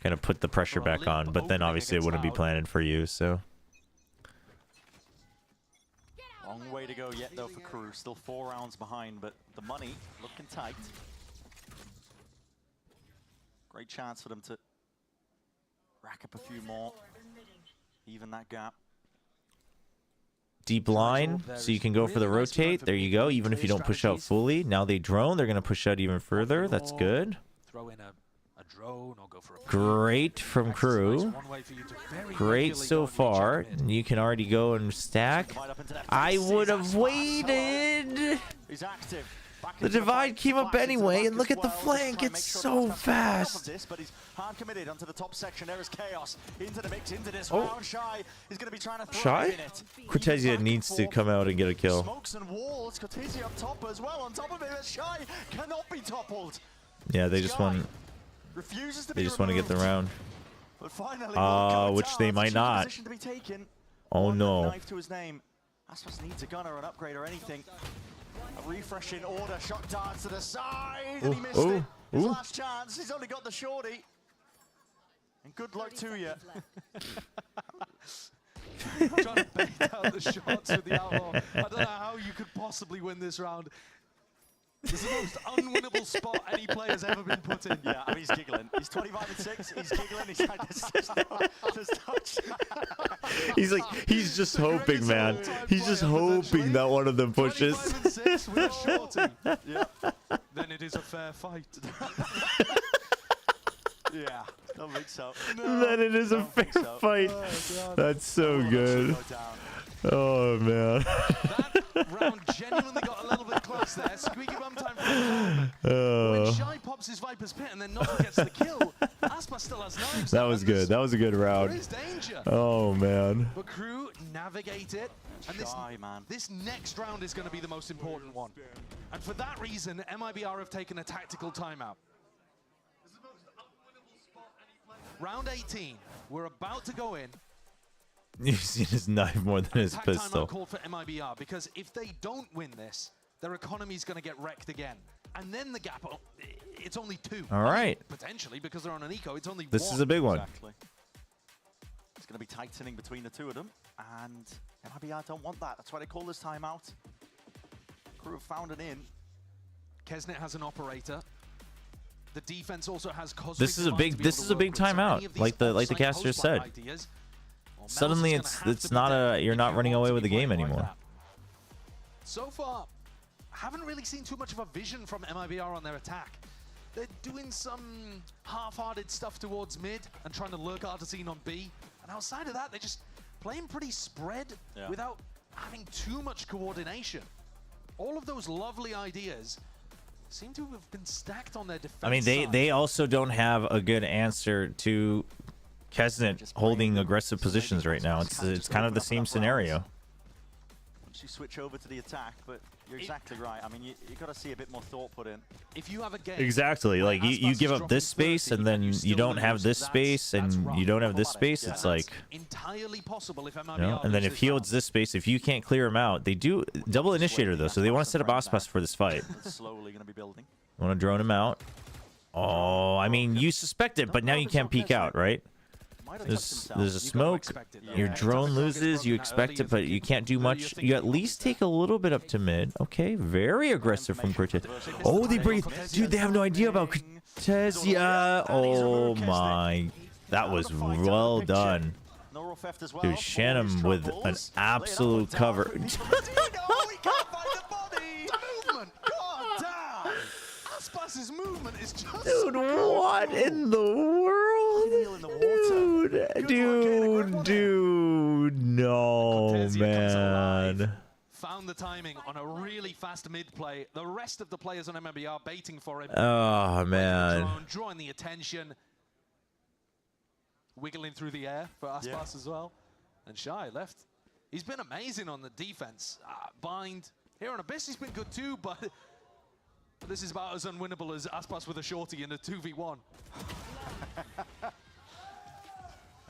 kind of put the pressure back on. But then obviously it wouldn't be planning for you, so. Long way to go yet though for KRU. Still 4 rounds behind, but the money looking tight. Great chance for them to rack up a few more, even that gap. Deep line, so you can go for the rotate. There you go, even if you don't push out fully. Now they drone, they're going to push out even further. That's good. Throw in a drone or go for a Great from KRU. Great so far. You can already go and stack. I would have waited. He's active. The divide came up anyway, and look at the flank. It's so fast. But he's hard committed onto the top section. There is Chaos into the mix, into this Oh. round. Shy is going to be trying to throw Shy? in it. Cortezia needs to come out and get a kill. Smokes and walls. Cortezia up top as well. On top of it, Shy cannot be toppled. Yeah, they just want. Refuses to They be just want to get the round. But finally, Which they might not. position to be taken. Oh no. Knife to his name. Aspas needs a gun or an upgrade or anything. A refresh in order. Shock darts to the side. And he missed it. His last chance. He's only got the shorty. And good luck to you. Trying to bait out the shots with the outlaw. I don't know how you could possibly win this round. It's the most unwinnable spot any player's ever been put in. Yeah, I mean, he's giggling. He's 25-6. He's giggling. He's like, there's touch. He's just hoping, man. He's just hoping that one of them pushes. 25-6 with a shorty. Yeah. Then it is a fair fight. Yeah, don't think so. Then it is a fair fight. That's so good. Oh man. That round genuinely got a little bit close there. Squeaky bum time for the moment. When Shy pops his Viper's Pit and then Nova gets the kill, Aspas still has knives. That was good. That was a good round. There is danger. Oh man. But KRU navigate it. And this next round is going to be the most important one. And for that reason, MIBR have taken a tactical timeout. Round 18, we're about to go in. You've seen his knife more than his pistol. Call for MIBR because if they don't win this, their economy's going to get wrecked again. And then the gap, it's only 2. All right. Potentially, because they're on an eco, it's only 1. This is a big one. Exactly. It's going to be tightening between the two of them. And MIBR don't want that. That's why they call this timeout. KRU have found an in. Kesnet has an operator. The defense also has Cosmic. This is a big timeout, like the caster said. Suddenly it's not you're not running away with the game anymore. So far, haven't really seen too much of a vision from MIBR on their attack. They're doing some half-hearted stuff towards mid and trying to lurk Artisine on B. And outside of that, they're just playing pretty spread without having too much coordination. All of those lovely ideas seem to have been stacked on their defense. I mean, they also don't have a good answer to Kesnet holding aggressive positions right now. It's kind of the same scenario. Once you switch over to the attack, but you're exactly right. I mean, you got to see a bit more thought put in. If you have a game, Exactly. Like you give up this space and then you don't have this space and you don't have this space. It's like entirely possible if MIBR and then if he holds this space, if you can't clear him out, they do double initiator though, so they want to set up Aspas for this fight. Slowly going to be building. Want to drone him out? Oh, I mean, you suspect it, but now you can't peek out, right? There's a smoke. Your drone loses. You expect it, but you can't do much. You at least take a little bit up to mid. Okay, very aggressive from Cortez. Oh, they breathe. Dude, they have no idea about Cortezia. Oh my. That was well done. Dude, Shannon with an absolute cover. Aspas's movement is just Dude, what in the world? Dude, no, man. found the timing on a really fast mid play. The rest of the players on MIBR baiting for him. Oh, man. Drawing the attention. Wiggling through the air for Aspas as well. And Shy left. He's been amazing on the defense. Bind. Here on Abyss, he's been good too, but this is about as unwinnable as Aspas with a shorty in a 2v1.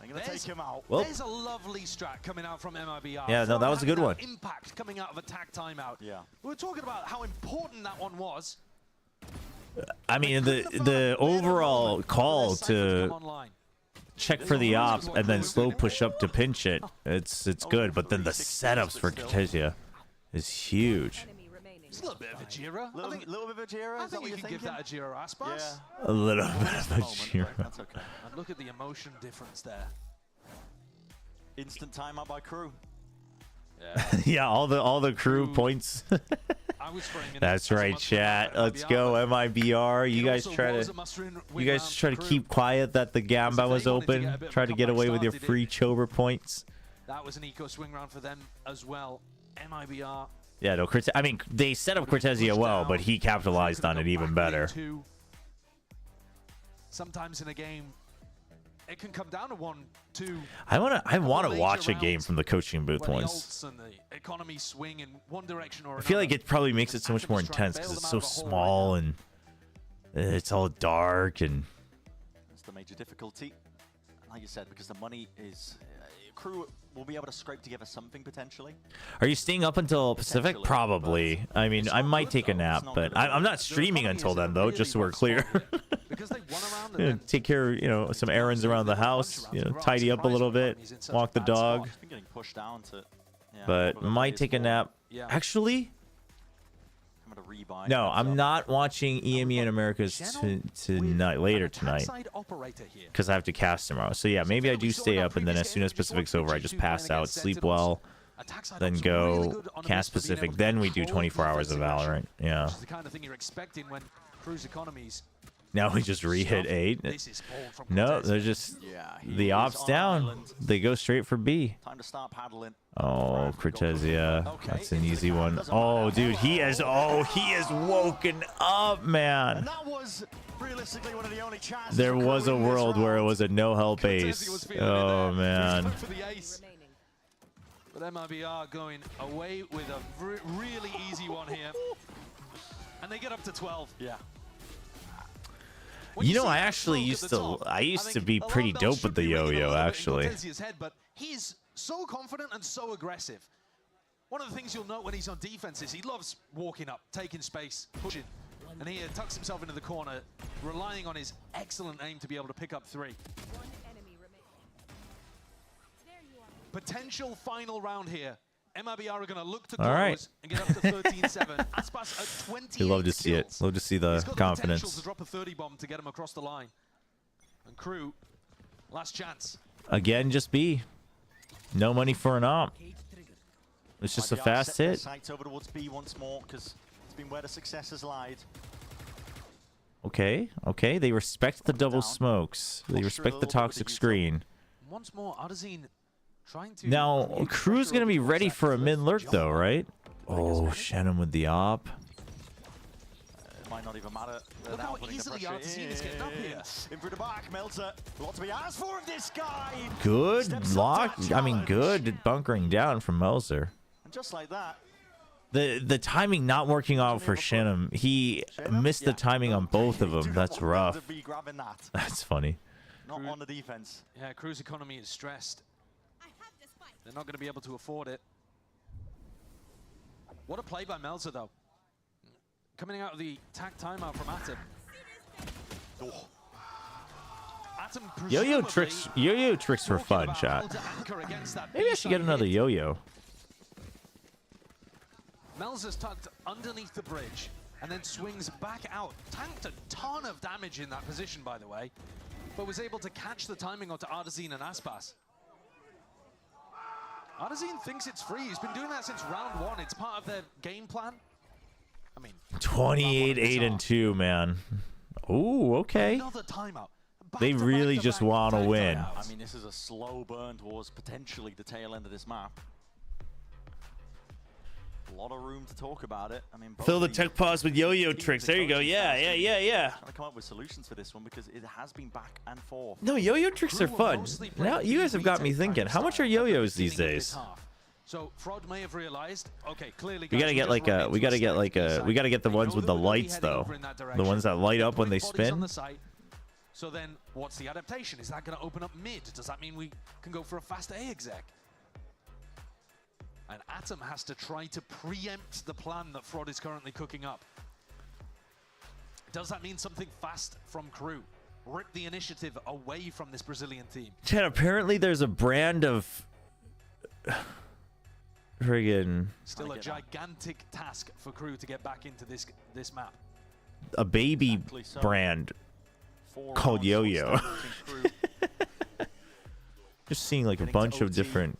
I'm going to take him out. Well, there's a lovely strat coming out from MIBR. Yeah, no, that was a good one. Impact coming out of a tag timeout. Yeah. We were talking about how important that one was. I mean, the overall call to check for the op and then slow push up to pinch it, it's good. But then the setups for Cortezia is huge. It's a little bit of a Jira. Little bit of a Jira. I think you can give that a Jira Aspas. Yeah. A little bit of a Jira. That's okay. And look at the emotion difference there. Instant timeout by KRU. Yeah, all the crew points. That's right, chat. Let's go, MIBR. You guys try to keep quiet that the Gamba was open. Try to get away with your free Chobra points. That was an eco swing round for them as well. MIBR. Yeah, no, I mean, they set up Cortezia well, but he capitalized on it even better. Sometimes in a game, it can come down to 1-2. I want to watch a game from the coaching booth once. And the economy swing in one direction or I feel like it probably makes it so much more intense because it's so small and it's all dark and. That's the major difficulty. Like you said, because the money is. KRU will be able to scrape together something potentially. Are you staying up until Pacific? Probably. I mean, I might take a nap, but I'm not streaming until then, though, just so we're clear. Take care of, some errands around the house, tidy up a little bit, walk the dog. But might take a nap. Actually, no, I'm not watching EMEA Americas tonight, later tonight, because I have to cast tomorrow. So yeah, maybe I do stay up, and then as soon as Pacific's over, I just pass out, sleep well, then go cast Pacific. Then we do 24 hours of Valorant. Yeah. The kind of thing you're expecting when KRU's economies. Now we just re-hit 8. No, they're just the ops down. They go straight for B. Time to start paddling. Oh, Cortezia. That's an easy one. Oh, dude, he is woken up, man. And that was realistically one of the only chances. There was a world where it was a no-help ace. Oh, man. But MIBR going away with a really easy one here. And they get up to 12. Yeah. I actually used to be pretty dope with the yo-yo, actually. But he's so confident and so aggressive. One of the things you'll note when he's on defense is he loves walking up, taking space, pushing. And he tucks himself into the corner, relying on his excellent aim to be able to pick up 3. Potential final round here. MIBR are going to look to close and get up to 13-7. Aspas at 28 You love to see it. Love to see the confidence. He's got the potential to drop a 30 bomb to get him across the line. And KRU, last chance. Again, just B. No money for an op. It's just a fast hit. Sights over towards B once more because it's been where the success has lied. Okay. They respect the double smokes. They respect the toxic screen. Once more, Adazine. Now, KRU's going to be ready for a mid-lurk, though, right? Oh, Shannon with the op. It might not even matter. Look how easily Adazine is getting up here. In through the back, Melter. Lot to be asked for of this guy. Good lock. I mean, good bunkering down from Melzer. And just like that. The timing not working out for Shannon. He missed the timing on both of them. That's rough. That's funny. Not on the defense. Yeah, KRU's economy is stressed. They're not going to be able to afford it. What a play by Melzer, though. Coming out of the tag timeout from Atom. Oh. Atom Yo-yo tricks for fun, chat. Maybe I should get another yo-yo. Melzer's tucked underneath the bridge and then swings back out. Tanked a ton of damage in that position, by the way, but was able to catch the timing onto Adazine and Aspas. Adazine thinks it's free. He's been doing that since round 1. It's part of their game plan. I mean, 28-8-2, man. Ooh, okay. Another timeout. They really just want to win. I mean, this is a slow burn towards potentially the tail end of this map. A lot of room to talk about it. I mean, Fill the tech pause with yo-yo tricks. There you go. Yeah. Trying to come up with solutions for this one because it has been back and forth. No, yo-yo tricks are fun. Now you guys have got me thinking. How much are yo-yos these days? So Frod may have realized, okay, clearly We gotta get like a. We gotta get the ones with the lights though. The ones that light up when they spin. So then, what's the adaptation? Is that going to open up mid? Does that mean we can go for a fast A exec? And Atom has to try to preempt the plan that Frod is currently cooking up. Does that mean something fast from KRU? Rip the initiative away from this Brazilian team. Chad, apparently there's a brand of friggin' Still a gigantic task for KRU to get back into this map. a baby brand called Yo-Yo. Just seeing like a bunch of different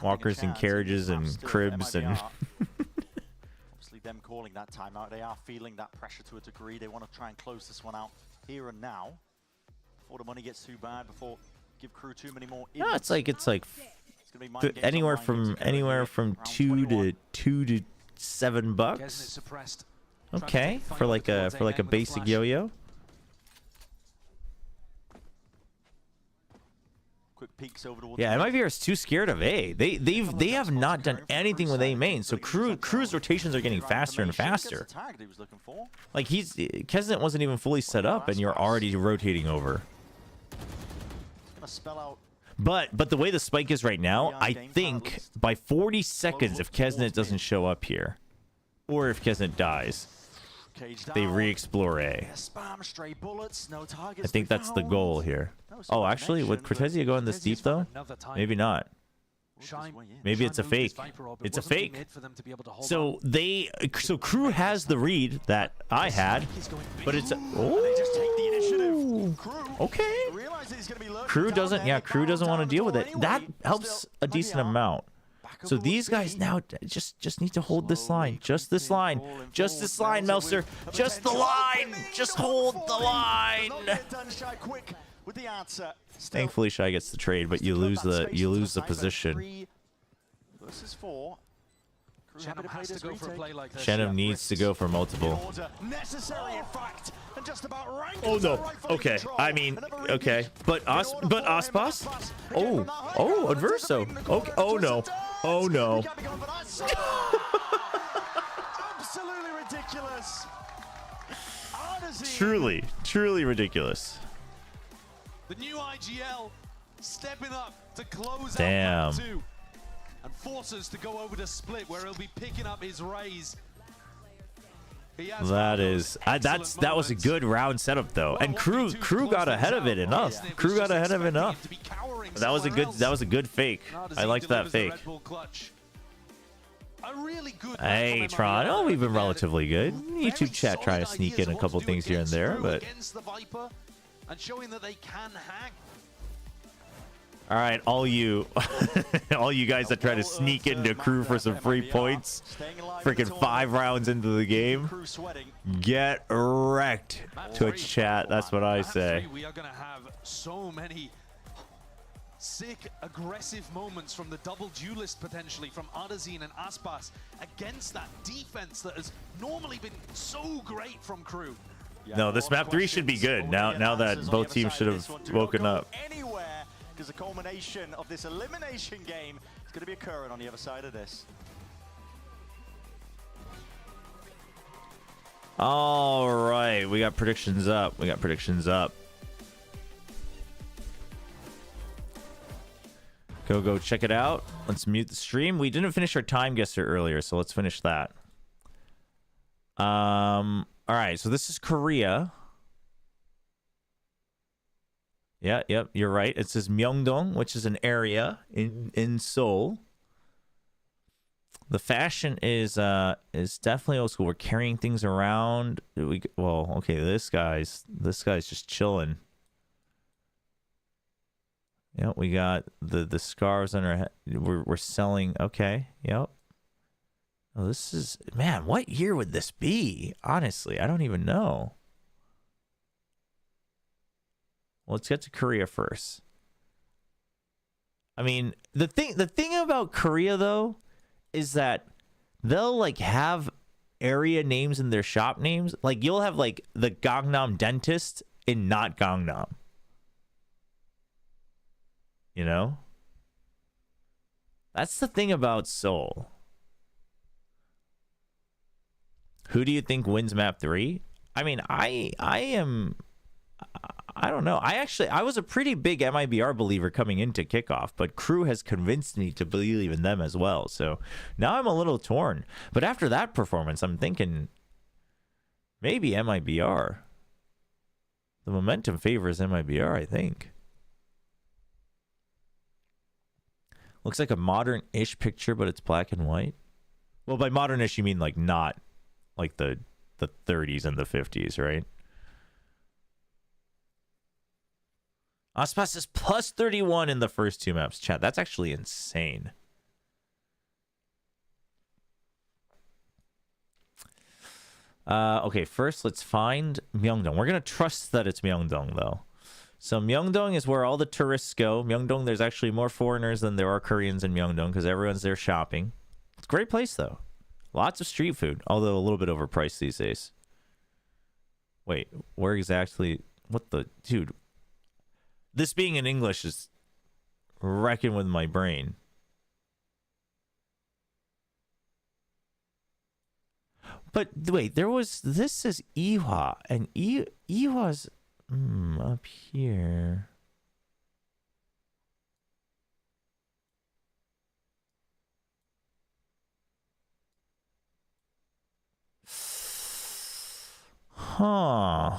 walkers and carriages and cribs and obviously them calling that timeout. They are feeling that pressure to a degree. They want to try and close this one out here and now before the money gets too bad, before give KRU too many more. no, it's like anywhere from $2 to $7. Okay, for like a basic yo-yo. Quick peeks over towards Yeah, MIBR is too scared of A. They have not done anything with A main, so KRU's rotations are getting faster and faster. Like Kesnet wasn't even fully set up, and you're already rotating over. But the way the spike is right now, I think by 40 seconds, if Kesnet doesn't show up here, or if Kesnet dies, they re-explore A. I think that's the goal here. Oh, actually, would Cortezia go in this deep though? Maybe not. Maybe it's a fake. It's a fake. So KRU has the read that I had, but it's okay. KRU doesn't. Yeah, KRU doesn't want to deal with it. That helps a decent amount. So these guys now just need to hold this line. Just this line. Just this line, Melser. Just the line. Just hold the line. Thankfully, Shy gets the trade, but you lose the position. Shenham needs to go for multiple. Oh no. Okay. I mean, okay. But Aspas? Oh, Adverso. Okay. Oh no. Oh no. Absolutely ridiculous. Truly ridiculous. The new IGL stepping up to close Damn. out 2 and force us to go over to split where he'll be picking up his raise. That was a good round setup though, and KRU got ahead of it enough. KRU got ahead of it enough. That was a good fake. I liked that fake. Hey Tron, oh, we've been relatively good. YouTube chat trying to sneak in a couple things here and there, but and showing that they can hack. all right, all you guys that try to sneak into KRU for some free points, freaking 5 rounds into the game, get wrecked. Twitch chat, that's what I say. We are gonna have so many sick, aggressive moments from the double duelist potentially from Adazine and Aspas against that defense that has normally been so great from KRU. No, this map 3 should be good now that both teams should have woken up. Because the culmination of this elimination game is going to be occurring on the other side of this. All right, we got predictions up. Go check it out. Let's mute the stream. We didn't finish our time guesser earlier, so let's finish that. All right, so this is Korea. Yeah, yep, you're right. It says Myeongdong, which is an area in Seoul. The fashion is definitely old school. We're carrying things around. Okay, this guy's just chilling. Yeah, we got the scarves on our head. We're selling. Okay, yep. Oh, this is, man, what year would this be? Honestly, I don't even know. Let's get to Korea first. I mean, the thing about Korea though is that they'll like have area names in their shop names. Like you'll have like the Gangnam Dentist in not Gangnam. You know? That's the thing about Seoul. Who do you think wins map 3? I mean, I don't know. I was a pretty big MIBR believer coming into kickoff, but KRU has convinced me to believe in them as well. So now I'm a little torn. But after that performance, I'm thinking maybe MIBR. The momentum favors MIBR, I think. Looks like a modern-ish picture, but it's black and white. Well, by modern-ish, you mean like not like the 30s and the 50s, right? Aspas is plus 31 in the first 2 maps. Chat, that's actually insane. Okay, first let's find Myeongdong. We're going to trust that it's Myeongdong, though. So Myeongdong is where all the tourists go. Myeongdong, there's actually more foreigners than there are Koreans in Myeongdong because everyone's there shopping. It's a great place, though. Lots of street food, although a little bit overpriced these days. Wait, where exactly? What the... Dude... This being in English is wrecking with my brain. But wait, there was... This is Ihwa, and Ihwa's up here. Huh.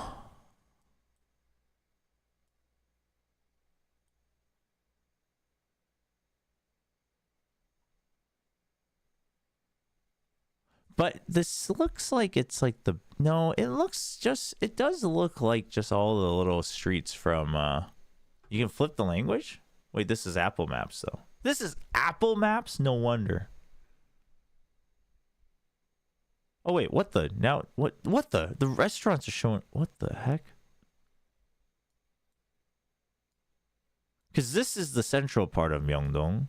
But this looks like it's like the... No, it looks just... It does look like just all the little streets from... You can flip the language? Wait, this is Apple Maps, though. This is Apple Maps? No wonder. Oh, wait, what the... Now, what the... The restaurants are showing... What the heck? Because this is the central part of Myeongdong.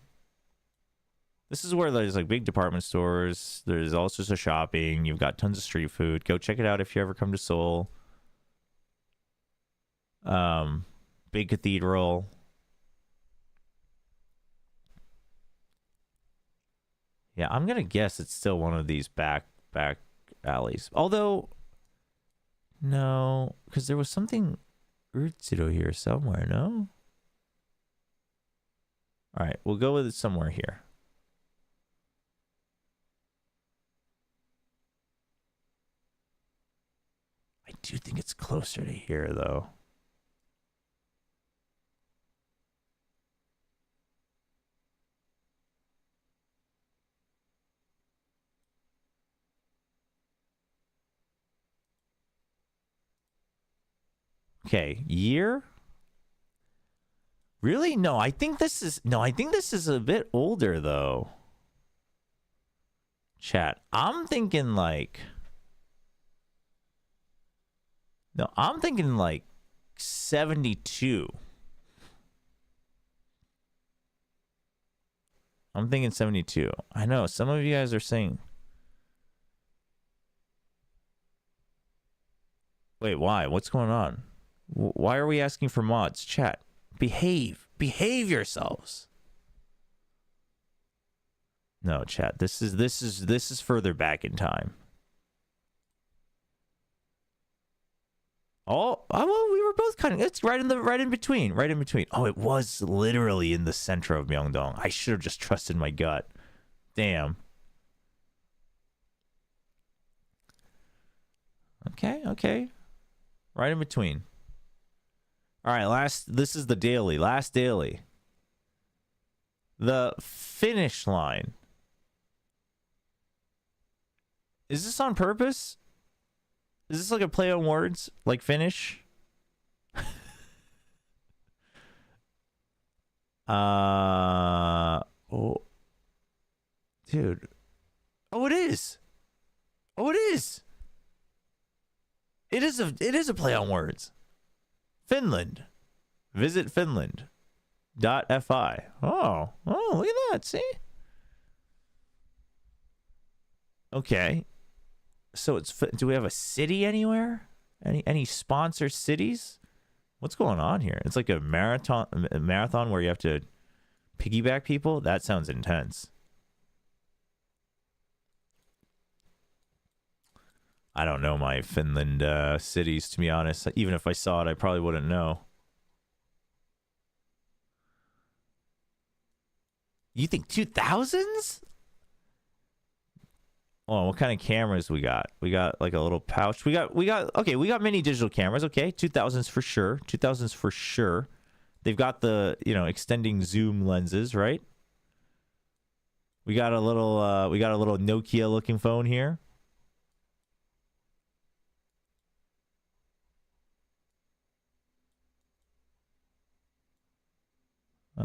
This is where there's like big department stores. There's all sorts of shopping. You've got tons of street food. Go check it out if you ever come to Seoul. Big cathedral. Yeah, I'm gonna guess it's still one of these back alleys. Although, no, because there was something Utsuro here somewhere. No. All right, we'll go with it somewhere here. I do think it's closer to here, though. Okay, year? Really? No, I think this is... No, I think this is a bit older, though. Chat, I'm thinking like... No, I'm thinking like 72. I'm thinking 72. I know, some of you guys are saying... Wait, why? What's going on? Why are we asking for mods? Chat, behave. Behave yourselves. No, chat, this is further back in time. Oh, well, we were both kind of... It's right in between. Oh, it was literally in the center of Myeongdong. I should have just trusted my gut. Damn. Okay. Right in between. All right, this is the daily. Last daily. The finish line. Is this on purpose? Is this like a play on words? Like finish? Oh. Dude. Oh, it is. It is a play on words. Finland. Visit Finland. .fi. Oh, look at that. See? Okay. So it's, do we have a city anywhere? Any sponsored cities? What's going on here? It's like a marathon where you have to piggyback people? That sounds intense. I don't know my Finland cities, to be honest. Even if I saw it, I probably wouldn't know. You think 2000s? Oh, what kind of cameras we got? We got like a little pouch. We got mini digital cameras. Okay, 2000s for sure. 2000s for sure. They've got the, you know, extending zoom lenses, right? We got a little Nokia looking phone here.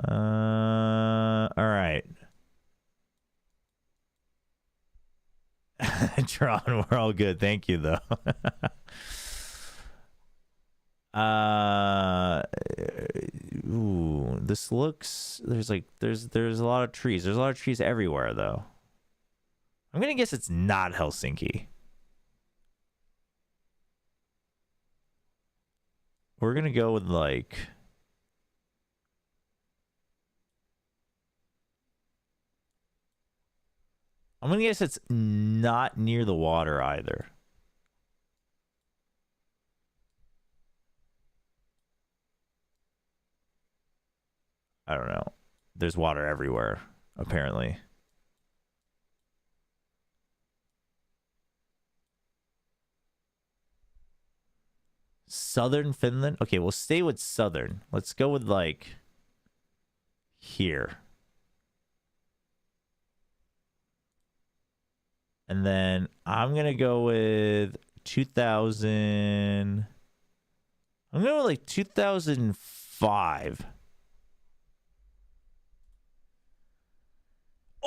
All right. Tron, we're all good. Thank you, though. Ooh, this looks, there's a lot of trees. There's a lot of trees everywhere, though. I'm gonna guess it's not Helsinki. We're gonna go with like, I'm gonna guess it's not near the water either. I don't know. There's water everywhere, apparently. Southern Finland? Okay, we'll stay with southern. Let's go with like here. And then I'm going to go with 2000. I'm going to go with like 2005.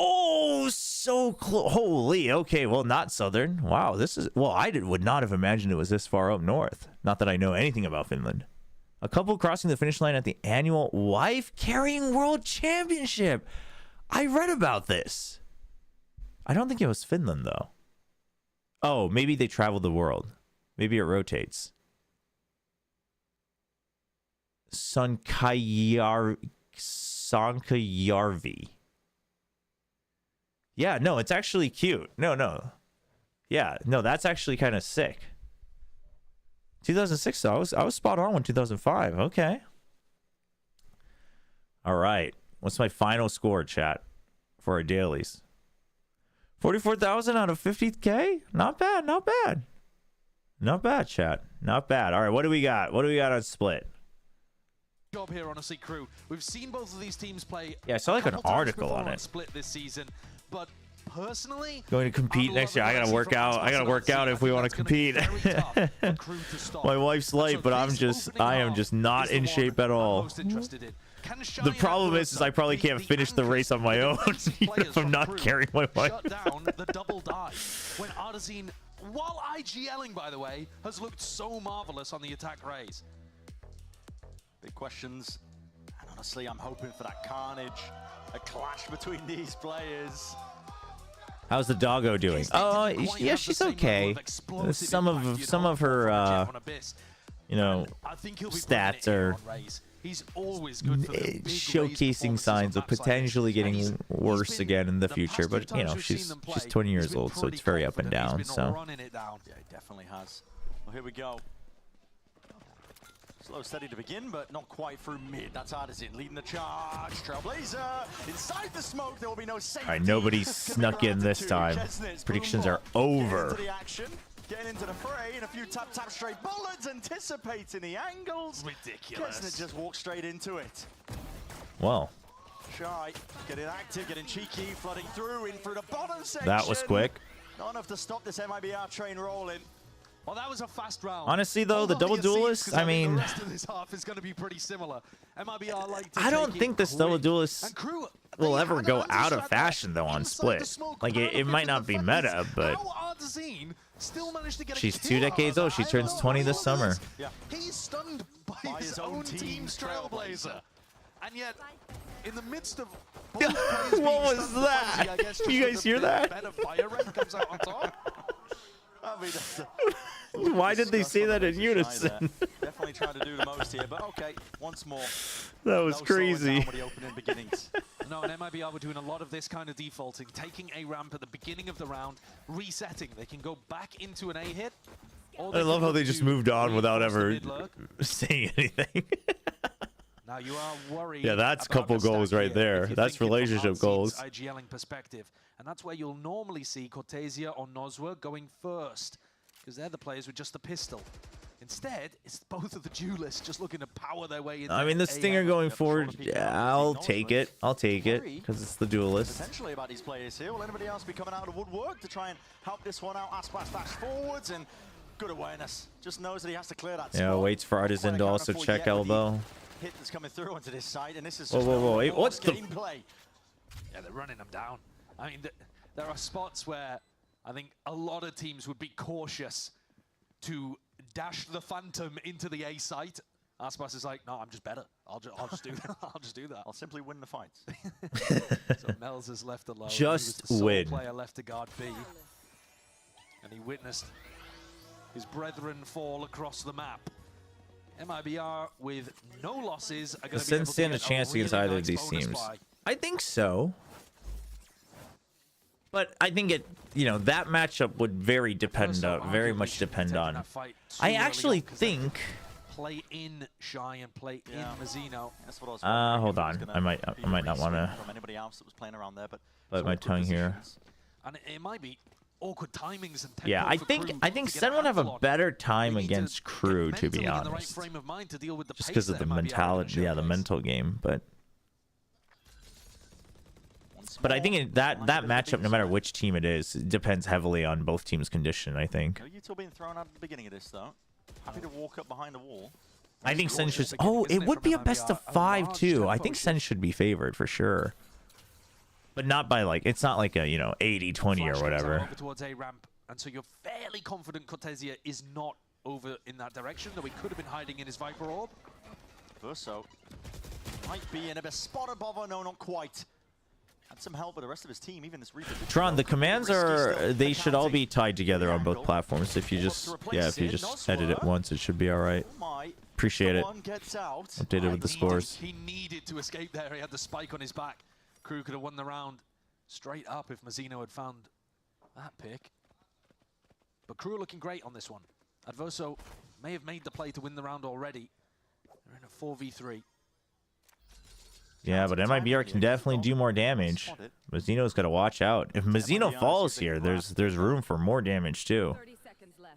Oh, so close. Holy. Okay, well, not southern. Wow, this is, well, would not have imagined it was this far up north. Not that I know anything about Finland. A couple crossing the finish line at the annual Wife Carrying World Championship. I read about this. I don't think it was Finland, though. Oh, maybe they traveled the world. Maybe it rotates. Sankajärvi. Yeah, no, it's actually cute. No. Yeah, no, that's actually kind of sick. 2006, though. I was spot on with 2005. Okay. All right. What's my final score, chat, for our dailies? 44,000 out of 50K? Not bad, not bad. Not bad, chat. Not bad. All right, what do we got? What do we got on Split? Job here, honestly, crew. We've seen both of these teams play. Yeah, I saw like an article on it. Split this season, but personally, going to compete next year. I gotta work out. I gotta work out if we want to compete. My wife's late, but I am just not in shape at all. The problem is I probably can't finish the race on my own, even if I'm not carrying my wife. Shut down the double dive when Artazine, while IGLing, by the way, has looked so marvelous on the attack raise. Big questions, and honestly, I'm hoping for that carnage, a clash between these players. How's the doggo doing? Oh, yeah, she's okay. Some of her, you know, stats are showcasing signs of potentially getting worse again in the future. But you know, she's 20 years old, so it's very up and down. So yeah, it definitely has. Well, here we go. Slow, steady to begin, but not quite through mid. That's Artazine leading the charge. Trailblazer inside the smoke. There will be no safety. All right, nobody snuck in this time. Predictions are over. Getting into the fray, and a few tap straight bullets, anticipating the angles. Ridiculous. Chesnett just walked straight into it. Well. Shy, getting active, getting cheeky, flooding through, in through the bottom section. That was quick. Not enough to stop this MIBR train rolling. Well, that was a fast round. Honestly, though, the double duelist, I mean, the rest of this half is going to be pretty similar. MIBR like to I don't think this double duelist will ever go out of fashion, though, on Split. Like, it might not be meta, but she's 2 decades old. She turns 20 this summer. Yeah. He's stunned by his own team's Trailblazer. And yet, in the midst of What was that? You guys hear that? Why did they say that in unison? Definitely trying to do the most here, but okay, once more. That was crazy. No, and MIBR were doing a lot of this kind of defaulting, taking a ramp at the beginning of the round, resetting. They can go back into an A hit. I love how they just moved on without ever saying anything. Now you are worried. Yeah, that's a couple goals right there. That's relationship goals. IGLing perspective, and that's where you'll normally see Cortesia or Nozwa going first, because they're the players with just the pistol. Instead, it's both of the duelists just looking to power their way into. I mean, the Stinger going forward, I'll take it. I'll take it because it's the duelist. Potentially about these players here. Will anybody else be coming out of the woodwork to try and help this one out? Aspas fast forwards and good awareness. Just knows that he has to clear that. Yeah, waits for Artisan to also check elbow. Hit that's coming through onto this side, and this is whoa, whoa, whoa! Wait, what's the gameplay? Yeah, they're running them down. I mean, there are spots where I think a lot of teams would be cautious to dash the Phantom into the A site. Aspas is like, no, I'm just better. I'll just do that. I'll just do that. I'll simply win the fights. So Mel's has left alone. Just he was the win. sole player left to guard B, and he witnessed his brethren fall across the map. MIBR with no losses are going to be able to stand a get chance really against either nice of these bonus teams. buy. I think so. But I think it, you know, that matchup would very much depend on. I actually think. Play in Shy and play in Mazzino. That's what I was hold on. I might not want to. From anybody else that was playing around there, but Bite my tongue here. And it might be awkward timings and Yeah, I think SEN would have a better time against KRU, to be honest. Just because of the mentality, the mental game, but I think that matchup, no matter which team it is, it depends heavily on both teams' condition, I think. No Utah being thrown out at the beginning of this, though. Happy to walk up behind the wall. I think SEN should. Oh, it would be a best of 5 too. I think SEN should be favored for sure. But not by like, it's not like a, 80-20 or whatever. Over towards A ramp, and so you're fairly confident Cortesia is not over in that direction, though he could have been hiding in his Viper Orb. Verso might be in a bit spot above her, no, not quite. Had some help with the rest of his team, even this Reaper. Tron, the commands they should all be tied together on both platforms. If you just, edit it once, it should be all right. Appreciate it. Updated with the scores. He needed to escape there. He had the spike on his back. KRU could have won the round straight up if Mazzino had found that pick. But KRU looking great on this one. Adverso may have made the play to win the round already. They're in a 4v3. Yeah, but MIBR can definitely do more damage. Mazzino's got to watch out. If Mazzino falls here, there's room for more damage too.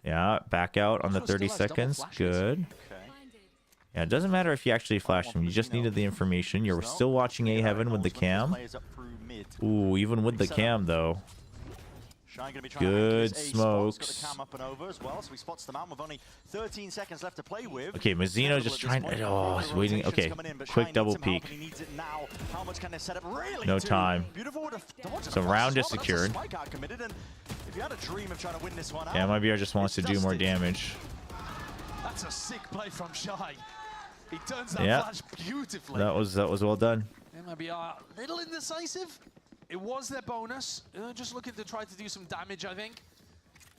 Yeah, back out on the 30 seconds. Good. Yeah, it doesn't matter if you actually flashed him. You just needed the information. You're still watching A Heaven with the cam. Ooh, even with the cam though. Good smokes. Okay, Mazzino just trying. Oh, he's waiting. Okay, quick double peek. No time. So round is secured. Yeah, MIBR just wants to do more damage. That's a sick play from Shy. He turns that flash beautifully. That was well done. MIBR a little indecisive. It was their bonus. Just looking to try to do some damage, I think.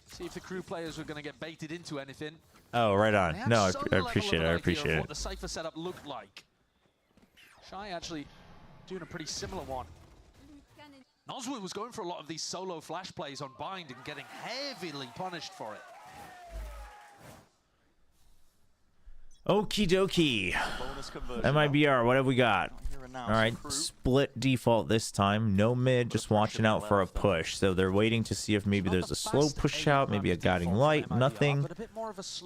See if the KRU players were going to get baited into anything. Oh, right on. No, I appreciate it. I appreciate it. What the Cypher setup looked like. Shy actually doing a pretty similar one. Nozwa was going for a lot of these solo flash plays on Bind and getting heavily punished for it. Okie dokie. MIBR, what have we got? All right, split default this time. No mid, just watching out for a push. So they're waiting to see if maybe there's a slow push out, maybe a guiding light, nothing.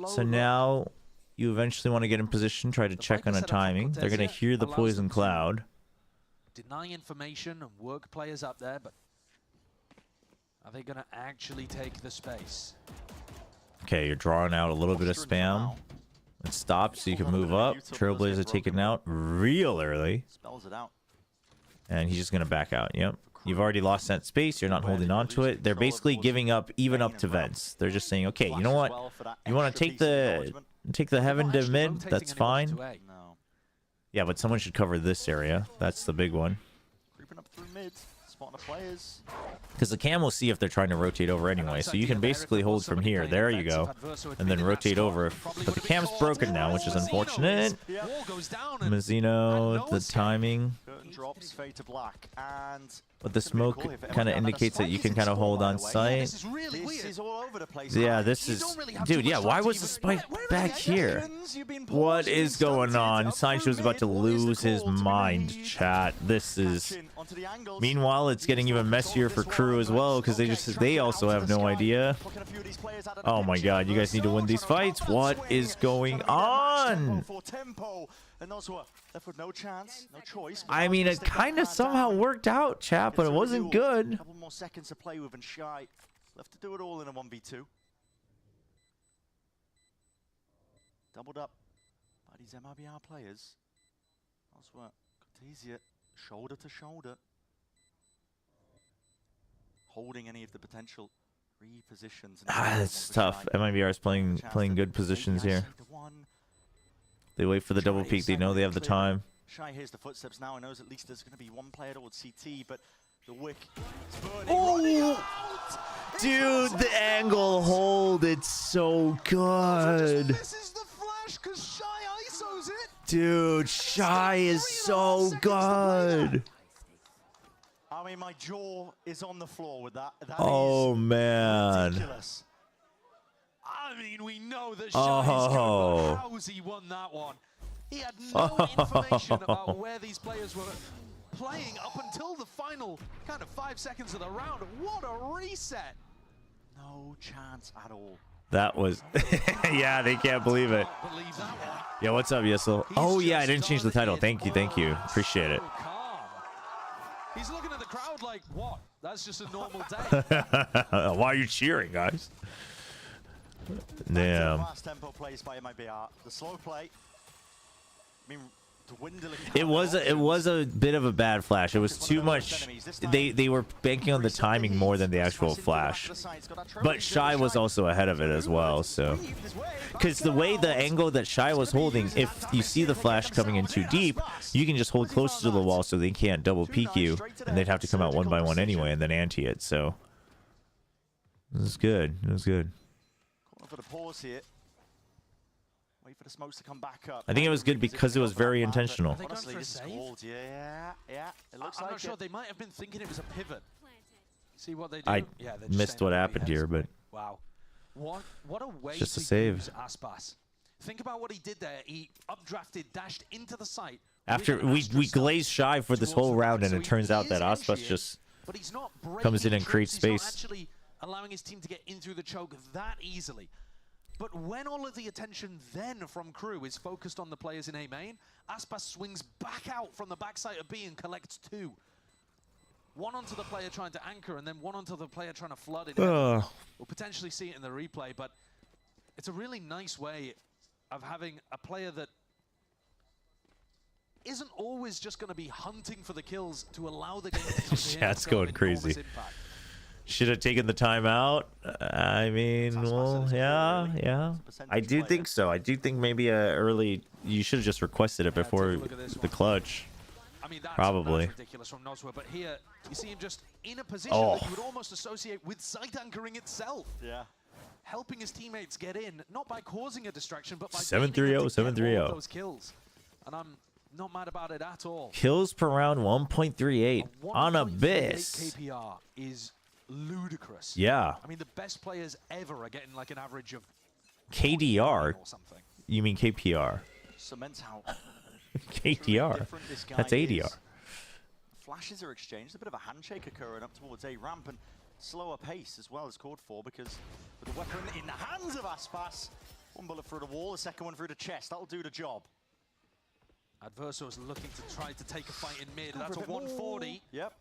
So now you eventually want to get in position, try to check on a timing. They're going to hear the poison cloud. Deny information and work players up there, but are they going to actually take the space? Okay, you're drawing out a little bit of spam. It stops so you can move up. Trailblazer taken out real early. Spells it out. And he's just going to back out. Yep. You've already lost that space. You're not holding on to it. They're basically giving up even up to vents. They're just saying, okay, you know what? You want to take the heaven to mid? That's fine. Yeah, but someone should cover this area. That's the big one. through mid, spotting the players. Because the cam will see if they're trying to rotate over anyway. So you can basically hold from here. There you go. And then rotate over. But the cam's broken now, which is unfortunate. Mazzino, the timing. Curtain drops, fade to black, and But the smoke kind of indicates that you can kind of hold on site. this is all over the place. Yeah, this is... Dude, yeah, why was the spike back here? What is going on? Sideshow's about to lose his mind, chat. This is... Meanwhile, it's getting even messier for KRU as well, because they also have no idea. Oh my god, you guys need to win these fights. What is going on? And those who are left with no chance, no choice. I mean, it kind of somehow worked out, chat, but it wasn't good. A couple more seconds to play with, and Shy left to do it all in a 1v2. Doubled up by these MIBR players. Elsewhere, got easier, shoulder to shoulder. Holding any of the potential repositions. It's tough. MIBR is playing good positions here. They wait for the double peek. They know they have the time. Shy hears the footsteps now and knows at least there's going to be one player towards CT, but the wick is burning. Oh! Dude, the angle hold, it's so good. This is the flash because Shy ISOs it. Dude, Shy is so good. I mean, my jaw is on the floor with that. Oh, man. Ridiculous. I mean, we know that Shy is good, but how's he won that one? He had no information about where these players were playing up until the final kind of 5 seconds of the round. What a reset! No chance at all. That was... yeah, they can't believe it. Yeah, what's up, Yessel? Oh, yeah, I didn't change the title. Thank you. Appreciate it. He's looking at the crowd like, what? That's just a normal day. Why are you cheering, guys? Damn. Fast tempo plays by MIBR. The slow play. I mean, dwindling. It was a bit of a bad flash. It was too much. They were banking on the timing more than the actual flash. But Shy was also ahead of it as well. So, because the way the angle that Shy was holding, if you see the flash coming in too deep, you can just hold closer to the wall so they can't double peek you, and they'd have to come out one by one anyway and then anti it. So, this is good. It was good. For the pause here. Wait for the smokes to come back up. I think it was good because it was very intentional. Honestly, this is cold. Yeah. It looks I'm like not sure. They might have been thinking it was a pivot. See what they do? I missed what happened here, but wow, what a way just to a save. use Aspas. Think about what he did there. He updrafted, dashed into the site. After we glazed Shy for this whole round, and it turns out that Aspas just comes in and creates space. Allowing his team to get in through the choke that easily. But when all of the attention then from KRU is focused on the players in A main, Aspas swings back out from the backside of B and collects two. One onto the player trying to anchor and then one onto the player trying to flood it. We'll potentially see it in the replay, but it's a really nice way of having a player that isn't always just going to be hunting for the kills to allow the game to Chat's going crazy. Should have taken the timeout. I mean, well, yeah. I do think so. I do think maybe early. You should have just requested it before the clutch. I mean, that's ridiculous from Noswa, but here you see him just in a position that you would almost associate with site anchoring itself. Yeah. Helping his teammates get in, not by causing a distraction, but by 7-3-0, 7-3-0. those kills. And I'm not mad about it at all. Kills per round 1.38 on Abyss. KPR is ludicrous. Yeah. I mean, the best players ever are getting like an average of KDR. or something. You mean KPR? Cements how KDR. That's ADR. Flashes are exchanged. A bit of a handshake occurring up towards A ramp, and slower pace as well is called for because with the weapon in the hands of Aspas, one bullet through the wall, the second one through the chest. That'll do the job. Adverso's looking to try to take a fight in mid. That's a 140. Yep.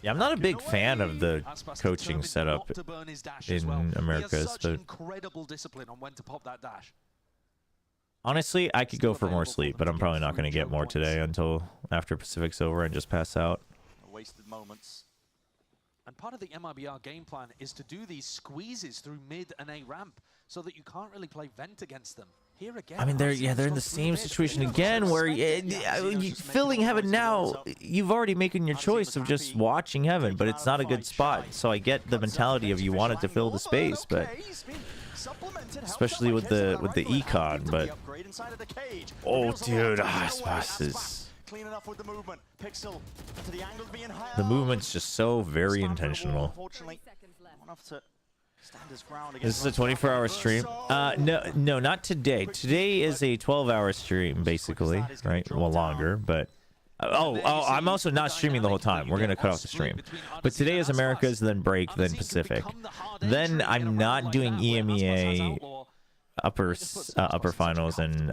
Yeah, I'm not a big fan of the coaching setup in Americas, but incredible discipline on when to pop that dash. Honestly, I could go for more sleep, but I'm probably not going to get more today until after Pacific's over and just pass out. Wasted moments. And part of the MIBR game plan is to do these squeezes through mid and A ramp so that you can't really play vent against them. I mean, they're in the same situation again, where filling Heaven now, you've already making your choice of just watching Heaven, but it's not a good spot. So I get the mentality of you wanted to fill the space, but especially with the econ, but oh, dude, the movement's just so very intentional. This is a 24-hour stream. No, not today. Today is a 12-hour stream, basically, right? Well, longer, but I'm also not streaming the whole time. We're gonna cut off the stream. But today is Americas, then break, then Pacific. Then I'm not doing EMEA upper finals and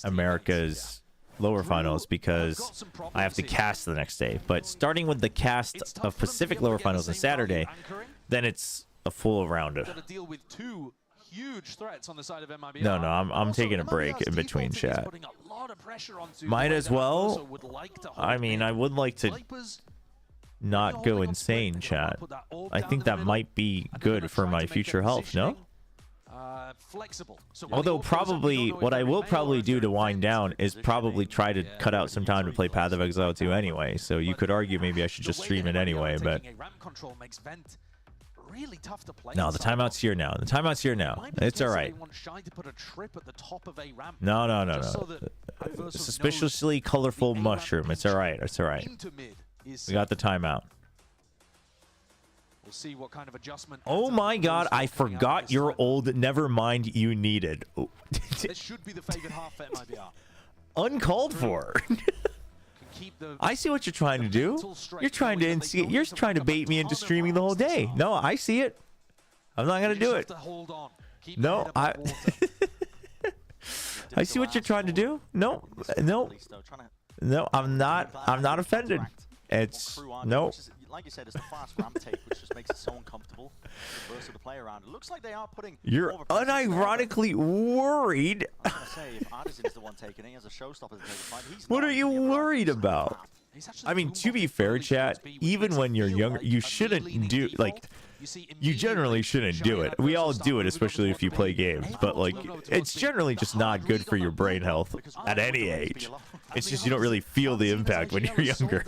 Americas lower finals because I have to cast the next day. But starting with the cast of Pacific lower finals on Saturday, then it's a full round of. No, I'm taking a break in between chat. Might as well. I mean, I would like to not go insane, chat. I think that might be good for my future health, no? Although probably what I will probably do to wind down is probably try to cut out some time to play Path of Exile 2 anyway. So you could argue maybe I should just stream it anyway, but no, the timeout's here now. The timeout's here now. It's all right. No. Suspiciously colorful mushroom. It's all right. It's all right. We got the timeout. We'll see what kind of adjustment. Oh my god, I forgot your old never mind you needed. This should be the favorite half for MIBR. Uncalled for. I see what you're trying to do. You're trying to bait me into streaming the whole day. No, I see it. I'm not gonna do it. No, I see what you're trying to do. No, I'm not offended. It's no. Like you said, it's the fast ramp take, which just makes it so uncomfortable to burst of the play around. It looks like they are putting. You're unironically worried. I was gonna say, if Addison's the one taking it, he has a showstopper to take the fight. What are you worried about? I mean, to be fair, chat, even when you're younger, you shouldn't do like. You generally shouldn't do it. We all do it, especially if you play games. But like, it's generally just not good for your brain health at any age. It's just you don't really feel the impact when you're younger.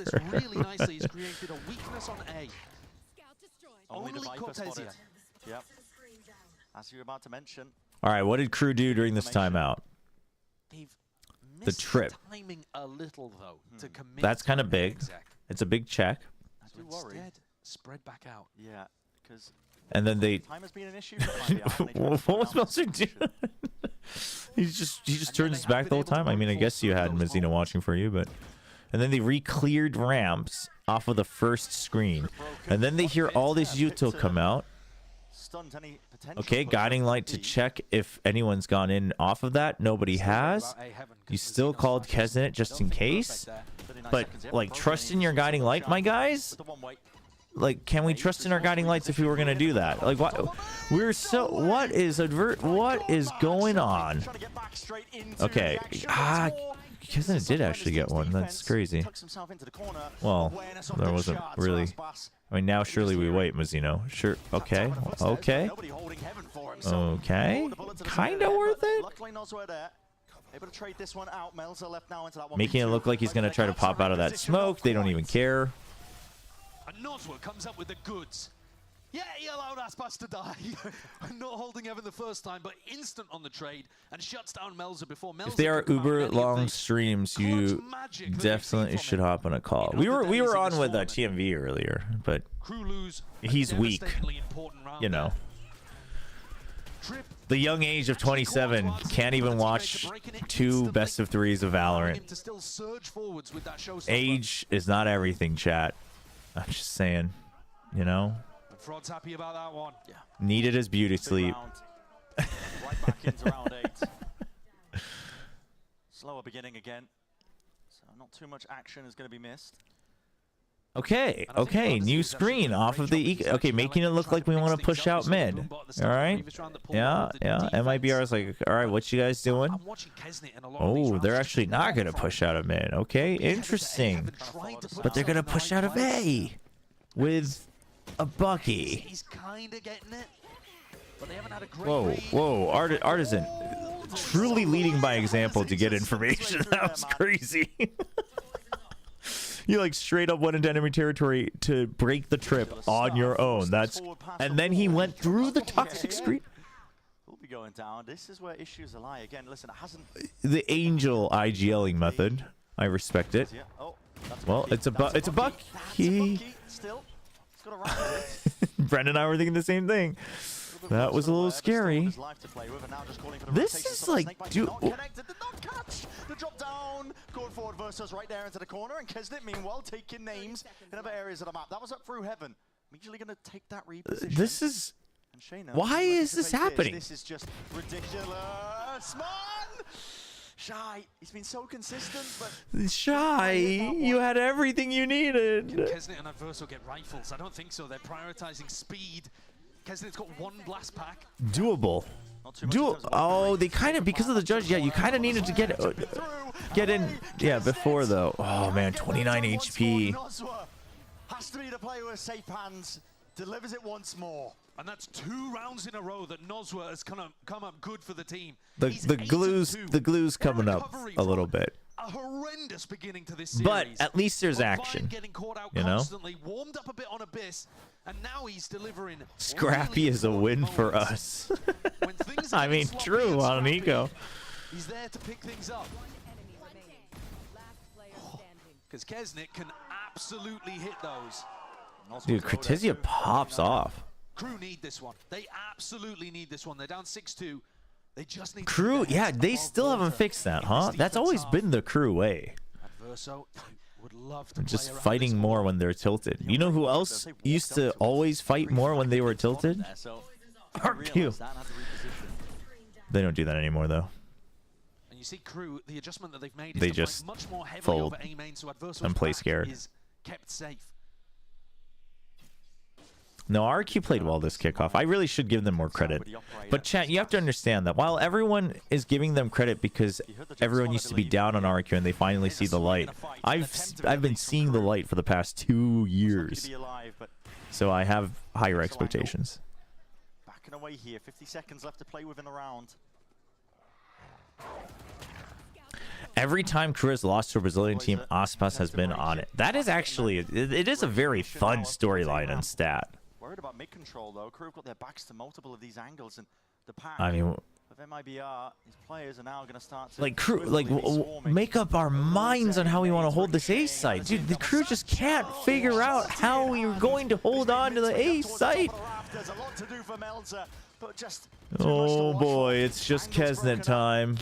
Only the Viper spotted. Yep. As you were about to mention. All right, what did KRU do during this timeout? The trip. That's kind of big. It's a big check. Spread back out. Yeah. And then they. Time has been an issue. What was Melzer doing? he just turns his back the whole time. I mean, I guess you had Mazina watching for you, but. And then they re-cleared ramps off of the first screen, and then they hear all this util come out. Okay, guiding light to check if anyone's gone in off of that. Nobody has. You still called Keznit just in case, but like trust in your guiding light, my guys. Like, can we trust in our guiding lights if we were gonna do that? Like, what? We're so. What is going on? Okay. Keznit did actually get one. That's crazy. Well, there wasn't really. I mean, now surely we wait, Mazzino. Sure. Okay. Okay. Okay. Kinda worth it. Making it look like he's gonna try to pop out of that smoke. They don't even care. And Nosworth comes up with the goods. Yeah, he allowed Aspas to die. Not holding Evan the first time, but instant on the trade and shuts down Melzer before Melzer. If they are uber long streams, you definitely should hop on a call. We were on with TMV earlier, but he's weak. You know. The young age of 27 can't even watch 2 best of 3s of Valorant. Age is not everything, chat. I'm just saying, you know. Frod's happy about that one. Yeah. Needed his beauty sleep. Right back into round 8. Slower beginning again. So not too much action is going to be missed. Okay, okay, new screen off of the okay, making it look like we want to push out mid. All right, yeah. MIBR is like, all right, what you guys doing? Oh, they're actually not gonna push out of mid. Okay, interesting. But they're gonna push out of A with a Bucky. He's kind of getting it, but they haven't had a great. Whoa, Artisan. truly leading by example to get information. That was crazy. You like straight up went into enemy territory to break the trip on your own. And then he went through the toxic screen. We'll be going down. This is where issues lie. Again, listen, it hasn't. The angel IGLing method. I respect it. Well, it's a buck. It's a buck. Brendan and I were thinking the same thing. That was a little scary. This is like, dude. The drop down, going forward versus right there into the corner, and Kesnet meanwhile taking names in other areas of the map. That was up through heaven. Immediately going to take that reposition. This is. Why is this happening? This is just ridiculous, man. Shy, he's been so consistent, but Shy, you had everything you needed. Can Kesnet and Adverso get rifles? I don't think so. They're prioritizing speed. Kesnet's got one blast pack. Doable. Oh, they kind of, because of the judge, yeah, you kind of needed to get in, yeah, before though. Oh man, 29 HP. Has to be the player with safe hands. Delivers it once more. And that's 2 rounds in a row that Nozwa has come up good for the team. The glue's coming up a little bit. A horrendous beginning to this series. But at least there's action. Getting caught out you know? Constantly, warmed up a bit on Abyss, and now he's delivering. Scrappy is a win for us. I mean, true on Nico. He's there to pick things up. Because Kesnet can absolutely hit those. Dude, Kritizia pops off. KRU need this one. They absolutely need this one. They're down 6-2. They just need KRU, yeah, they still haven't fixed that, huh? That's always been the KRU way. Adverso would love to just fighting more when they're tilted. You know who else used to always fight more when they were tilted? KRU. They don't do that anymore, though. And you see KRU, the adjustment that they've made is they to just much more heavily fold over A main, so Adverso's and play back scared. is kept safe. No, RQ played well this kickoff. I really should give them more credit. But chat, you have to understand that while everyone is giving them credit because everyone used to be down on RQ and they finally see the light, I've been seeing the light for the past 2 years. So I have higher expectations. Backing away here, 50 seconds left to play with in the round. Every time KRU has lost to a Brazilian team, Aspas has been on it. That is actually, it is a very fun storyline and stat. Worried about mid control though. KRU have got their backs to multiple of these angles, and the pack I mean, of MIBR, these players are now going to start to like KRU, like make up our minds on how we want to hold this A site, dude. The KRU just can't figure out how we are going to hold on to the A site. There's a lot to do for Melzer, but just oh boy, it's just Kesnet time.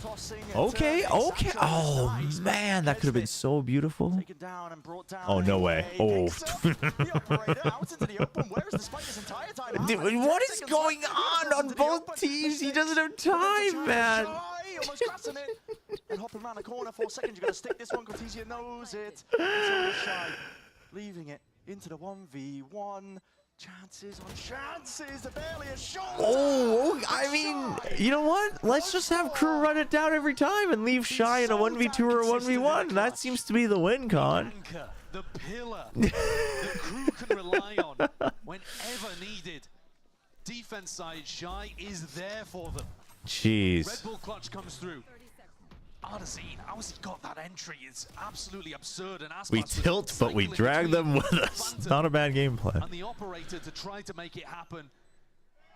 Okay, okay. Oh man, that could have been so beautiful. Oh no way. Oh. Dude, what is going on both teams? He doesn't have time, man. Almost crossing it and hopping around the corner. 4 seconds. You got to stick this one. Kritizia knows it. Shy, leaving it into the 1v1. Chances on chances, barely a shot. Oh, I mean, you know what? Let's just have KRU run it down every time and leave Shy in a 1v2 or a 1v1. That seems to be the win, Con. The pillar that KRU can rely on whenever needed. Defense side, Shy is there for them. Jeez. Red Bull clutch comes through. Odyssey, how has he got that entry? It's absolutely absurd. And we tilt, but we drag them with us. It's not a bad game plan. And the operator to try to make it happen.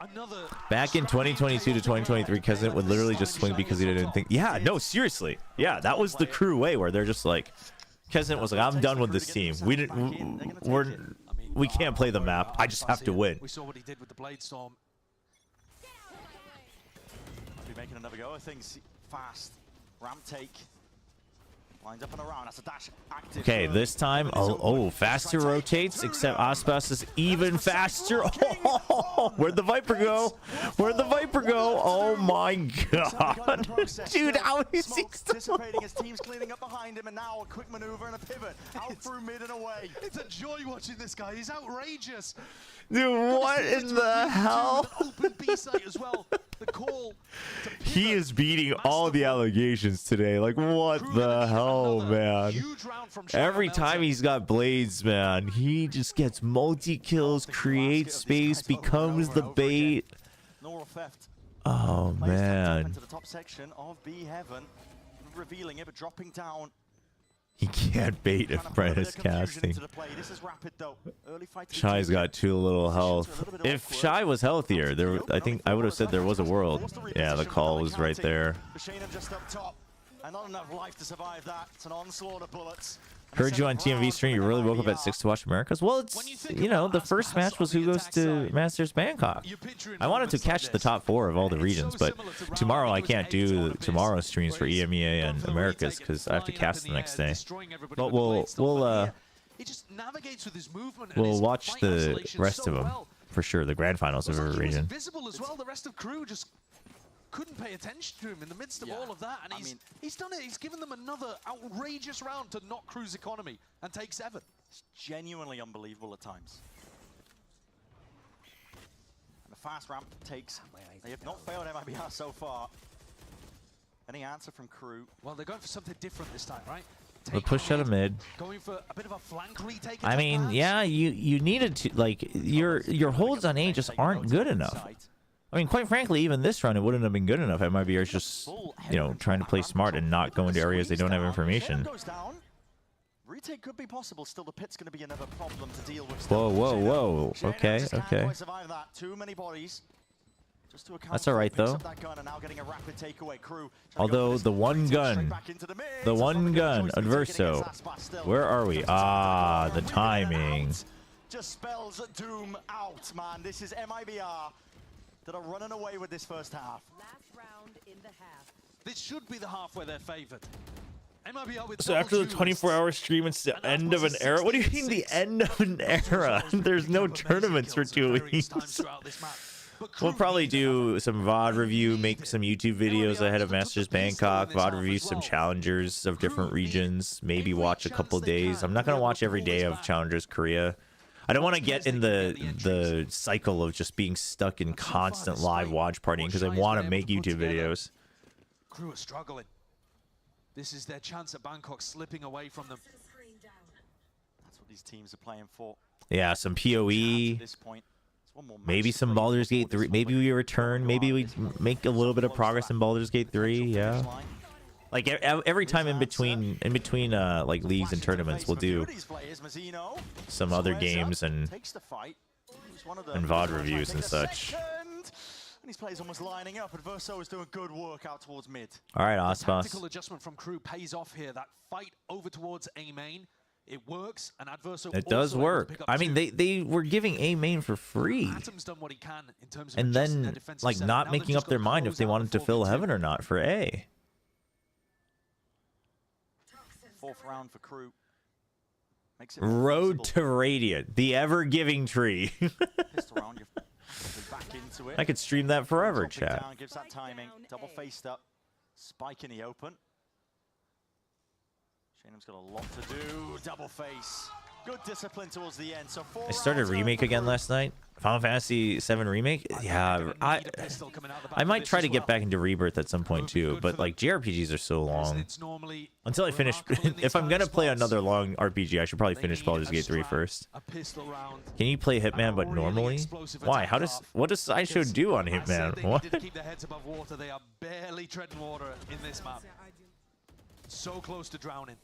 Another back in 2022 to 2023, Kesnet would literally just swing because he didn't think. Yeah, no, seriously. Yeah, that was the KRU way where they're just like, Kesnet was like, I'm done with this team. We can't play the map. I just have to win. We saw what he did with the Blade Storm. Be making another go of things fast. Ramp take. Lines up and around. That's a dash active. Okay, this time, faster rotates, except Aspas is even faster. Oh, where'd the Viper go? Where'd the Viper go? Oh my god. Dude, how is he anticipating his team's cleaning up behind him, and now a quick maneuver and a pivot. Out through mid and away. It's a joy watching this guy. He's outrageous. Dude, what in the hell? Open B site as well. The call. He is beating all the allegations today. Like, what the hell, man? Every time he's got blades, man, he just gets multi-kills, creates space, becomes the bait. Oh man. Into the top section of B Heaven, revealing it, but dropping down. He can't bait if Brett is casting. Shy's got too little health. If Shy was healthier, I think I would have said there was a world. Yeah, the call was right there. Just up top, and not enough life to survive that. It's an onslaught of bullets. Heard you on TMV stream. You really woke up at 6 to watch Americas. Well, it's, you know, the first match was who goes to Masters Bangkok. I wanted to catch the top 4 of all the regions, but tomorrow I can't do tomorrow's streams for EMEA and Americas because I have to cast the next day. But we'll watch the rest of them for sure. The grand finals of every region. Visible as well. The rest of crew just couldn't pay attention to him in the midst of all of that, and he's done it. He's given them another outrageous round to knock Crew's economy and take 7. It's genuinely unbelievable at times. And the fast ramp takes. They have not failed MIBR so far. Any answer from Crew? Well, they're going for something different this time, right? We'll push out of mid. Going for a bit of a flank retake. I mean, yeah, you needed to, like, your holds on A just aren't good enough. I mean, quite frankly, even this run, it wouldn't have been good enough. MIBR is just, you know, trying to play smart and not go into areas they don't have information. Retake could be possible. Still, the pit's going to be another problem to deal with. Whoa, whoa, whoa. Okay, okay. Too many bodies. That's all right, though. Although the one gun, Adverso. Where are we? Ah, the timing. Just spells doom out, man. This is MIBR that are running away with this first half. Last round in the half. This should be the half where they're favored. MIBR with so after the 24-hour stream, it's the end of an era? What do you mean the end of an era? There's no tournaments for 2 weeks. We'll probably do some VOD review, make some YouTube videos ahead of Masters Bangkok, VOD review some challengers of different regions, maybe watch a couple days. I'm not going to watch every day of Challengers Korea. I don't want to get in the cycle of just being stuck in constant live watch partying because I want to make YouTube videos. Crew are struggling. This is their chance at Bangkok slipping away from them. That's what these teams are playing for. Yeah, some PoE. Maybe some Baldur's Gate 3. Maybe we return. Maybe we make a little bit of progress in Baldur's Gate 3. Yeah. Like every time in between like leagues and tournaments, we'll do some other games and VOD reviews and such. These players almost lining up. Adverso is doing good work out towards mid. All right, Osmos. Tactical adjustment from Crew pays off here. That fight over towards A main, it works, and Adverso it does work. I mean, they were giving A main for free, Atom's done what he can in terms of and then like not making up their mind if they wanted to fill heaven or not for A. 4th round for Crew. Makes it Road to Radiant, the ever-giving tree. Pistol round, you're back into it. I could stream that forever, chat. Down, gives that timing. Double faced up. Spike in the open. Shanem's got a lot to do. Double face. Good discipline towards the end. So I started Remake again last night. Final Fantasy VII Remake. Yeah, I might try to get back into Rebirth at some point too, but like JRPGs are so long. Until I finish, if I'm gonna play another long RPG, I should probably finish Baldur's Gate 3 first. Can you play Hitman but normally? Why? What does Sideshow do on Hitman? What? To keep their heads above water, they are barely treading water in this map. So close to drowning.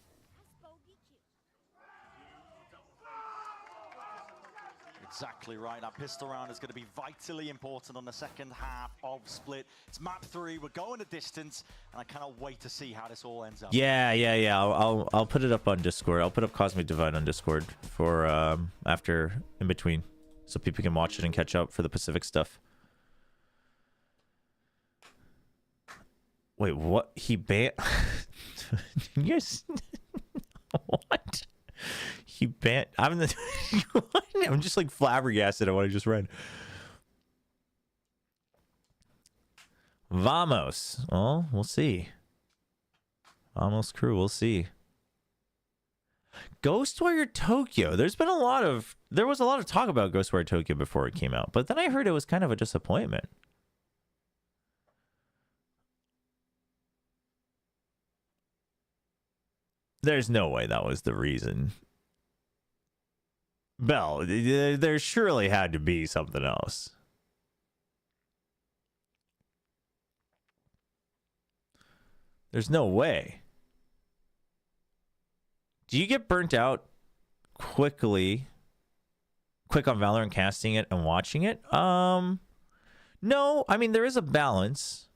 Exactly right. That pistol round is going to be vitally important on the second half of Split. It's map 3. We're going a distance, and I cannot wait to see how this all ends up. Yeah. I'll put it up on Discord. I'll put up Cosmic Divide on Discord for after in between, so people can watch it and catch up for the Pacific stuff. Wait, what? He banned? Yes. What? He banned. I'm just like flabbergasted at what I just read. Vamos. Oh, we'll see. Vamos Crew, we'll see. Ghostwire Tokyo. There was a lot of talk about Ghostwire Tokyo before it came out, but then I heard it was kind of a disappointment. There's no way that was the reason. Bell, there surely had to be something else. There's no way. Do you get burnt out quick on Valorant casting it and watching it? No. I mean, there is a balance.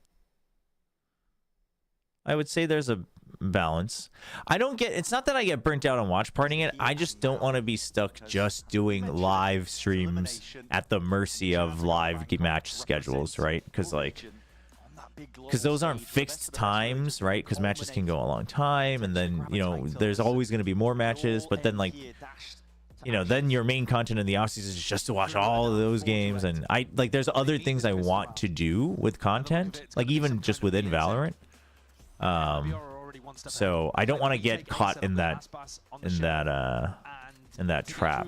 I would say there's a balance. It's not that I get burnt out on watch partying it. I just don't want to be stuck just doing live streams at the mercy of live match schedules, right? Because those aren't fixed times, right? Because matches can go a long time, and then, you know, there's always going to be more matches, but then, like, you know, then your main content in the offseason is just to watch all of those games, and there's other things I want to do with content, like even just within Valorant. So I don't want to get caught in that trap.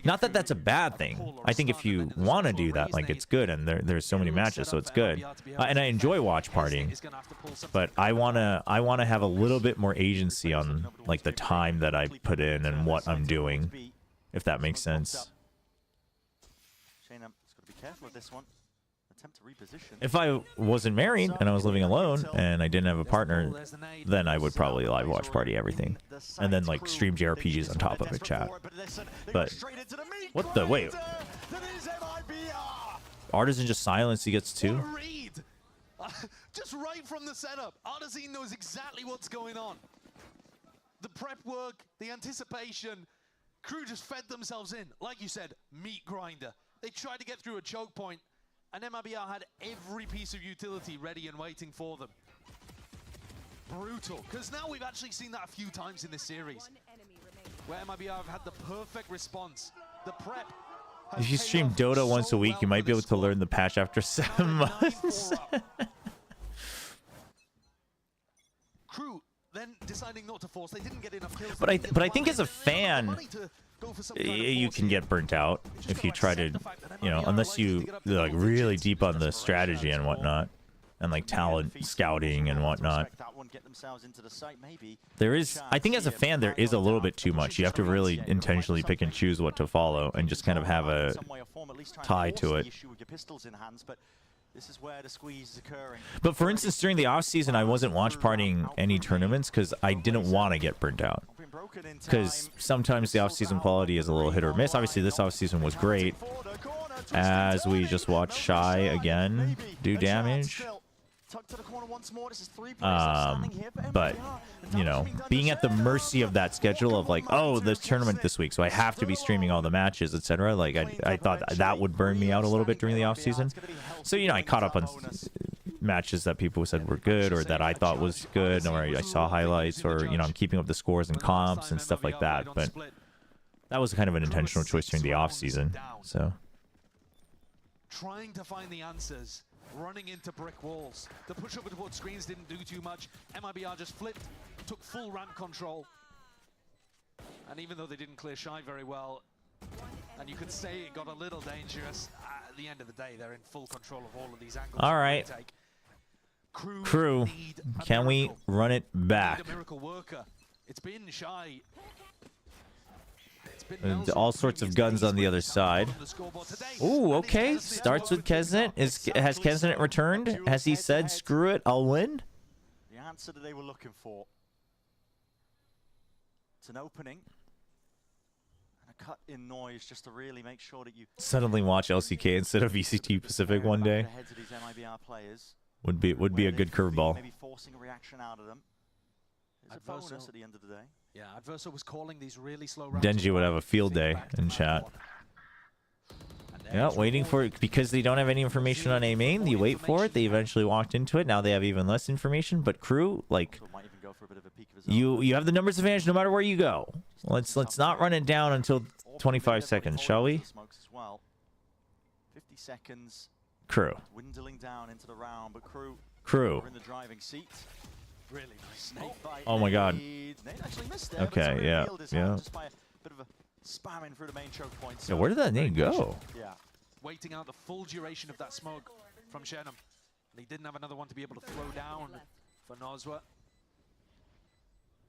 Not that that's a bad thing. I think if you want to do that, like, it's good, and there's so many matches, so it's good. And I enjoy watch partying, but I wanna have a little bit more agency on, like, the time that I put in and what I'm doing, if that makes sense. Shayna has got to be careful of this one. Attempt to reposition. If I wasn't married and I was living alone and I didn't have a partner, then I would probably live watch party everything, and then, like, stream JRPGs on top of it, chat. But what the wait? Artisan just silence. He gets 2. Just right from the setup, Artisan knows exactly what's going on. The prep work, the anticipation. Crew just fed themselves in, like you said, meat grinder. They tried to get through a choke point, and MIBR had every piece of utility ready and waiting for them. Brutal, because now we've actually seen that a few times in this series, where MIBR have had the perfect response. The prep. If you stream Dota once a week, you might be able to learn the patch after 7 months. Crew then deciding not to force. They didn't get enough kills. But I think as a fan, you can get burnt out if you try to, you know, unless you like really deep on the strategy and whatnot, and like talent scouting and whatnot. There is, I think as a fan, there is a little bit too much. You have to really intentionally pick and choose what to follow and just kind of have a tie to it. This is where the squeeze is occurring. But for instance, during the off season, I wasn't watch partying any tournaments because I didn't want to get burnt out. Because sometimes the off season quality is a little hit or miss. Obviously, this off season was great, as we just watched Shy again do damage. But you know, being at the mercy of that schedule of like, oh, there's tournament this week, so I have to be streaming all the matches, etc. Like I thought that would burn me out a little bit during the off season. So, you know, I caught up on matches that people said were good or that I thought was good, or I saw highlights, or, you know, I'm keeping up the scores and comps and stuff like that. But that was kind of an intentional choice during the off season. So trying to find the answers, running into brick walls. The push over towards screens didn't do too much. MIBR just flipped, took full ramp control. And even though they didn't clear Shy very well, and you could say it got a little dangerous, at the end of the day, they're in full control of all of these angles. All right. Crew, can we run it back? It's been Shy. And all sorts of guns on the other side. Ooh, okay. Starts with Kesnet. Has Kesnet returned? Has he said, screw it, I'll win? The answer that they were looking for. It's an opening. And a cut in noise just to really make sure that you suddenly watch LCK instead of VCT Pacific one day. Would be a good curveball. Maybe forcing a reaction out of them. It's a bonus at the end of the day. Yeah, Adverso was calling these really slow Denji would have a field day in chat. Yeah, waiting for it because they don't have any information on A main. You wait for it. They eventually walked into it. Now they have even less information. But Crew, like, you have the numbers advantage no matter where you go. Let's not run it down until 25 seconds, shall we? 50 seconds. Crew. Dwindling down into the round, but Crew are in the driving seat. Really nice snake bite. Oh my god. Nate actually missed there, okay, yeah. Just by a bit of a spamming through the main choke point. Yeah, where did that nade go? Yeah. Waiting out the full duration of that smoke from Shenum. He didn't have another one to be able to throw down for Nozwa.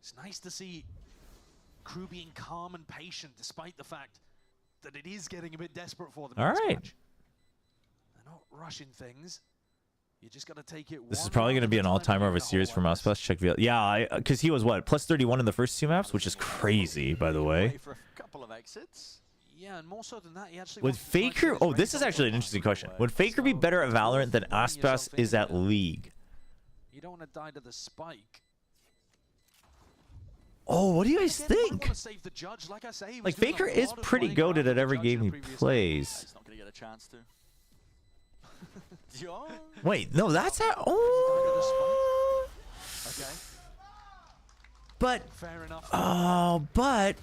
It's nice to see Crew being calm and patient despite the fact that it is getting a bit desperate for them. All right. They're not rushing things. You just got to take it. This is probably going to be an all-timer of a series from us. Let's check. Yeah, because he was what, plus 31 in the first 2 maps, which is crazy, by the way. For a couple of exits. Yeah, and more so than that, he actually Would Faker? Oh, this is actually an interesting question. Would Faker be better at Valorant than Aspas is at League? You don't want to die to the spike. Oh, what do you guys think? Like Faker is pretty goated at every game he plays. He's not going to get a chance to. Wait, no, that's at. Oh. Okay. But. Fair enough. Oh, but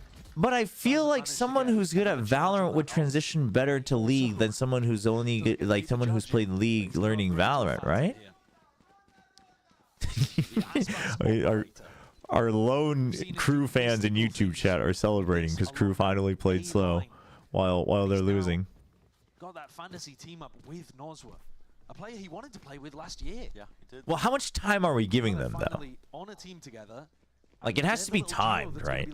I feel like someone who's good at Valorant would transition better to League than someone who's only good, like someone who's played League learning Valorant, right? Our lone Crew fans in YouTube chat are celebrating because Crew finally played slow while they're losing. Got that fantasy team up with Nozwa, a player he wanted to play with last year. Yeah, he did. Well, how much time are we giving them though? On a team together. Like it has to be timed, right?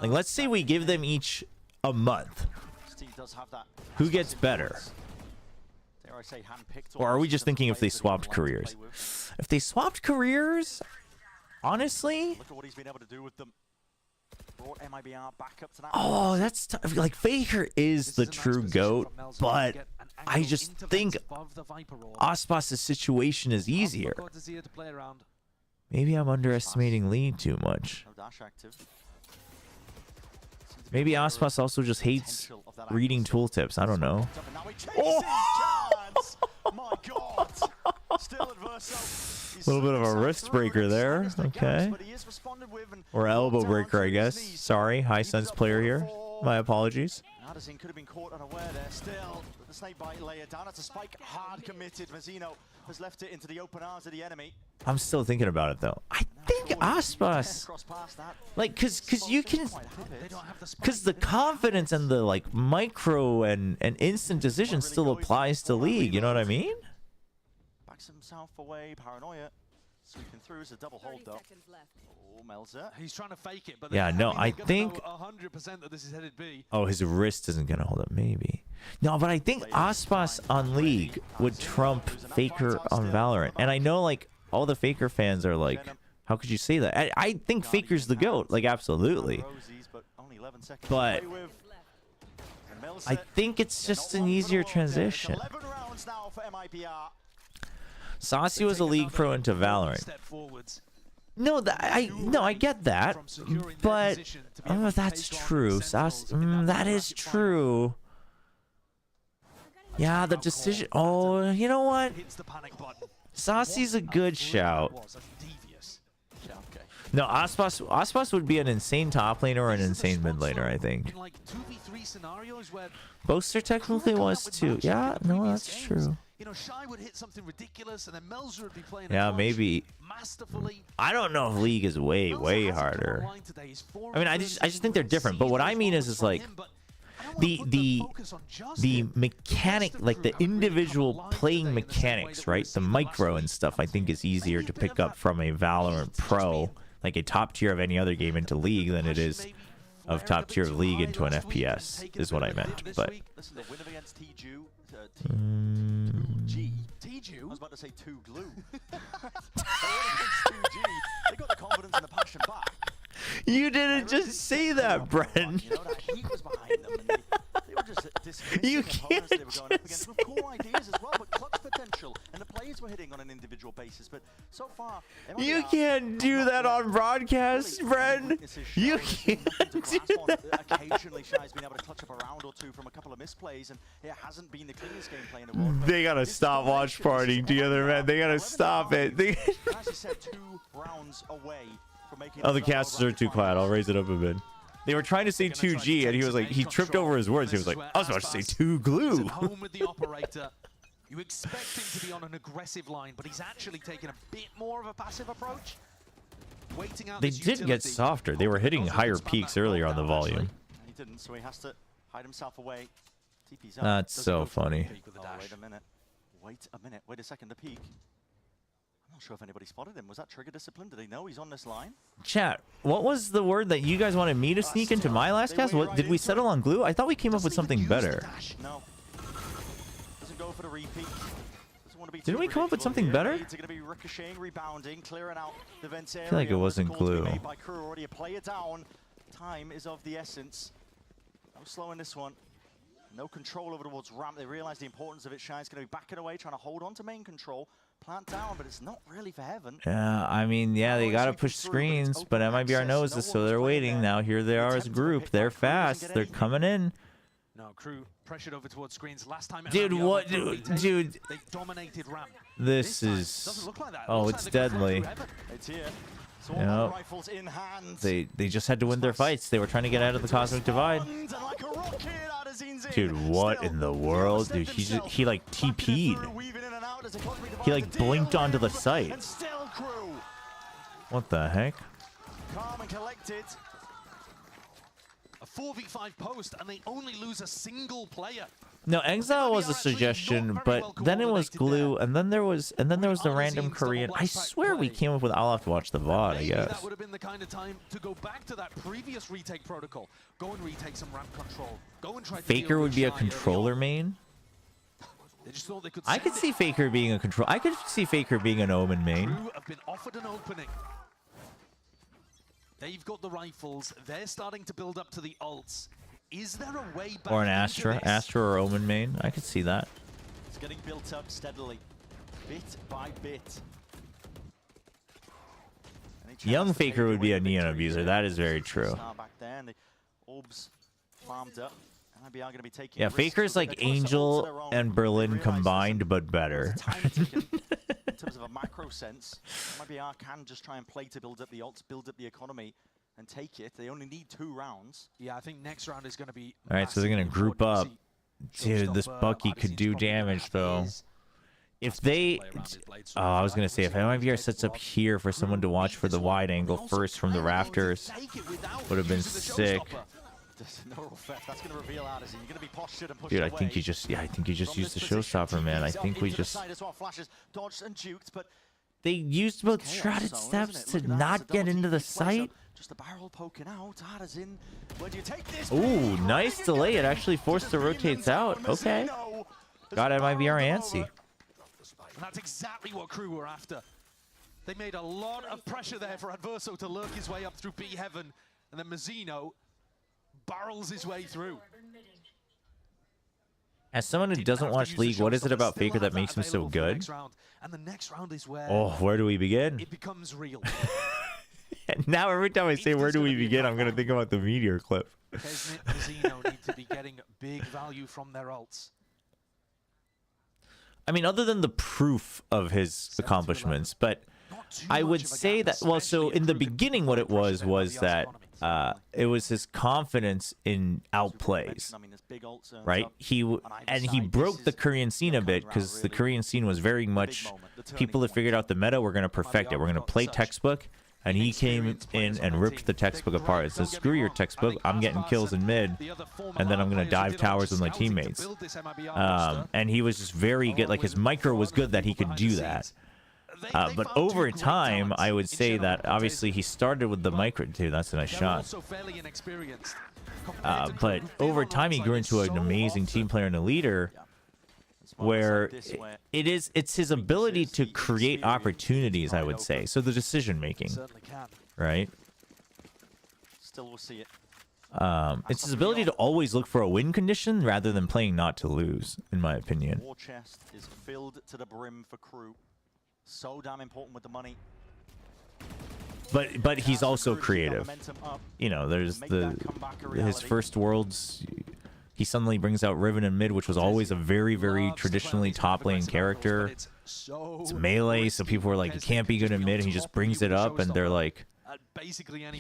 Like let's say we give them each a month. Who gets better? Or are we just thinking if they swapped careers? If they swapped careers, honestly. Look at what he's been able to do with them. Brought MIBR back up to that. Oh, that's tough. Like Faker is the true GOAT, but I just think Aspas' situation is easier. Maybe I'm underestimating Lee too much. Maybe Aspas also just hates reading tooltips. I don't know. My God. Still adverse. A little bit of a wrist breaker there. Okay. Or elbow breaker, I guess. Sorry, high sense player here. My apologies. Addison could have been caught unaware there. Still, the snake bite layer down. That's a spike hard committed. Mazzino has left it into the open arms of the enemy. I'm still thinking about it though. I think Aspas, like, cause you can, cause the confidence and the like micro and instant decision still applies to League. You know what I mean? Backs himself away. Paranoia sweeping through as a double hold though. Oh, Melzer. He's trying to fake it, but yeah, no, I think 100% that this is headed B. Oh, his wrist isn't gonna hold up. Maybe. No, but I think Aspas on League would trump Faker on Valorant, and I know like all the Faker fans are like, how could you say that? I think Faker's the GOAT, like absolutely. But I think it's just an easier transition. Saucy was a League pro into Valorant. No, I get that, but that's true. That is true. Yeah, the decision. Oh, you know what? Saucy's a good shout. No, Aspas would be an insane top laner or an insane mid laner, I think. Boaster technically was too. Yeah, no, that's true. You know, Shy would hit something ridiculous, and then Melzer would be playing. Yeah, maybe. I don't know if League is way harder. I mean, I just think they're different. But what I mean is like the mechanic, like the individual playing mechanics, right? The micro and stuff, I think is easier to pick up from a Valorant pro, like a top tier of any other game into League, than it is of top tier of League into an FPS. Is what I meant. But. I was about to say 2 glue. They got the confidence and the passion back. You didn't just say that, Bren. You know, that heat was behind them, and they were just you can't they were going up against with core ideas as well, but clutch potential, and the players were hitting on an individual basis. But so far, you can't do that on broadcast, Bren. You can't do that. Occasionally, Shy's been able to clutch up a round or two from a couple of misplays, and it hasn't been the cleanest gameplay in the world. They gotta stop watch partying together, man. They gotta stop it. As you said, 2 rounds away. Oh, the casters are too quiet. I'll raise it up a bit. They were trying to say 2G, and he was like, he tripped over his words. He was like, I was about to say 2 glue. Home with the operator. You expect him to be on an aggressive line, but he's actually taken a bit more of a passive approach. Waiting out. They did get softer. They were hitting higher peaks earlier on the volume. He didn't, so he has to hide himself away. TP's up. That's so funny. Oh, wait a minute. Wait a minute. Wait a second. The peak. I'm not sure if anybody spotted him. Was that trigger discipline? Did they know he's on this line? Chat, what was the word that you guys wanted me to sneak into my last cast? What did we settle on glue? I thought we came up with something better. No. Doesn't go for the repeat. Doesn't Didn't we come up with something better? Are gonna be ricocheting, rebounding, clearing out the vents area. I feel like it wasn't glue. By KRU, already a player down. Time is of the essence. No slowing this one. No control over towards ramp. They realize the importance of it. Shine's going to be backing away, trying to hold on to main control. Plant down, but it's not really for heaven. Yeah, I mean, yeah, they got to push screens, but MIBR knows this, so they're waiting. Now here they are as a group. They're fast. They're coming in. No, KRU pressured over towards screens. Last time, dude, what? Dude, they dominated ramp. This is... Oh, it's deadly. It's here. You know, they just had to win their fights. They were trying to get out of the Cosmic Divide. Dude, what in the world? Dude, he like TP'd. He like blinked onto the site. What the heck? Calm and collected. A 4v5 post, and they only lose a single player. No, Exile was a suggestion, but then it was glue, and then there was the random Korean. I swear we came up with. I'll have to watch the VOD, I guess. That would have been the kind of time to go back to that previous retake protocol. Go and retake some ramp control. Go and try. Faker would be a controller main. They just thought they could. I could see Faker being a control. I could see Faker being an Omen main. KRU have been offered an opening. They've got the rifles. They're starting to build up to the ults. Is there a way back? Or an Astra or Omen main. I could see that. It's getting built up steadily, bit by bit. Young Faker would be a Neon abuser. That is very true. Back there, and the orbs farmed up. MIBR going to be taking Yeah, Faker's like Angel and Berlin combined, but better. In terms of a macro sense, MIBR can just try and play to build up the ults, build up the economy, and take it. They only need 2 rounds. Yeah, I think next round is going to be... All right, so they're going to group up. Dude, this Bucky could do damage, though. If they... Oh, I was going to say, if MIBR sets up here for someone to watch for the wide angle first from the rafters, would have been sick. That's going to reveal Addison. You're going to be postured and pushed Dude, I think you just... Yeah, I think you just used the showstopper, man. I think we just... They used both shrouded steps to not get into the site. Just a barrel poking out. Addison, where do you take this? Ooh, nice delay. It actually forced the rotates out. Okay. Got MIBR antsy. And that's exactly what KRU were after. They made a lot of pressure there for Adverso to lurk his way up through B heaven, and then Mazzino barrels his way through. As someone who doesn't watch League, what is it about Faker that makes him so good? And the next round is where where do we begin? It becomes real. Now every time I say where do we begin, I'm gonna think about the Meteor clip. Kesnit and Mazzino need to be getting big value from their ults. I mean, other than the proof of his accomplishments, but I would say that, well, so in the beginning what it was that it was his confidence in outplays, right? He broke the Korean scene a bit, because the Korean scene was very much, people had figured out the meta, we're going to perfect it, we're going to play textbook, and he came in and ripped the textbook apart. It says, screw your textbook, I'm getting kills in mid, and then I'm going to dive towers with my teammates. And he was just very good, like his micro was good that he could do that. But over time, I would say that obviously he started with the micro. Dude, that's a nice shot. But over time, he grew into an amazing team player and a leader, where it's his ability to create opportunities, I would say. So the decision making, right? Still, we'll see it. It's his ability to always look for a win condition rather than playing not to lose, in my opinion. War chest is filled to the brim for KRU. So damn important with the money. But he's also creative. You know, there's his first Worlds, he suddenly brings out Riven in mid, which was always a very, very traditionally top lane character. It's melee, so people were like, he can't be good in mid, and he just brings it up, and they're like,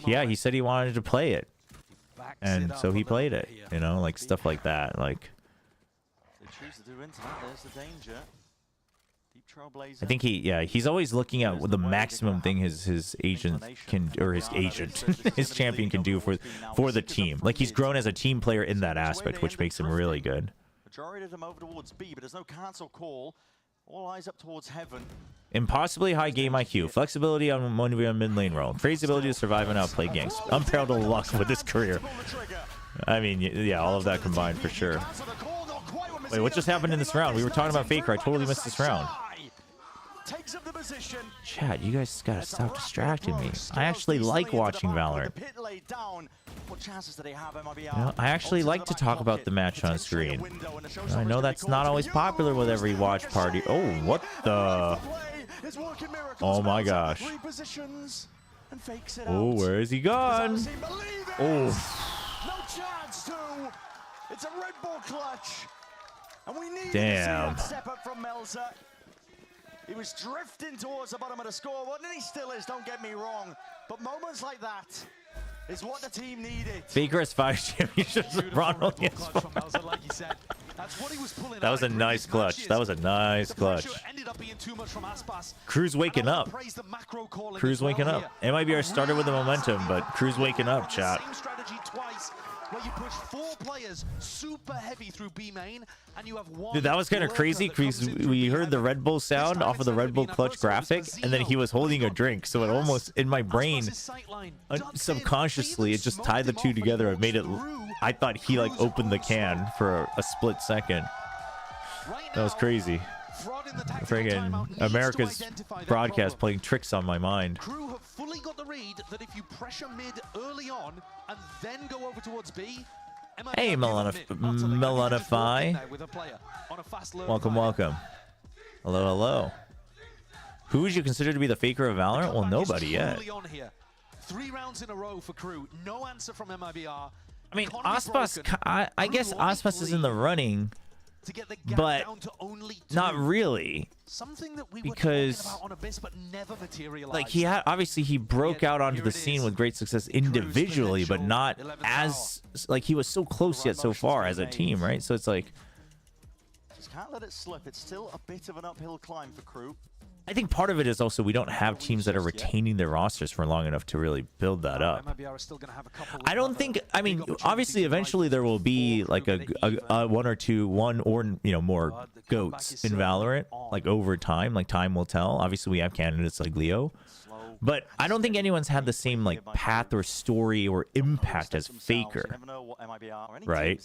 yeah, he said he wanted to play it. And so he played it, you know, like stuff like that. Like, they choose to do internet, there's the danger. I think he's always looking at the maximum thing his agent can, or his champion can do for the team. Like, he's grown as a team player in that aspect, which makes him really good. Majority of them over towards B, but there's no cancel call. All eyes up towards heaven. Impossibly high game IQ, flexibility on mid lane role, crazy ability to survive and outplay ganks, unparalleled luck with his career. I mean, yeah, all of that combined for sure. Wait, what just happened in this round? We were talking about Faker. I totally missed this round. takes up the position. Chad, you guys gotta stop distracting me. I actually like watching Valorant. You know, I actually like to talk about the match on screen. I know that's not always popular with every watch party. Oh, what the? Oh my gosh. Oh, where is he gone? Oh. No chance to. It's a Red Bull clutch. And we need damn. to see that step up from Melzer. He was drifting towards the bottom of the scoreboard, and he still is, don't get me wrong. But moments like that is what the team needed. Faker has 5 championships. Ronald has 5. That was a nice clutch. That was a nice clutch. KRU's waking up. KRU's waking up. MIBR started with the momentum, but KRU's waking up, chat. Where you push 4 players super heavy through B main, and you have 1. Dude, that was kind of crazy because we heard the Red Bull sound off of the Red Bull clutch graphic, and then he was holding a drink, so it almost, in my brain, subconsciously, it just tied the two together. It made it, I thought he like opened the can for a split second. That was crazy. Friggin' America's broadcast playing tricks on my mind. KRU have fully got the read that if you pressure mid early on and then go over towards B. Hey, Melanify. Welcome, welcome. Hello, hello. Who would you consider to be the Faker of Valorant? Well, nobody yet. 3 rounds in a row for KRU. No answer from MIBR. I mean, Aspas, I guess Aspas is in the running, but not really, because like he had, obviously he broke out onto the scene with great success individually, but not as like he was so close yet so far as a team, right? So it's like just can't let it slip. It's still a bit of an uphill climb for KRU. I think part of it is also we don't have teams that are retaining their rosters for long enough to really build that up. I don't think, I mean, obviously eventually there will be like a one or more goats in Valorant, like over time, like time will tell. Obviously we have candidates like Leo, but I don't think anyone's had the same like path or story or impact as Faker, right?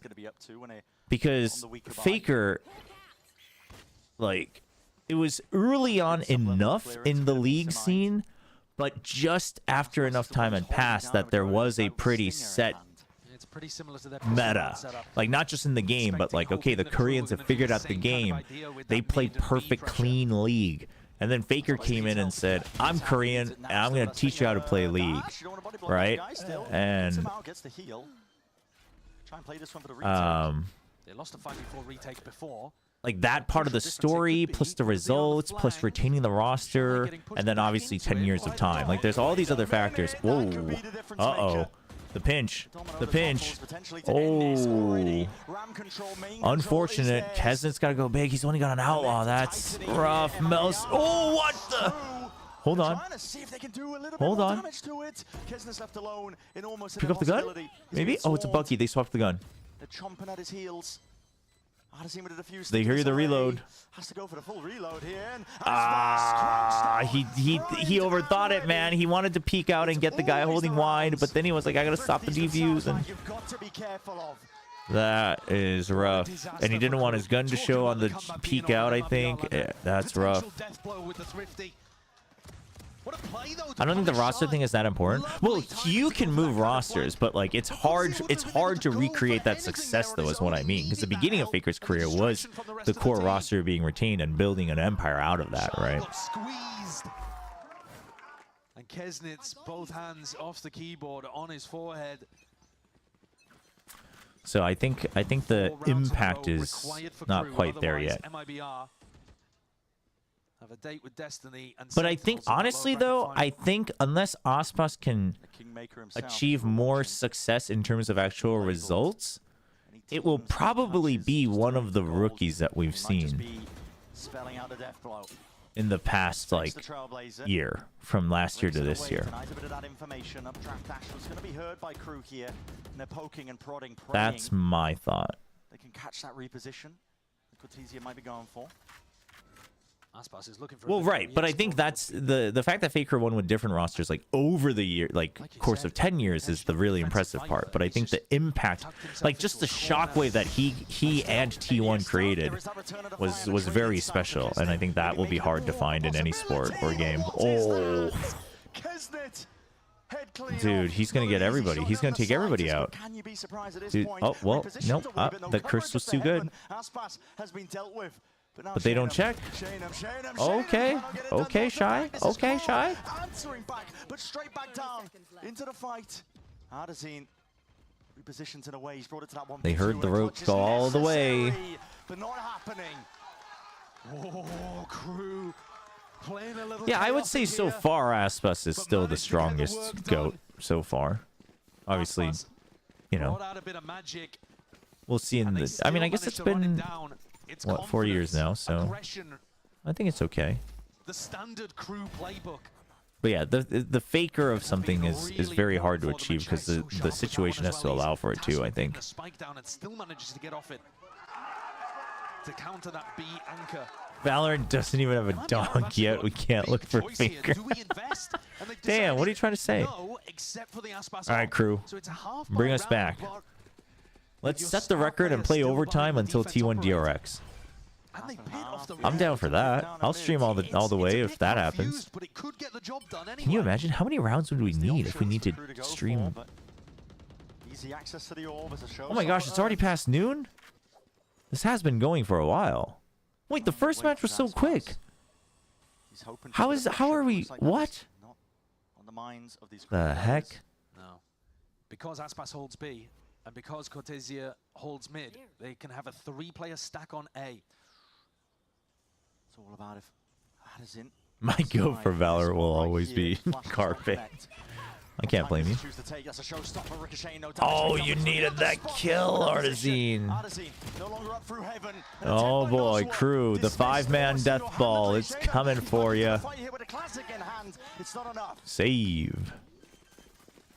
Because Faker, like, it was early on enough in the league scene, but just after enough time had passed that there was a pretty set meta. Like, not just in the game, but like, okay, the Koreans have figured out the game. They played perfect, clean league. And then Faker came in and said, I'm Korean, and I'm going to teach you how to play league. Right? And they lost a fight before retake before. Like that part of the story, plus the results, plus retaining the roster, and then obviously 10 years of time. Like there's all these other factors. Whoa. Uh-oh. The pinch. The pinch. Oh. Unfortunate. Kesnit's got to go big. He's only got an outlaw. That's rough. Mels. Oh, what the? Hold on. Hold on. Pick up the gun? Maybe? Oh, it's a Bucky. They swapped the gun. They're chomping at his heels. They hear the reload. Has to go for the full reload here. He overthought it, man. He wanted to peek out and get the guy holding wide, but then he was like, I gotta stop the defuse. And that is rough. And he didn't want his gun to show on the peek out, I think. Yeah, that's rough. I don't think the roster thing is that important. Well, you can move rosters, but like it's hard to recreate that success, though, is what I mean. Because the beginning of Faker's career was the core roster being retained and building an empire out of that, right? And Kesnit's both hands off the keyboard on his forehead. So I think the impact is not quite there yet. Have a date with destiny, and but I think, honestly, though, I think unless Aspas can achieve more success in terms of actual results, it will probably be one of the rookies that we've seen in the past, like, year, from last year to this year. That's my thought. They can catch that reposition. Cortesia might be going for. Aspas is looking for Well, right, but I think that's the fact that Faker won with different rosters like over the year, like course of 10 years is the really impressive part. But I think the impact, like just the shockwave that he and T1 created was very special, and I think that will be hard to find in any sport or game. Oh, dude, he's gonna get everybody. He's gonna take everybody out. Dude, oh well, nope. The curse was too good. But they don't check. Okay. Okay, Shy. Okay, Shy. Answering back, but straight back down into the fight. Ardazine repositions in a way. He's brought it to that one. They heard the ropes go all the way. But not happening. Oh, Crew playing a little. Yeah, I would say so far Aspas is still the strongest GOAT so far. Obviously, you know. We'll see in the. I mean, I guess it's been what 4 years now, so I think it's okay. The standard Crew playbook. But yeah, the faker of something is very hard to achieve because the situation has to allow for it too, I think. Spike down and still manages to get off it to counter that B anchor. Valorant doesn't even have a dog yet. We can't look for faker. Damn, what are you trying to say? All right, Crew, bring us back. Let's set the record and play overtime until T1 DRX. I'm down for that. I'll stream all the way if that happens. Can you imagine how many rounds would we need if we need to stream? Oh my gosh, it's already past noon? This has been going for a while. Wait, the first match was so quick. How are we? What? The heck? No. Because Aspas holds B, and because Cortesia holds mid, they can have a 3-player stack on A. It's all about if Ardazine. My go for Valor will always be Carpe. I can't blame you. Oh, you needed that kill, Ardazine. Oh boy, Crew, the 5-man death ball. It's coming for you. Save.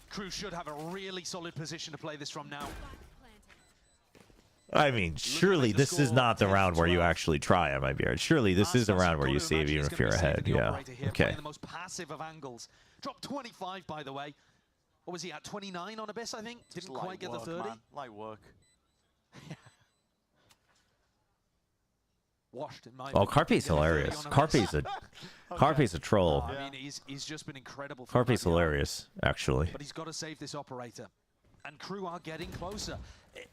Crew should have a really solid position to play this from now. I mean, surely this is not the round where you actually try MIBR. Surely this is a round where you save even if you're ahead. Yeah. Okay. The most passive of angles. Dropped 25, by the way. What was he at? 29 on Abyss, I think. Didn't quite get the 30. Man. Light work. Washed in my. Oh, Carpe's hilarious. Carpe's a troll. I mean, he's just been incredible. Carpe's hilarious, actually. But he's got to save this operator. And Crew are getting closer.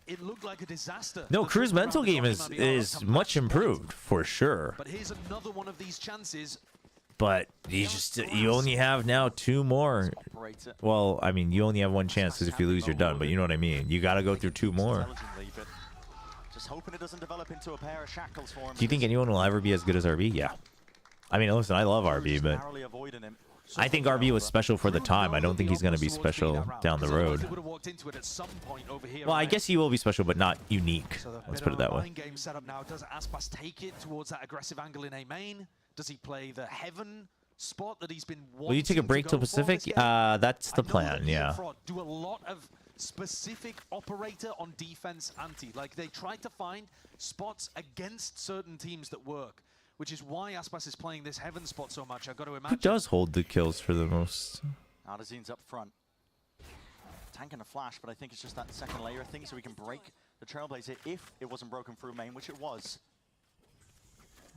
It looked like a disaster. No, Crew's mental game is much improved for sure. But here's another one of these chances. But you only have now 2 more. Well, I mean, you only have 1 chance because if you lose, you're done. But you know what I mean. You got to go through 2 more. Just hoping it doesn't develop into a pair of shackles for him. Do you think anyone will ever be as good as RB? Yeah. I mean, listen, I love RB, but I think RB was special for the time. I don't think he's going to be special down the road. Well, I guess he will be special, but not unique. Let's put it that way. Game set up now. Does Aspas take it towards that aggressive angle in A main? Does he play the heaven spot that he's been wanting? Will you take a break till Pacific? That's the plan, yeah. Do a lot of specific operator on defense anti. Like, they try to find spots against certain teams that work, which is why Aspas is playing this heaven spot so much. I've got to imagine. Who does hold the kills for the most? Ardazine's up front. Tanking a flash, but I think it's just that second layer thing so we can break the Trailblazer if it wasn't broken through main, which it was.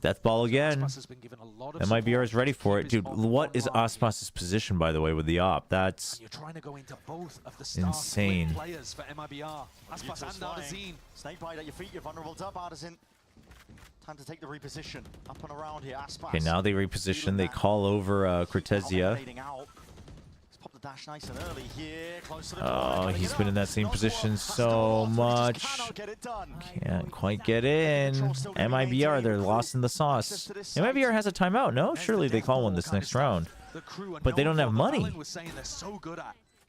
Death ball again. MIBR is ready for it. Dude, what is Aspas' position, by the way, with the op? That's insane. Players for MIBR. Aspas and Ardazine. Snakebite at your feet, you're vulnerable to up, Ardazine. Time to take the reposition. Up and around here, Aspas. Okay, now they reposition. They call over Cortesia. Pop the dash nice and early here, close to the oh, he's been in that same position so much. Can't quite get in. MIBR, they're lost in the sauce. MIBR has a timeout, no? Surely they call one this next round. But they don't have money.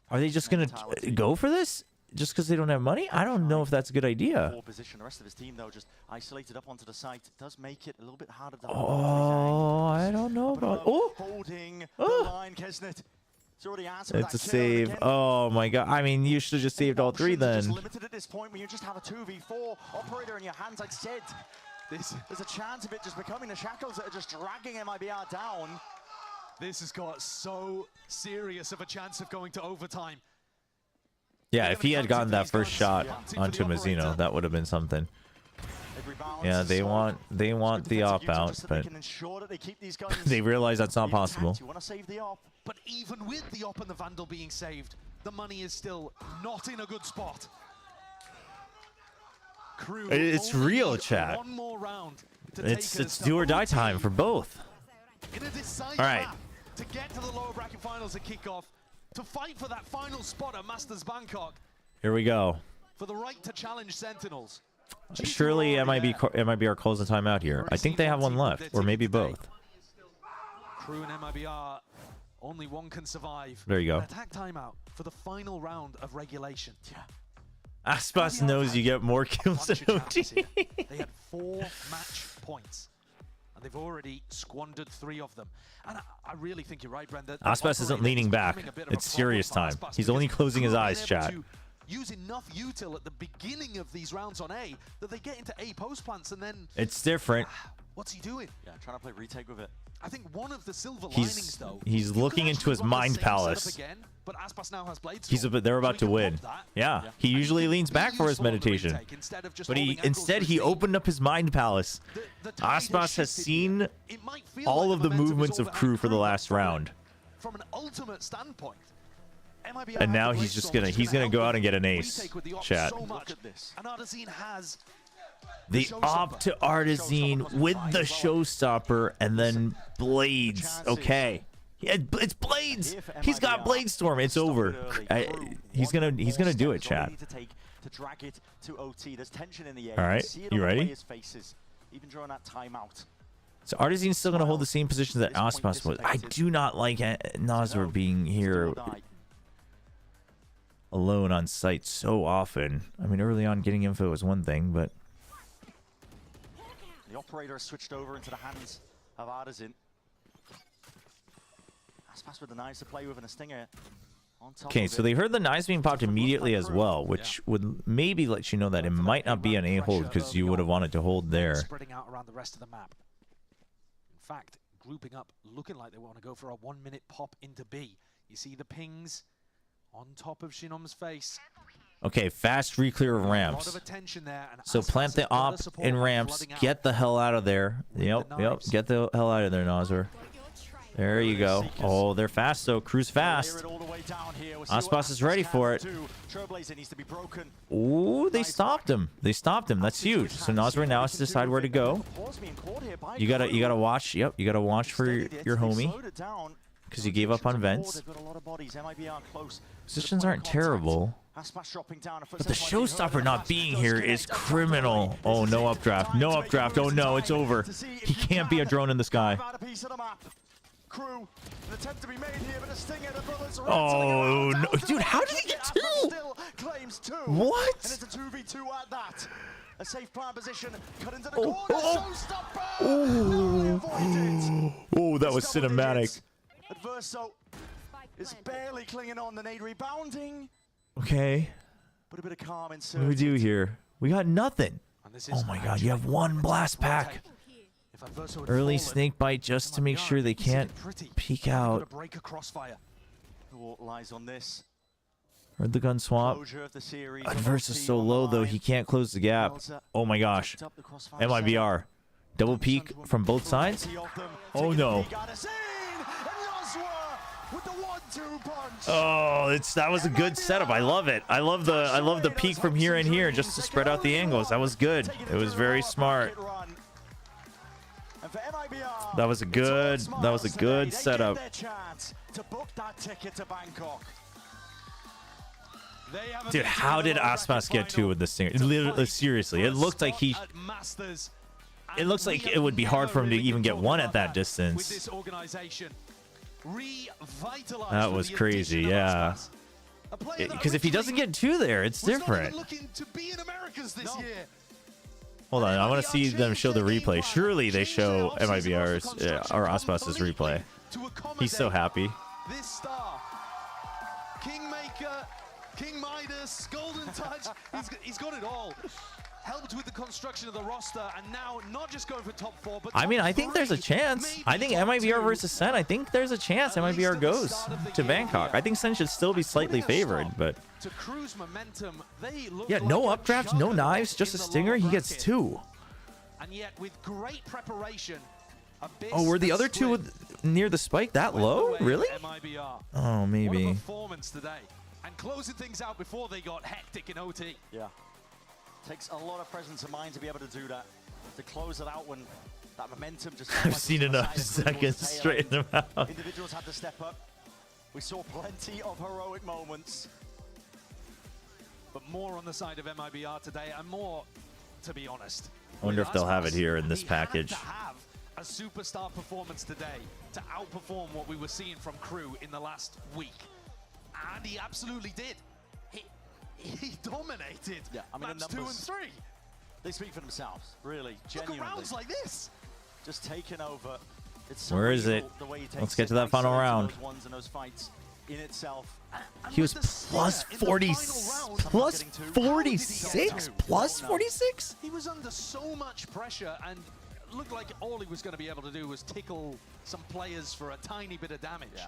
Are they just going to go for this? Just because they don't have money? I don't know if that's a good idea. Position. The rest of his team, though, just isolated up onto the site. It does make it a little bit harder. Oh, I don't know about... Oh! Holding the line, Kesnet. It's a save. Oh my god. I mean, you should have just saved all 3 then. Limited at this point when you just have a 2v4 operator in your hands. I said There's a chance of it just becoming the shackles that are just dragging MIBR down. This has got so serious of a chance of going to overtime. Yeah, if he had gotten that first shot onto Mazzino, that would have been something. Yeah, they want the op out, but they realize that's not possible. But even with the op and the Vandal being saved, the money is still not in a good spot. KRU It's real, chat. one more round to It's do or die time for both. All right. To get to the lower bracket finals at kickoff, to fight for that final spot at Masters Bangkok, Here we go. for the right to challenge Sentinels. Surely MIBR calls a timeout here. I think they have one left, or maybe both. KRU and MIBR, only one can survive. There you go. An attack timeout for the final round of regulation. Yeah. Aspas knows you get more kills than OT. They had 4 match points, and they've already squandered 3 of them. And I really think you're right, Brenda. Aspas isn't leaning back. It's serious time. He's only closing his eyes, chat. Use enough util at the beginning of these rounds on A that they get into A post plants, and then It's different. what's he doing? Yeah, trying to play retake with it. I think one of the silver linings, though, He's looking into his mind palace. again, but Aspas now has blades. They're about to win. Yeah, he usually leans back for his meditation, but instead he opened up his mind palace. Aspas has seen all of the movements of KRU for the last round, from an ultimate standpoint. and now he's gonna go out and get an ace. Chat. And Artesine has The op to Artesine with the showstopper and then blades. Okay. It's blades. He's got blade storm. It's over. He's gonna do it, chat. To drag it to OT. There's tension in the air. All right, you ready? Even during that timeout. So Artesine's still gonna hold the same position that Aspas was. I do not like Nazar being here alone on site so often. I mean, early on getting info was one thing, but The operator has switched over into the hands of Artesine. Aspas with the knives to play with and a stinger. okay, so they heard the knives being popped immediately as well, which would maybe let you know that it might not be an A-hold because you would have wanted to hold there. Spreading out around the rest of the map. In fact, grouping up, looking like they want to go for a 1-minute pop into B. You see the pings on top of Shinom's face. Okay, fast re-clear of ramps. So plant the op in ramps. Get the hell out of there. Yep. Get the hell out of there, Nazar. There you go. Oh, they're fast, though. KRU's fast. Aspas is ready for it. Ooh, they stopped him. That's huge. So Nazar now has to decide where to go. You gotta watch. Yep, you gotta watch for your homie, because you gave up on vents. Positions aren't terrible, but the showstopper not being here is criminal. Oh, no updraft. No updraft. Oh, no, it's over. He can't be a drone in the sky. KRU, an attempt to be made here, but a stinger, the brothers are Oh, no. Dude, how did he get 2? Still claims 2. What? And it's a 2v2 at that. A safe prime position, cut into the corner, showstopper! Oh, that was cinematic. Adverso is barely clinging on, the nade rebounding. Okay. But a bit of calm What do we do here? We got nothing. Oh my god, you have 1 blast pack. Early snake bite just to make sure they can't peek out. Lies on this. Heard the gun swap. Adverse is so low though, he can't close the gap. Oh my gosh. MIBR. Double peek from both sides. Oh no. Oh, that was a good setup. I love it. I love the peek from here and here just to spread out the angles. That was good. It was very smart. That was a good setup. Dude, how did Aspas get 2 with this thing? Seriously, it looked like it looks like it would be hard for him to even get 1 at that distance. That was crazy, yeah. Because if he doesn't get 2 there, it's different. Hold on, I want to see them show the replay. Surely they show MIBR's or Aspas's replay. He's so happy. This star, Kingmaker, King Midas, Golden Touch, he's got it all. helped with the construction of the roster, and now not just going for top 4, but I mean, I think there's a chance. I think MIBR versus SEN, I think there's a chance MIBR goes to Bangkok. I think SEN should still be slightly favored, but to cruise momentum, they look yeah, no updraft, no knives, just a stinger. He gets 2. And yet with great preparation, oh, were the other 2 near the spike that low? Really? Oh, maybe. What a performance today. And closing things out before they got hectic in OT. Yeah. Takes a lot of presence of mind to be able to do that. To close it out when that momentum just... I've seen enough seconds straighten them out. Individuals had to step up. We saw plenty of heroic moments. But more on the side of MIBR today, and more, to be honest. I wonder if they'll have it here in this package. Have a superstar performance today to outperform what we were seeing from KRU in the last week. And he absolutely did. He dominated. Yeah, I mean, maps 2 and 3. They speak for themselves, really, genuinely. Look at rounds like this. Just taking over. It's where is it? Let's get to that final round. Those ones and those fights in itself. He was plus 40, plus 46, plus 46. He was under so much pressure and looked like all he was going to be able to do was tickle some players for a tiny bit of damage. Yeah.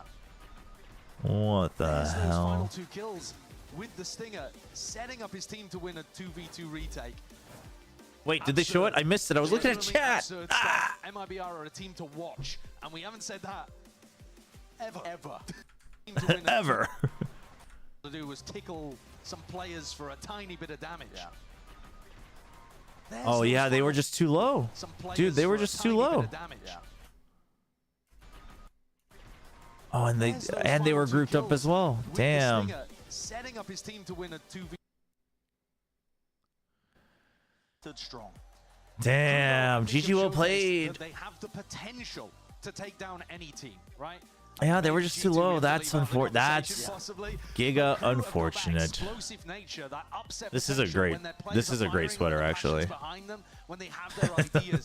What the There's those final hell? 2 kills with the stinger, setting up his team to win a 2v2 retake. Wait, did they show it? I missed it. I was looking at chat. Ah! MIBR are a team to watch, and we haven't said that ever. Ever. To do was tickle some players for a tiny bit of damage. Yeah. Oh yeah, they were just too low. Dude, they were just too low. Yeah. Oh, and they were grouped up as well. Damn. Setting up his team to win a 2v2. Stood strong. Damn, GG well played. They have the potential to take down any team, right? Yeah, they were just too low. That's unfortunate. That's giga unfortunate. This is a great sweater, actually.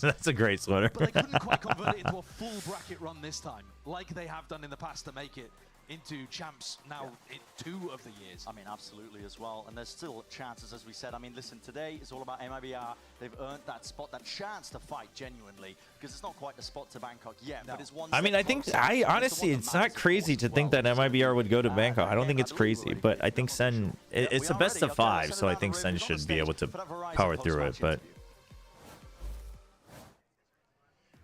That's a great sweater. But they couldn't quite convert it into a full bracket run this time, like they have done in the past to make it into champs now in 2 of the years. I mean, absolutely as well. And there's still chances, as we said. I mean, listen, today is all about MIBR. They've earned that spot, that chance to fight genuinely, because it's not quite the spot to Bangkok yet, but it's one. I mean, I think, honestly, it's not crazy to think that MIBR would go to Bangkok. I don't think it's crazy, but I think SEN, it's a best of 5, so I think SEN should be able to power through it, but.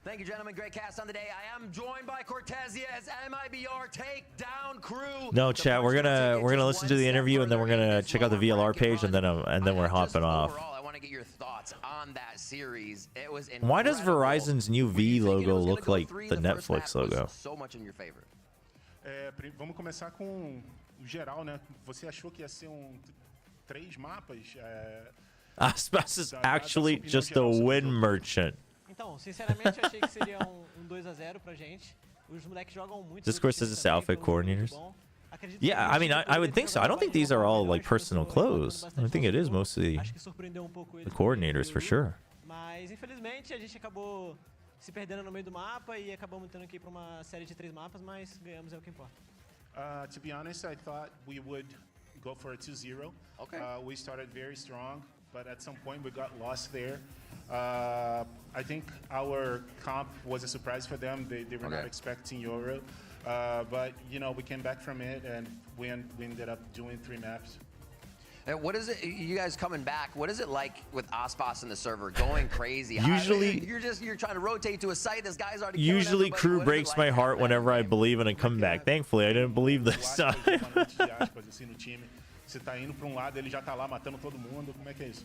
Thank you, gentlemen. Great cast on the day. I am joined by Cortezia as MIBR take down KRU. No, chat. We're gonna listen to the interview and then we're gonna check out the VLR page and then we're hopping off. Overall, I want to get your thoughts on that series. It was Why does Verizon's new V logo look like the Netflix logo? So much in your favor. Vamos começar com o geral, né? Você achou que ia ser 3 mapas? Aspas is actually just a win merchant. Então, sinceramente, eu achei que seria 2-0 pra gente. Os moleques jogam muito. Discourse says it's outfit coordinators. Yeah, I mean, I would think so. I don't think these are all like personal clothes. I think it is mostly the coordinators for sure. Mas infelizmente a gente acabou se perdendo no meio do mapa e acabamos tendo que ir para uma série de 3 mapas, mas ganhamos, é o que importa. To be honest, I thought we would go for a 2-0. Okay. We started very strong, but at some point we got lost there. I think our comp was a surprise for them. They were not expecting Euro. But, you know, we came back from it and we ended up doing 3 maps. And what is it, you guys coming back, what is it like with Aspas in the server, going crazy? Usually, you're trying to rotate to a site, this guy's already usually KRU breaks my heart whenever I believe in a comeback. Thankfully, I didn't believe this time. Você tá indo para lado, ele já tá lá matando todo mundo. Como é que é isso?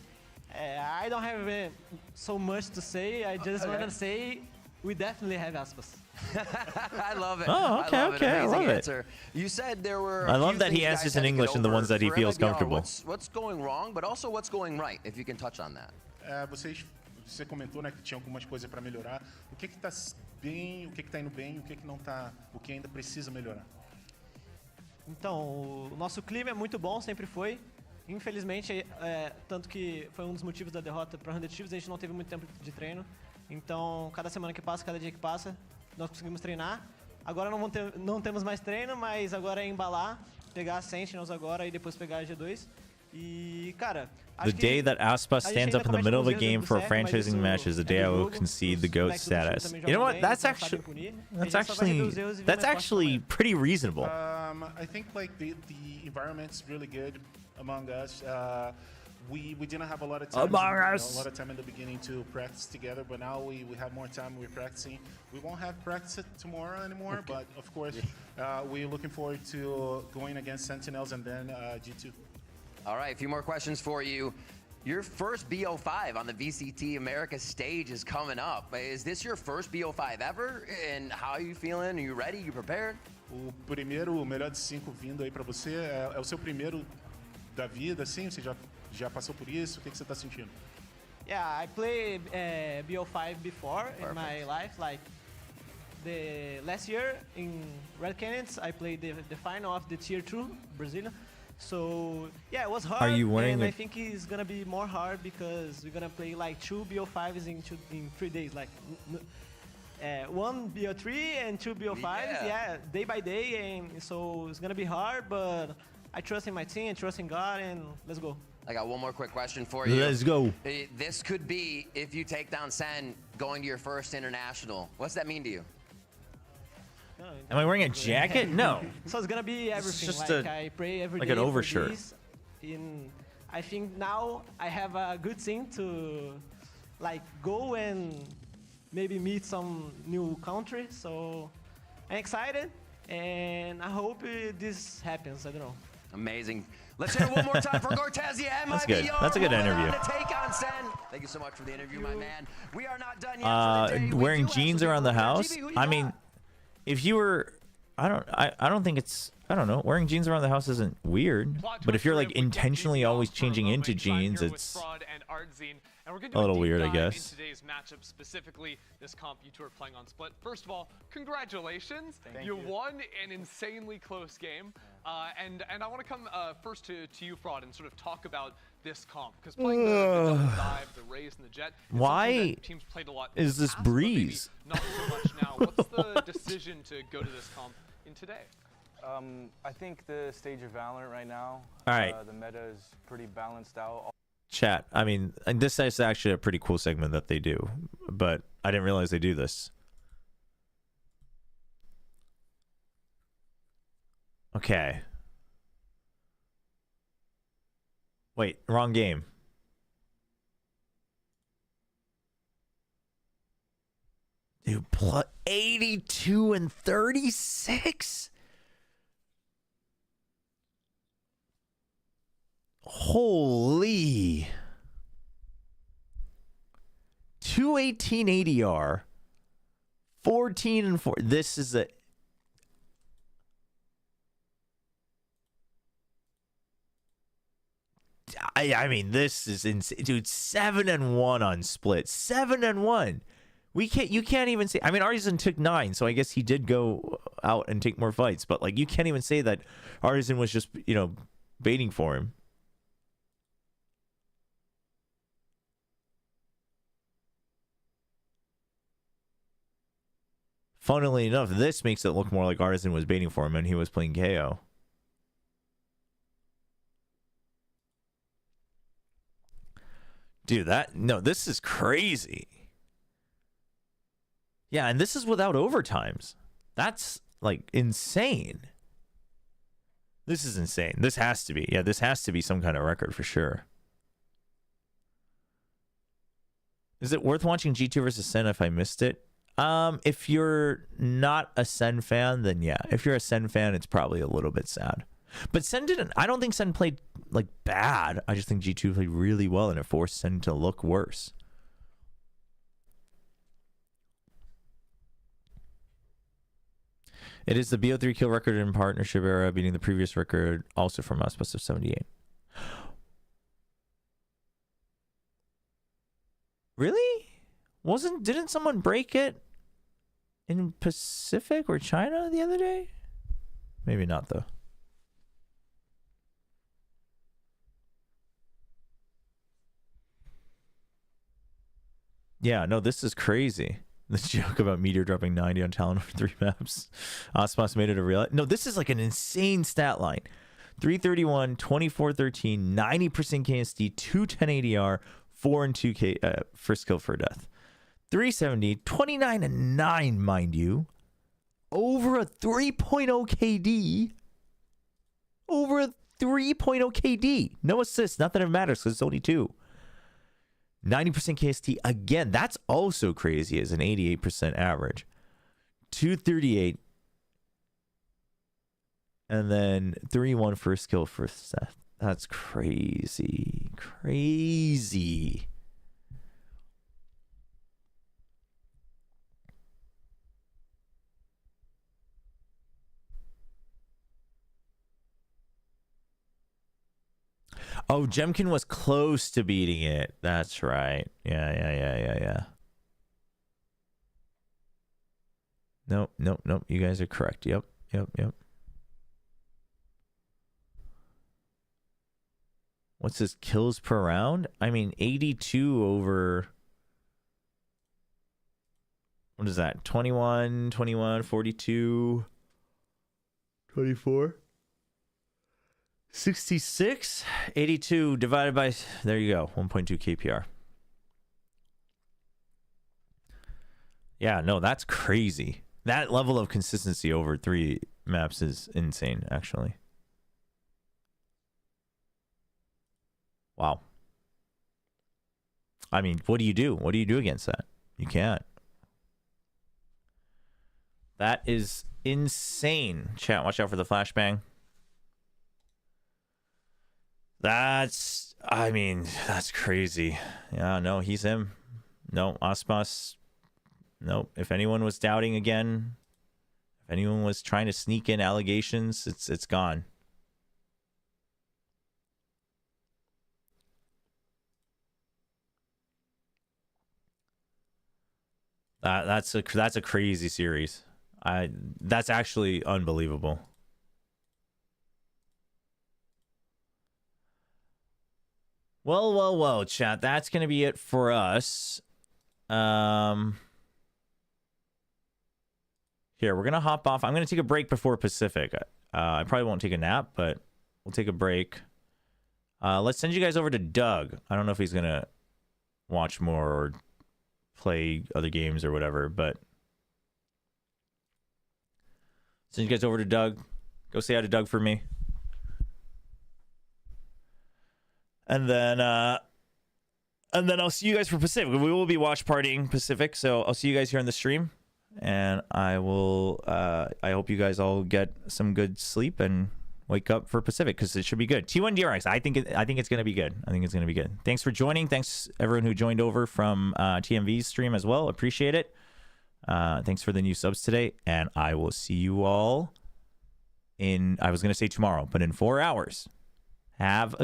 I don't have so much to say. I just want to say we definitely have Aspas. I love it. Oh, okay, I love it. answer. You said there were. I love that he answers in English and the ones that he feels comfortable. What's going wrong, but also what's going right, if you can touch on that. Você comentou, né, que tinha algumas coisas para melhorar. O que tá bem, o que tá indo bem, o que não tá, o que ainda precisa melhorar? Então, o nosso clima é muito bom, sempre foi. Infelizmente, tanto que foi um dos motivos da derrota para 100 Thieves, a gente não teve muito tempo de treino. Então, cada semana que passa, cada dia que passa, nós conseguimos treinar. Agora não temos mais treino, mas agora é embalar, pegar a Sentinels agora e depois pegar a G2. E, cara, the day that Aspa stands up in the middle of a game for a franchising match is the day I will concede the GOAT status. You know what? That's actually pretty reasonable. I think like the environment's really good among us. We didn't have a lot of time. A lot of time in the beginning to practice together, but now we have more time. We're practicing. We won't have practice tomorrow anymore, but of course, we're looking forward to going against Sentinels and then G2. All right, a few more questions for you. Your first BO5 on the VCT Americas stage is coming up. Is this your first BO5 ever? And how are you feeling? Are you ready? You prepared? O melhor de 5 vindo aí para você. É o seu primeiro da vida, assim? Você já passou por isso? O que você está sentindo? Yeah, I played BO5 before in my life. Like the last year in Red Canyons, I played the final of the Tier 2 Brazilian. So yeah, it was hard. Are you wearing and I think it's gonna be more hard because we're gonna play like 2 BO5s in 3 days, like 1 BO3 and 2 BO5s, yeah, day by day, and so it's gonna be hard. But I trust in my team, I trust in God, and let's go. I got one more quick question for you. Let's go. This could be, if you take down SEN, going to your first international. What's that mean to you? Am I wearing a jacket? No. So it's gonna be everything. It's just like I pray every like day an overshirt. for this. I think now I have a good thing to like go and maybe meet some new country. So I'm excited, and I hope this happens. I don't know. Amazing. Let's hear it one more time for Gortezia. That's good. That's a good interview. Take on SEN. Thank you so much for the interview, my man. We are not done yet. For the day. Wearing jeans around the house. I mean, if you were, I don't think it's, I don't know. Wearing jeans around the house isn't weird, but if you're like intentionally always changing into jeans, it's a little weird, I guess. In today's matchup specifically, this comp you two are playing on Split. First of all, congratulations. Thank you you. won an insanely close game. And I want to come first to you, Fraud, and sort of talk about this comp, because playing the double dive, the raise, and the jet. Why teams played a lot is this breeze? Not so much now. What's the decision to go to this comp in today? I think the stage of Valorant right now, all right, the meta is pretty balanced out. Chat, I mean, and this is actually a pretty cool segment that they do, but I didn't realize they do this. Okay. Wait, wrong game. Dude, 82 and 36? Holy. 218 ADR. 14 and 4. This is a... I mean, this is insane, dude. 7 and 1 on Split. 7 and 1. You can't even say. I mean, Artisan took 9, so I guess he did go out and take more fights. But like, you can't even say that Artisan was just, you know, baiting for him. Funnily enough, this makes it look more like Artisan was baiting for him and he was playing KO. Dude, this is crazy. Yeah, and this is without overtimes. That's like insane. This is insane. This has to be. Yeah, this has to be some kind of record for sure. Is it worth watching G2 versus SEN if I missed it? If you're not a SEN fan, then yeah. If you're a SEN fan, it's probably a little bit sad. But SEN didn't. I don't think SEN played like bad. I just think G2 played really well, and it forced SEN to look worse. It is the BO3 kill record in partnership era, beating the previous record, also from us, best of 78. Really? Didn't someone break it in Pacific or China the other day? Maybe not, though. Yeah, no, this is crazy. This joke about Meteor dropping 90 on Talon over 3 maps. Osmos made it a real... No, this is like an insane stat line. 331, 24-13, 90% KSD, 210 ADR, 4 and 2K first kill for death. 370, 29 and 9, mind you. Over a 3.0 KD. Over a 3.0 KD. No assists, not that it matters because it's only 2. 90% KST. Again, that's also crazy as an 88% average. 238. And then 3-1 first kill for Seth. That's crazy. Crazy. Oh, Jemkin was close to beating it. That's right. Yeah. Nope. You guys are correct. Yep. What's his kills per round? I mean, 82 over... What is that? 21, 42, 24, 66, 82 divided by... There you go. 1.2 KPR. Yeah, no, that's crazy. That level of consistency over 3 maps is insane, actually. Wow. I mean, what do you do? What do you do against that? You can't. That is insane. Chat, watch out for the flashbang. That's crazy. Yeah, no, he's him. No, Aspas. Nope. If anyone was doubting again, if anyone was trying to sneak in allegations, it's gone. That's a crazy series. That's actually unbelievable. Well, chat. That's gonna be it for us. Here, we're gonna hop off. I'm gonna take a break before Pacific. I probably won't take a nap, but we'll take a break. Let's send you guys over to Doug. I don't know if he's gonna watch more or play other games or whatever, but send you guys over to Doug. Go say hi to Doug for me. And then I'll see you guys for Pacific. We will be watch partying Pacific, so I'll see you guys here on the stream. And I will I hope you guys all get some good sleep and wake up for Pacific because it should be good. T1 DRX, I think it's gonna be good. I think it's gonna be good. Thanks for joining. Thanks everyone who joined over from TMV's stream as well. Appreciate it. Thanks for the new subs today, and I will see you all in, I was gonna say tomorrow, but in 4 hours. Have a